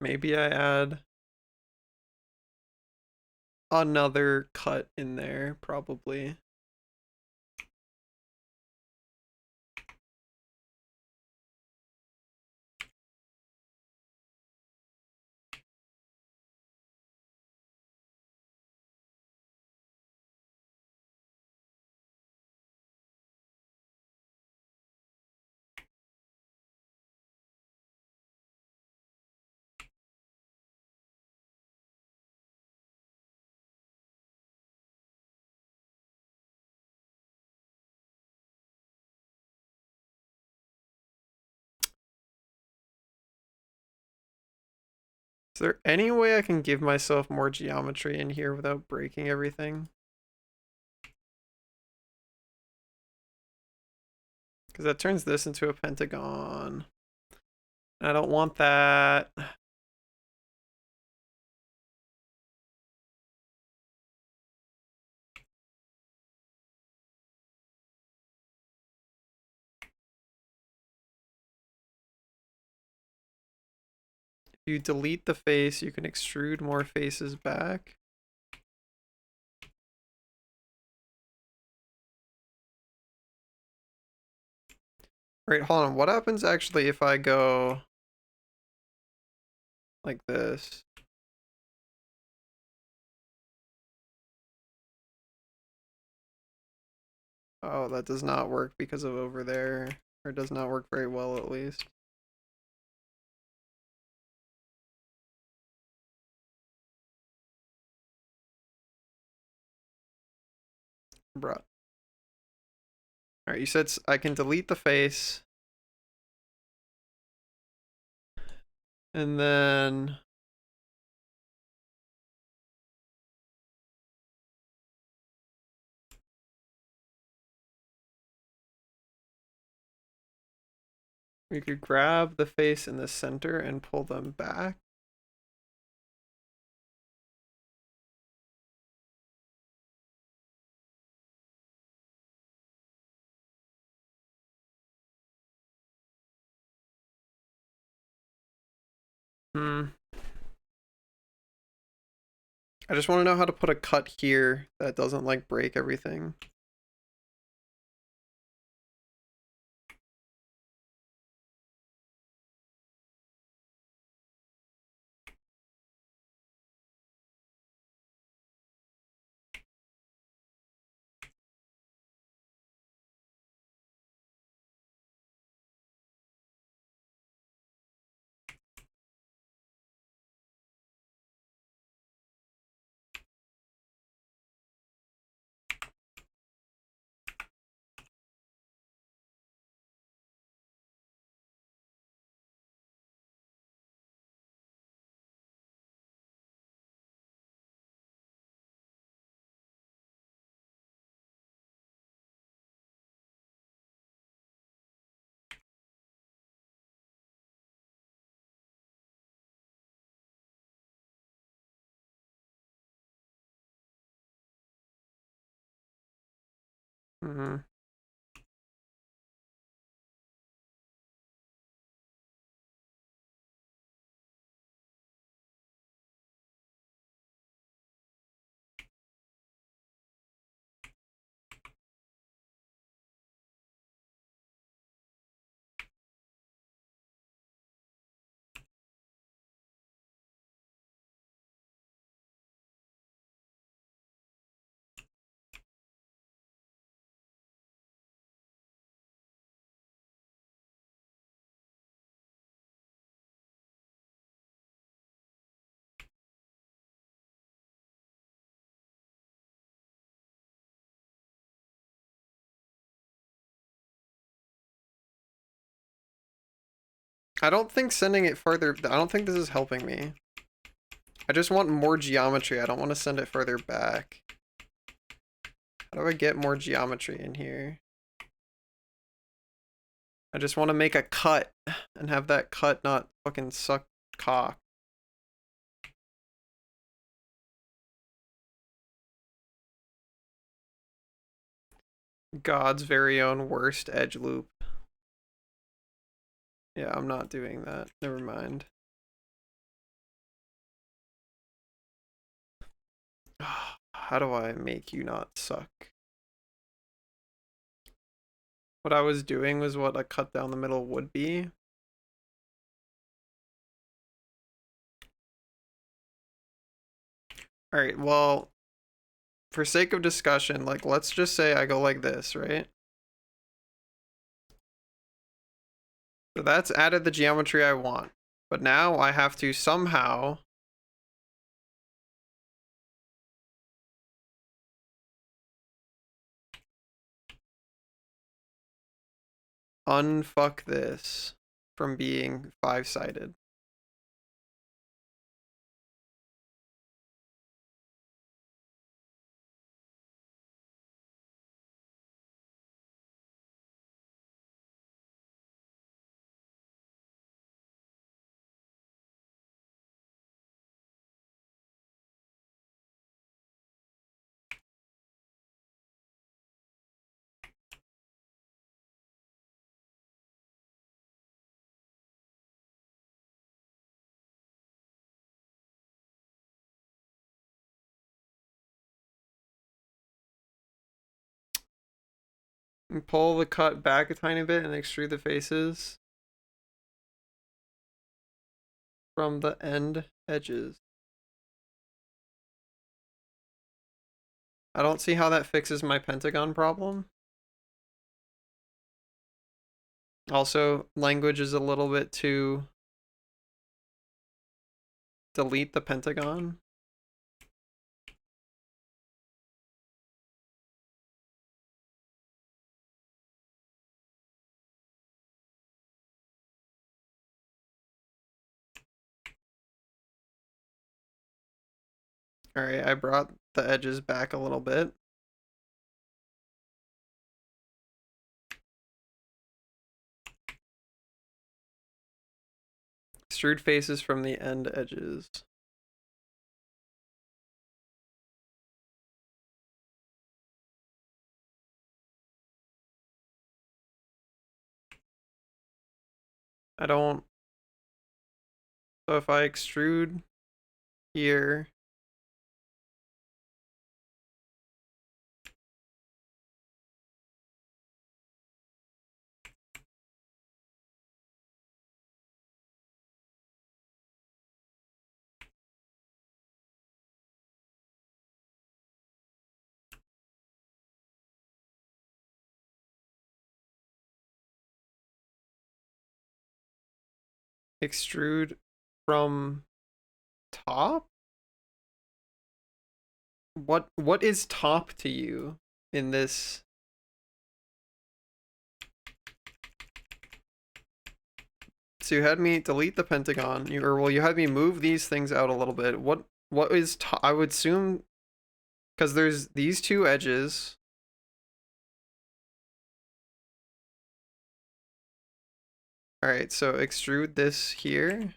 Maybe I add another cut in there, probably. Is there any way I can give myself more geometry in here without breaking everything? Because that turns this into a pentagon. I don't want that. If you delete the face, you can extrude more faces back. Wait, hold on. What happens actually if I go like this? Oh, that does not work because of over there. Or does not work very well, at least. Bruh. Alright, you said I can delete the face. And then... we could grab the face in the center and pull them back. I just want to know how to put a cut here that doesn't like break everything. Mm-hmm. I don't think sending it further, I don't think this is helping me. I just want more geometry. I don't want to send it further back. How do I get more geometry in here? I just want to make a cut and have that cut not fucking suck cock. God's very own worst edge loop. Yeah, I'm not doing that. Never mind. How do I make you not suck? What I was doing was what a cut down the middle would be. Alright, well, for sake of discussion, like, let's just say I go like this, right? So that's added the geometry I want. But now I have to somehow unfuck this from being 5-sided. And pull the cut back a tiny bit and extrude the faces from the end edges. I don't see how that fixes my pentagon problem. Also, language is a little bit too... Delete the pentagon. Alright, I brought the edges back a little bit. Extrude faces from the end edges. I don't... So if I extrude here... Extrude from top? What is top to you in this? So you had me delete the pentagon, you had me move these things out a little bit. What is top? I would assume, because there's these two edges. All right, so extrude this here.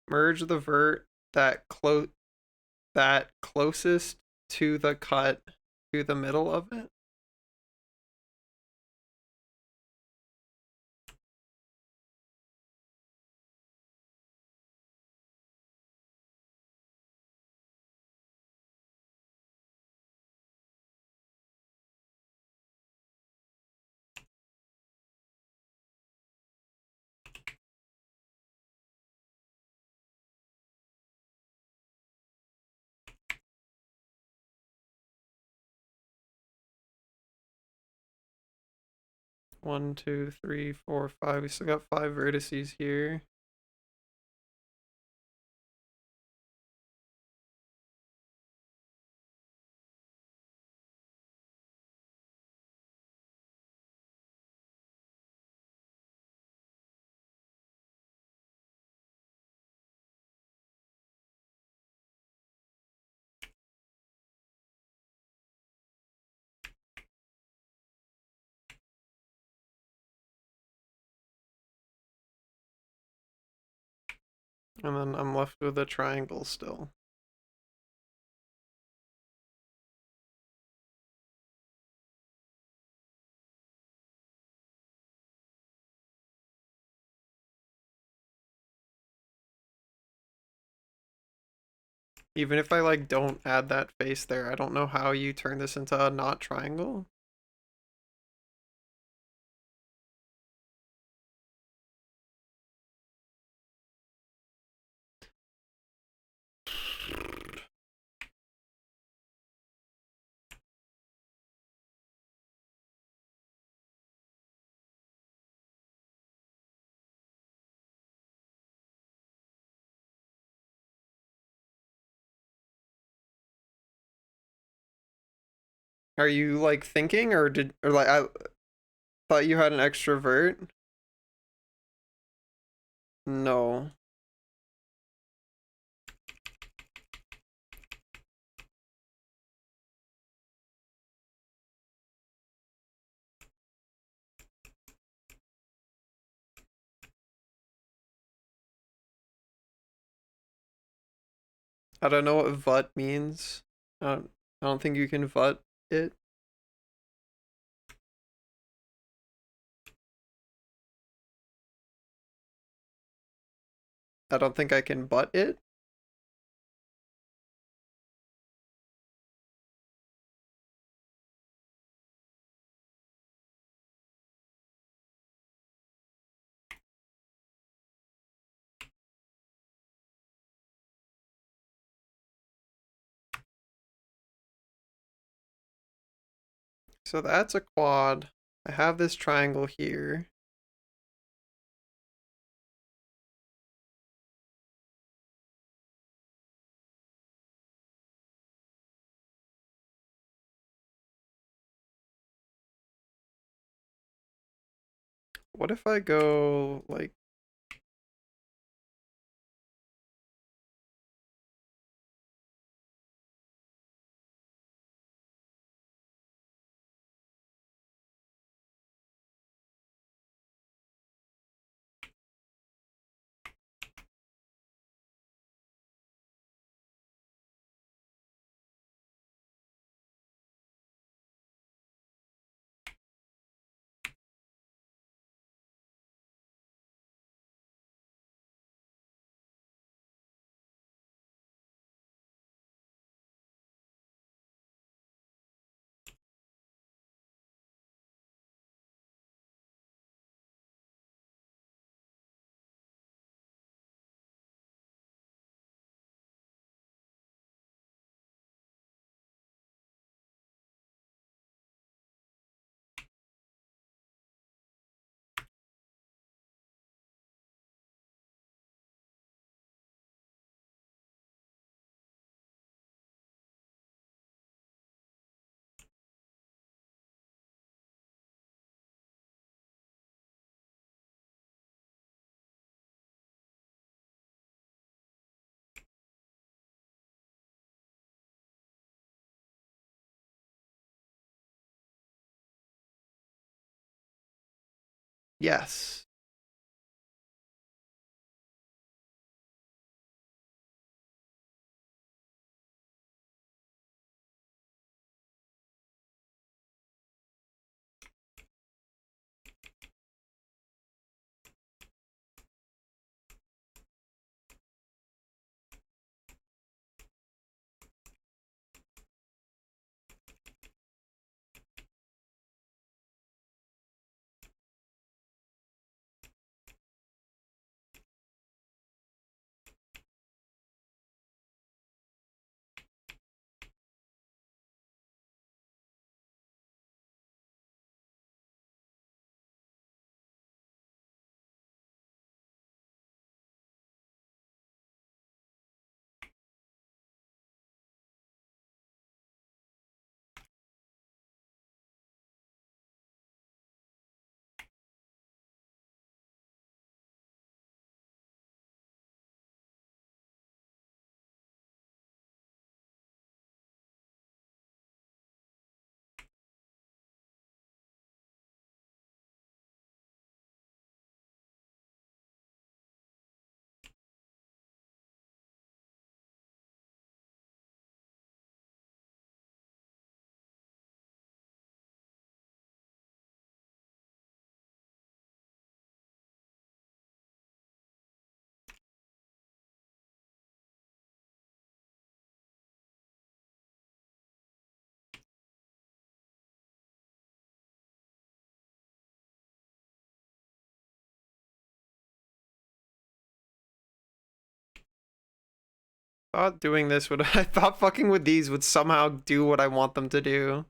Merge the vert that closest to the cut to the middle of it. 1, 2, 3, 4, 5. We still got 5 vertices here. And then I'm left with a triangle still. Even if I like don't add that face there, I don't know how you turn this into a not triangle. Are you like thinking or like I thought you had an extrovert? No. I don't know what vut means. I don't think you can vut it. I don't think I can butt it. So that's a quad. I have this triangle here. What if I go like yes. Thought doing this would I thought fucking with these would somehow do what I want them to do.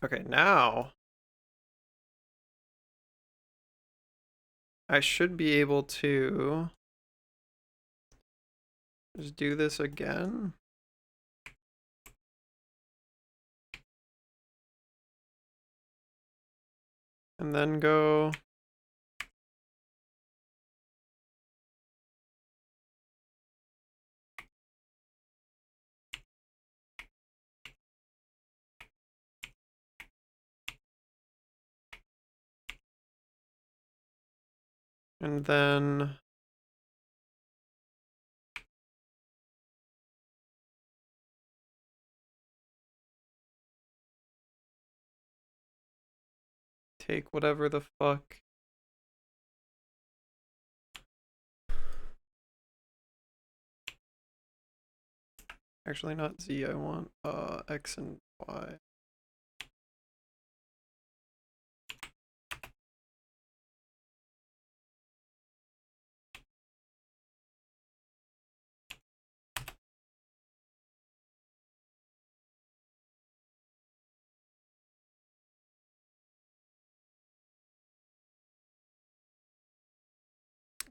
Okay, now I should be able to just do this again. And then go and then take whatever the fuck. Actually, not Z, I want X and Y.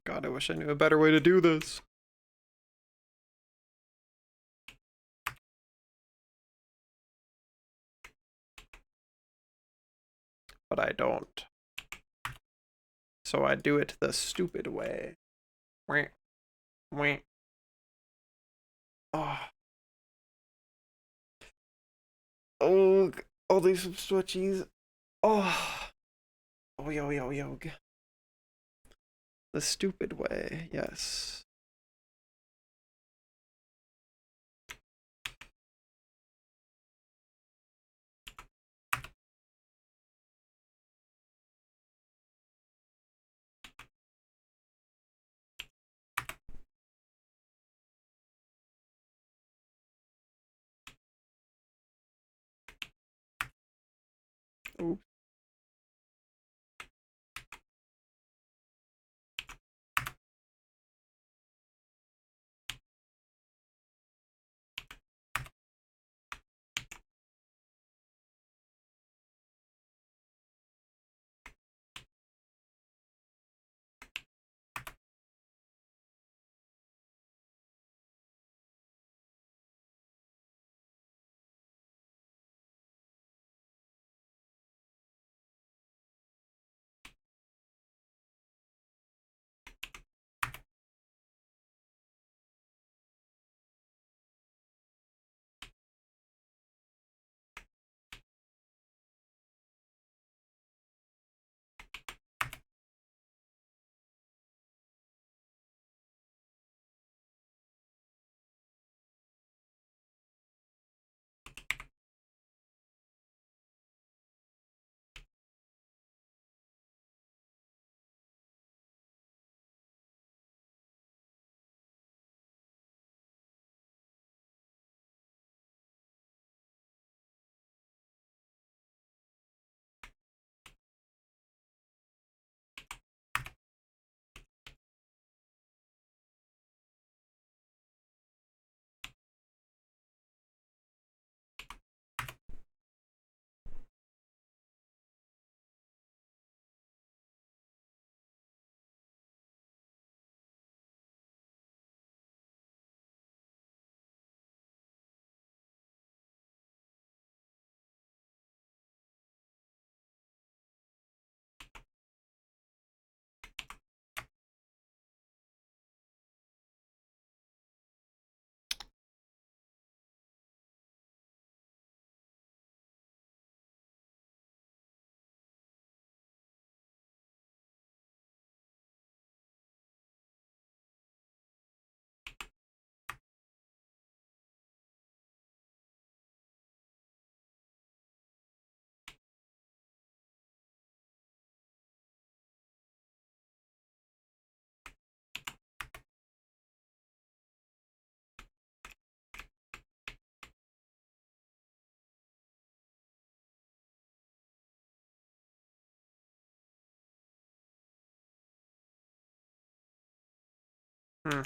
God, I wish I knew a better way to do this. But I don't. So I do it the stupid way. Wah. Wah. Oh. Oh, I'll do some switchies. Oh. Oh, yo, yo, yo. The stupid way, yes. Oops. Hmm.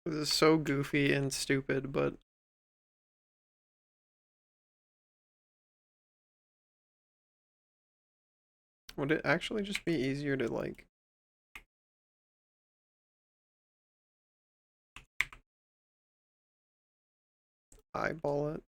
This is so goofy and stupid, but would it actually just be easier to like eyeball it?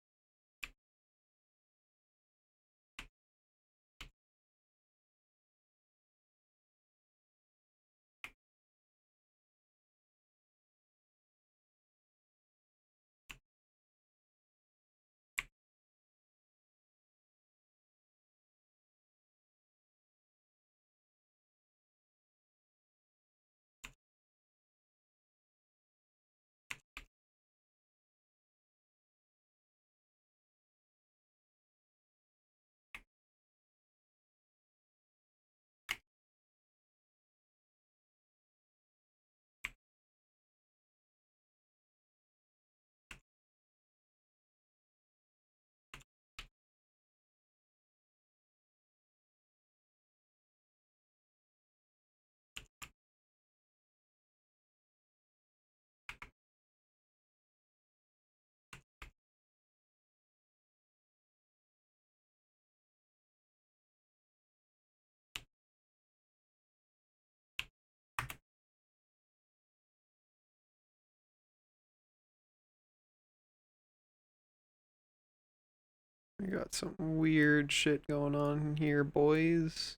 We got some weird shit going on here, boys.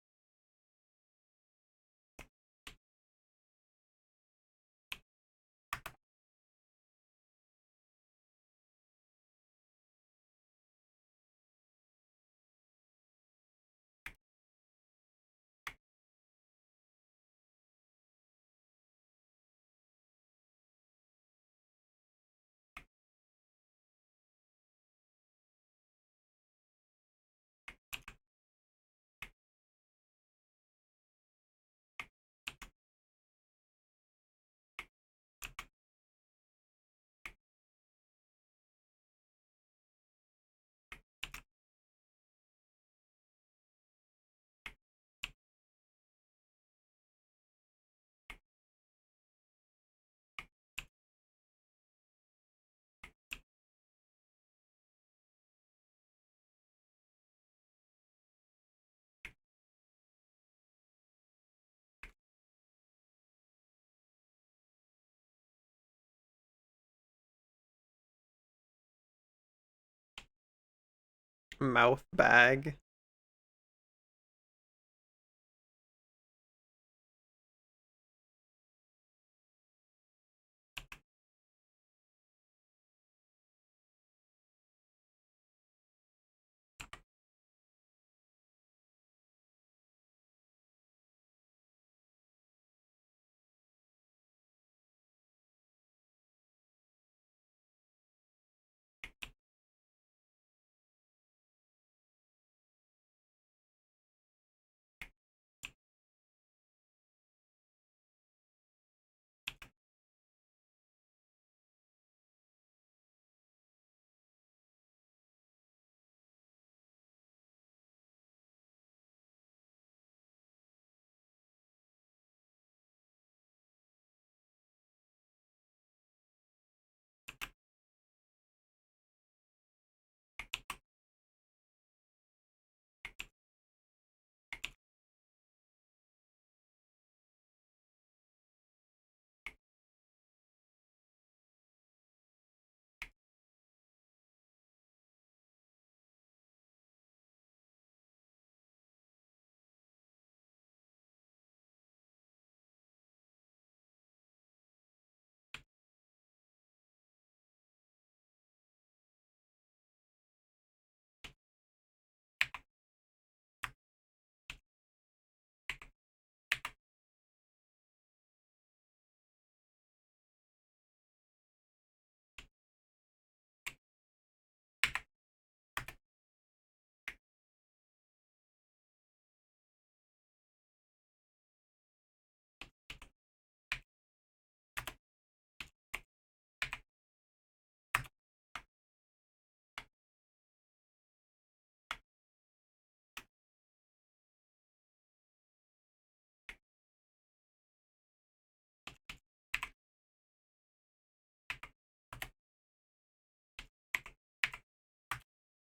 Mouth bag.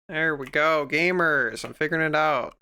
There we go, gamers. I'm figuring it out.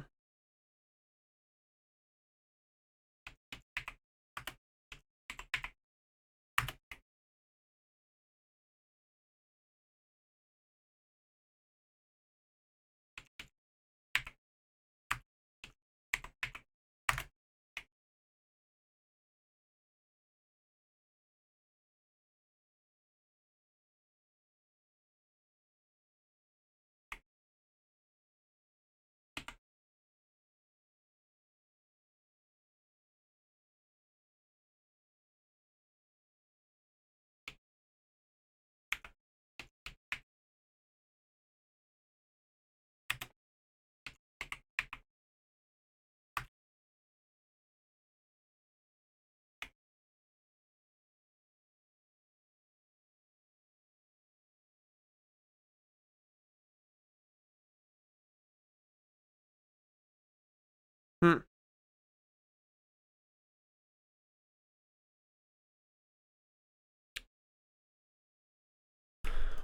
Hmm.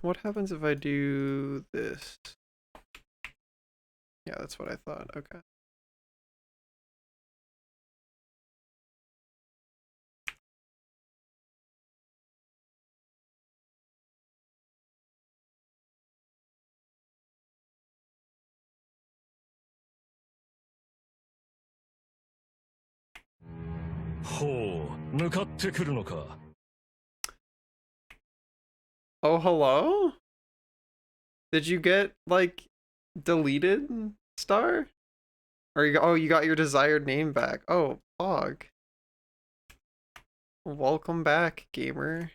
What happens if I do this? Yeah, that's what I thought. Okay. Oh, hello? Did you get, like, deleted, Star? Or you got your desired name back. Oh, Pog. Welcome back, gamer.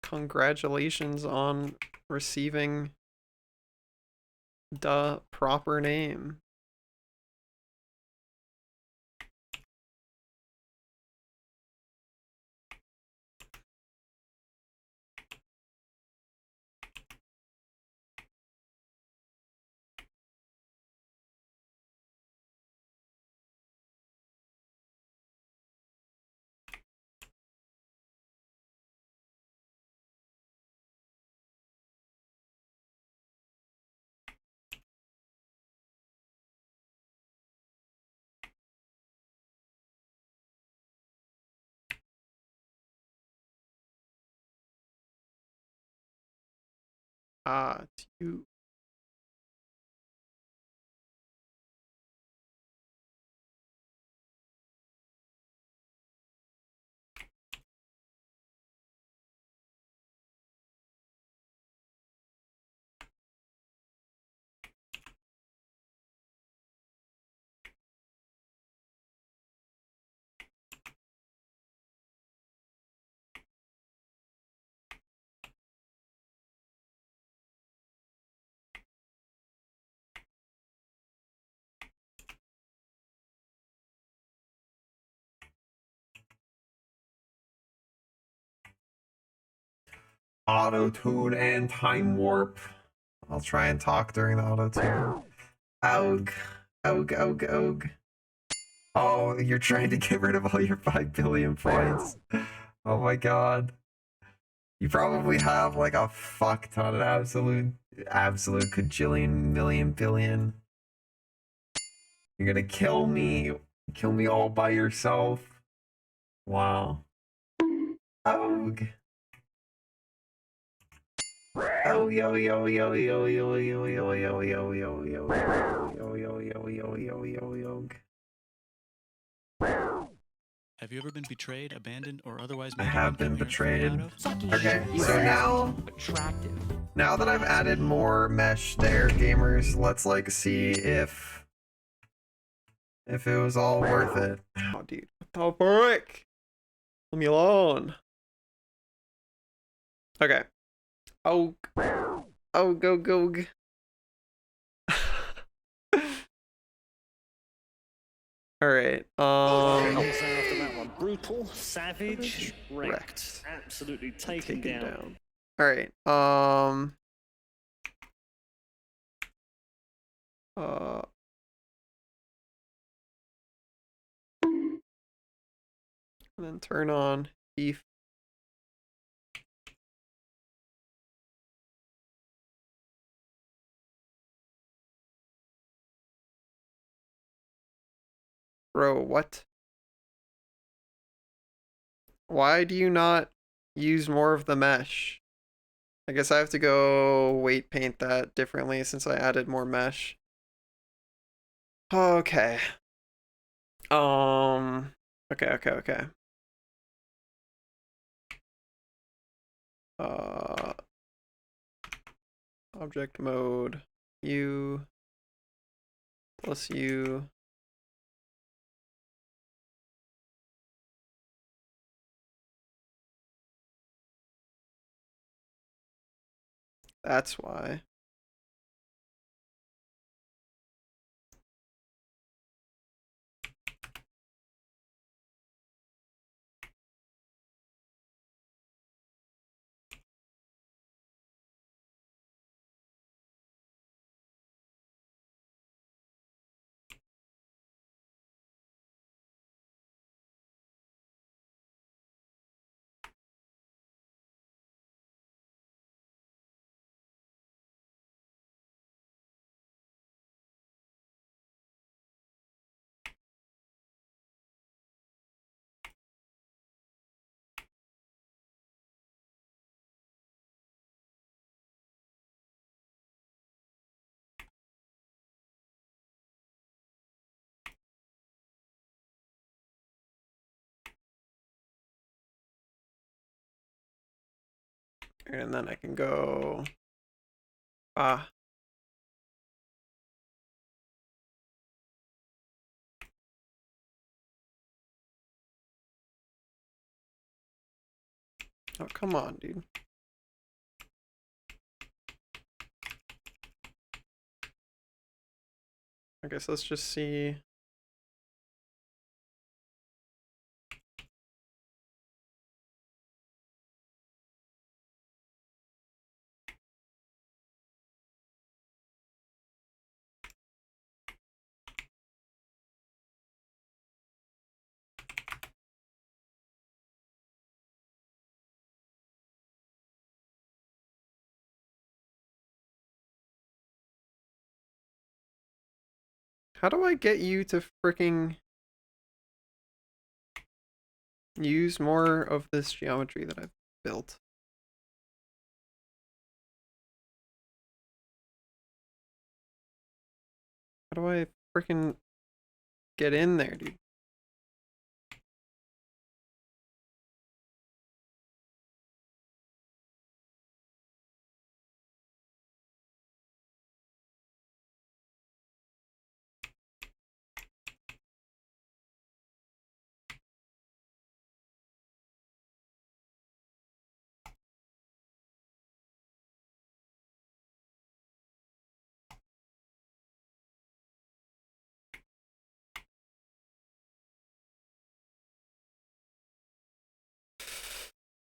Congratulations on receiving the proper name. Ah, it's you. Auto tune and time warp. I'll try and talk during the auto tune. Oug. Oug, oug, oug. Oh, you're trying to get rid of all your 5 billion points. Oh my god. You probably have like a fuck ton of absolute cajillion million billion. You're gonna kill me all by yourself. Wow. Oug. Oh yo yo yo yo yo yo yo yo yo yo yo yo yo yo yo yo yo. Have you ever been betrayed, abandoned, or otherwise I made have been to betrayed. Sucky Okay, shit. so now attractive. now that I've added more mesh there, gamers, let's like see if it was all worth it. Oh, dude. What the frick? Leave me alone. Okay. Oh. Oh, go, go. Alright, After that one. Brutal, savage, wrecked. Wrecked. Absolutely taken down. Alright, and then turn on beef. Bro, what? Why do you not use more of the mesh? I guess I have to go weight paint that differently since I added more mesh. Okay. Okay. Uh, object mode, U plus U. That's why. And then I can go, oh, come on, dude. I guess let's just see. How do I get you to freaking use more of this geometry that I've built? How do I freaking get in there, dude?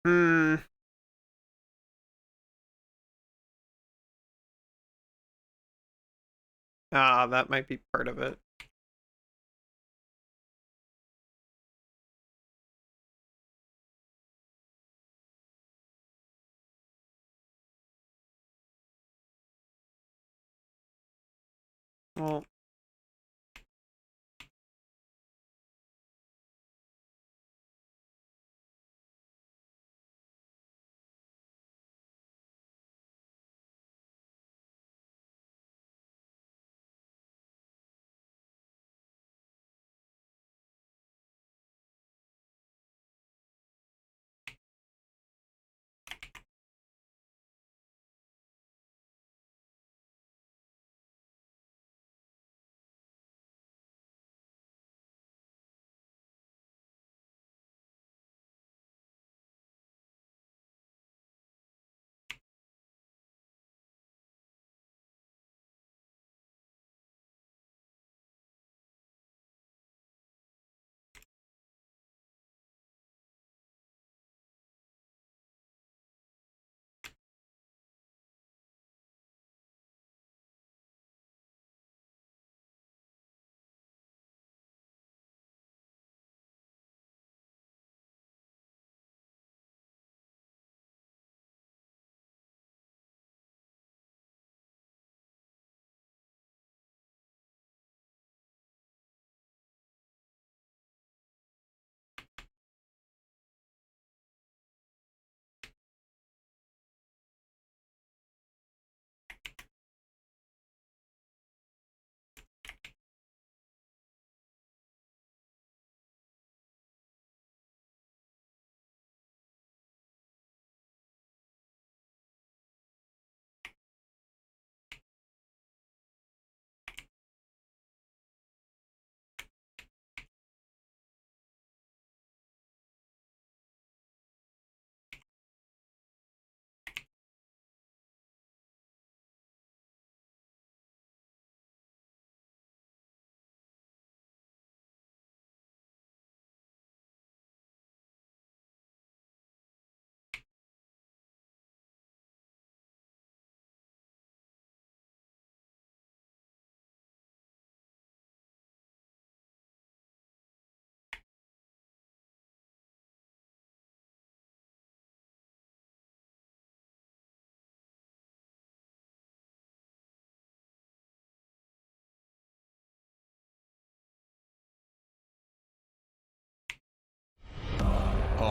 Hmm. Ah, that might be part of it. Well,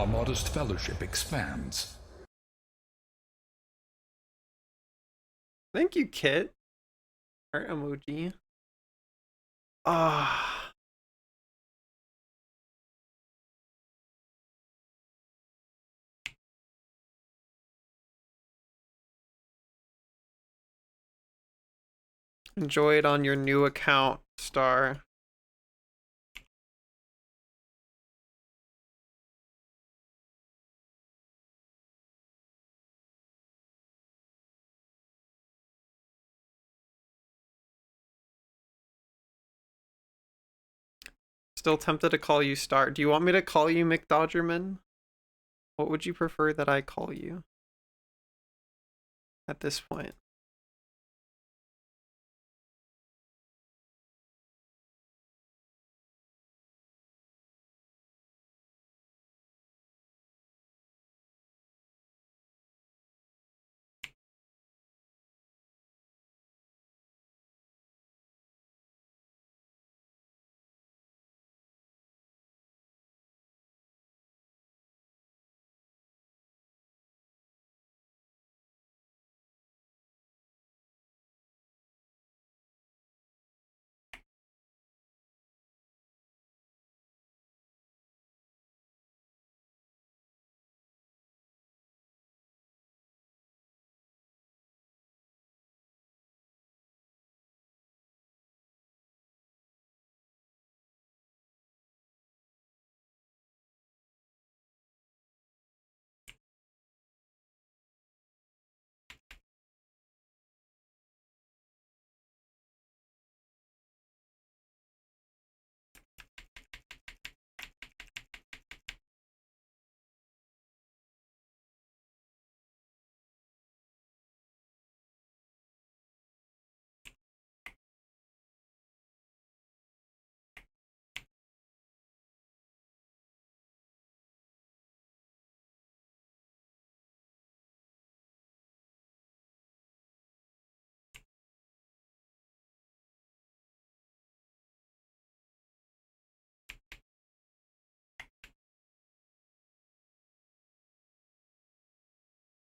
our modest fellowship expands. Thank you, Kit. Heart emoji. Ah. Enjoy it on your new account, Star. Still tempted to call you Star. Do you want me to call you McDodgerman? What would you prefer that I call you at this point?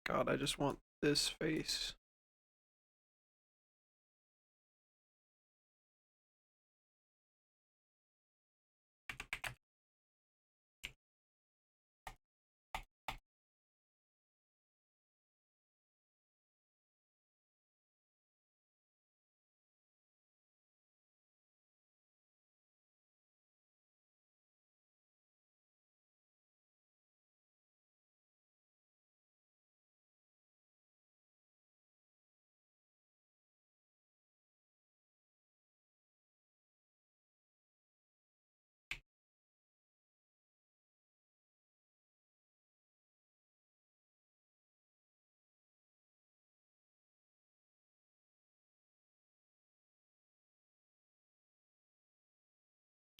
God, I just want this face.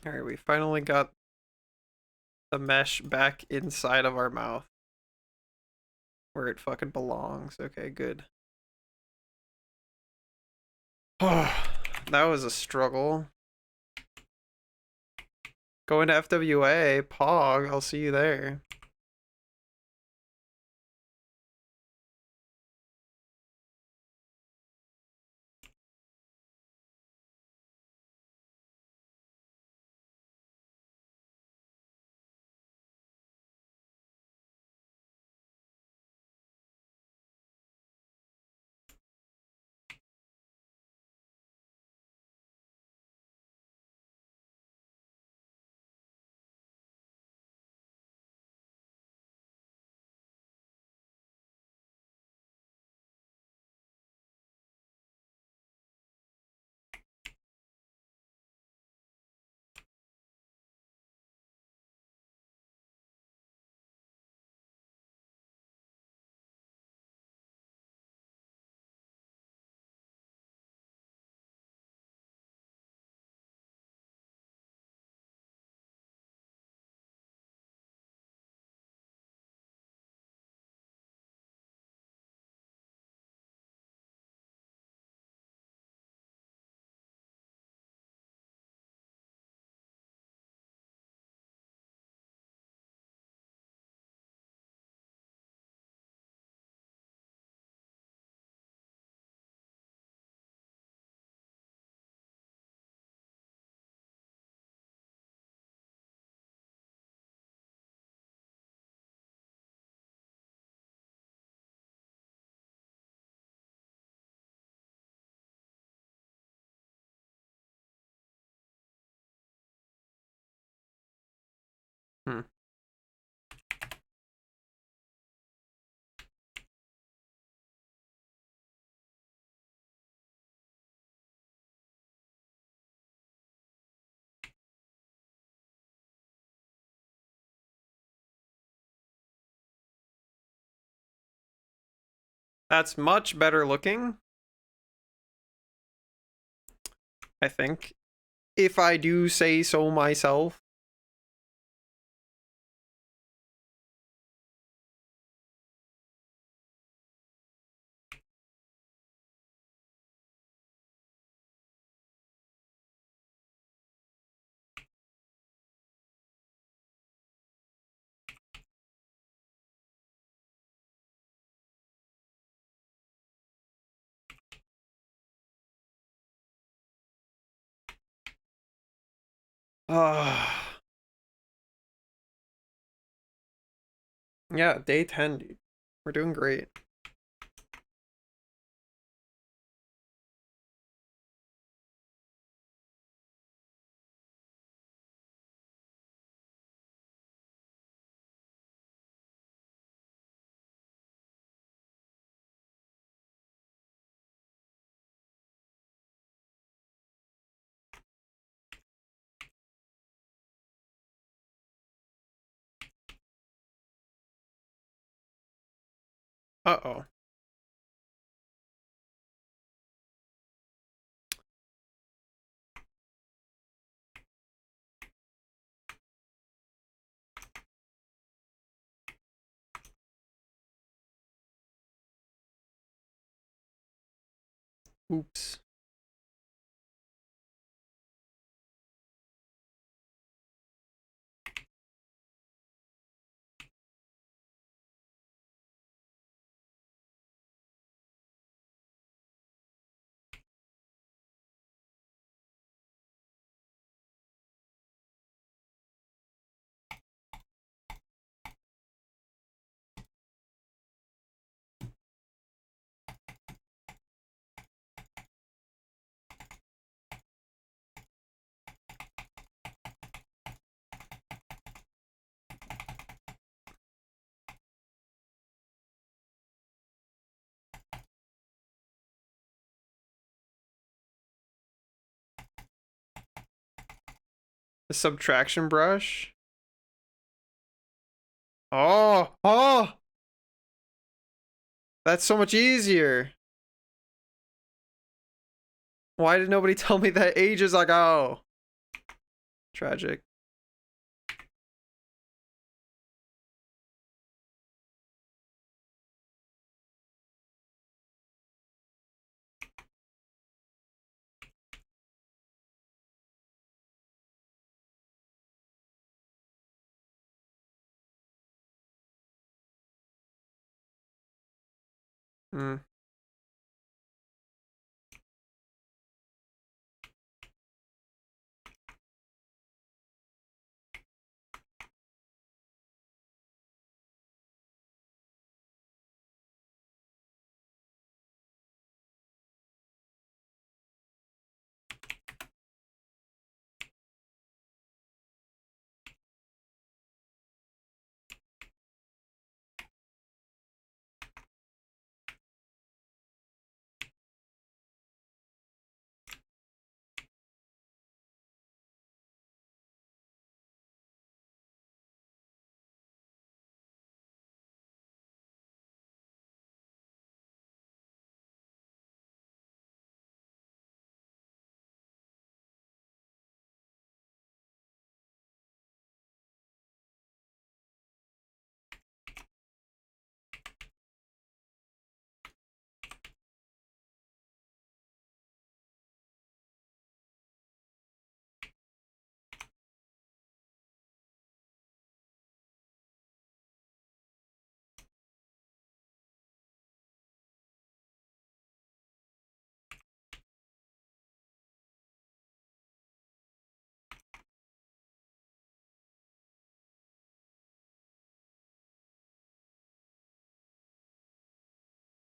Alright, we finally got the mesh back inside of our mouth. Where it fucking belongs. Okay, good. Oh, that was a struggle. Going to FWA, Pog, I'll see you there. That's much better looking. I think. If I do say so myself. Yeah, day 10, dude. We're doing great. Uh-oh. Oops. The subtraction brush. Oh, oh! That's so much easier. Why did nobody tell me that ages ago? Tragic. Hmm.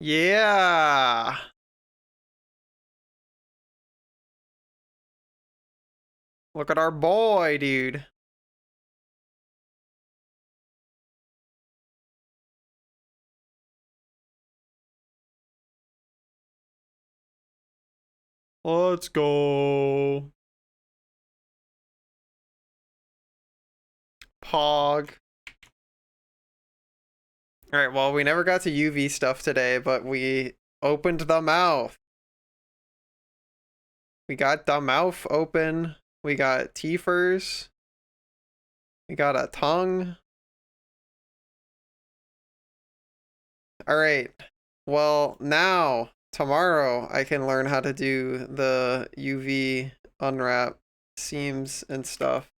Yeah. Look at our boy, dude. Let's go. Pog. Alright, well, we never got to UV stuff today, but we opened the mouth. We got the mouth open. We got teethers. We got a tongue. Alright. Well, now, tomorrow, I can learn how to do the UV unwrap seams and stuff.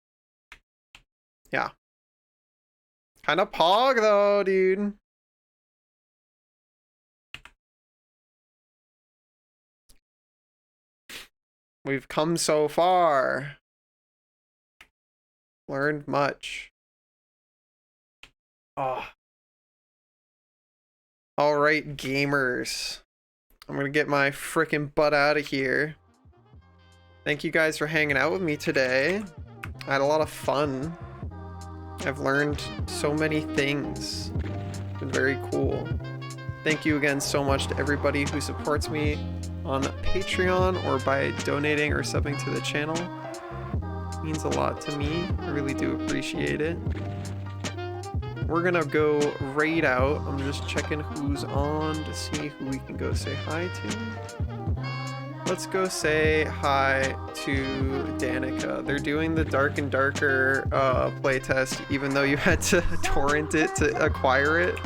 Yeah. Kind of pog, though, dude. We've come so far. Learned much. Oh. Alright, gamers. I'm gonna get my frickin' butt out of here. Thank you guys for hanging out with me today. I had a lot of fun. I've learned so many things. It's been very cool. Thank you again so much to everybody who supports me on Patreon or by donating or subbing to the channel. It means a lot to me. I really do appreciate it. We're gonna go raid out. I'm just checking who's on to see who we can go say hi to. Let's go say hi to Danica. They're doing the Dark and Darker playtest, even though you had to torrent it to acquire it.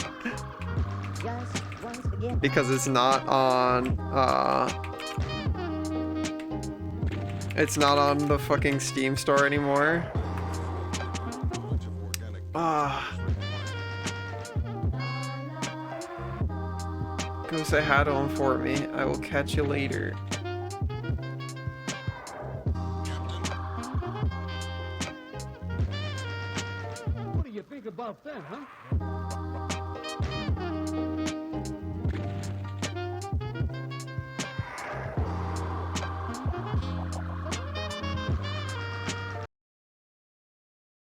Because it's not on the fucking Steam store anymore. Go say hi to him for me. I will catch you later. What do you think about that, huh?